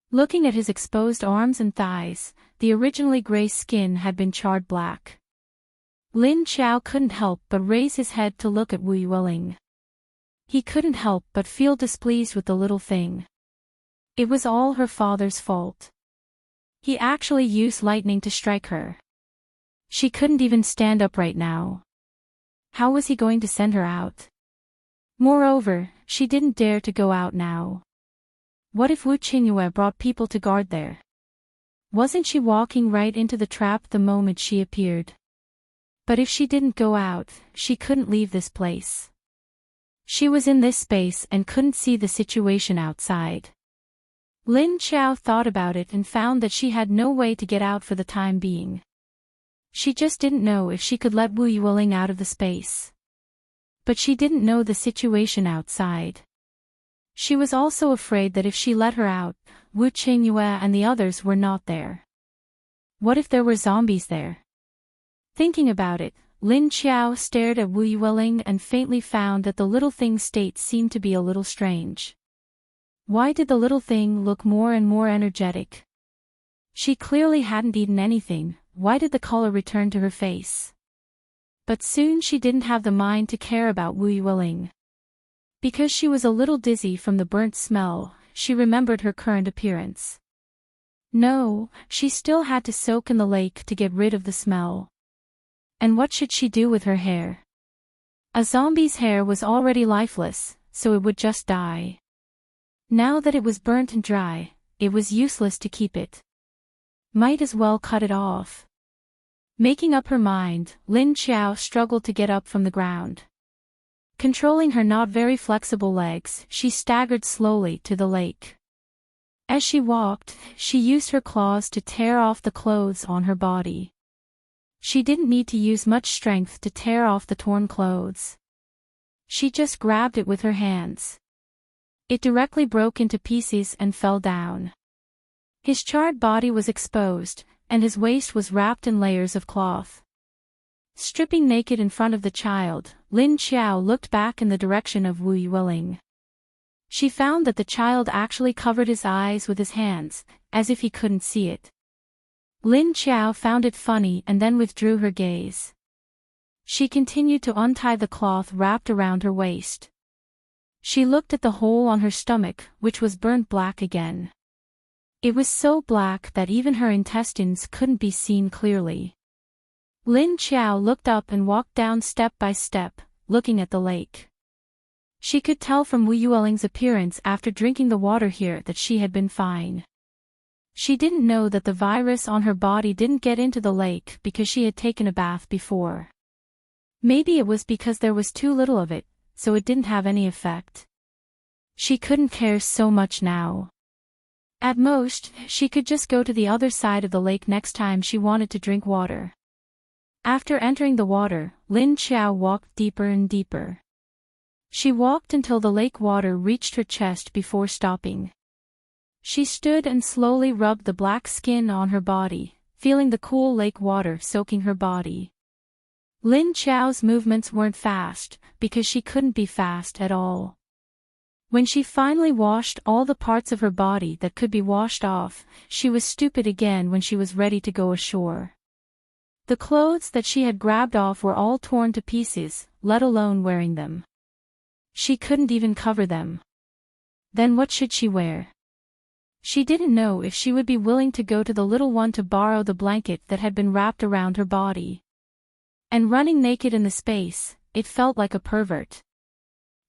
Speaker 1: Looking at his exposed arms and thighs, the originally gray skin had been charred black. Lin Qiao couldn't help but raise his head to look at Wu Yueling. He couldn't help but feel displeased with the little thing. It was all her father's fault. He actually used lightning to strike her. She couldn't even stand up right now. How was he going to send her out? Moreover, she didn't dare to go out now. What if Wu Qingyue brought people to guard there? Wasn't she walking right into the trap the moment she appeared? But if she didn't go out, she couldn't leave this place. She was in this space and couldn't see the situation outside. Lin Qiao thought about it and found that she had no way to get out for the time being. She just didn't know if she could let Wu Yueling out of the space. But she didn't know the situation outside. She was also afraid that if she let her out, Wu Qingyue and the others were not there. What if there were zombies there? Thinking about it, Lin Qiao stared at Wu Yueling and faintly found that the little thing's state seemed to be a little strange. Why did the little thing look more and more energetic? She clearly hadn't eaten anything. Why did the color return to her face? But soon she didn't have the mind to care about Wu Yueling. Because she was a little dizzy from the burnt smell, she remembered her current appearance. No, she still had to soak in the lake to get rid of the smell. And what should she do with her hair? A zombie's hair was already lifeless, so it would just die. Now that it was burnt and dry, it was useless to keep it. Might as well cut it off. Making up her mind, Lin Qiao struggled to get up from the ground. Controlling her not very flexible legs, she staggered slowly to the lake. As she walked, she used her claws to tear off the clothes on her body. She didn't need to use much strength to tear off the torn clothes. She just grabbed it with her hands. It directly broke into pieces and fell down. His charred body was exposed, and his waist was wrapped in layers of cloth. Stripping naked in front of the child, Lin Qiao looked back in the direction of Wu Yueling. She found that the child actually covered his eyes with his hands, as if he couldn't see it. Lin Qiao found it funny and then withdrew her gaze. She continued to untie the cloth wrapped around her waist. She looked at the hole on her stomach, which was burnt black again. It was so black that even her intestines couldn't be seen clearly. Lin Qiao looked up and walked down step by step, looking at the lake. She could tell from Wu Yueling's appearance after drinking the water here that she had been fine. She didn't know that the virus on her body didn't get into the lake because she had taken a bath before. Maybe it was because there was too little of it, so it didn't have any effect. She couldn't care so much now. At most, she could just go to the other side of the lake next time she wanted to drink water. After entering the water, Lin Qiao walked deeper and deeper. She walked until the lake water reached her chest before stopping. She stood and slowly rubbed the black skin on her body, feeling the cool lake water soaking her body. Lin Qiao's movements weren't fast, because she couldn't be fast at all. When she finally washed all the parts of her body that could be washed off, she was stupid again when she was ready to go ashore. The clothes that she had grabbed off were all torn to pieces, let alone wearing them. She couldn't even cover them. Then what should she wear? She didn't know if she would be willing to go to the little one to borrow the blanket that had been wrapped around her body. And running naked in the space, it felt like a pervert.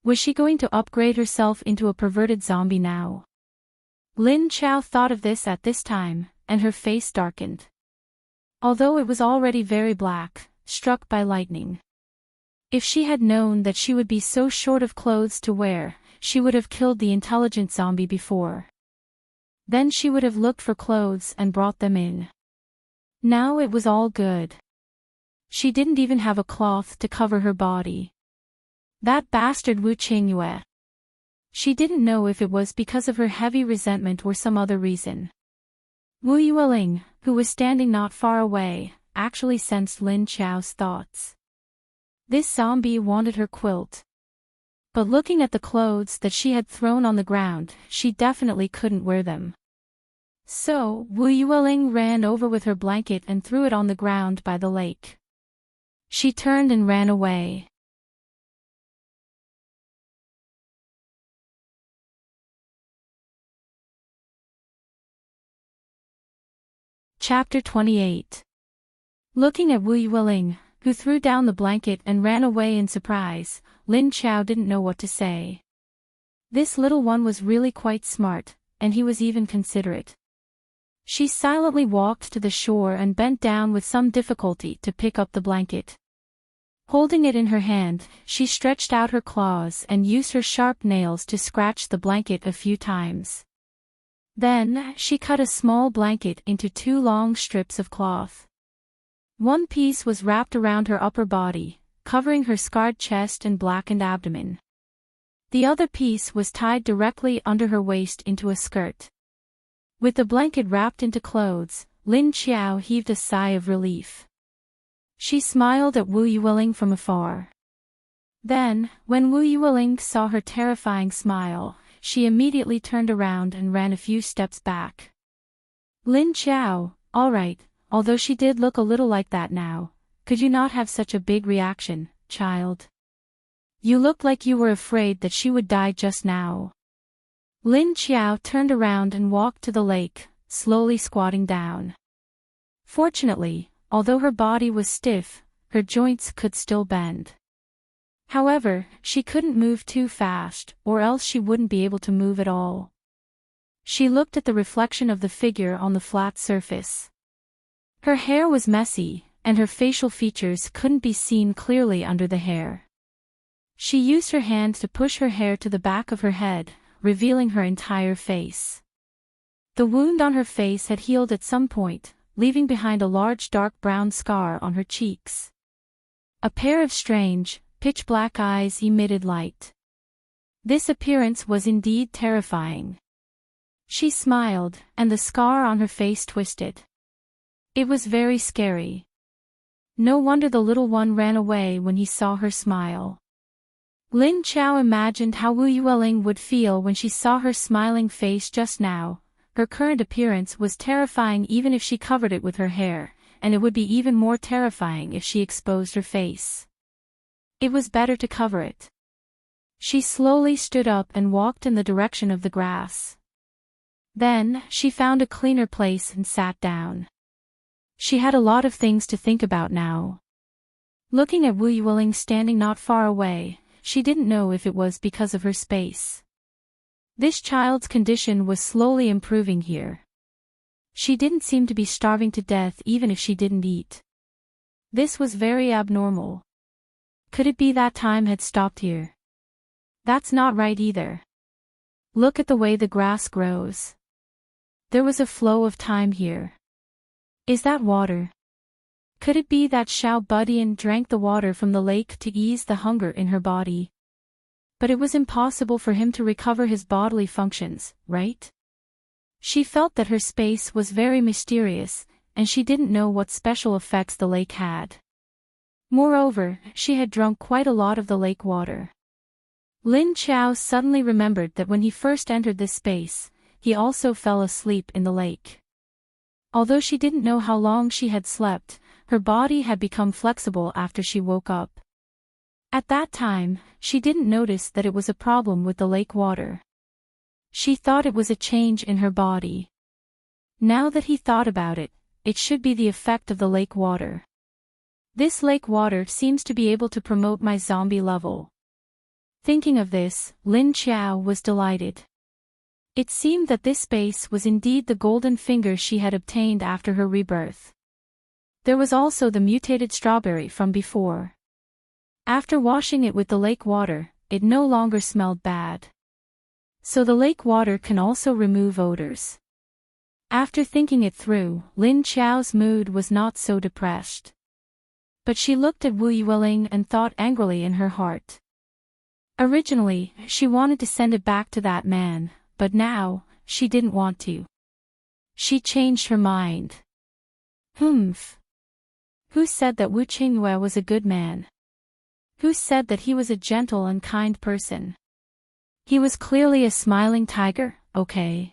Speaker 1: Was she going to upgrade herself into a perverted zombie now? Lin Chao thought of this at this time, and her face darkened. Although it was already very black, struck by lightning. If she had known that she would be so short of clothes to wear, she would have killed the intelligent zombie before. Then she would have looked for clothes and brought them in. Now it was all good. She didn't even have a cloth to cover her body. That bastard Wu Qingyue. She didn't know if it was because of her heavy resentment or some other reason. Wu Yueling, who was standing not far away, actually sensed Lin Chao's thoughts. This zombie wanted her quilt. But looking at the clothes that she had thrown on the ground, she definitely couldn't wear them. So, Wu Yueling ran over with her blanket and threw it on the ground by the lake. She turned and ran away. Chapter 28. Looking at Wu Yueling, who threw down the blanket and ran away in surprise, Lin Chao didn't know what to say. This little one was really quite smart, and he was even considerate. She silently walked to the shore and bent down with some difficulty to pick up the blanket. Holding it in her hand, she stretched out her claws and used her sharp nails to scratch the blanket a few times. Then, she cut a small blanket into 2 long strips of cloth. One piece was wrapped around her upper body, covering her scarred chest and blackened abdomen. The other piece was tied directly under her waist into a skirt. With the blanket wrapped into clothes, Lin Chao heaved a sigh of relief. She smiled at Wu Yueling from afar. Then, when Wu Yueling saw her terrifying smile, she immediately turned around and ran a few steps back. Lin Chao, all right, although she did look a little like that now, could you not have such a big reaction, child? You looked like you were afraid that she would die just now. Lin Chao turned around and walked to the lake, slowly squatting down. Fortunately, although her body was stiff, her joints could still bend. However, she couldn't move too fast, or else she wouldn't be able to move at all. She looked at the reflection of the figure on the flat surface. Her hair was messy, and her facial features couldn't be seen clearly under the hair. She used her hand to push her hair to the back of her head, revealing her entire face. The wound on her face had healed at some point, leaving behind a large dark brown scar on her cheeks. A pair of strange, pitch-black eyes emitted light. This appearance was indeed terrifying. She smiled, and the scar on her face twisted. It was very scary. No wonder the little one ran away when he saw her smile. Lin Chao imagined how Wu Yueling would feel when she saw her smiling face just now. Her current appearance was terrifying even if she covered it with her hair, and it would be even more terrifying if she exposed her face. It was better to cover it. She slowly stood up and walked in the direction of the grass. Then, she found a cleaner place and sat down. She had a lot of things to think about now. Looking at Wu Yueling standing not far away, she didn't know if it was because of her space. This child's condition was slowly improving here. She didn't seem to be starving to death even if she didn't eat. This was very abnormal. Could it be that time had stopped here? That's not right either. Look at the way the grass grows. There was a flow of time here. Is that water? Could it be that Xiao Budian drank the water from the lake to ease the hunger in her body? But it was impossible for him to recover his bodily functions, right? She felt that her space was very mysterious, and she didn't know what special effects the lake had. Moreover, she had drunk quite a lot of the lake water. Lin Chao suddenly remembered that when he first entered this space, he also fell asleep in the lake. Although she didn't know how long she had slept, her body had become flexible after she woke up. At that time, she didn't notice that it was a problem with the lake water. She thought it was a change in her body. Now that he thought about it, it should be the effect of the lake water. This lake water seems to be able to promote my zombie level. Thinking of this, Lin Qiao was delighted. It seemed that this space was indeed the golden finger she had obtained after her rebirth. There was also the mutated strawberry from before. After washing it with the lake water, it no longer smelled bad. So the lake water can also remove odors. After thinking it through, Lin Qiao's mood was not so depressed. But she looked at Wu Yueling and thought angrily in her heart. Originally, she wanted to send it back to that man, but now, she didn't want to. She changed her mind. Humph. Who said that Wu Qingyue was a good man? Who said that he was a gentle and kind person? He was clearly a smiling tiger, okay.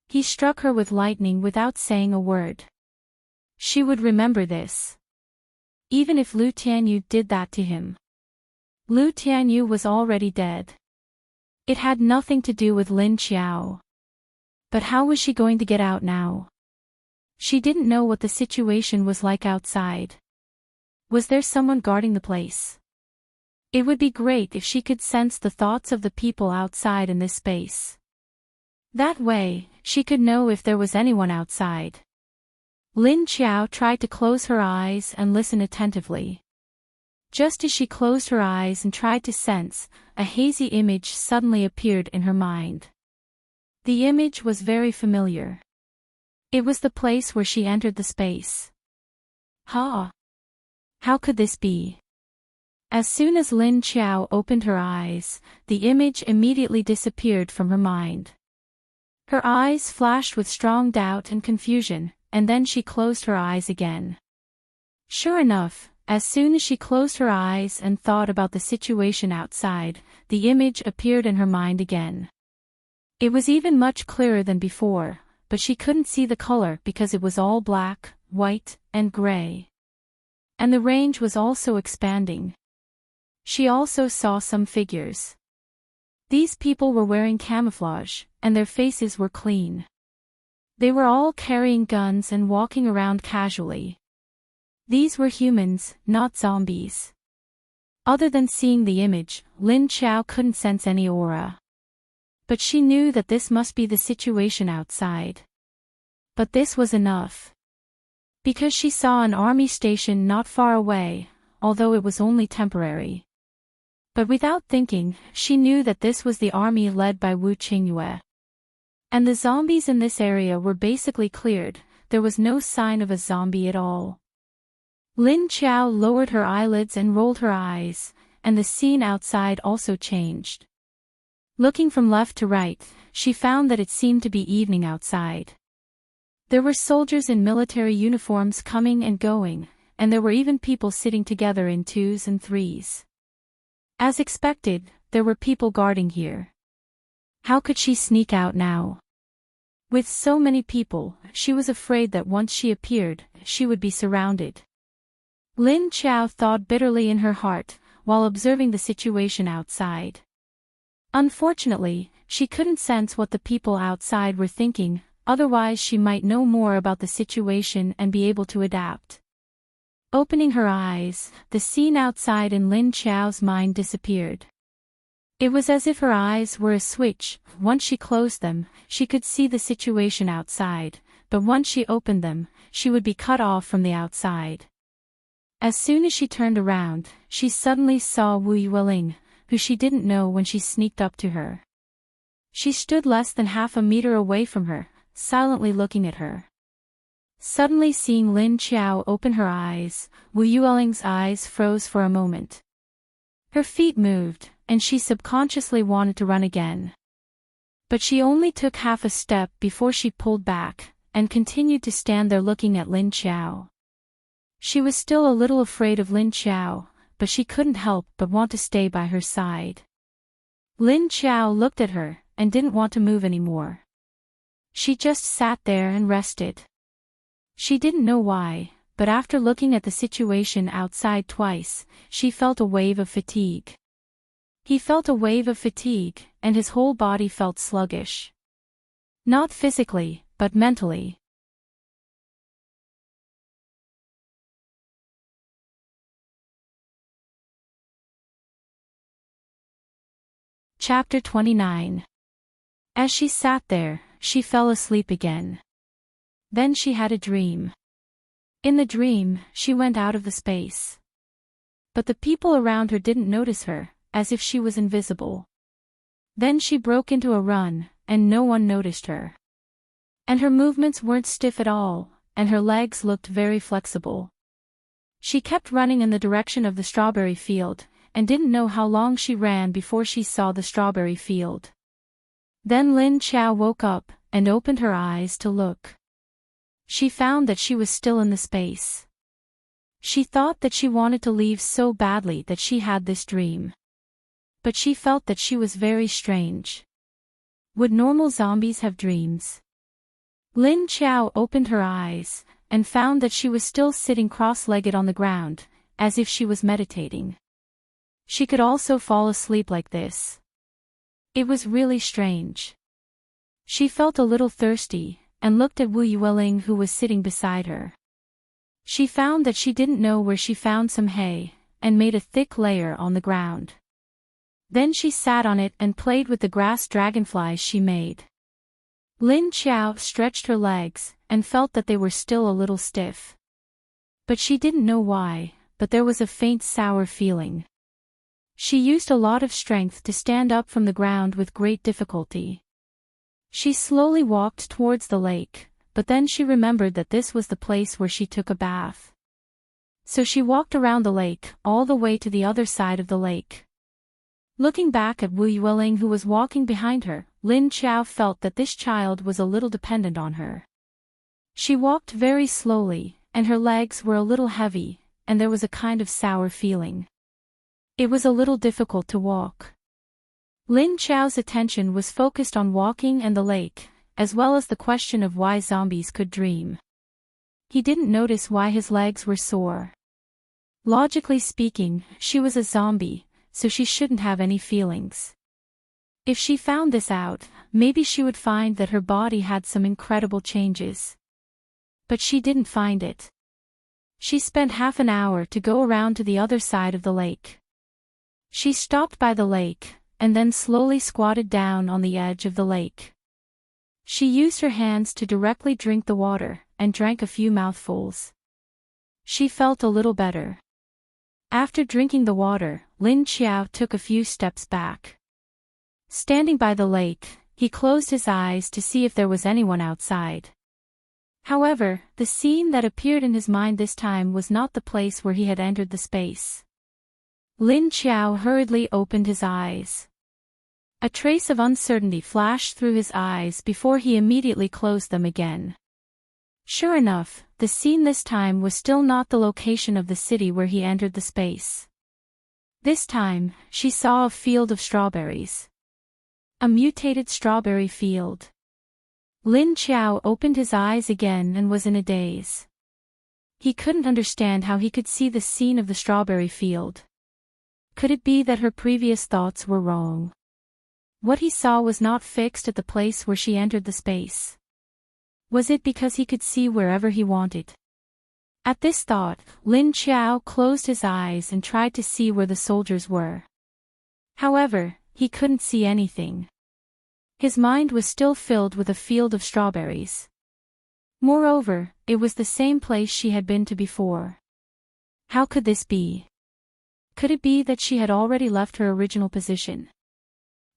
Speaker 1: He struck her with lightning without saying a word. She would remember this. Even if Lu Tianyu did that to him. Lu Tianyu was already dead. It had nothing to do with Lin Qiao. But how was she going to get out now? She didn't know what the situation was like outside. Was there someone guarding the place? It would be great if she could sense the thoughts of the people outside in this space. That way, she could know if there was anyone outside. Lin Qiao tried to close her eyes and listen attentively. Just as she closed her eyes and tried to sense, a hazy image suddenly appeared in her mind. The image was very familiar. It was the place where she entered the space. How could this be? As soon as Lin Qiao opened her eyes, the image immediately disappeared from her mind. Her eyes flashed with strong doubt and confusion, and then she closed her eyes again. Sure enough, as soon as she closed her eyes and thought about the situation outside, the image appeared in her mind again. It was even much clearer than before, but she couldn't see the color because it was all black, white, and gray. And the range was also expanding. She also saw some figures. These people were wearing camouflage, and their faces were clean. They were all carrying guns and walking around casually. These were humans, not zombies. Other than seeing the image, Lin Qiao couldn't sense any aura. But she knew that this must be the situation outside. But this was enough. Because she saw an army station not far away, although it was only temporary. But without thinking, she knew that this was the army led by Wu Qingyue. And the zombies in this area were basically cleared, there was no sign of a zombie at all. Lin Qiao lowered her eyelids and rolled her eyes, and the scene outside also changed. Looking from left to right, she found that it seemed to be evening outside. There were soldiers in military uniforms coming and going, and there were even people sitting together in twos and threes. As expected, there were people guarding here. How could she sneak out now? With so many people, she was afraid that once she appeared, she would be surrounded. Lin Qiao thought bitterly in her heart, while observing the situation outside. Unfortunately, she couldn't sense what the people outside were thinking, otherwise she might know more about the situation and be able to adapt. Opening her eyes, the scene outside in Lin Qiao's mind disappeared. It was as if her eyes were a switch. Once she closed them, she could see the situation outside, but once she opened them, she would be cut off from the outside. As soon as she turned around, she suddenly saw Wu Yueling, who she didn't know when she sneaked up to her. She stood less than half a meter away from her, silently looking at her. Suddenly seeing Lin Qiao open her eyes, Wu Yueling's eyes froze for a moment. Her feet moved, and she subconsciously wanted to run again. But she only took half a step before she pulled back, and continued to stand there looking at Lin Qiao. She was still a little afraid of Lin Qiao, but she couldn't help but want to stay by her side. Lin Qiao looked at her, and didn't want to move anymore. She just sat there and rested. She didn't know why, but after looking at the situation outside twice, she felt a wave of fatigue. He felt a wave of fatigue, and his whole body felt sluggish. Not physically, but mentally. Chapter 29. As she sat there, she fell asleep again. Then she had a dream. In the dream, she went out of the space. But the people around her didn't notice her, as if she was invisible. Then she broke into a run, and no one noticed her. And her movements weren't stiff at all, and her legs looked very flexible. She kept running in the direction of the strawberry field, and didn't know how long she ran before she saw the strawberry field. Then Lin Chao woke up, and opened her eyes to look. She found that she was still in the space. She thought that she wanted to leave so badly that she had this dream. But she felt that she was very strange. Would normal zombies have dreams? Lin Chao opened her eyes, and found that she was still sitting cross-legged on the ground, as if she was meditating. She could also fall asleep like this. It was really strange. She felt a little thirsty, and looked at Wu Yueling who was sitting beside her. She found that she didn't know where she found some hay, and made a thick layer on the ground. Then she sat on it and played with the grass dragonflies she made. Lin Chao stretched her legs, and felt that they were still a little stiff. But she didn't know why, but there was a faint sour feeling. She used a lot of strength to stand up from the ground with great difficulty. She slowly walked towards the lake, but then she remembered that this was the place where she took a bath. So she walked around the lake, all the way to the other side of the lake. Looking back at Wu Yueling who was walking behind her, Lin Chao felt that this child was a little dependent on her. She walked very slowly, and her legs were a little heavy, and there was a kind of sour feeling. It was a little difficult to walk. Lin Chao's attention was focused on walking and the lake, as well as the question of why zombies could dream. He didn't notice why his legs were sore. Logically speaking, she was a zombie, so she shouldn't have any feelings. If she found this out, maybe she would find that her body had some incredible changes. But she didn't find it. She spent half an hour to go around to the other side of the lake. She stopped by the lake, and then slowly squatted down on the edge of the lake. She used her hands to directly drink the water, and drank a few mouthfuls. She felt a little better. After drinking the water, Lin Chao took a few steps back. Standing by the lake, he closed his eyes to see if there was anyone outside. However, the scene that appeared in his mind this time was not the place where he had entered the space. Lin Chao hurriedly opened his eyes. A trace of uncertainty flashed through his eyes before he immediately closed them again. Sure enough, the scene this time was still not the location of the city where he entered the space. This time, she saw a field of strawberries. A mutated strawberry field. Lin Chao opened his eyes again and was in a daze. He couldn't understand how he could see the scene of the strawberry field. Could it be that her previous thoughts were wrong? What he saw was not fixed at the place where she entered the space. Was it because he could see wherever he wanted? At this thought, Lin Chao closed his eyes and tried to see where the soldiers were. However, he couldn't see anything. His mind was still filled with a field of strawberries. Moreover, it was the same place she had been to before. How could this be? Could it be that she had already left her original position?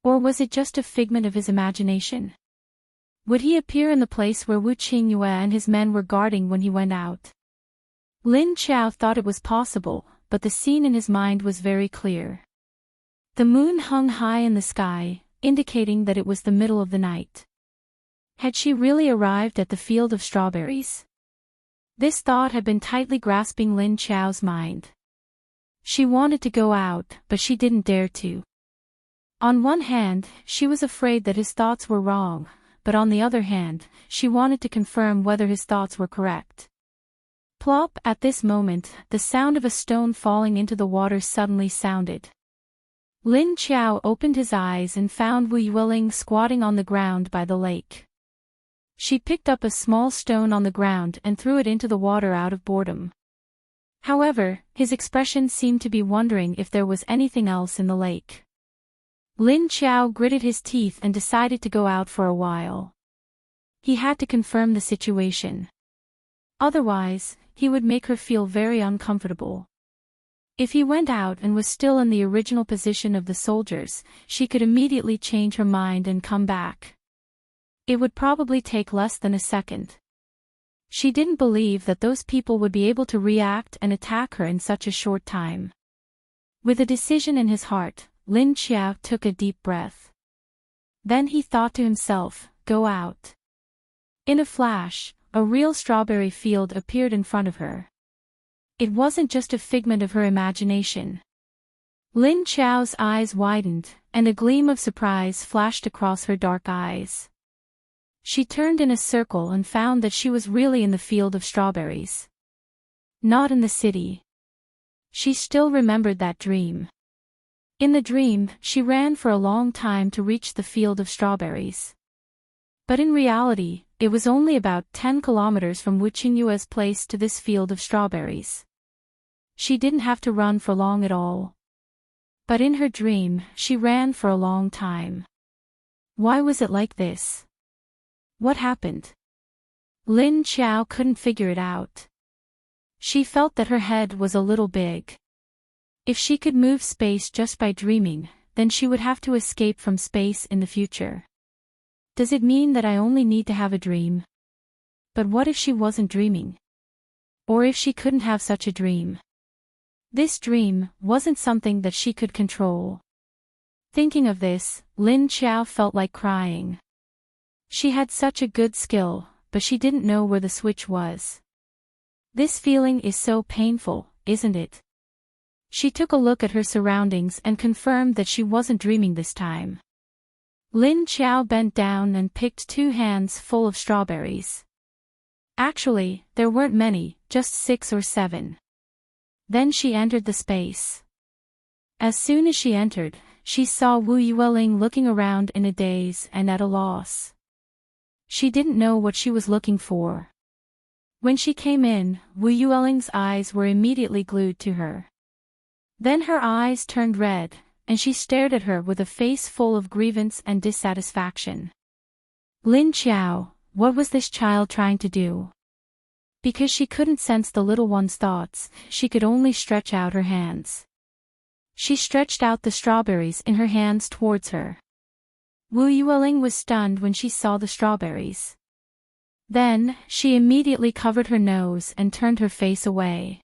Speaker 1: Or was it just a figment of his imagination? Would he appear in the place where Wu Qingyue and his men were guarding when he went out? Lin Chao thought it was possible, but the scene in his mind was very clear. The moon hung high in the sky, indicating that it was the middle of the night. Had she really arrived at the field of strawberries? This thought had been tightly grasping Lin Chao's mind. She wanted to go out, but she didn't dare to. On one hand, she was afraid that his thoughts were wrong, but on the other hand, she wanted to confirm whether his thoughts were correct. Plop! At this moment, the sound of a stone falling into the water suddenly sounded. Lin Qiao opened his eyes and found Wu Yueling squatting on the ground by the lake. She picked up a small stone on the ground and threw it into the water out of boredom. However, his expression seemed to be wondering if there was anything else in the lake. Lin Qiao gritted his teeth and decided to go out for a while. He had to confirm the situation. Otherwise, he would make her feel very uncomfortable. If he went out and was still in the original position of the soldiers, she could immediately change her mind and come back. It would probably take less than a second. She didn't believe that those people would be able to react and attack her in such a short time. With a decision in his heart, Lin Qiao took a deep breath. Then he thought to himself, go out. In a flash, a real strawberry field appeared in front of her. It wasn't just a figment of her imagination. Lin Qiao's eyes widened, and a gleam of surprise flashed across her dark eyes. She turned in a circle and found that she was really in the field of strawberries. Not in the city. She still remembered that dream. In the dream, she ran for a long time to reach the field of strawberries. But in reality, it was only about 10 kilometers from Wu Qingyue's place to this field of strawberries. She didn't have to run for long at all. But in her dream, she ran for a long time. Why was it like this? What happened? Lin Qiao couldn't figure it out. She felt that her head was a little big. If she could move space just by dreaming, then she would have to escape from space in the future. Does it mean that I only need to have a dream? But what if she wasn't dreaming? Or if she couldn't have such a dream? This dream wasn't something that she could control. Thinking of this, Lin Qiao felt like crying. She had such a good skill, but she didn't know where the switch was. This feeling is so painful, isn't it? She took a look at her surroundings and confirmed that she wasn't dreaming this time. Lin Qiao bent down and picked 2 hands full of strawberries. Actually, there weren't many, just 6 or 7. Then she entered the space. As soon as she entered, she saw Wu Yueling looking around in a daze and at a loss. She didn't know what she was looking for. When she came in, Wu Yueling's eyes were immediately glued to her. Then her eyes turned red, and she stared at her with a face full of grievance and dissatisfaction. Lin Qiao, what was this child trying to do? Because she couldn't sense the little one's thoughts, she could only stretch out her hands. She stretched out the strawberries in her hands towards her. Wu Yueling was stunned when she saw the strawberries. Then, she immediately covered her nose and turned her face away.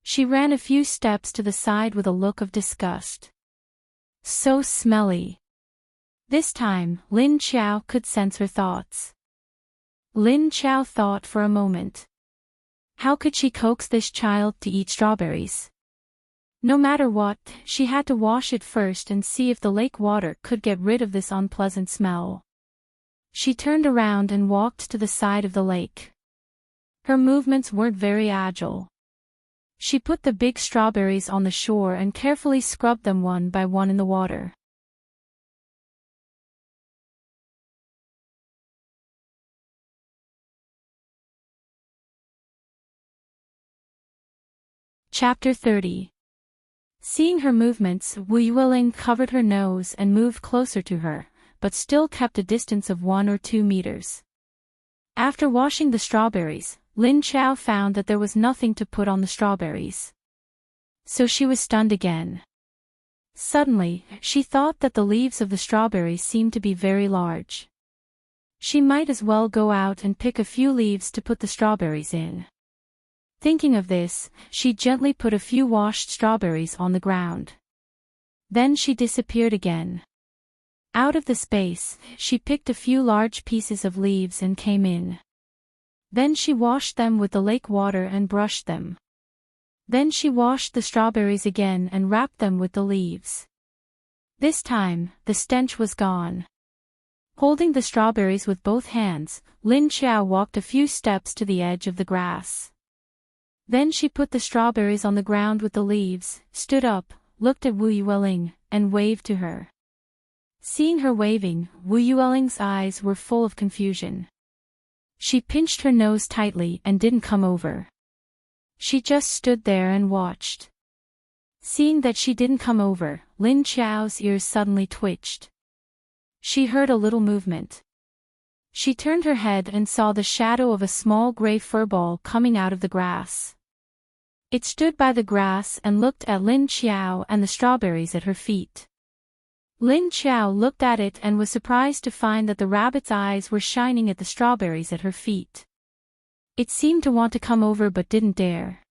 Speaker 1: She ran a few steps to the side with a look of disgust. So smelly. This time, Lin Qiao could sense her thoughts. Lin Qiao thought for a moment. How could she coax this child to eat strawberries? No matter what, she had to wash it first and see if the lake water could get rid of this unpleasant smell. She turned around and walked to the side of the lake. Her movements weren't very agile. She put the big strawberries on the shore and carefully scrubbed them one by one in the water. Chapter 30. Seeing her movements, Wu Yueling covered her nose and moved closer to her, but still kept a distance of 1 or 2 meters. After washing the strawberries, Lin Qiao found that there was nothing to put on the strawberries. So she was stunned again. Suddenly, she thought that the leaves of the strawberries seemed to be very large. She might as well go out and pick a few leaves to put the strawberries in. Thinking of this, she gently put a few washed strawberries on the ground. Then she disappeared again. Out of the space, she picked a few large pieces of leaves and came in. Then she washed them with the lake water and brushed them. Then she washed the strawberries again and wrapped them with the leaves. This time, the stench was gone. Holding the strawberries with both hands, Lin Qiao walked a few steps to the edge of the grass. Then she put the strawberries on the ground with the leaves, stood up, looked at Wu Yueling, and waved to her. Seeing her waving, Wu Yueling's eyes were full of confusion. She pinched her nose tightly and didn't come over. She just stood there and watched. Seeing that she didn't come over, Lin Qiao's ears suddenly twitched. She heard a little movement. She turned her head and saw the shadow of a small gray furball coming out of the grass. It stood by the grass and looked at Lin Qiao and the strawberries at her feet. Lin Qiao looked at it and was surprised to find that the rabbit's eyes were shining at the strawberries at her feet. It seemed to want to come over but didn't dare.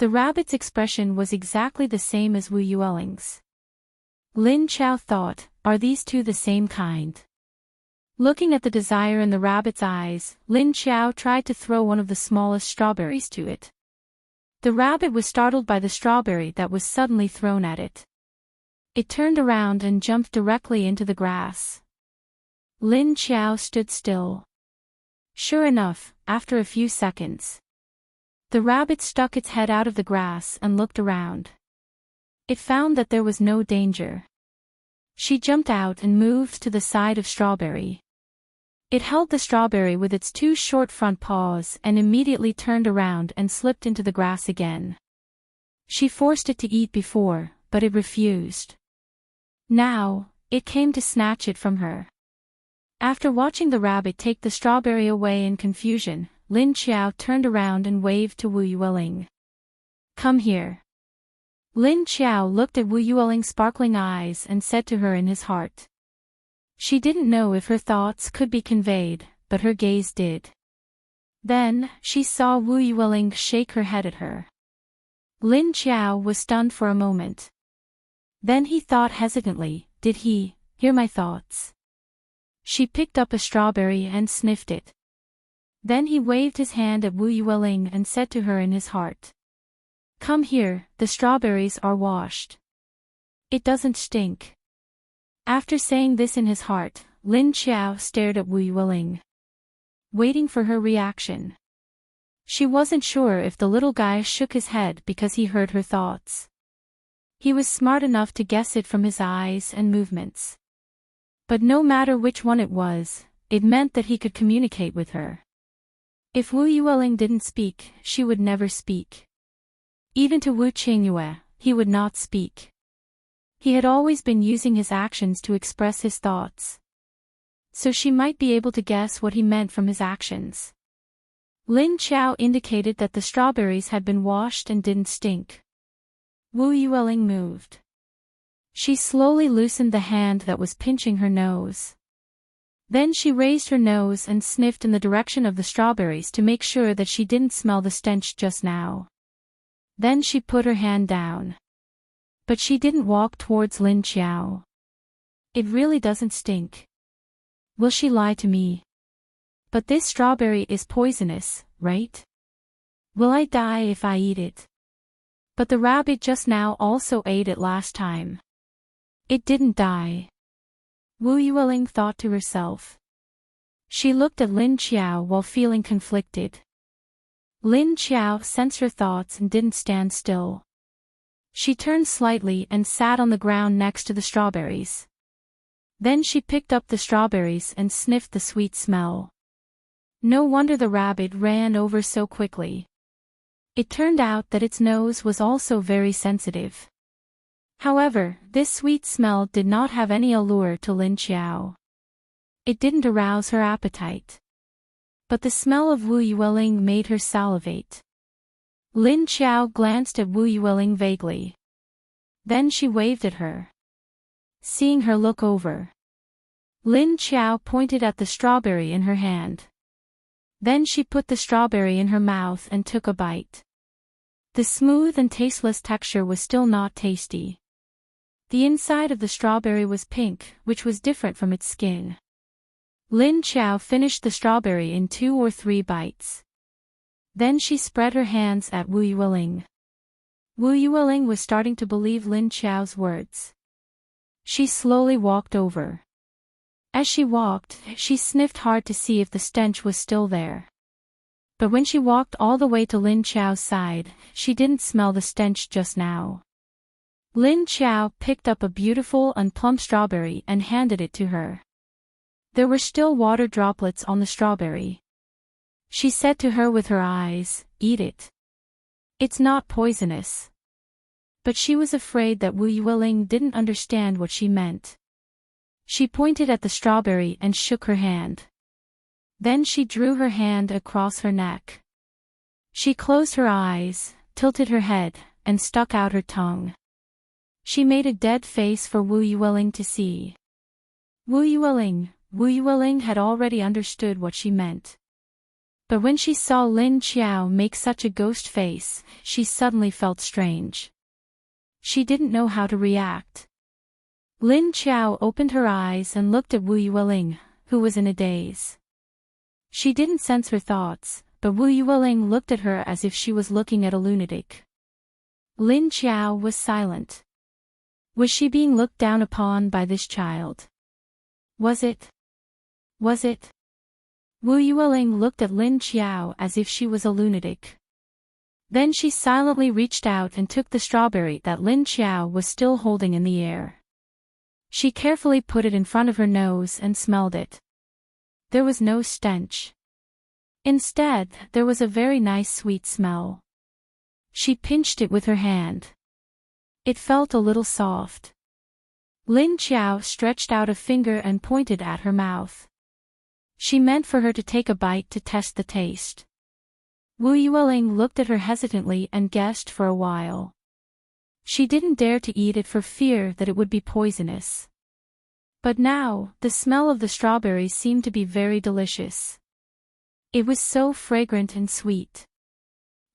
Speaker 1: The rabbit's expression was exactly the same as Wu Yueling's. Lin Qiao thought, are these two the same kind? Looking at the desire in the rabbit's eyes, Lin Qiao tried to throw one of the smallest strawberries to it. The rabbit was startled by the strawberry that was suddenly thrown at it. It turned around and jumped directly into the grass. Lin Qiao stood still. Sure enough, after a few seconds, the rabbit stuck its head out of the grass and looked around. It found that there was no danger. She jumped out and moved to the side of Strawberry. It held the strawberry with its two short front paws and immediately turned around and slipped into the grass again. She forced it to eat before, but it refused. Now, it came to snatch it from her. After watching the rabbit take the strawberry away in confusion, Lin Qiao turned around and waved to Wu Yueling. Come here. Lin Qiao looked at Wu Yueling's sparkling eyes and said to her in his heart. She didn't know if her thoughts could be conveyed, but her gaze did. Then, she saw Wu Yueling shake her head at her. Lin Qiao was stunned for a moment. Then he thought hesitantly, did he hear my thoughts? She picked up a strawberry and sniffed it. Then he waved his hand at Wu Yueling and said to her in his heart. Come here, the strawberries are washed. It doesn't stink. After saying this in his heart, Lin Qiao stared at Wu Yueling, waiting for her reaction. She wasn't sure if the little guy shook his head because he heard her thoughts. He was smart enough to guess it from his eyes and movements. But no matter which one it was, it meant that he could communicate with her. If Wu Yueling didn't speak, she would never speak. Even to Wu Qingyue, he would not speak. He had always been using his actions to express his thoughts. So she might be able to guess what he meant from his actions. Lin Qiao indicated that the strawberries had been washed and didn't stink. Wu Yueling moved. She slowly loosened the hand that was pinching her nose. Then she raised her nose and sniffed in the direction of the strawberries to make sure that she didn't smell the stench just now. Then she put her hand down. But she didn't walk towards Lin Qiao. It really doesn't stink. Will she lie to me? But this strawberry is poisonous, right? Will I die if I eat it? But the rabbit just now also ate it last time. It didn't die. Wu Yueling thought to herself. She looked at Lin Qiao while feeling conflicted. Lin Qiao sensed her thoughts and didn't stand still. She turned slightly and sat on the ground next to the strawberries. Then she picked up the strawberries and sniffed the sweet smell. No wonder the rabbit ran over so quickly. It turned out that its nose was also very sensitive. However, this sweet smell did not have any allure to Lin Qiao. It didn't arouse her appetite. But the smell of Wu Yueling made her salivate. Lin Qiao glanced at Wu Yueling vaguely. Then she waved at her. Seeing her look over, Lin Qiao pointed at the strawberry in her hand. Then she put the strawberry in her mouth and took a bite. The smooth and tasteless texture was still not tasty. The inside of the strawberry was pink, which was different from its skin. Lin Qiao finished the strawberry in 2 or 3 bites. Then she spread her hands at Wu Yueling. Wu Yueling was starting to believe Lin Qiao's words. She slowly walked over. As she walked, she sniffed hard to see if the stench was still there. But when she walked all the way to Lin Qiao's side, she didn't smell the stench just now. Lin Qiao picked up a beautiful and plump strawberry and handed it to her. There were still water droplets on the strawberry. She said to her with her eyes, "Eat it. It's not poisonous." But she was afraid that Wu Yueling didn't understand what she meant. She pointed at the strawberry and shook her hand. Then she drew her hand across her neck. She closed her eyes, tilted her head, and stuck out her tongue. She made a dead face for Wu Yueling to see. Wu Yueling had already understood what she meant. But when she saw Lin Qiao make such a ghost face, she suddenly felt strange. She didn't know how to react. Lin Qiao opened her eyes and looked at Wu Yueling, who was in a daze. She didn't sense her thoughts, but Wu Yueling looked at her as if she was looking at a lunatic. Lin Qiao was silent. Was she being looked down upon by this child? Was it? Wu Yueling looked at Lin Qiao as if she was a lunatic. Then she silently reached out and took the strawberry that Lin Qiao was still holding in the air. She carefully put it in front of her nose and smelled it. There was no stench. Instead, there was a very nice sweet smell. She pinched it with her hand. It felt a little soft. Lin Qiao stretched out a finger and pointed at her mouth. She meant for her to take a bite to test the taste. Wu Yueling looked at her hesitantly and guessed for a while. She didn't dare to eat it for fear that it would be poisonous. But now, the smell of the strawberries seemed to be very delicious. It was so fragrant and sweet.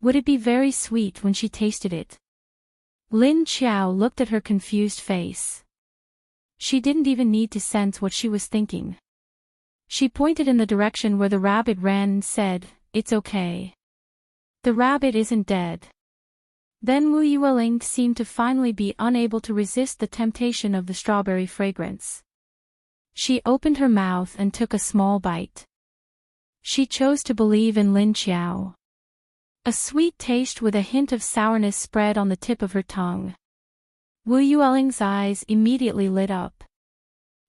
Speaker 1: Would it be very sweet when she tasted it? Lin Qiao looked at her confused face. She didn't even need to sense what she was thinking. She pointed in the direction where the rabbit ran and said, "It's okay. The rabbit isn't dead." Then Wu Yueling seemed to finally be unable to resist the temptation of the strawberry fragrance. She opened her mouth and took a small bite. She chose to believe in Lin Qiao. A sweet taste with a hint of sourness spread on the tip of her tongue. Wu Yueling's eyes immediately lit up.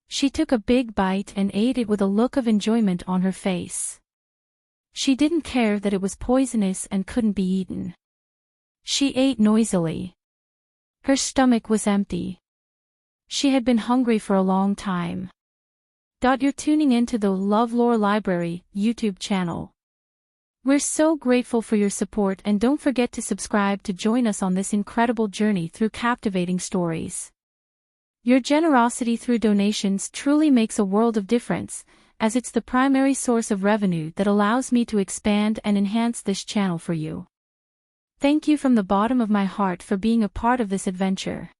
Speaker 1: She took a big bite and ate it with a look of enjoyment on her face. She didn't care that it was poisonous and couldn't be eaten. She ate noisily. Her stomach was empty. She had been hungry for a long time. You're tuning into the LoveLore Library YouTube channel. We're so grateful for your support, and don't forget to subscribe to join us on this incredible journey through captivating stories. Your generosity through donations truly makes a world of difference, as it's the primary source of revenue that allows me to expand and enhance this channel for you. Thank you from the bottom of my heart for being a part of this adventure.